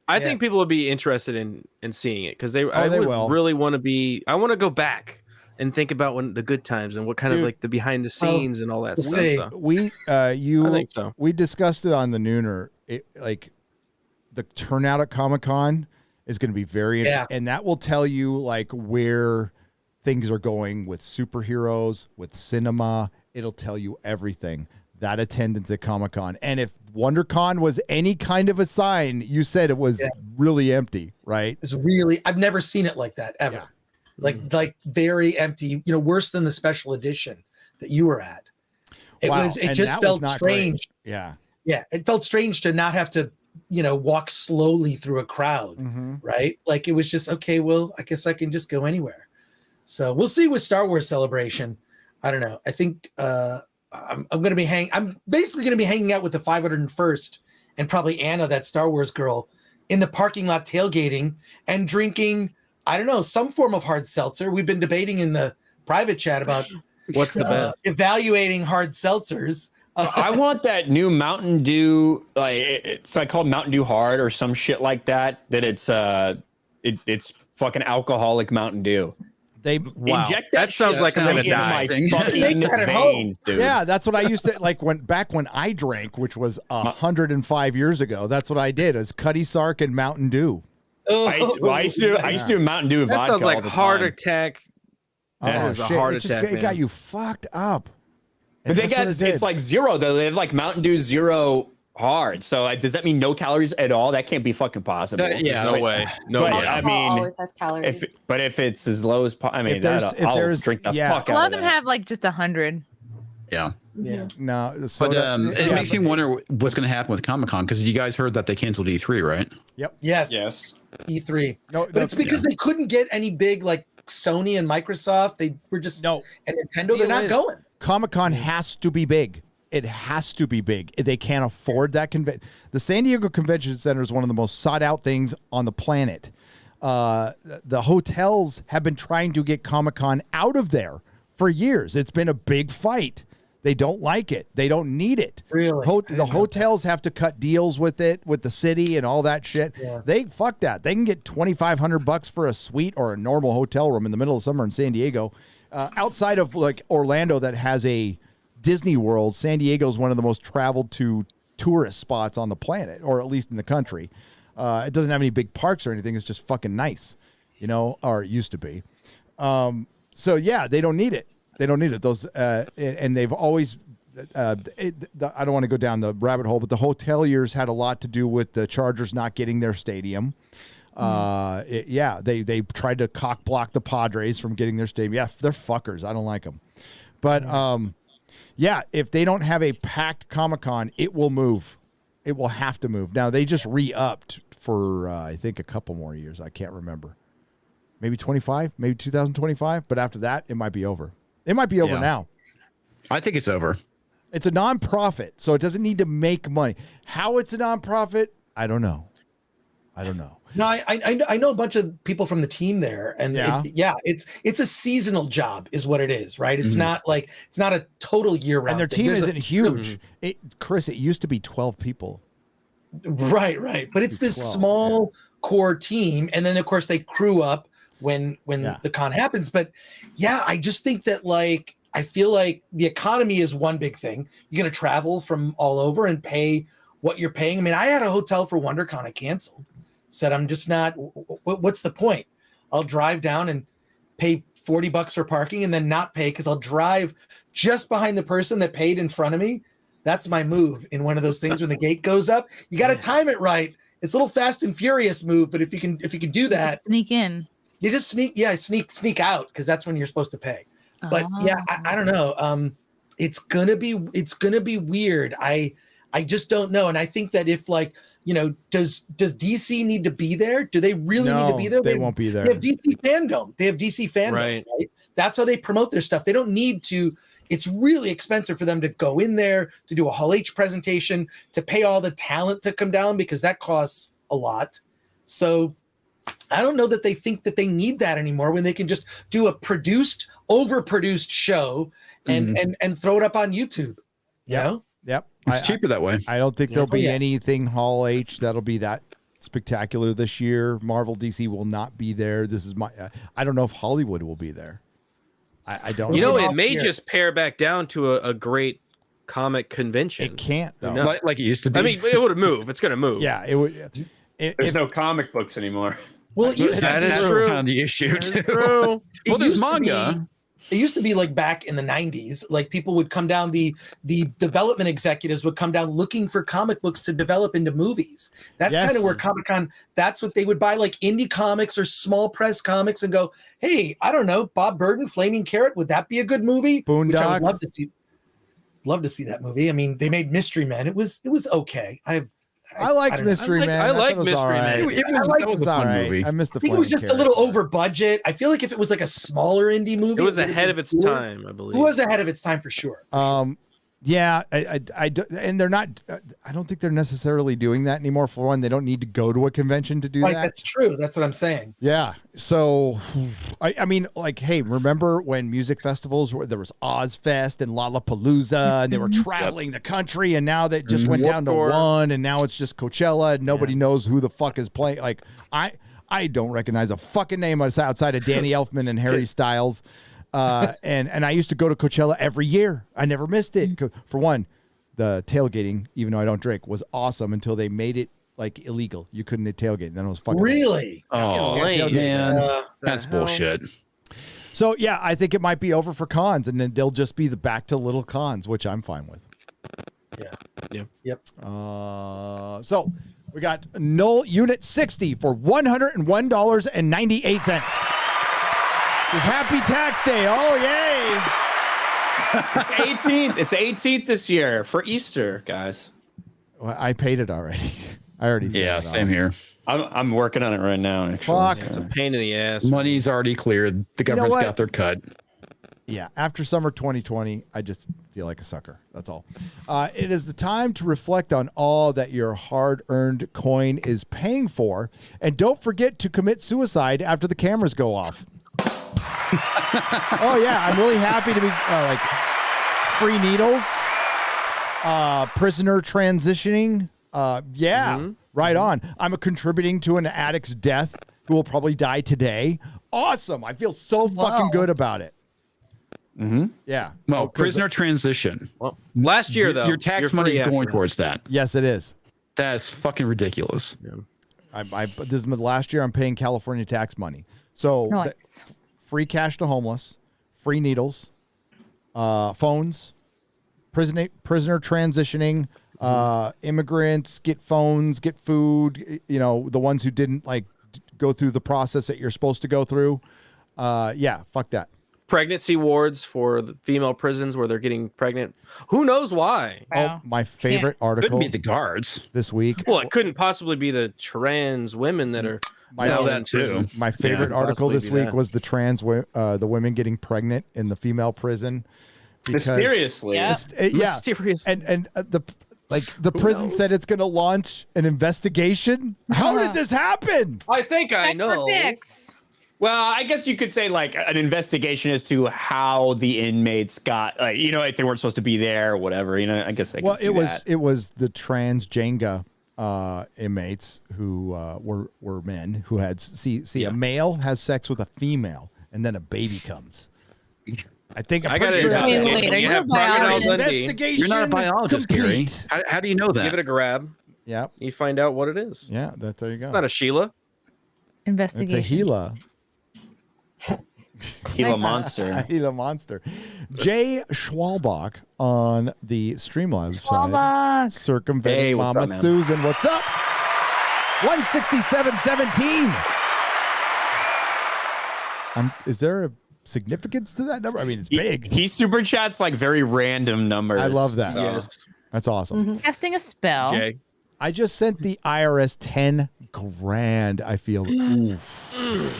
I think people would be interested in seeing it because I would really want to be. I want to go back and think about the good times and what kind of like the behind the scenes and all that stuff. I think so. We discussed it on the Nooner. Like the turnout at Comic-Con is going to be very interesting, and that will tell you like where things are going with superheroes, with cinema. It'll tell you everything. That attendance at Comic-Con. And if WonderCon was any kind of a sign, you said it was really empty, right? It's really, I've never seen it like that ever. Yeah. Like very empty, you know, worse than the special edition that you were at. It just felt strange. Great. Yeah. Yeah. It felt strange to not have to, you know, walk slowly through a crowd, right? Like it was just, okay, well, I guess I can just go anywhere. So we'll see with Star Wars Celebration. I don't know. I think, I'm going to be I'm basically going to be hanging out with the 501st and probably Anna, that Star Wars girl, in the parking lot tailgating and drinking, I don't know, some form of hard seltzer. We've been debating in the private chat about what's the best, evaluating hard seltzers. I want that new Mountain Dew, like it's like called Mountain Dew Hard or some shit like that. That it's fucking alcoholic Mountain Dew. They inject that sounds like I'm gonna die. My fucking veins, dude. Yeah, that's what I used to like when I drank, which was 105 years ago. That's what I did: is Cuddy Sark and Mountain Dew. I used to do Mountain Dew vodka. That sounds like all the heart time. attack. That is a heart attack. It got you fucked up. But they got it's like zero though. They have like Mountain Dew Zero hard. So does that mean no calories at all? That can't be fucking possible. Yeah, no way. No but, way. I mean, always has calories. If it's as low as I mean, I'll drink the fuck A out lot of of them that. have like just 100. Yeah. Yeah. No. But it makes me wonder what's going to happen with Comic-Con because you guys heard that they canceled E3, right? Yep. Yes. Yes. E3. No, but it's because they couldn't get any big like Sony and Microsoft. They were just and Nintendo. They're not going. Comic-Con has to be big. It has to be big. They can't afford that convention. The San Diego Convention Center is one of the most sought out things on the planet. The hotels have been trying to get Comic-Con out of there for years. It's been a big fight. They don't like it. They don't need it. Really? The hotels have to cut deals with it, with the city and all that shit. Yeah. They fuck that. They can get $2,500 for a suite or a normal hotel room in the middle of summer in San Diego. Outside of like Orlando that has a Disney World, San Diego is one of the most traveled to tourist spots on the planet, or at least in the country. It doesn't have any big parks or anything. It's just fucking nice, or it used to be. So yeah, they don't need it. They don't need it. Those and they've always. I don't want to go down the rabbit hole, but the hoteliers had a lot to do with the Chargers not getting their stadium. They tried to cock block the Padres from getting their stadium. Yeah, they're fuckers. I don't like them. But if they don't have a packed Comic-Con, it will move. It will have to move. Now they just re-upped for I think a couple more years. I can't remember. Maybe 25, maybe 2025. But after that, it might be over. It might be over now. I think it's over. It's a nonprofit, so it doesn't need to make money. How it's a nonprofit, I don't know. No, I know a bunch of people from the team there, and it's a seasonal job, is what it is, right? It's not like it's not a total year round. And their team isn't huge. Chris, it used to be 12 people. Right. But it's this small core team, and then of course they crew up when the con happens. But yeah, I just think that like I feel like the economy is one big thing. You're gonna travel from all over and pay what you're paying. I mean, I had a hotel for WonderCon. I canceled. Said I'm just not. What's the point? I'll drive down and pay $40 for parking and then not pay because I'll drive just behind the person that paid in front of me. That's my move in one of those things when the gate goes up. You got to time it right. It's a little Fast and Furious move, but if you can do that, sneak in. You just sneak out because that's when you're supposed to pay. But I don't know. It's gonna be weird. I just don't know. And I think that if does DC need to be there? Do they really need to be there? They won't be there. They have DC Fandom. Right? That's how they promote their stuff. They don't need to. It's really expensive for them to go in there, to do a Hall H presentation, to pay all the talent to come down because that costs a lot. So I don't know that they think that they need that anymore when they can just do a overproduced show and throw it up on YouTube. You know? Yep. It's cheaper that way. I don't think there'll be anything Hall H that'll be that spectacular this year. Marvel DC will not be there. This is I don't know if Hollywood will be there. I don't know. It may just pare back down to a great comic convention. It can't, though. Like it used to be. I mean, it would move. It's going to move. Yeah, it would. There's no comic books anymore. Well, that is true. Kind of the issue, too. True. Well, there's manga. It used to be like back in the 90s, like people would come down, the development executives would come down looking for comic books to develop into movies. That's kind of where Comic-Con, that's what they would buy, like indie comics or small press comics and go, hey, I don't know, Bob Burden, Flaming Carrot, would that be a good movie? Boondocks. Which I would love to see that movie. I mean, they made Mystery Men. It was okay. I liked Mystery Man. I like Mystery Man. It was a fun movie. I missed the. I think it was just a little over budget. I feel like if it was like a smaller indie movie, it was ahead of its time. I believe it was ahead of its time for sure. Yeah, and they're not. I don't think they're necessarily doing that anymore. For one, they don't need to go to a convention to do that. That's true. That's what I'm saying. Yeah. So, I mean, like, hey, remember when music festivals there was Ozfest and Lollapalooza, and they were traveling the country, and now they just went down to one, and now it's just Coachella, and nobody knows who the fuck is playing. Like, I don't recognize a fucking name outside of Danny Elfman and Harry Styles. And I used to go to Coachella every year. I never missed it. For one, the tailgating, even though I don't drink, was awesome until they made it like illegal. You couldn't tailgate. Then it was fucking really. Oh man, that's bullshit. So yeah, I think it might be over for cons, and then they'll just be the back to little cons, which I'm fine with. Yeah. Yep. So we got Null Unit 60 for $101.98. It's Happy Tax Day. Oh yay! It's 18th. It's 18th this year for Easter, guys. Well, I paid it already. I already said it same off. here. I'm working on it right now. Actually. Fuck. It's a pain in the ass. Money's already cleared. The government's what? got their cut. Yeah, after summer 2020, I just feel like a sucker. That's all. It is the time to reflect on all that your hard-earned coin is paying for, and don't forget to commit suicide after the cameras go off. Oh yeah, I'm really happy to be like free needles, prisoner transitioning. Right on. I'm contributing to an addict's death who will probably die today. Awesome. I feel so fucking good about it. Mm-hmm. Yeah. Well, prisoner transition. Well, last year though, your tax you're money is free going after. towards that. Yes, it is. That's fucking ridiculous. Yeah. This is my last year I'm paying California tax money. So Nice. free cash to homeless, free needles, phones, prisoner transitioning, immigrants get phones, get food, the ones who didn't go through the process that you're supposed to go through. Fuck that. Pregnancy wards for the female prisons where they're getting pregnant. Who knows why? Oh, my favorite article. Couldn't be the guards this week. Well, it couldn't possibly be the trans women that are now in prisons. My favorite article this week was the the women getting pregnant in the female prison. Mysteriously. Mysterious. And the prison said it's going to launch an investigation. How did this happen? I think I know. Well, I guess you could say an investigation as to how the inmates got, if they weren't supposed to be there or whatever. I guess they. Well, could see it was the trans Jenga inmates who were men who had a male has sex with a female and then a baby comes. I think I'm pretty sure. You're not a biologist, Gary. How do you know that? Give it a grab. Yeah. You find out what it is. Yeah, there you go. It's not a Sheila. Investigation. It's a Gila. Gila monster. Gila monster. Jay Schwalbach on the Streamlabs side. Schwalbach. Circumventing Hey, what's Mama up, man? Susan. What's up? 167.17. Is there a significance to that number? I mean, it's big. He super chats very random numbers. I love that. So. Yes. That's awesome. Casting a spell. Jay. I just sent the IRS 10 grand. I feel oof.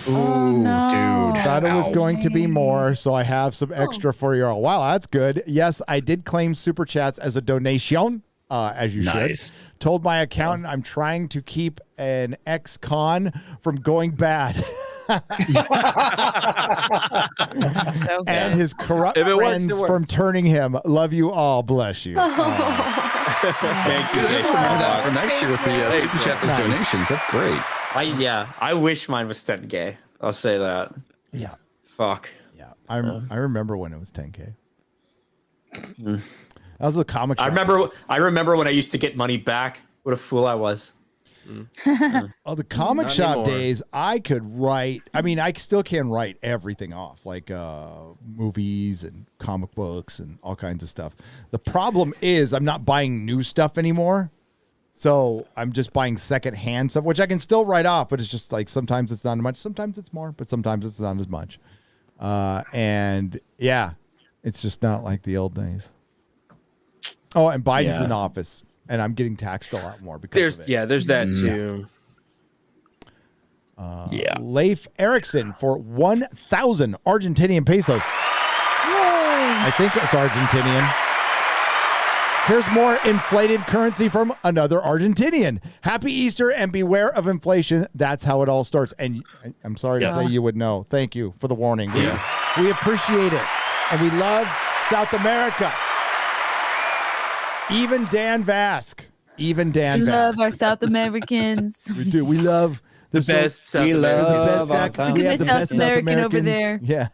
Oh, no. Dude. Thought it was going to be more, so I have some extra for you all. Wow, that's good. Yes, I did claim super chats as a donation, as you Nice. should. Told my accountant I'm trying to keep an ex-con from going bad. So And good. his corrupt If it works, friends it works. from turning him. Love you all. Bless you. Thank you. Thanks for remembering that for next year with the super chat as Nice. donations. That's great. I wish mine was 10K. I'll say that. Yeah. Fuck. Yeah. I remember when it was 10K. That was the comic shop. I remember when I used to get money back. What a fool I was. Oh, the comic Not shop anymore. days, I could write. I mean, I still can write everything off, like movies and comic books and all kinds of stuff. The problem is I'm not buying new stuff anymore. So I'm just buying secondhand stuff, which I can still write off, but it's just sometimes it's not much, sometimes it's more, but sometimes it's not as much. And yeah, it's just not like the old days. Oh, and Biden's in office. And I'm getting taxed a lot more because of it. There's that too. Leif Erikson for 1,000 Argentinian pesos. I think it's Argentinian. Here's more inflated currency from another Argentinian. Happy Easter and beware of inflation. That's how it all starts. And I'm sorry to say you would know. Thank you for the warning. We appreciate it. And we love South America. Even Dan Vask. We love our South Americans. We do. We love the best South We Americans. love the best South. We have the best South American over Americans. there.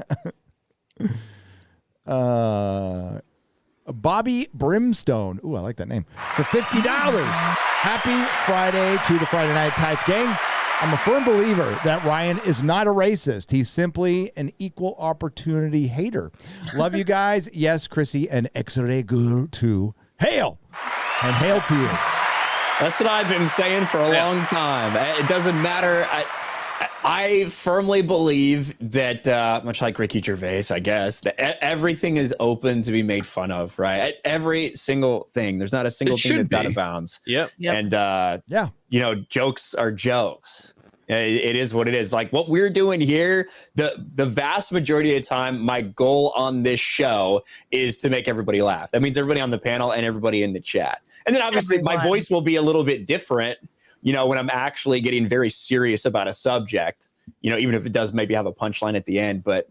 Yeah. Bobby Brimstone. Ooh, I like that name. For $50. Happy Friday to the Friday Night Tights gang. I'm a firm believer that Ryan is not a racist. He's simply an equal opportunity hater. Love you guys. Yes, Chrissy and Xray Girl too. Hail and hail to you. That's what I've been saying for a long time. It doesn't matter. I firmly believe that, much like Ricky Gervais, I guess, that everything is open to be made fun of, right? Every single thing. There's not a single thing that's out of bounds. Yep. And, you know, jokes are jokes. It is what it is. Like what we're doing here, the vast majority of the time, my goal on this show is to make everybody laugh. That means everybody on the panel and everybody in the chat. And then obviously my voice will be a little bit different, you know, when I'm actually getting very serious about a subject, you know, even if it does maybe have a punchline at the end, but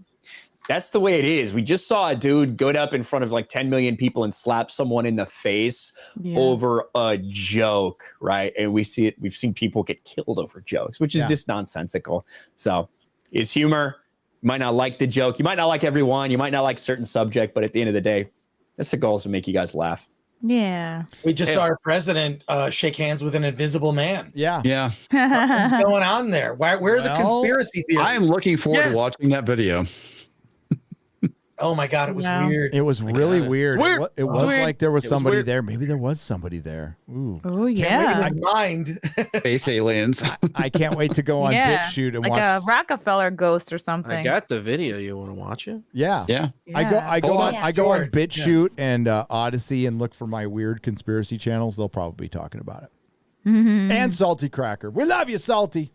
that's the way it is. We just saw a dude go up in front of like 10 million people and slap someone in the face over a joke, right? And we've seen people get killed over jokes, which is just nonsensical. So it's humor. You might not like the joke. You might not like everyone. You might not like certain subject, but at the end of the day, that's the goal, is to make you guys laugh. Yeah. We just saw our president shake hands with an invisible man. Yeah. Yeah. Something's going on there. Where are the conspiracy theories? I am looking forward to watching that video. Oh my God, it was weird. It was really weird. Weird. It was Weird. like there was It was somebody weird. there. Maybe there was somebody there. Ooh. Oh Can't read my mind. Space aliens. I can't wait to go on BitChute and like watch. a Rockefeller ghost or something. I got the video. You want to watch it? Yeah. Yeah. I go on Sure. BitChute and Odyssey and look for my weird conspiracy channels. They'll probably be talking about it. Mm-hmm. And Salty Cracker. We love you, Salty.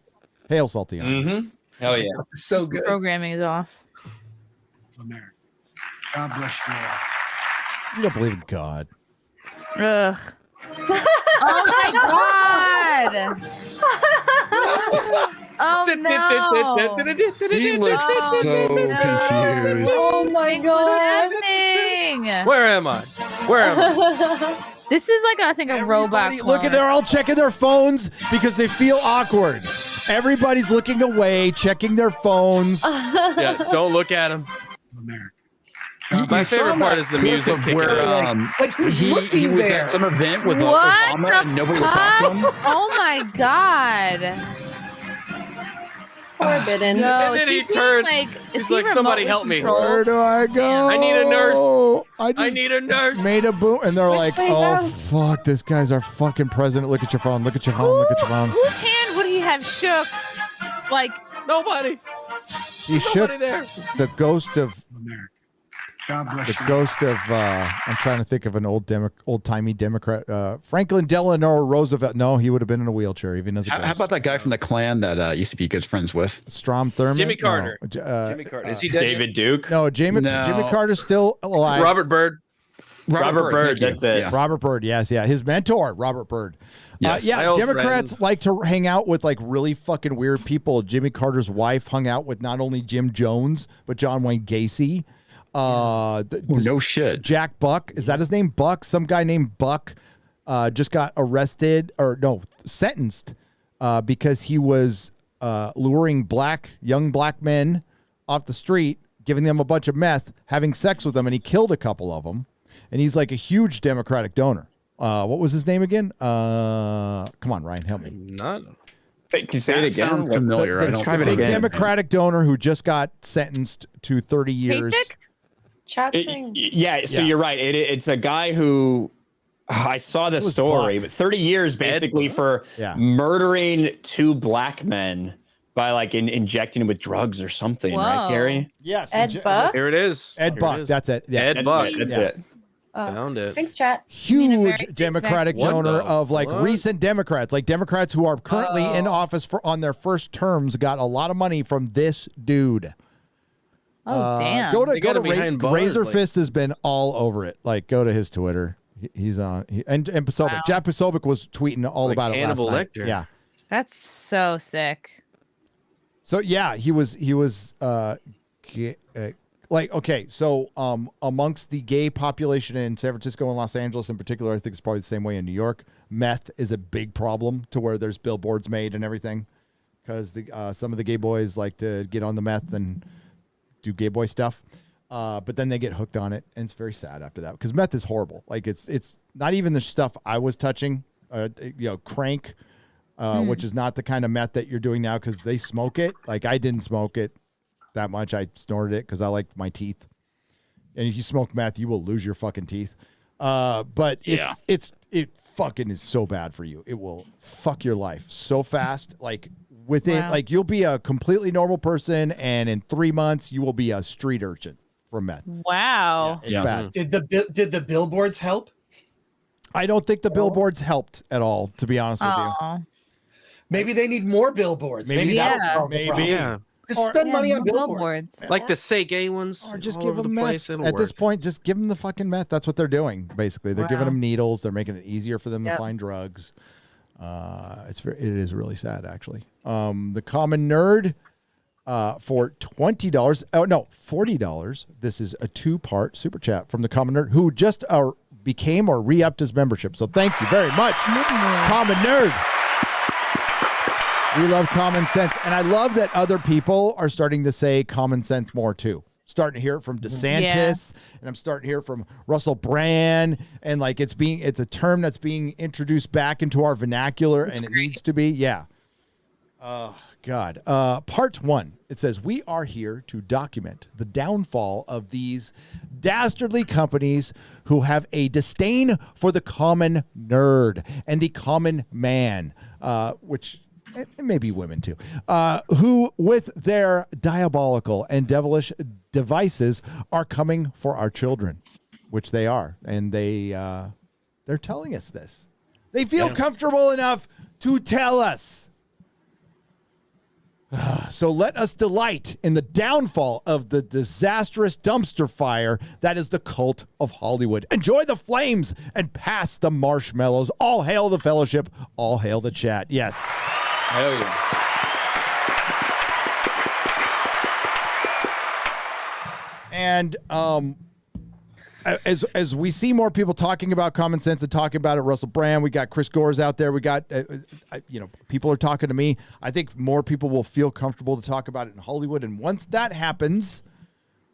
Hail, Salty. Hell yeah. So good. Programming is off. God bless you all. You don't believe in God. Ugh. Oh my God. Oh no. He looks so confused. Oh my God. Happening? Where am I? Where am I? This is like, I think, a robot. Look at, they're all checking their phones because they feel awkward. Everybody's looking away, checking their phones. Yeah, don't look at him. My favorite part is the music kicking where in. he was at some event with What Obama the and nobody was talking to him. Oh my God. Forbidden. Yo, And then he TP's turns. Like, He's like, somebody help me. Where do I go? I need a nurse. I just need a nurse. Made a boom, and they're like, way "Oh down?" fuck, this guy's our fucking president. Look at your phone. Look at your phone. Look at your phone." Whose hand would he have shook? Like, nobody. He shook there. the ghost of God bless the ghost of. I'm trying to think of an old-timey Democrat. Franklin Delano Roosevelt. No, he would have been in a wheelchair even as a ghost. How about that guy from the Klan that used to be good friends with? Strom Thurmond? Jimmy Carter. No. Jimmy Carter. Is he dead David yet? Duke? No, Jimmy Carter's still alive. Robert Byrd. Robert Byrd, thank you. that's it. Yeah. Robert Byrd, yes, yeah. His mentor, Robert Byrd. Yes. My Yeah, old Democrats friend. like to hang out with like really fucking weird people. Jimmy Carter's wife hung out with not only Jim Jones, but John Wayne Gacy. No shit. Jack Buck, is that his name? Buck? Some guy named Buck just got arrested sentenced because he was luring young black men off the street, giving them a bunch of meth, having sex with them, and he killed a couple of them. And he's like a huge Democratic donor. What was his name again? Come on, Ryan, help me. Not. Can you say it again? Sounds familiar. I don't The big Democratic donor who just got sentenced to 30 years. Yeah, so you're right. It's a guy who I saw the story, but 30 years basically for murdering two black men by like injecting them with drugs or something, right, Gary? Yes. Ed Buck? Here it is. Ed Here Buck, it is. that's it. Yeah. Ed Buck. That's it. Found it. Thanks, chat. Huge Democratic What donor the of like fuck? recent Democrats, like Democrats who are currently in office on their first terms, got a lot of money from this dude. oh damn. Go They to gotta be behind bars, Razor like- Fist has been all over it. Like, go to his Twitter. He's on. And Posobiec. Wow. Jack Posobiec was tweeting all Like about it last Hannibal night. Lecter. Yeah. That's so sick. So yeah, he was like, okay, so amongst the gay population in San Francisco and Los Angeles in particular, I think it's probably the same way in New York. Meth is a big problem to where there's billboards made and everything, because some of the gay boys like to get on the meth and do gay boy stuff, but then they get hooked on it, and it's very sad after that because meth is horrible. Like it's not even the stuff I was touching, crank. which is not the kind of meth that you're doing now because they smoke it. Like I didn't smoke it that much. I snorted it because I liked my teeth. And if you smoke meth, you will lose your fucking teeth. But it fucking is so bad for you. It will fuck your life so fast. Like within, like you'll be a completely normal person, and in 3 months you will be a street urchin from meth. Wow, it's bad. Did the billboards help? I don't think the billboards helped at all, to be honest with you. Maybe they need more billboards. Maybe just spend money on billboards. Like the Say Gay ones. Or just all give over them the meth. place. It'll At this work. point, just give them the fucking meth. That's what they're doing, basically. They're giving them needles. They're making it easier for them to find drugs. It is really sad, actually. The Common Nerd for $20. Oh, no, $40. This is a 2-part super chat from the Common Nerd who just became or re-upped his membership. So thank you very much, Common Nerd. We love common sense. And I love that other people are starting to say common sense more too. Starting to hear it from DeSantis, and I'm starting to hear it from Russell Brand, and like it's a term that's being introduced back into our vernacular, and it needs to be. Yeah. God. Part 1. It says, we are here to document the downfall of these dastardly companies who have a disdain for the common nerd and the common man, which and maybe women too, who with their diabolical and devilish devices are coming for our children, which they are. And they're telling us this. They feel comfortable enough to tell us. So let us delight in the downfall of the disastrous dumpster fire that is the cult of Hollywood. Enjoy the flames and pass the marshmallows. All hail the fellowship. All hail the chat. Yes. Hell yeah. And as we see more people talking about common sense and talking about it, Russell Brand, we got Chris Gore's out there. We got, people are talking to me. I think more people will feel comfortable to talk about it in Hollywood. And once that happens,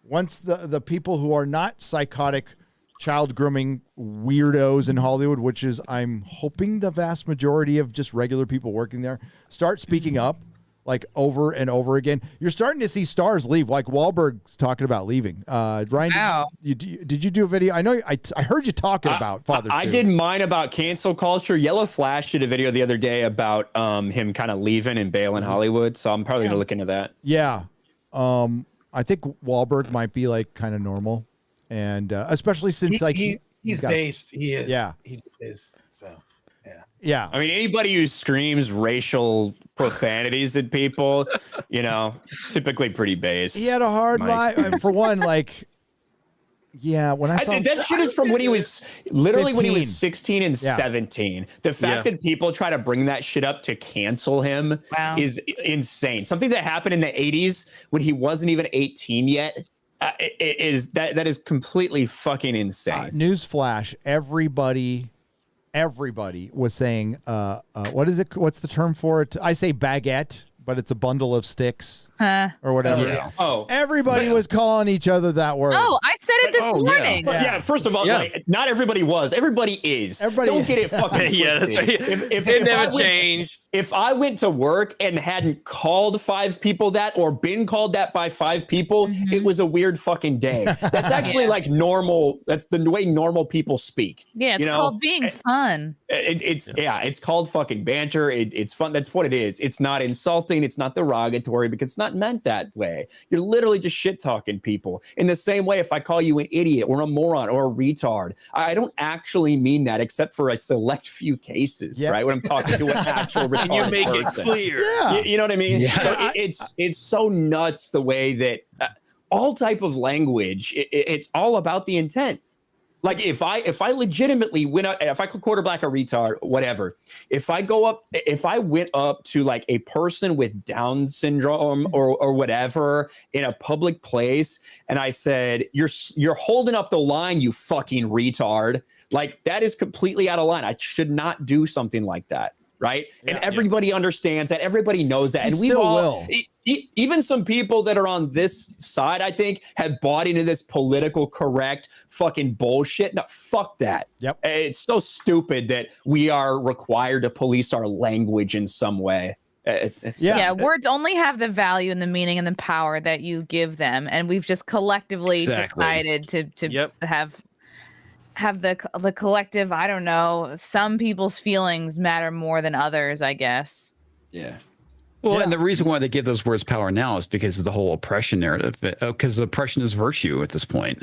once the people who are not psychotic child grooming weirdos in Hollywood, which is, I'm hoping the vast majority of just regular people working there, start speaking up like over and over again. You're starting to see stars leave, like Wahlberg's talking about leaving. Ryan, did you do a video? I know I heard you talking about Father's Day. I did mine about cancel culture. Yellow Flash did a video the other day about him kind of leaving and bailing Hollywood. So I'm probably gonna look into that. Yeah. I think Wahlberg might be like kind of normal. And especially since he's based. He is. Yeah. He is. So yeah. I mean, anybody who screams racial profanities at people, typically pretty based. He had a hard life. For one, like, when I saw that shit is from when he was literally 15. when he was 16 and 17. The fact that people try to bring that shit up to cancel him is insane. Something that happened in the 80s when he wasn't even 18 yet. That is completely fucking insane. Newsflash, everybody was saying, what is it? What's the term for it? I say baguette, but it's a bundle of sticks or whatever. Everybody was calling each other that word. Oh, I said it this morning. Yeah, first of all, not everybody was. Everybody is. Don't get it fucking twisted. That's right. If it never I went, changed. If I went to work and hadn't called 5 people that or been called that by 5 people, it was a weird fucking day. That's actually like normal. That's the way normal people speak. Yeah, it's called being fun. It's called fucking banter. It's fun. That's what it is. It's not insulting. It's not derogatory because it's not meant that way. You're literally just shit talking people. In the same way, if I call you an idiot or a moron or a retard, I don't actually mean that except for a select few cases, right? When I'm talking to an actual retarded you make person. it clear. You know what I mean? Yeah. So it's so nuts the way that all type of language, it's all about the intent. Like if I legitimately went up, if I could quarterback a retard, whatever, if I went up to like a person with Down syndrome or whatever in a public place, and I said, you're holding up the line, you fucking retard. Like that is completely out of line. I should not do something like that. right? And everybody understands that. Everybody knows that. He And we've still all, will. even some people that are on this side, I think, have bought into this political correct fucking bullshit. No, fuck that. Yep. It's so stupid that we are required to police our language in some way. Words only have the value and the meaning and the power that you give them, and we've just collectively decided to have the collective. I don't know. Some people's feelings matter more than others, I guess. Yeah. Well, and the reason why they give those words power now is because of the whole oppression narrative. Because oppression is virtue at this point.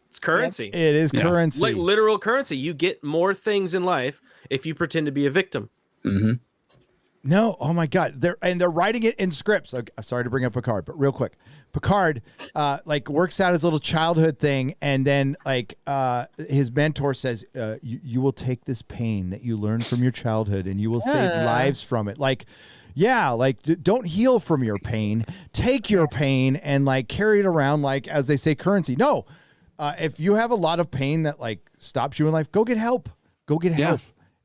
It's currency. It is currency. Like literal currency. You get more things in life if you pretend to be a victim. Mm-hmm. No, oh my God, they're writing it in scripts. Okay, sorry to bring up Picard, but real quick, Picard like works out his little childhood thing, and then like his mentor says, "You will take this pain that you learned from your childhood, and you will save lives from it." Like, yeah, like don't heal from your pain, take your pain and like carry it around, like as they say, currency. No, if you have a lot of pain that like stops you in life, go get help. Go get help.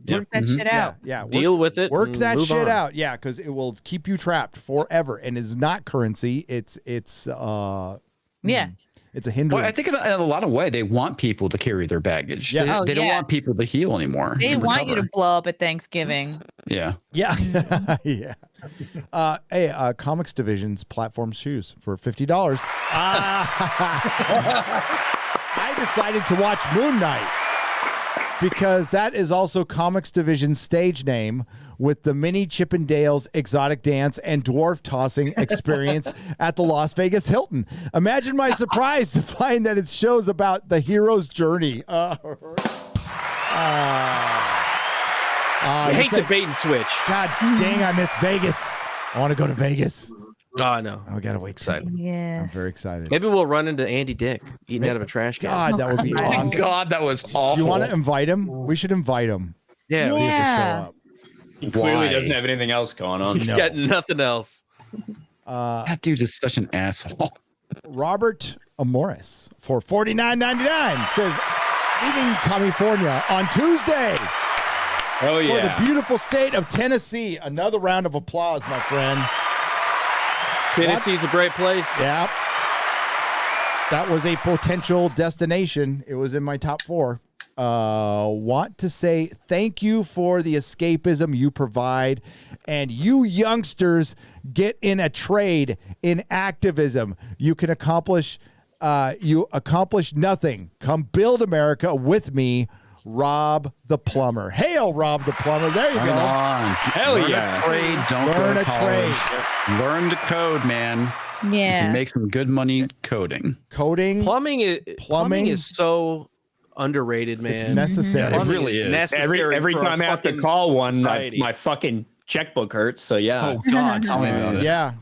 Work that shit out. Yeah. Deal with it. Work and that move shit on. out. Yeah, because it will keep you trapped forever, and it's not currency. It's it's a hindrance. Well, I think in a lot of way they want people to carry their baggage. Yeah. They don't want people to heal anymore. They and want you to recover. blow up at Thanksgiving. Yeah. Yeah. Yeah. Hey, Comics Division's platform shoes for $50. I decided to watch Moon Knight because that is also Comics Division's stage name with the mini Chippendales exotic dance and dwarf tossing experience at the Las Vegas Hilton. Imagine my surprise to find that it shows about the hero's journey. I hate the bait and switch. God dang, I miss Vegas. I want to go to Vegas. Oh, no. I gotta wait. Excited. Yeah. I'm very excited. Maybe we'll run into Andy Dick eating out of a trash can. God, that would be awesome. God, that was awful. Do you want to invite him? We should invite him. Yeah. See if he'll show up. He clearly doesn't have anything else going on. He's got nothing else. That dude is such an asshole. Robert Amoris for $49.99 says, leaving California on Tuesday. Oh, For the beautiful state of Tennessee. Another round of applause, my friend. Tennessee's a great place. Yeah. That was a potential destination. It was in my top 4. Want to say thank you for the escapism you provide, and you youngsters get in a trade in activism. You can accomplish nothing. Come build America with me, Rob the Plumber. Hail, Rob the Plumber. There you go. Hell Learn yeah. a trade. Don't Learn go a to college. trade. Learn to code, man. You Yeah. can make some good money coding. Coding. Plumbing is so underrated, man. It's necessary. It Plumbing really is. necessary Every for a time I have to fucking call one, society. my fucking checkbook hurts. So yeah. Oh God, tell me about it. Yeah.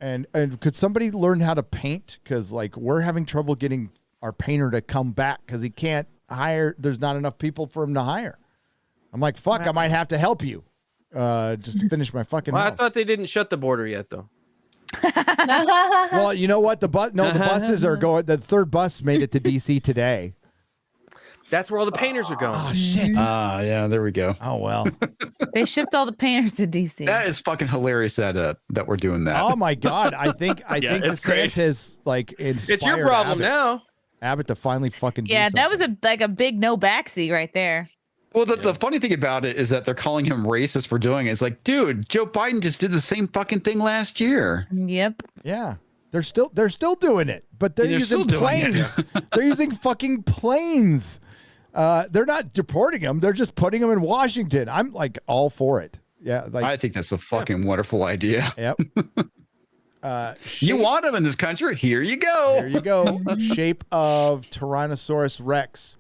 And could somebody learn how to paint? Because like we're having trouble getting our painter to come back because he can't hire. There's not enough people for him to hire. I'm like, fuck, I might have to help you just to finish my fucking Well, I house. thought they didn't shut the border yet, though. Well, you know what? The buses are going. The third bus made it to DC today. That's where all the painters are going. Oh shit. Yeah, there we go. Oh well. They shipped all the painters to DC. That is fucking hilarious that we're doing that. Oh my god. I think it's great. DeSantis like inspired It's your problem Abbott, now. Abbott to finally fucking do Yeah, that was something. a big no backseat right there. Well, the funny thing about it is that they're calling him racist for doing it. It's like, dude, Joe Biden just did the same fucking thing last year. Yep. Yeah. They're still doing it, but they're They're using still doing it. planes. They're using fucking planes. They're not deporting them. They're just putting them in Washington. I'm like all for it. Yeah, like I think that's a fucking wonderful idea. Yep. You want them in this country? Here you go. There you go. Shape of Tyrannosaurus Rex.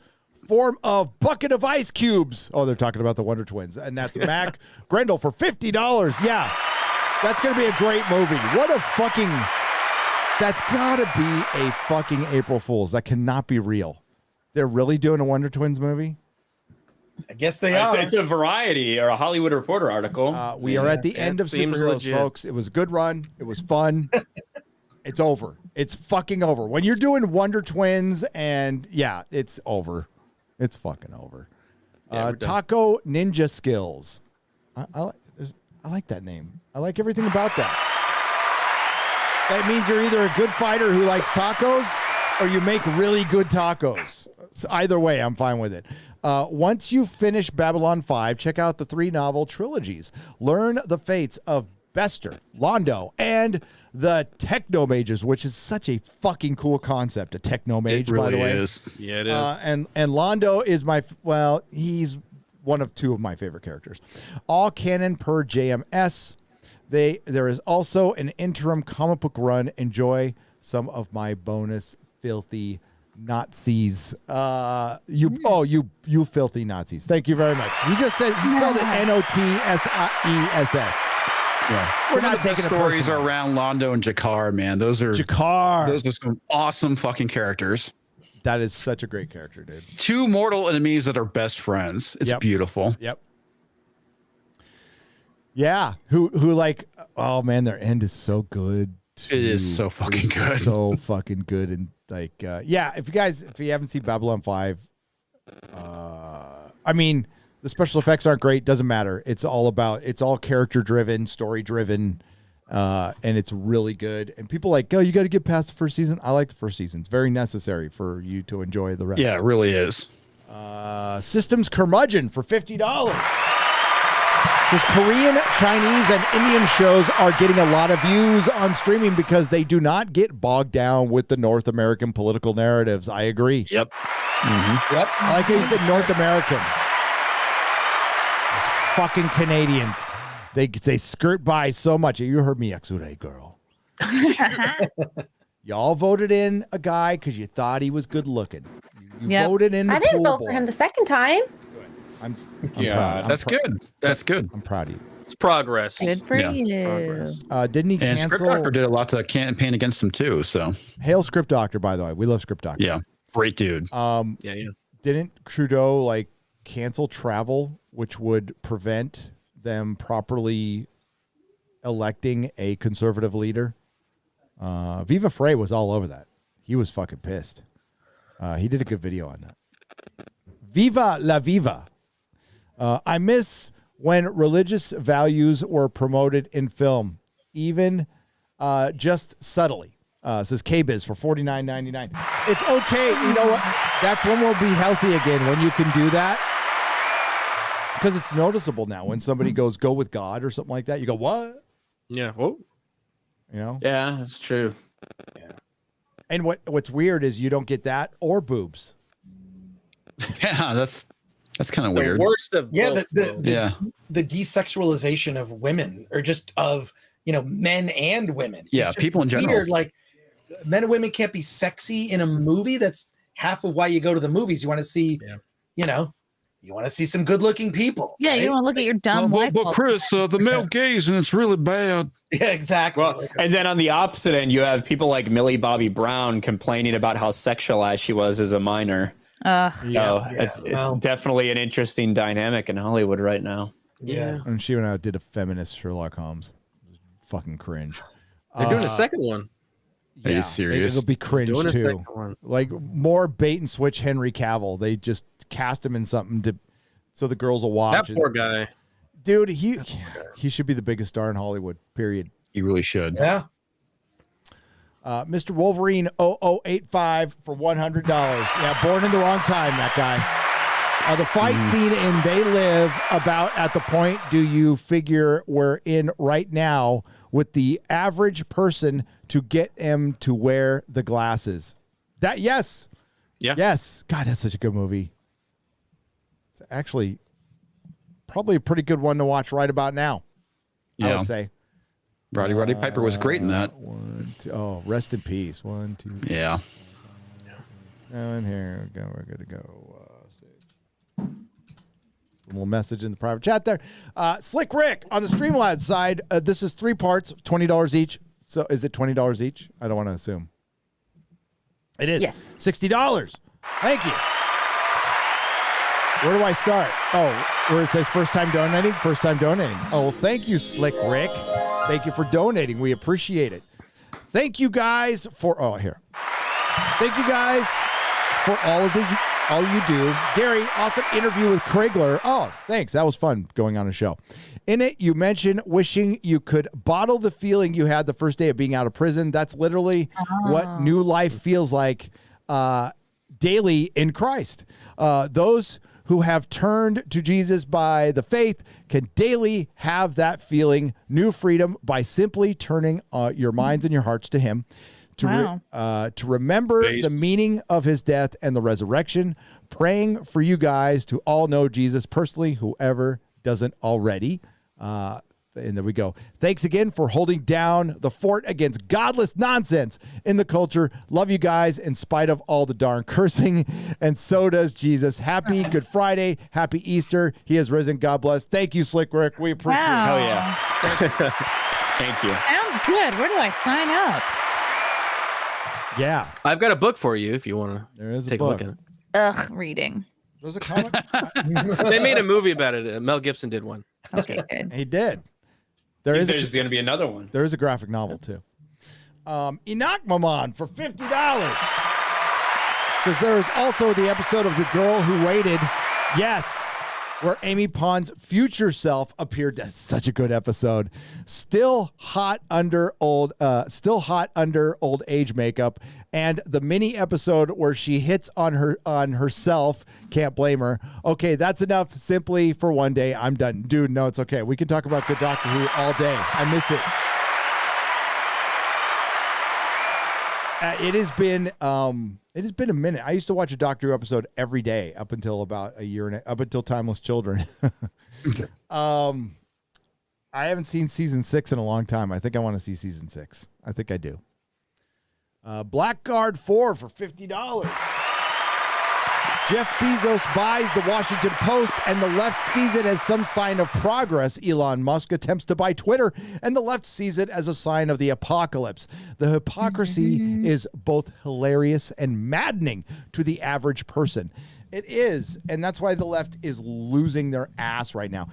Form of bucket of ice cubes. Oh, they're talking about the Wonder Twins. And that's Mac Grendel for $50. Yeah. That's going to be a great movie. What a fucking... That's got to be a fucking April Fool's. That cannot be real. They're really doing a Wonder Twins movie? I guess they are. It's a Variety or a Hollywood Reporter article. We are at the end of seems superheroes, legit. folks. It was a good run. It was fun. It's over. It's fucking over. When you're doing Wonder Twins and yeah, it's over. It's fucking over. Yeah, we're done. Taco Ninja Skills I like that name. I like everything about that. That means you're either a good fighter who likes tacos or you make really good tacos. So either way, I'm fine with it. Once you finish Babylon 5, check out the 3 novel trilogies. Learn the fates of Bester, Londo, and the Techno Mages, which is such a fucking cool concept. A Techno Mage, by the way. Is. Yeah, it is. And Londo is he's one of 2 of my favorite characters. All canon per JMS. There is also an interim comic book run. Enjoy some of my bonus filthy Nazis. You filthy Nazis. Thank you very much. He just said he spelled it NOTSIESS. Yeah. We're not taking stories around Londo and Jakar, man. Those are some awesome fucking characters. That is such a great character, dude. 2 mortal enemies that are best friends. It's beautiful. Yep. Yeah. Who like, oh man, their end is so good. It is so fucking good. So fucking good. And like, if you haven't seen Babylon 5, I mean, the special effects aren't great. Doesn't matter. It's all character driven, story driven, and it's really good. And people like, you got to get past the first season. I like the first season. It's very necessary for you to enjoy the rest. Yeah, it really is. Systems Curmudgeon for $50. Says Korean, Chinese, and Indian shows are getting a lot of views on streaming because they do not get bogged down with the North American political narratives. I agree. Yep. Mm-hmm. Yep. I like how you said North American. These fucking Canadians. They skirt by so much. You heard me, Xray Girl. Y'all voted in a guy because you thought he was good looking. You voted in the I didn't pool vote boy. for him the second time. I'm that's good. That's good. I'm proud of you. It's progress. Good for you. Progress. Didn't he And cancel? Script Doctor did a lot to campaign against him too. So Hail Script Doctor, by the way. We love Script Doctor. Yeah, great dude. Didn't Trudeau cancel travel, which would prevent them properly electing a conservative leader? Viva Frey was all over that. He was fucking pissed. He did a good video on that. Viva la Viva. I miss when religious values were promoted in film, even just subtly. Says K-Biz for $49.99. It's okay. You know what? That's when we'll be healthy again, when you can do that. Because it's noticeable now when somebody goes, go with God or something like that. You go, what? Yeah. Whoa. You know? Yeah, that's true. Yeah. And what's weird is you don't get that or boobs. Yeah, that's kind of weird. Worst of both, the desexualization of women, or just of men and women. Yeah, people in general. Weird, like men and women can't be sexy in a movie. That's half of why you go to the movies. You want to see, you want to see some good-looking people. Yeah, right? you don't want to look at your dumb wife. But Chris, the male gaze, and it's really bad. Yeah, exactly. Well, and then on the opposite end, you have people like Millie Bobby Brown complaining about how sexualized she was as a minor. So it's definitely an interesting dynamic in Hollywood right now. Yeah. And she went out and did a feminist Sherlock Holmes. Fucking cringe. They're doing a second one. Are you serious? It'll be cringe Doing a too. second one. Like more bait and switch Henry Cavill. They just cast him in something so the girls will watch. That poor guy. Dude, he should be the biggest star in Hollywood, period. He really should. Yeah. Mr. Wolverine 0085 for $100. Yeah, born in the wrong time, that guy. The fight scene in They Live about at the point do you figure we're in right now with the average person to get him to wear the glasses. Yes. Yeah. Yes. God, that's such a good movie. It's actually probably a pretty good one to watch right about now, I would say. Roddy Piper was great in that. Rest in peace. 1, 2. Yeah. And here we go. We're good to go. A little message in the private chat there. Slick Rick on the Streamlabs side. This is 3 parts, $20 each. So is it $20 each? I don't want to assume. It is. Yes. $60. Thank you. Where do I start? Oh, where it says first time donating? First time donating. Oh, well, thank you, Slick Rick. Thank you for donating. We appreciate it. Thank you guys for, here. Thank you guys for all of the all you do. Gary, awesome interview with Crigler. Oh, thanks. That was fun going on a show. In it, you mentioned wishing you could bottle the feeling you had the first day of being out of prison. That's literally what new life feels like daily in Christ. Those who have turned to Jesus by the faith can daily have that feeling, new freedom, by simply turning your minds and your hearts to him. To remember the meaning of his death and the resurrection, praying for you guys to all know Jesus personally, whoever doesn't already. And there we go. Thanks again for holding down the fort against godless nonsense in the culture. Love you guys in spite of all the darn cursing. And so does Jesus. Happy Good Friday. Happy Easter. He has risen. God bless. Thank you, Slick Rick. We appreciate it. Oh, yeah. Thank you. Sounds good. Where do I sign up? Yeah. I've got a book for you if you want to take a look at it. Ugh, reading. There's a comic. They made a movie about it. Mel Gibson did one. Okay, good. He did. There's going to be another one. There is a graphic novel, too. Enoch Maman for $50. Says there is also the episode of The Girl Who Waited. Yes. Where Amy Pond's future self appeared. That's such a good episode. Still hot under old age makeup, and the mini episode where she hits on herself. Can't blame her. Okay, that's enough. Simply for one day, I'm done, dude. No, it's okay. We can talk about good Doctor Who all day. I miss it. It has been a minute. I used to watch a Doctor Who episode every day up until about up until Timeless Children. I haven't seen season 6 in a long time. I think I want to see season 6. I think I do. Blackguard 4 for $50. Jeff Bezos buys the Washington Post, and the left sees it as some sign of progress. Elon Musk attempts to buy Twitter, and the left sees it as a sign of the apocalypse. The hypocrisy is both hilarious and maddening to the average person. It is, and that's why the left is losing their ass right now.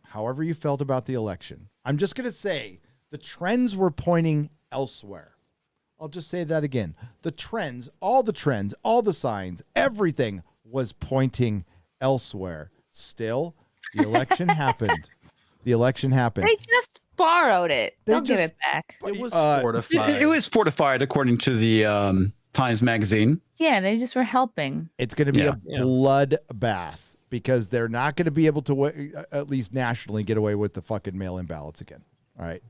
However you felt about the election, I'm just going to say the trends were pointing elsewhere. I'll just say that again. The trends, all the signs, everything was pointing elsewhere. Still, the election happened. The election happened. They just borrowed it. They'll give it back. It was fortified. It was fortified according to the Times Magazine. Yeah, they just were helping. It's going to be a bloodbath because they're not going to be able to, at least nationally, get away with the fucking mail-in ballots again. All right.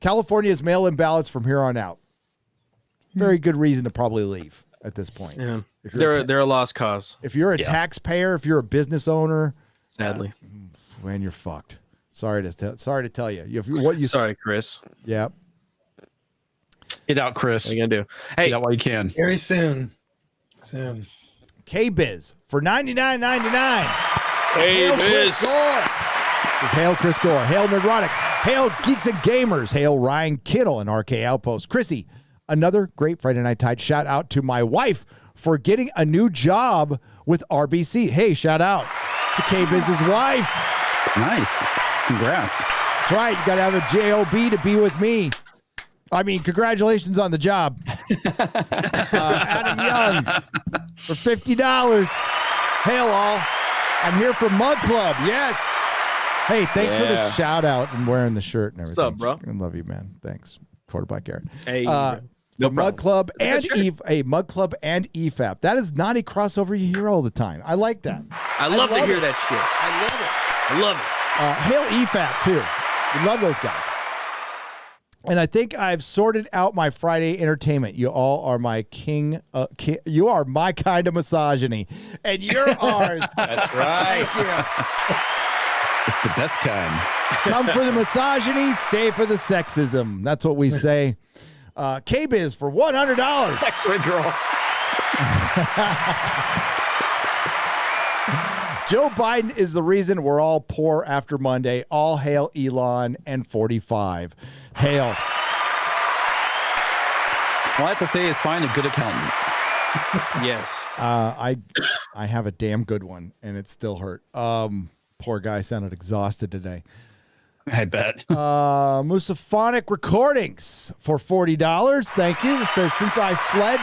California's mail-in ballots from here on out. Very good reason to probably leave at this point. Yeah, they're a lost cause. If you're a taxpayer, if you're a business owner, sadly, man, you're fucked. Sorry to tell you. Sorry, Chris. Yep. Get out, Chris. What are you gonna do? Hey, get out while you can. Very soon. K-Biz for $99.99. Hey, Biz. Hail Chris Gore. Hail Nerdrotic. Hail Geeks and Gamers. Hail Ryan Kittle and RK Outpost. Chrissy. Another great Friday Night Tide. Shout out to my wife for getting a new job with RBC. Hey, shout out to K-Biz's wife. Nice. Congrats. That's right. You got to have a JOB to be with me. I mean, congratulations on the job. Adam Young for $50. Hail all. I'm here for Mug Club. Yes. Hey, thanks for the shout out and wearing the shirt and everything. What's up, bro? I love you, man. Thanks. Quarterback Garrett. Hey, no Mug Club and Mug Club and EFAP. That is not a crossover you hear all the time. I like that. I love to hear that shit. I love it. Hail EFAP too. We love those guys. And I think I've sorted out my Friday entertainment. You all are my king. You are my kind of misogyny, and you're ours. That's right. Thank you. The best kind. Come for the misogyny, stay for the sexism. That's what we say. K-Biz for $100. Xray Girl. Joe Biden is the reason we're all poor after Monday. All hail Elon and 45. Hail. All I have to say is find a good accountant. Yes. I have a damn good one, and it still hurt. Poor guy sounded exhausted today. I bet. Musaphonic Recordings for $40. Thank you. It says, since I fled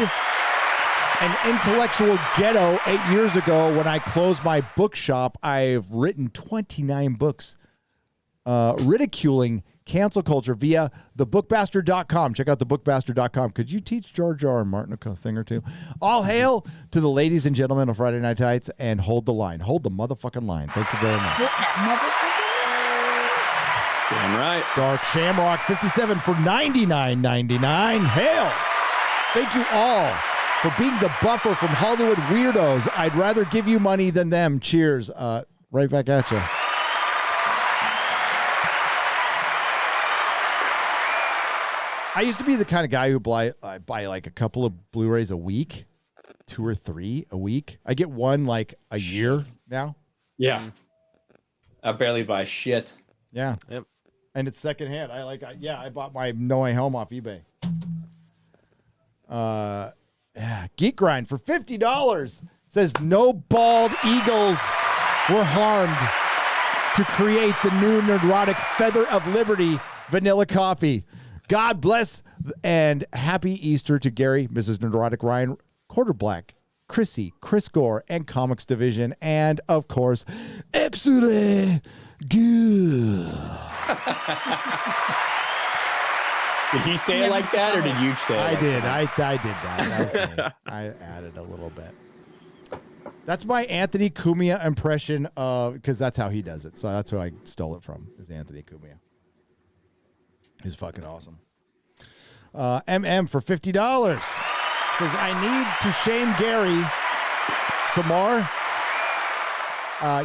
An intellectual ghetto 8 years ago when I closed my bookshop. I've written 29 books ridiculing cancel culture via thebookbastard.com. Check out thebookbastard.com. Could you teach George R. R. Martin a thing or two? All hail to the ladies and gentlemen of Friday Night Tights, and hold the line. Hold the motherfucking line. Thank you very much. Damn right. Dark Shamrock 57 for $99.99. Hail. Thank you all for being the buffer from Hollywood weirdos. I'd rather give you money than them. Cheers. Right back at you. I used to be the kind of guy who buy like a couple of Blu-rays a week, 2 or 3 a week. I get one like a year now. Yeah. I barely buy shit. Yeah. Yep. And it's secondhand. I bought my No Way Home off eBay. Geek Grind for $50 says no bald eagles were harmed to create the new Nerdrotic Feather of Liberty vanilla coffee. God bless and happy Easter to Gary, Mrs. Nerdrotic, Ryan, Quarterblack, Chrissy, Chris Gore, and Comics Division, and of course, Xray Girl. Did he say it like that, or did you say it? I like did. that? I did that. That was me. I added a little bit. That's my Anthony Cumia impression of, because that's how he does it. So that's who I stole it from, is Anthony Cumia. He's fucking awesome. MM for $50 says, I need to shame Gary some more.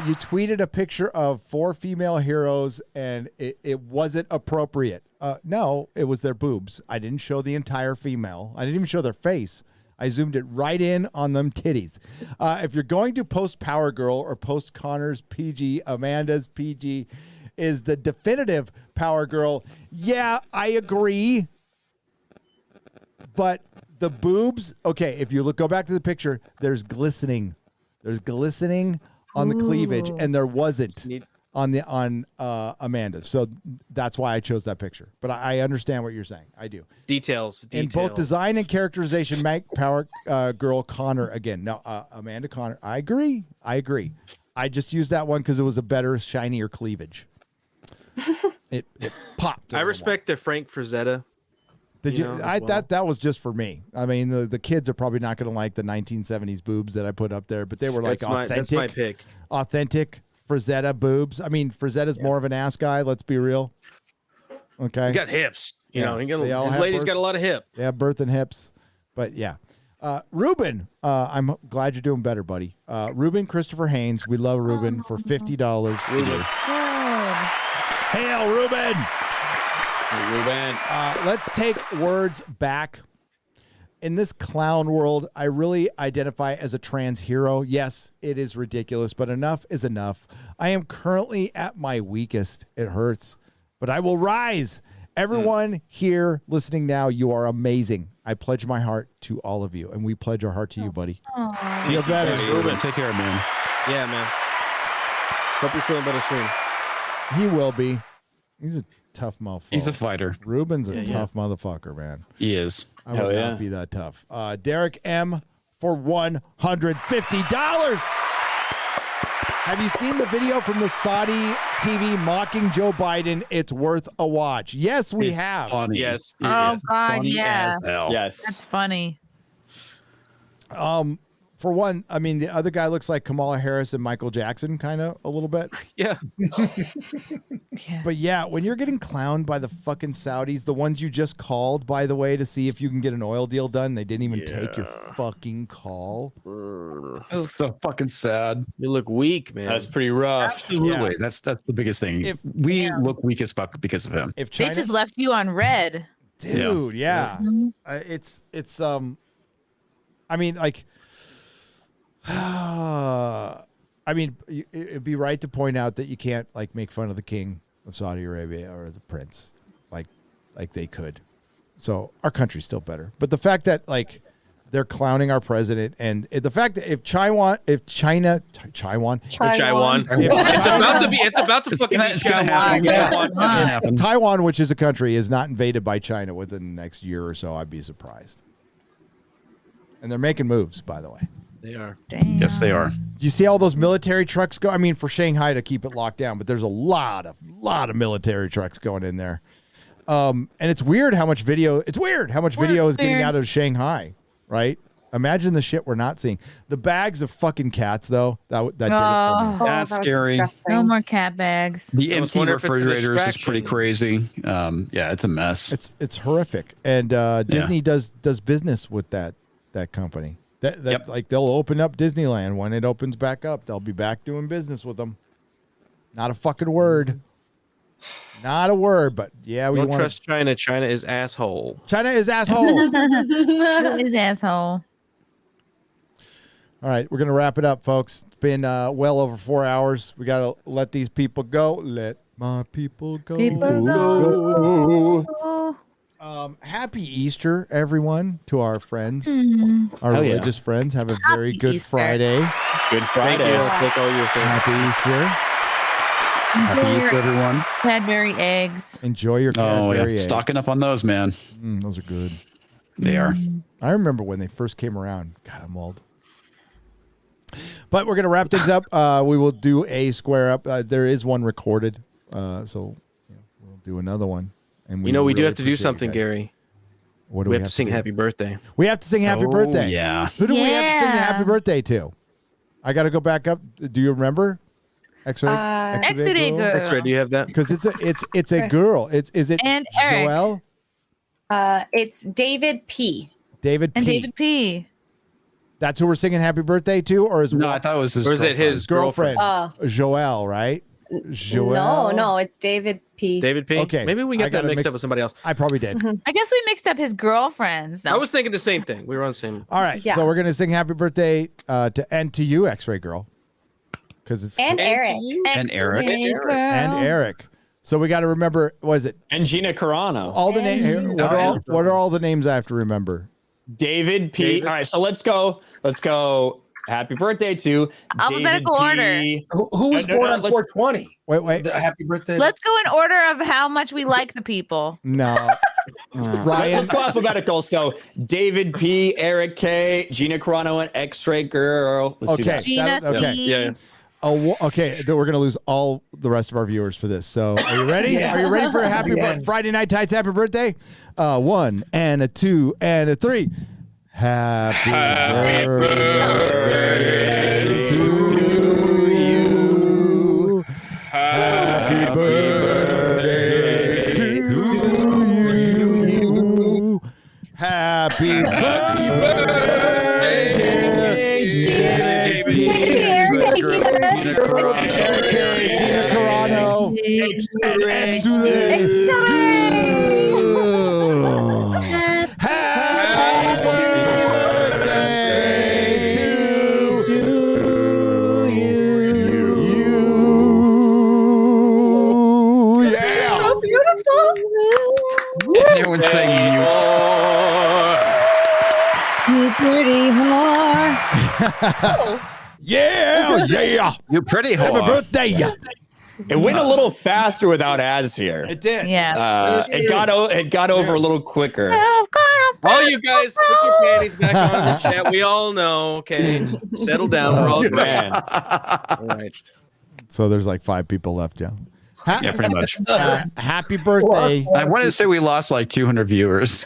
You tweeted a picture of 4 female heroes and it wasn't appropriate. No, it was their boobs. I didn't show the entire female. I didn't even show their face. I zoomed it right in on them titties. If you're going to post Power Girl or post Connor's PG, Amanda's PG is the definitive Power Girl. Yeah, I agree. But the boobs, okay, if you go back to the picture, there's glistening. There's glistening on the cleavage, and there wasn't on Amanda. So that's why I chose that picture. But I understand what you're saying. I do. Details. In both design and characterization, make Power Girl Connor again. No, Amanda Connor. I agree. I just used that one because it was a better, shinier cleavage. It popped. I respect the Frank Frazetta. Did you? That was just for me. I mean, the kids are probably not going to like the 1970s boobs that I put up there, but they were like authentic. That's my pick. Authentic Frazetta boobs. I mean, Frazetta's more of an ass guy. Let's be real. Okay. He got hips. You know, his lady's got a lot of hip. Yeah, birth and hips. But yeah. Ruben, I'm glad you're doing better, buddy. Ruben Christopher Haynes. We love Ruben for $50. Ruben. Hail, Ruben. Hey, Ruben. Let's take words back. In this clown world, I really identify as a trans hero. Yes, it is ridiculous, but enough is enough. I am currently at my weakest. It hurts, but I will rise. Everyone here listening now, you are amazing. I pledge my heart to all of you, and we pledge our heart to you, buddy. Feel better. Ruben, take care, man. Yeah, man. Hope you're feeling better soon. He will be. He's a tough motherfucker. He's a fighter. Ruben's a tough motherfucker, man. He is. I would not be that tough. Derek M. for $150. Have you seen the video from the Saudi TV mocking Joe Biden? It's worth a watch. Yes, we have. Funny. Yes. Oh, God, Funny yeah. as hell. Yes. That's funny. For one, I mean, the other guy looks like Kamala Harris and Michael Jackson, kind of a little bit. Yeah. But yeah, when you're getting clowned by the fucking Saudis, the ones you just called, by the way, to see if you can get an oil deal done, they didn't even take your fucking call. That's so fucking sad. You look weak, man. That's pretty rough. Absolutely. Yeah. That's the biggest thing. If we look weak as fuck because of him. If They just left you on red. Dude, yeah. Mhm. It's I mean, like, I mean, it'd be right to point out that you can't like make fun of the king of Saudi Arabia or the prince, like they could. So our country's still better. But the fact that like they're clowning our president, and the fact that if Taiwan, it's about to fucking be Taiwan. Taiwan, which is a country, is not invaded by China within the next year or so, I'd be surprised. And they're making moves, by the way. They are. Damn. Yes, they are. Do you see all those military trucks go? I mean, for Shanghai to keep it locked down, but there's a lot of military trucks going in there. And it's weird how much video. It's weird how much video is getting out of Shanghai, right? Imagine the shit we're not seeing. The bags of fucking cats, though. That did it for me. That's scary. No more cat bags. The empty refrigerators is pretty crazy. Yeah, it's a mess. It's horrific. And Disney does business with that company. Like they'll open up Disneyland when it opens back up. They'll be back doing business with them. Not a fucking word. Not a word, but yeah, we don't want trust China. China is asshole. China is asshole. It is asshole. All right, we're gonna wrap it up, folks. It's been well over 4 hours. We gotta let these people go. Let my people go. Happy Easter, everyone, to our friends, our religious friends. Have a very good Easter. Friday. Good Friday. Take all your things. Happy Easter. Happy Easter, everyone. Cadbury eggs. Enjoy your Cadbury eggs. Stocking up on those, man. Those are good. They are. I remember when they first came around. God, I'm old. But we're going to wrap things up. We will do a square up. There is one recorded, so we'll do another one. And we really do have to do appreciate something, you guys. Gary. What do we we have to sing do? happy birthday? We have to sing happy birthday. Yeah. Who do we have to sing the happy birthday to? I got to go back up. Do you remember? Xray Girl. Xray, do you have that? Because it's a girl. Is it And Eric. Joelle? It's David P. David P. And David P. That's who we're singing happy birthday to, or is I thought it was his. Or is it his girlfriend? Joelle, right? Joelle. No, it's David P. David P. Okay, Maybe we I got that got it mixed up mixed- with somebody else. I probably did. I guess we mixed up his girlfriends. I was thinking the same thing. We were on the same. All right, Yeah. so we're gonna sing happy birthday to you, Xray Girl, because it's And Eric. And Eric. and Eric. So we got to remember. What is it? And Gina Carano. All the names. What are all the names I have to remember? David P. David. All right, so let's go. Happy birthday to Alphabetical David P. Who was born on let's- 420? Wait. Happy birthday. Let's go in order of how much we like the people. No. Ryan. Let's go alphabetical. So David P, Eric K, Gina Carano, and Xray Girl. Let's do Okay. that. Gina okay. C. Yeah. Oh, okay. Then we're gonna lose all the rest of our viewers for this. So, are you ready? Yeah. Are you ready for a happy Friday Night Tights happy birthday? 1 and a 2 and a 3. Happy birthday to you. Happy birthday to you. Happy birthday, Gina Carano. Happy birthday to you. Yeah. So beautiful. Everyone's saying You pretty whore. Yeah. you pretty Happy whore. birthday. It went a little faster without ads here. It did. Yeah. It got over a little quicker. All you guys, put your panties back on in the chat. We all know. Okay, settle down. We're all Man. all right. So there's like 5 people left, yeah. Yeah, pretty much. Happy birthday. I wanted to say we lost like 200 viewers.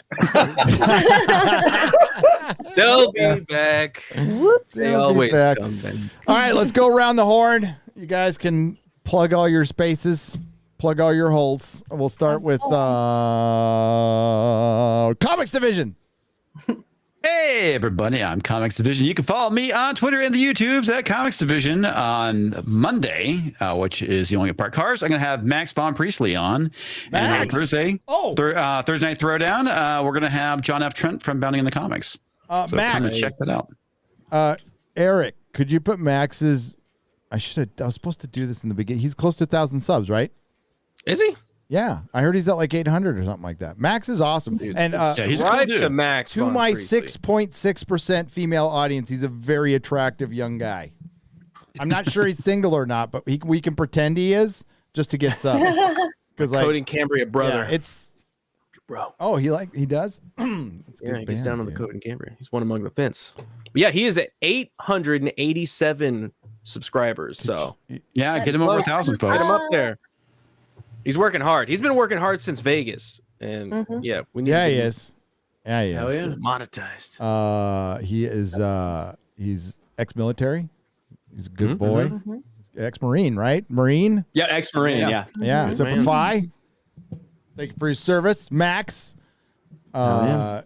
They'll be back. They always back. come back. All right, let's go around the horn. You guys can plug all your spaces, plug all your holes. We'll start with Comics Division. Hey, everybody. I'm Comics Division. You can follow me on Twitter and the YouTubes at Comics Division. On Monday, which is the only part cars, I'm going to have Max Von Priestley on. And on Max? Thursday, Thursday Night Throwdown, we're going to have John F. Trent from Bounding in the Comics. So come Max, and check that out. Eric, could you put Max's? I was supposed to do this in the beginning. He's close to 1,000 subs, right? Is he? Yeah, I heard he's at like 800 or something like that. Max is awesome, and he's a Subscribe cool to dude. Max. to Von my Priestley. 6.6% female audience, he's a very attractive young guy. I'm not sure he's single or not, but we can pretend he is just to get subs. Because like Coding Cambria brother. yeah, it's bro. Oh, he does. That's Yeah, he gets band, down on the dude. code and Cambria. He's one among the fence. But yeah, he is at 887 subscribers. So Yeah, get him over 1,000, folks. Get him up there. He's working hard. He's been working hard since Vegas, and yeah, we need. Yeah, to he get him is. Yeah, he is. Hell yeah. Monetized. He is. He's ex-military. He's a good boy. Ex-marine, right? Marine. Yeah, ex-marine. Yeah. Yeah. Good Semper man. Fi. Thank you for your service, Max. Yeah,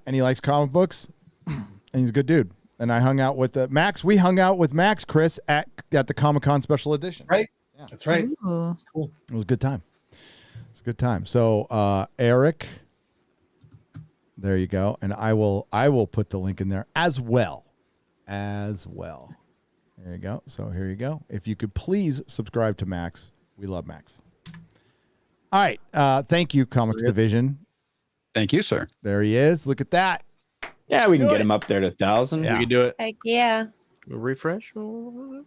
and he likes comic books, and he's a good dude. And I hung out with Max. We hung out with Max, Chris, at the Comic-Con special edition. Right. Yeah. That's right. That's cool. It was a good time. It's a good time. So Eric, there you go. And I will put the link in there as well. There you go. So here you go. If you could please subscribe to Max. We love Max. All right. Thank you, Comics Division. Thank you, sir. There he is. Look at that. Yeah, we can get him up there to 1,000. Yeah. We can do it. Heck yeah. Refresh. Go.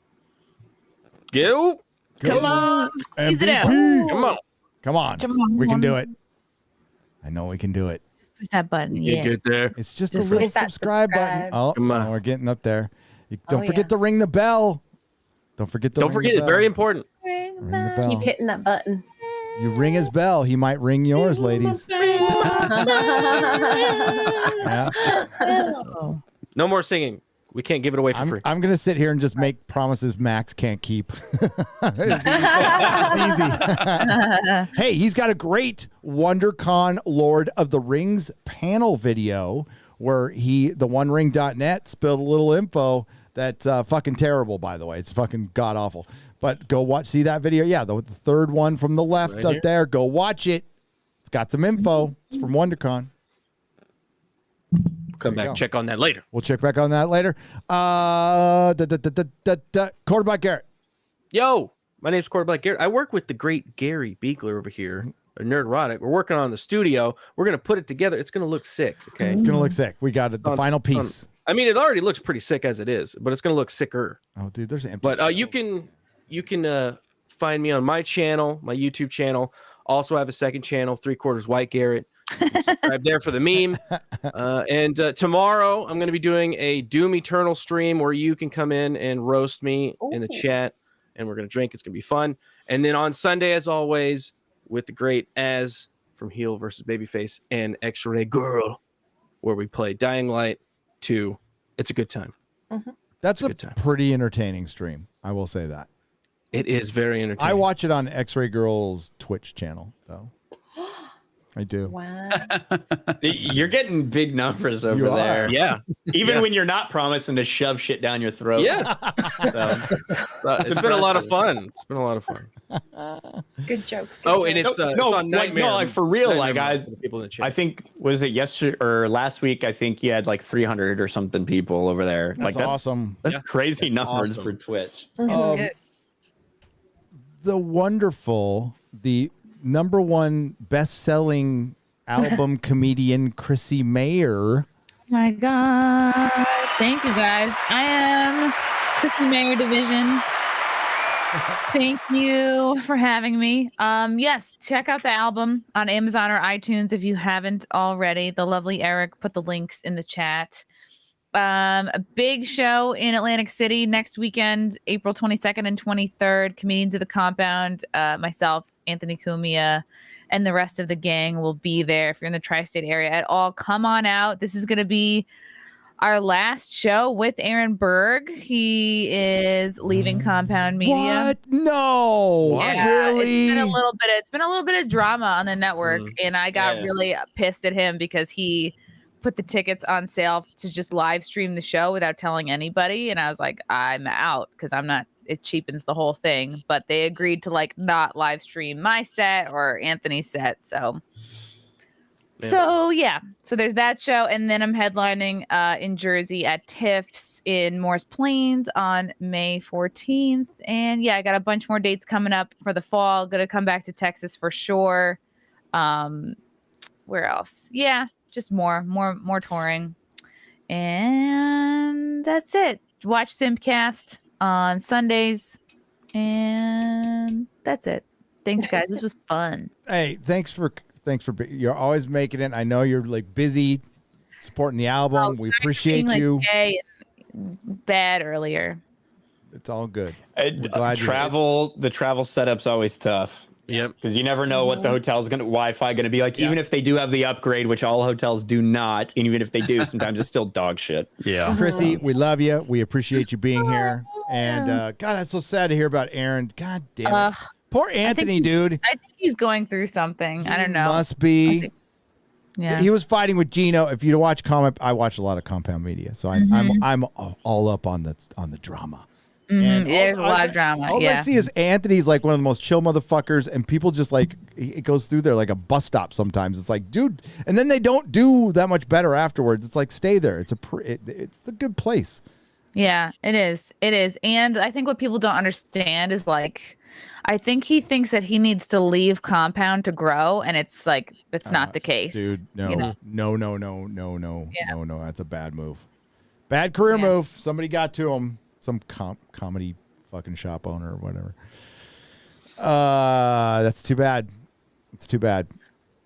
Come on, squeeze it out. Come on. Come on. We can do it. I know we can do it. Push that button. You Yeah. get there. It's just Just a little hit that subscribe button. Oh, Come on. we're getting up there. Don't Oh, forget yeah. to ring the bell. Don't forget to Don't ring forget, the it's bell. very important. Ring the bell. Keep hitting that button. You ring his bell, he might ring yours, ladies. Yeah. No more singing. We can't give it away for free. I'm going to sit here and just make promises Max can't keep. It's easy. Hey, he's got a great WonderCon Lord of the Rings panel video where the OneRing.net spilled a little info that's fucking terrible, by the way. It's fucking god-awful. But go see that video. Yeah, the third one from the left Right up here. there. Go watch it. It's got some info. It's from WonderCon. Come back, check on that later. We'll check back on that later. Quarterback Garrett. Yo, my name's Quarterback Garrett. I work with the great Gary Beekler over here, a Nerdrotic. We're working on the studio. We're gonna put it together. It's gonna look sick. Okay, It's going to look sick. We got it. The final piece. I mean, it already looks pretty sick as it is, but it's gonna look sicker. Oh, dude, there's empty. But you can find me on my channel, my YouTube channel. Also have a second channel, 3/4 White Garrett. Subscribe there for the meme. And tomorrow I'm going to be doing a Doom Eternal stream where you can come in and roast me in the chat, and we're going to drink. It's going to be fun. And then on Sunday, as always, with the great Az from Heel versus Babyface and Xray Girl, where we play Dying Light 2. It's a good time. That's a pretty entertaining stream. I will say that. It is very entertaining. I watch it on Xray Girl's Twitch channel, though. I do. Wow. You're getting big numbers over You are. there. Yeah. Even Yeah. when you're not promising to shove shit down your throat. Yeah. So, It's been a lot of fun. It's been a lot of fun. Good jokes. Good Oh, and jokes. it's on Nightmare. like for real. Nightmare Like Mode for the people in the chat. I think was it yesterday or last week? I think you had like 300 or something people over there. That's like awesome. That's crazy numbers awesome. for Twitch. The wonderful, the #1 best-selling album comedian Chrissy Mayer. My God. Thank you, guys. I am Chrissy Mayer Division. Thank you for having me. Yes, check out the album on Amazon or iTunes if you haven't already. The lovely Eric put the links in the chat. A big show in Atlantic City next weekend, April 22nd and 23rd. Comedians of the Compound, myself, Anthony Cumia, and the rest of the gang will be there. If you're in the tri-state area at all, come on out. This is going to be our last show with Aaron Berg. He is leaving Compound Media. What? No. Yeah, Really? It's been a little bit of drama on the network, and I got really pissed at him because he put the tickets on sale to just live stream the show without telling anybody, and I was like, I'm out because it cheapens the whole thing. But they agreed to like not live stream my set or Anthony's set, so there's that show. And then I'm headlining in Jersey at Tiff's in Morris Plains on May 14th. And I got a bunch more dates coming up for the fall. Gonna come back to Texas for sure. Where else? Just more touring. And that's it. Watch Simpcast on Sundays. And that's it. Thanks, guys. This was fun. Hey, thanks for Thanks for you're always making it. I know you're like busy supporting the album. We appreciate you. Gay and bad earlier. It's all good. The travel setup's always tough. Yep. Because you never know what the hotel's Wi-Fi gonna be like. Even if they do have the upgrade, which all hotels do not, and even if they do, sometimes it's still dog shit. Yeah. Chrissy, we love you. We appreciate you being here. And God, that's so sad to hear about Aaron. God damn it. Poor Anthony, dude. I think he's going through something. I don't know. Must be. Yeah. He was fighting with Gino. If you watch I watch a lot of Compound Media, so I'm all up on the drama. And there's a lot of drama. All I see is Anthony's like one of the most chill motherfuckers, and people just like it goes through there like a bus stop sometimes. It's like, dude, and then they don't do that much better afterwards. It's like, stay there. It's a good place. Yeah, it is. It is. And I think what people don't understand is like, I think he thinks that he needs to leave Compound to grow, and it's like that's not the case. Dude, no, you know? no. That's a bad move. Bad career move. Somebody got to him. Some comedy fucking shop owner or whatever. That's too bad. It's too bad.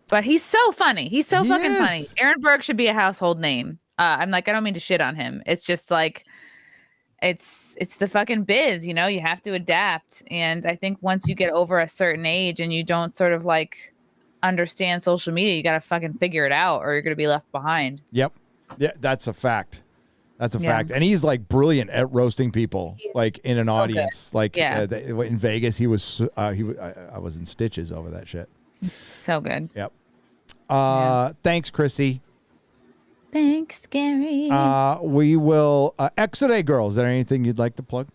But he's so funny. He's so fucking funny. is. Aaron Burke should be a household name. I'm like, I don't mean to shit on him. It's just like, it's the fucking biz, you know. You have to adapt. And I think once you get over a certain age and you don't sort of like understand social media, you got to fucking figure it out, or you're gonna be left behind. Yep. Yeah, that's a fact. That's a fact. And he's like brilliant at roasting people, like in an audience. Good. Like Yeah. In Vegas, he was. I was in stitches over that shit. So good. Yep. Thanks, Chrissy. Thanks, Gary. We will. Xray Girl, is there anything you'd like to plug?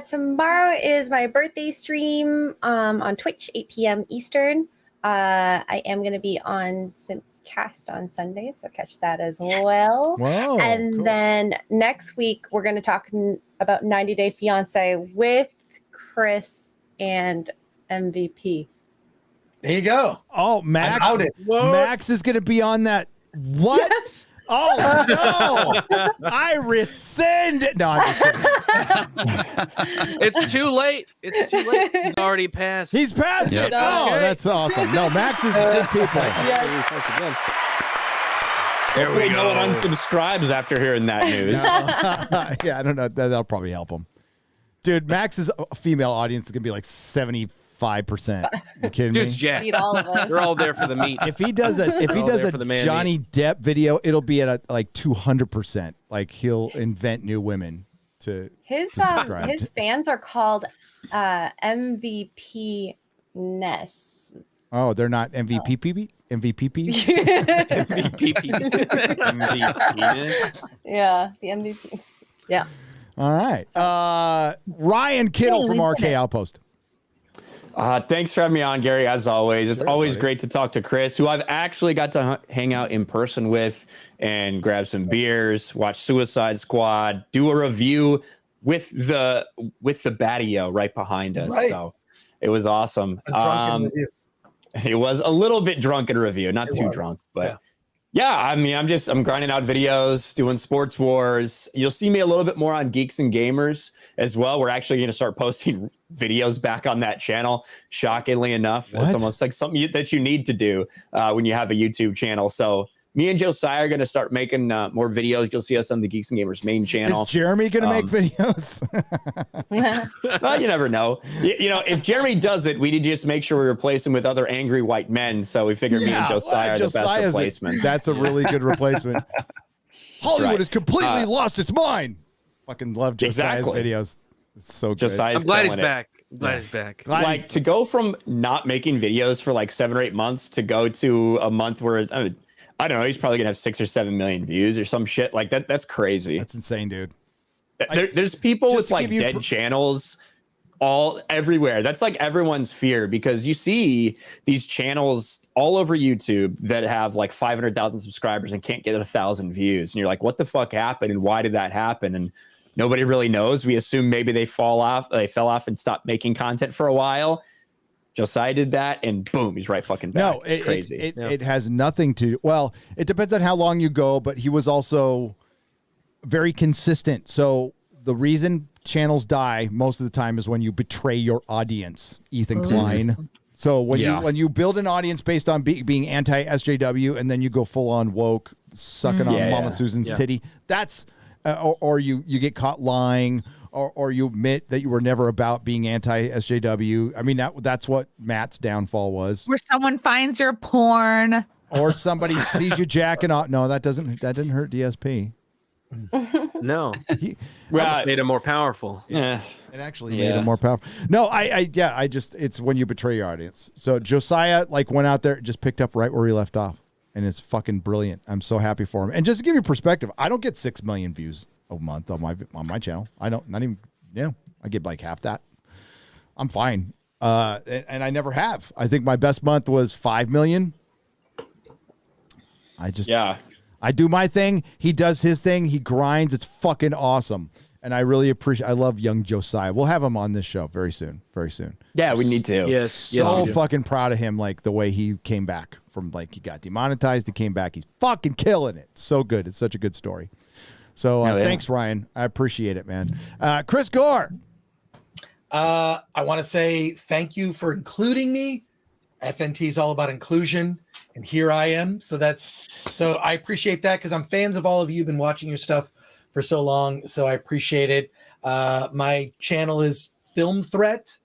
Tomorrow is my birthday stream on Twitch, 8 p.m. Eastern. I am going to be on Cast on Sunday, so catch that as well. Wow, and cool. then next week we're going to talk about 90 Day Fiance with Chris and MVP. There you go. Oh, Max. I'm outed. Max is going to be on that. What? Yes. Oh no! I rescind. No, I'm just kidding. It's too late. It's too late. He's already passed. He's passed it. Oh, that's awesome. No, Max is good people. There we go. No one unsubscribes after hearing that news. Yeah, I don't know. That'll probably help him. Dude, Max's female audience is gonna be like 75%. You kidding Dude's me? jacked. Eat all of us. They're all there for the meat. If he does a there for the man Johnny Depp video, it'll be at like 200%. Like he'll invent new women to His subscribe. his fans are called MVP Ness. Oh, they're not MVPs? MVP. Yeah, the MVP. Yeah. All right. Ryan Kittle from RK Outpost. Thanks for having me on, Gary, as always. It's always great to talk to Chris, who I've actually got to hang out in person with and grab some beers, watch Suicide Squad, do a review with the Batio right behind us. Right. So it was awesome. A drunken review. It was a little bit drunken review, not too drunk, but yeah, I mean, I'm grinding out videos, doing sports wars. You'll see me a little bit more on Geeks and Gamers as well. We're actually going to start posting videos back on that channel. Shockingly enough, it's almost like something that you need to do when you have a YouTube channel. So me and Josiah are going to start making more videos. You'll see us on the Geeks and Gamers main channel. Is Jeremy going to make videos? Well, you never know. You know, if Jeremy does it, we need to just make sure we replace him with other angry white men. So we figured me and Josiah are the best replacements. That's a really good replacement. Hollywood has completely lost its mind. Fucking love Josiah's videos. It's so good. Josiah's I'm glad he's killing it. back. I'm glad he's back. Like to go from not making videos for like 7 or 8 months to go to a month where I don't know, he's probably gonna have 6 or 7 million views or some shit like that. That's crazy. That's insane, dude. There's people with like dead channels all everywhere. That's like everyone's fear, because you see these channels all over YouTube that have like 500,000 subscribers and can't get 1,000 views. And you're like, what the fuck happened? And why did that happen? And nobody really knows. We assume maybe they fell off and stopped making content for a while. Josiah did that, and boom, he's right fucking back. No, it's crazy. It has nothing to. Well, it depends on how long you go, but he was also very consistent. So the reason channels die most of the time is when you betray your audience. Ethan Klein. So when you build an audience based on being anti SJW and then you go full on woke, sucking on Mama Susan's titty, that's or you get caught lying, or you admit that you were never about being anti SJW. I mean that's what Matt's downfall was. Where someone finds your porn, or somebody sees you jacking off. No, that didn't hurt DSP. No, that made him more powerful. Yeah. It actually made him more powerful. No, I just, it's when you betray your audience. So Josiah went out there, just picked up right where he left off, and it's fucking brilliant. I'm so happy for him. And just to give you perspective, I don't get 6 million views a month on my channel. I don't, not even, I get like half that. I'm fine. And I never have. I think my best month was 5 million. I do my thing. He does his thing. He grinds. It's fucking awesome. And I really I love young Josiah. We'll have him on this show very soon. Very soon. Yeah, we need to. Yes. So fucking proud of him, like the way he came back from, like, he got demonetized, he came back. He's fucking killing it. So good. It's such a good story. So thanks, Ryan. I appreciate it, man. Chris Gore. I want to say thank you for including me. FNT is all about inclusion, and here I am. So I appreciate that, because I'm fans of all of you. Been watching your stuff for so long, so I appreciate it. My channel is Film Threat,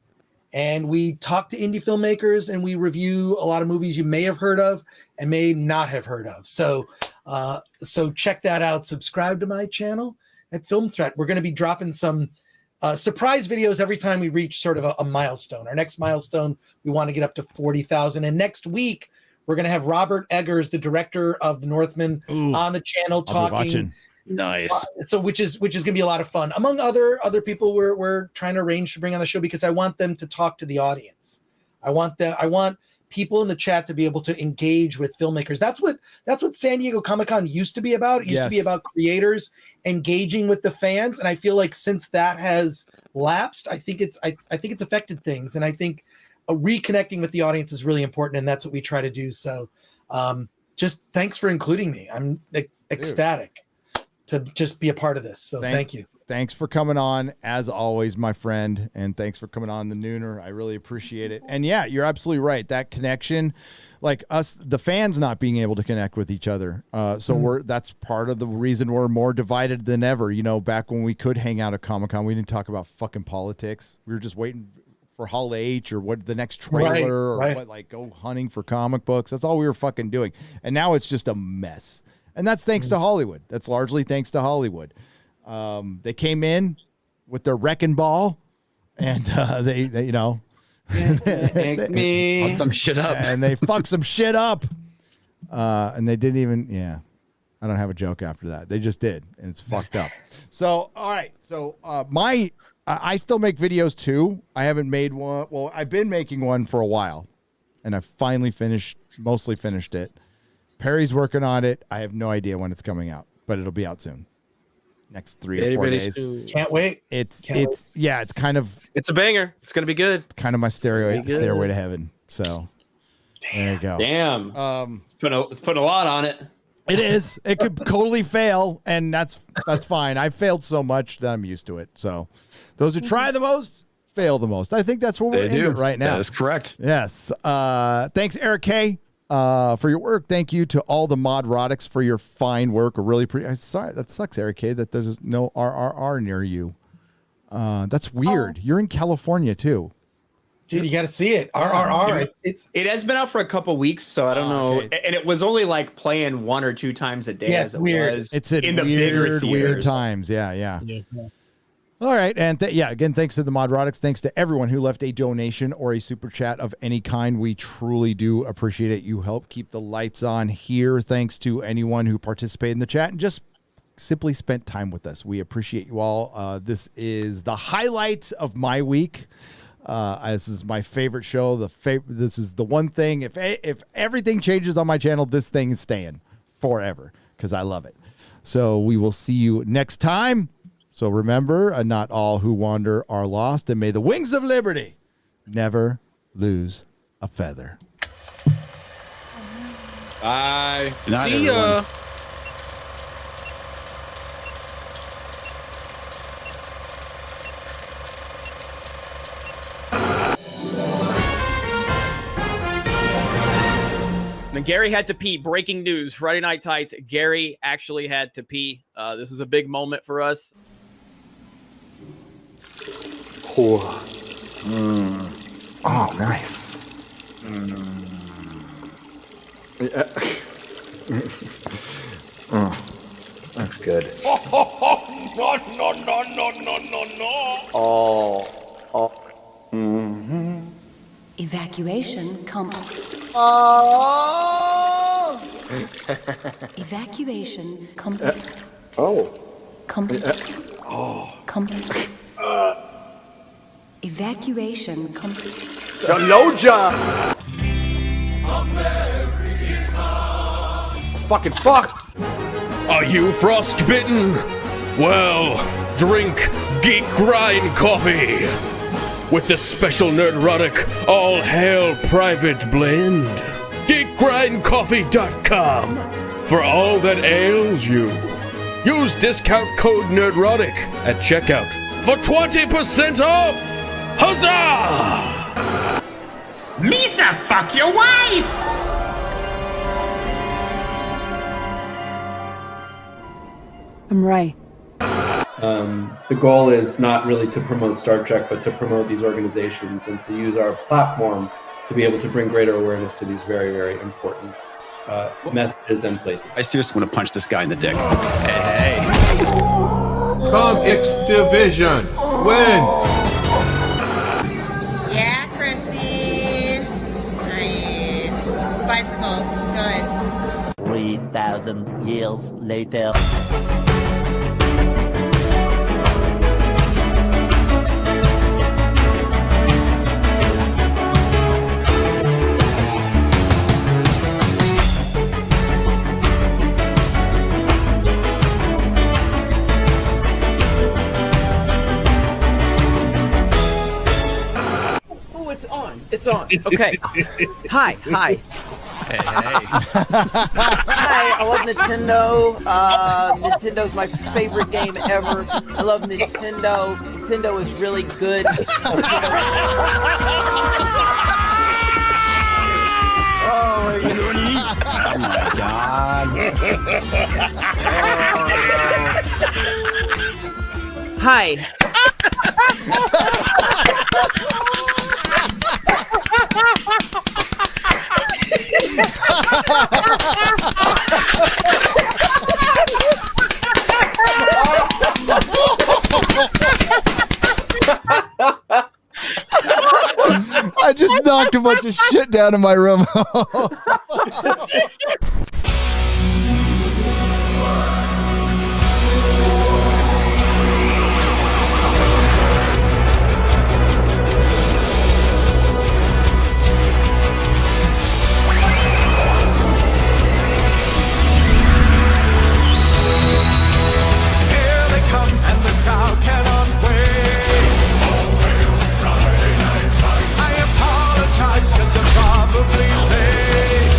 and we talk to indie filmmakers and we review a lot of movies you may have heard of and may not have heard of. So check that out. Subscribe to my channel at Film Threat. We're going to be dropping some surprise videos every time we reach sort of a milestone. Our next milestone, we want to get up to 40,000. And next week, we're going to have Robert Eggers, the director of The Northman, on the channel talking. Nice. So which is going to be a lot of fun. Among other people we're trying to arrange to bring on the show, because I want them to talk to the audience. I want people in the chat to be able to engage with filmmakers. That's what San Diego Comic-Con used to be about. It used to be about creators engaging with the fans, and I feel like since that has lapsed, I think it's affected things, and I think reconnecting with the audience is really important, and that's what we try to do. So just thanks for including me. I'm ecstatic to just be a part of this. So thank you. Thanks for coming on, as always, my friend, and thanks for coming on the Nooner. I really appreciate it. And yeah, you're absolutely right. That connection, like us, the fans not being able to connect with each other. That's part of the reason we're more divided than ever. You know, back when we could hang out at Comic-Con, we didn't talk about fucking politics. We were just waiting for Hall H or what the next trailer or what, like, go hunting for comic books. That's all we were fucking doing. And now it's just a mess. And that's thanks to Hollywood. That's largely thanks to Hollywood. They came in with their wrecking ball, and they you know, they fucked some shit up, and they fucked some shit up, and they didn't even. Yeah, I don't have a joke after that. They just did, and it's fucked up. So all right, so I still make videos too. I haven't made one. Well, I've been making one for a while, and I finally mostly finished it. Perry's working on it. I have no idea when it's coming out, but it'll be out soon. Next 3 or 4 days. Can't wait. It's kind of, it's a banger. It's gonna be good. Kind of my stairway to heaven. So there you go. Damn. It's putting a lot on it. It is. It could totally fail, and that's fine. I've failed so much that I'm used to it. So those who try the most fail the most. I think that's what we're in right now. That is correct. Yes. Thanks, Eric K, for your work. Thank you to all the Nerdrotics for your fine work. Really sorry, that sucks, Eric K, that there's no RRR near you. That's weird. You're in California too. Dude, you got to see it. RRR. It has been out for a couple weeks, so I don't know. Okay. And it was only like playing 1 or 2 times a day as it was. It's in the bigger theaters. Weird times. Yeah. All right, and again, thanks to the Nerdrotics. Thanks to everyone who left a donation or a super chat of any kind. We truly do appreciate it. You help keep the lights on here. Thanks to anyone who participated in the chat and just simply spent time with us. We appreciate you all. This is the highlight of my week. This is my favorite show. This is the one thing. If everything changes on my channel, this thing is staying forever because I love it. So we will see you next time. So remember, not all who wander are lost, and may the wings of liberty never lose a feather. Bye. See ya. And Gary had to pee. Breaking news: Friday Night Tights. Gary actually had to pee. This is a big moment for us. Oh, oh nice. That's good. No. Oh. Evacuation complete. Evacuation complete. Oh. Complete. Complete. Evacuation complete. Jaloja! Fucking fuck! Are you frostbitten? Well, drink Geek Grind Coffee with the special Nerdrotic All Hail Private Blend. GeekGrindCoffee.com for all that ails you. Use discount code Nerdrotic at checkout for 20% off. Huzzah! Misa, fuck your wife! I'm right. The goal is not really to promote Star Trek, but to promote these organizations and to use our platform to be able to bring greater awareness to these very, very important messages and places. I seriously want to punch this guy in the dick. Hey. Come X Division wins. Yeah, Chrissy. Nice. Bicycles. Good. 3,000 years later. Oh, it's on. It's on. Okay. Hi. Hey. Hi, I love Nintendo. Nintendo's my favorite game ever. I love Nintendo. Nintendo is really good. Oh my god. Hi. I just knocked a bunch of shit down in my room. I apologize 'cause I'm probably late.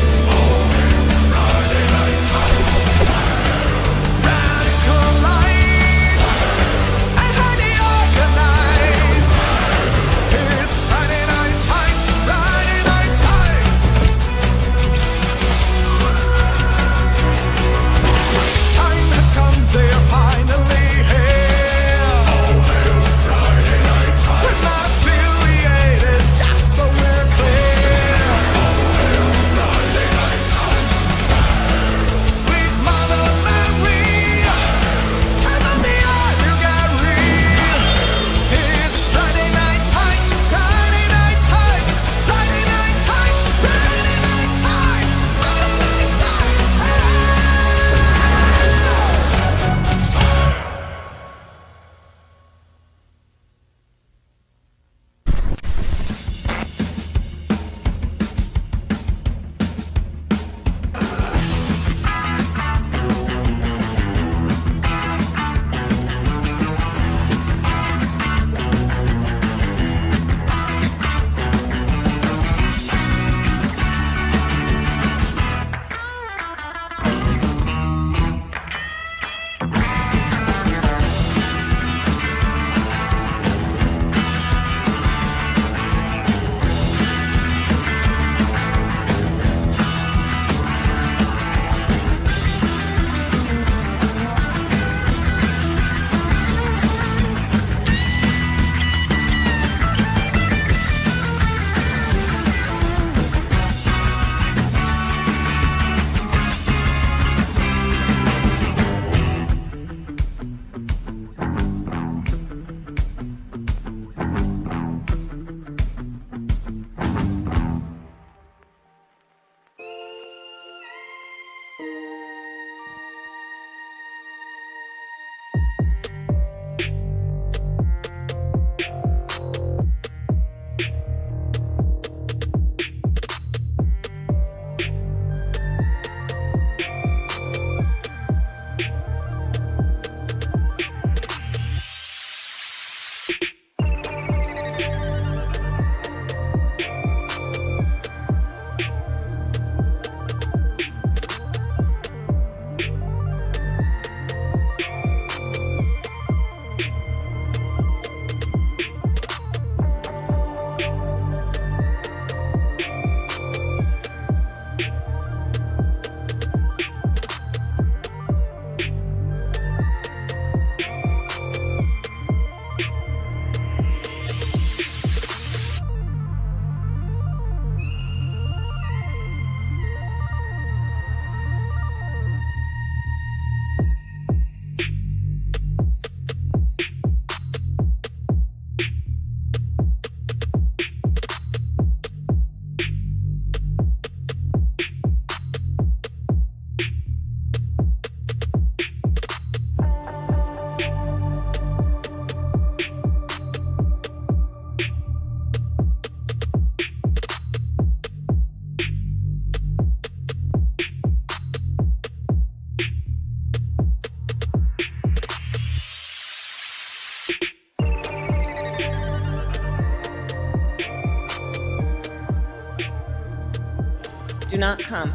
Do not come.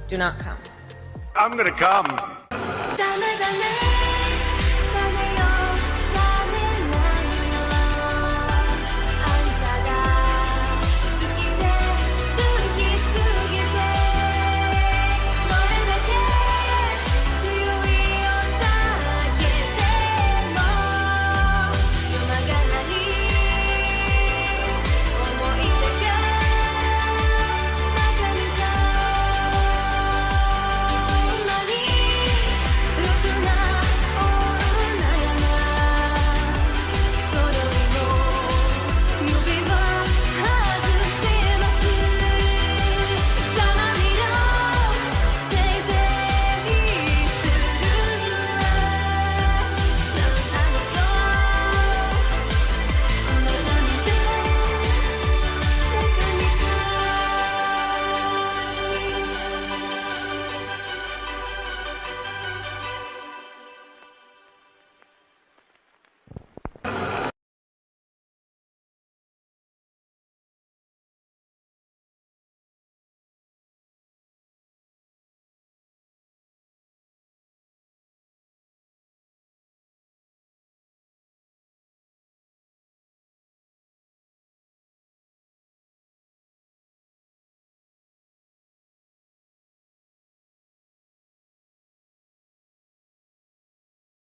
Do not come. I'm gonna come. Dame, dame.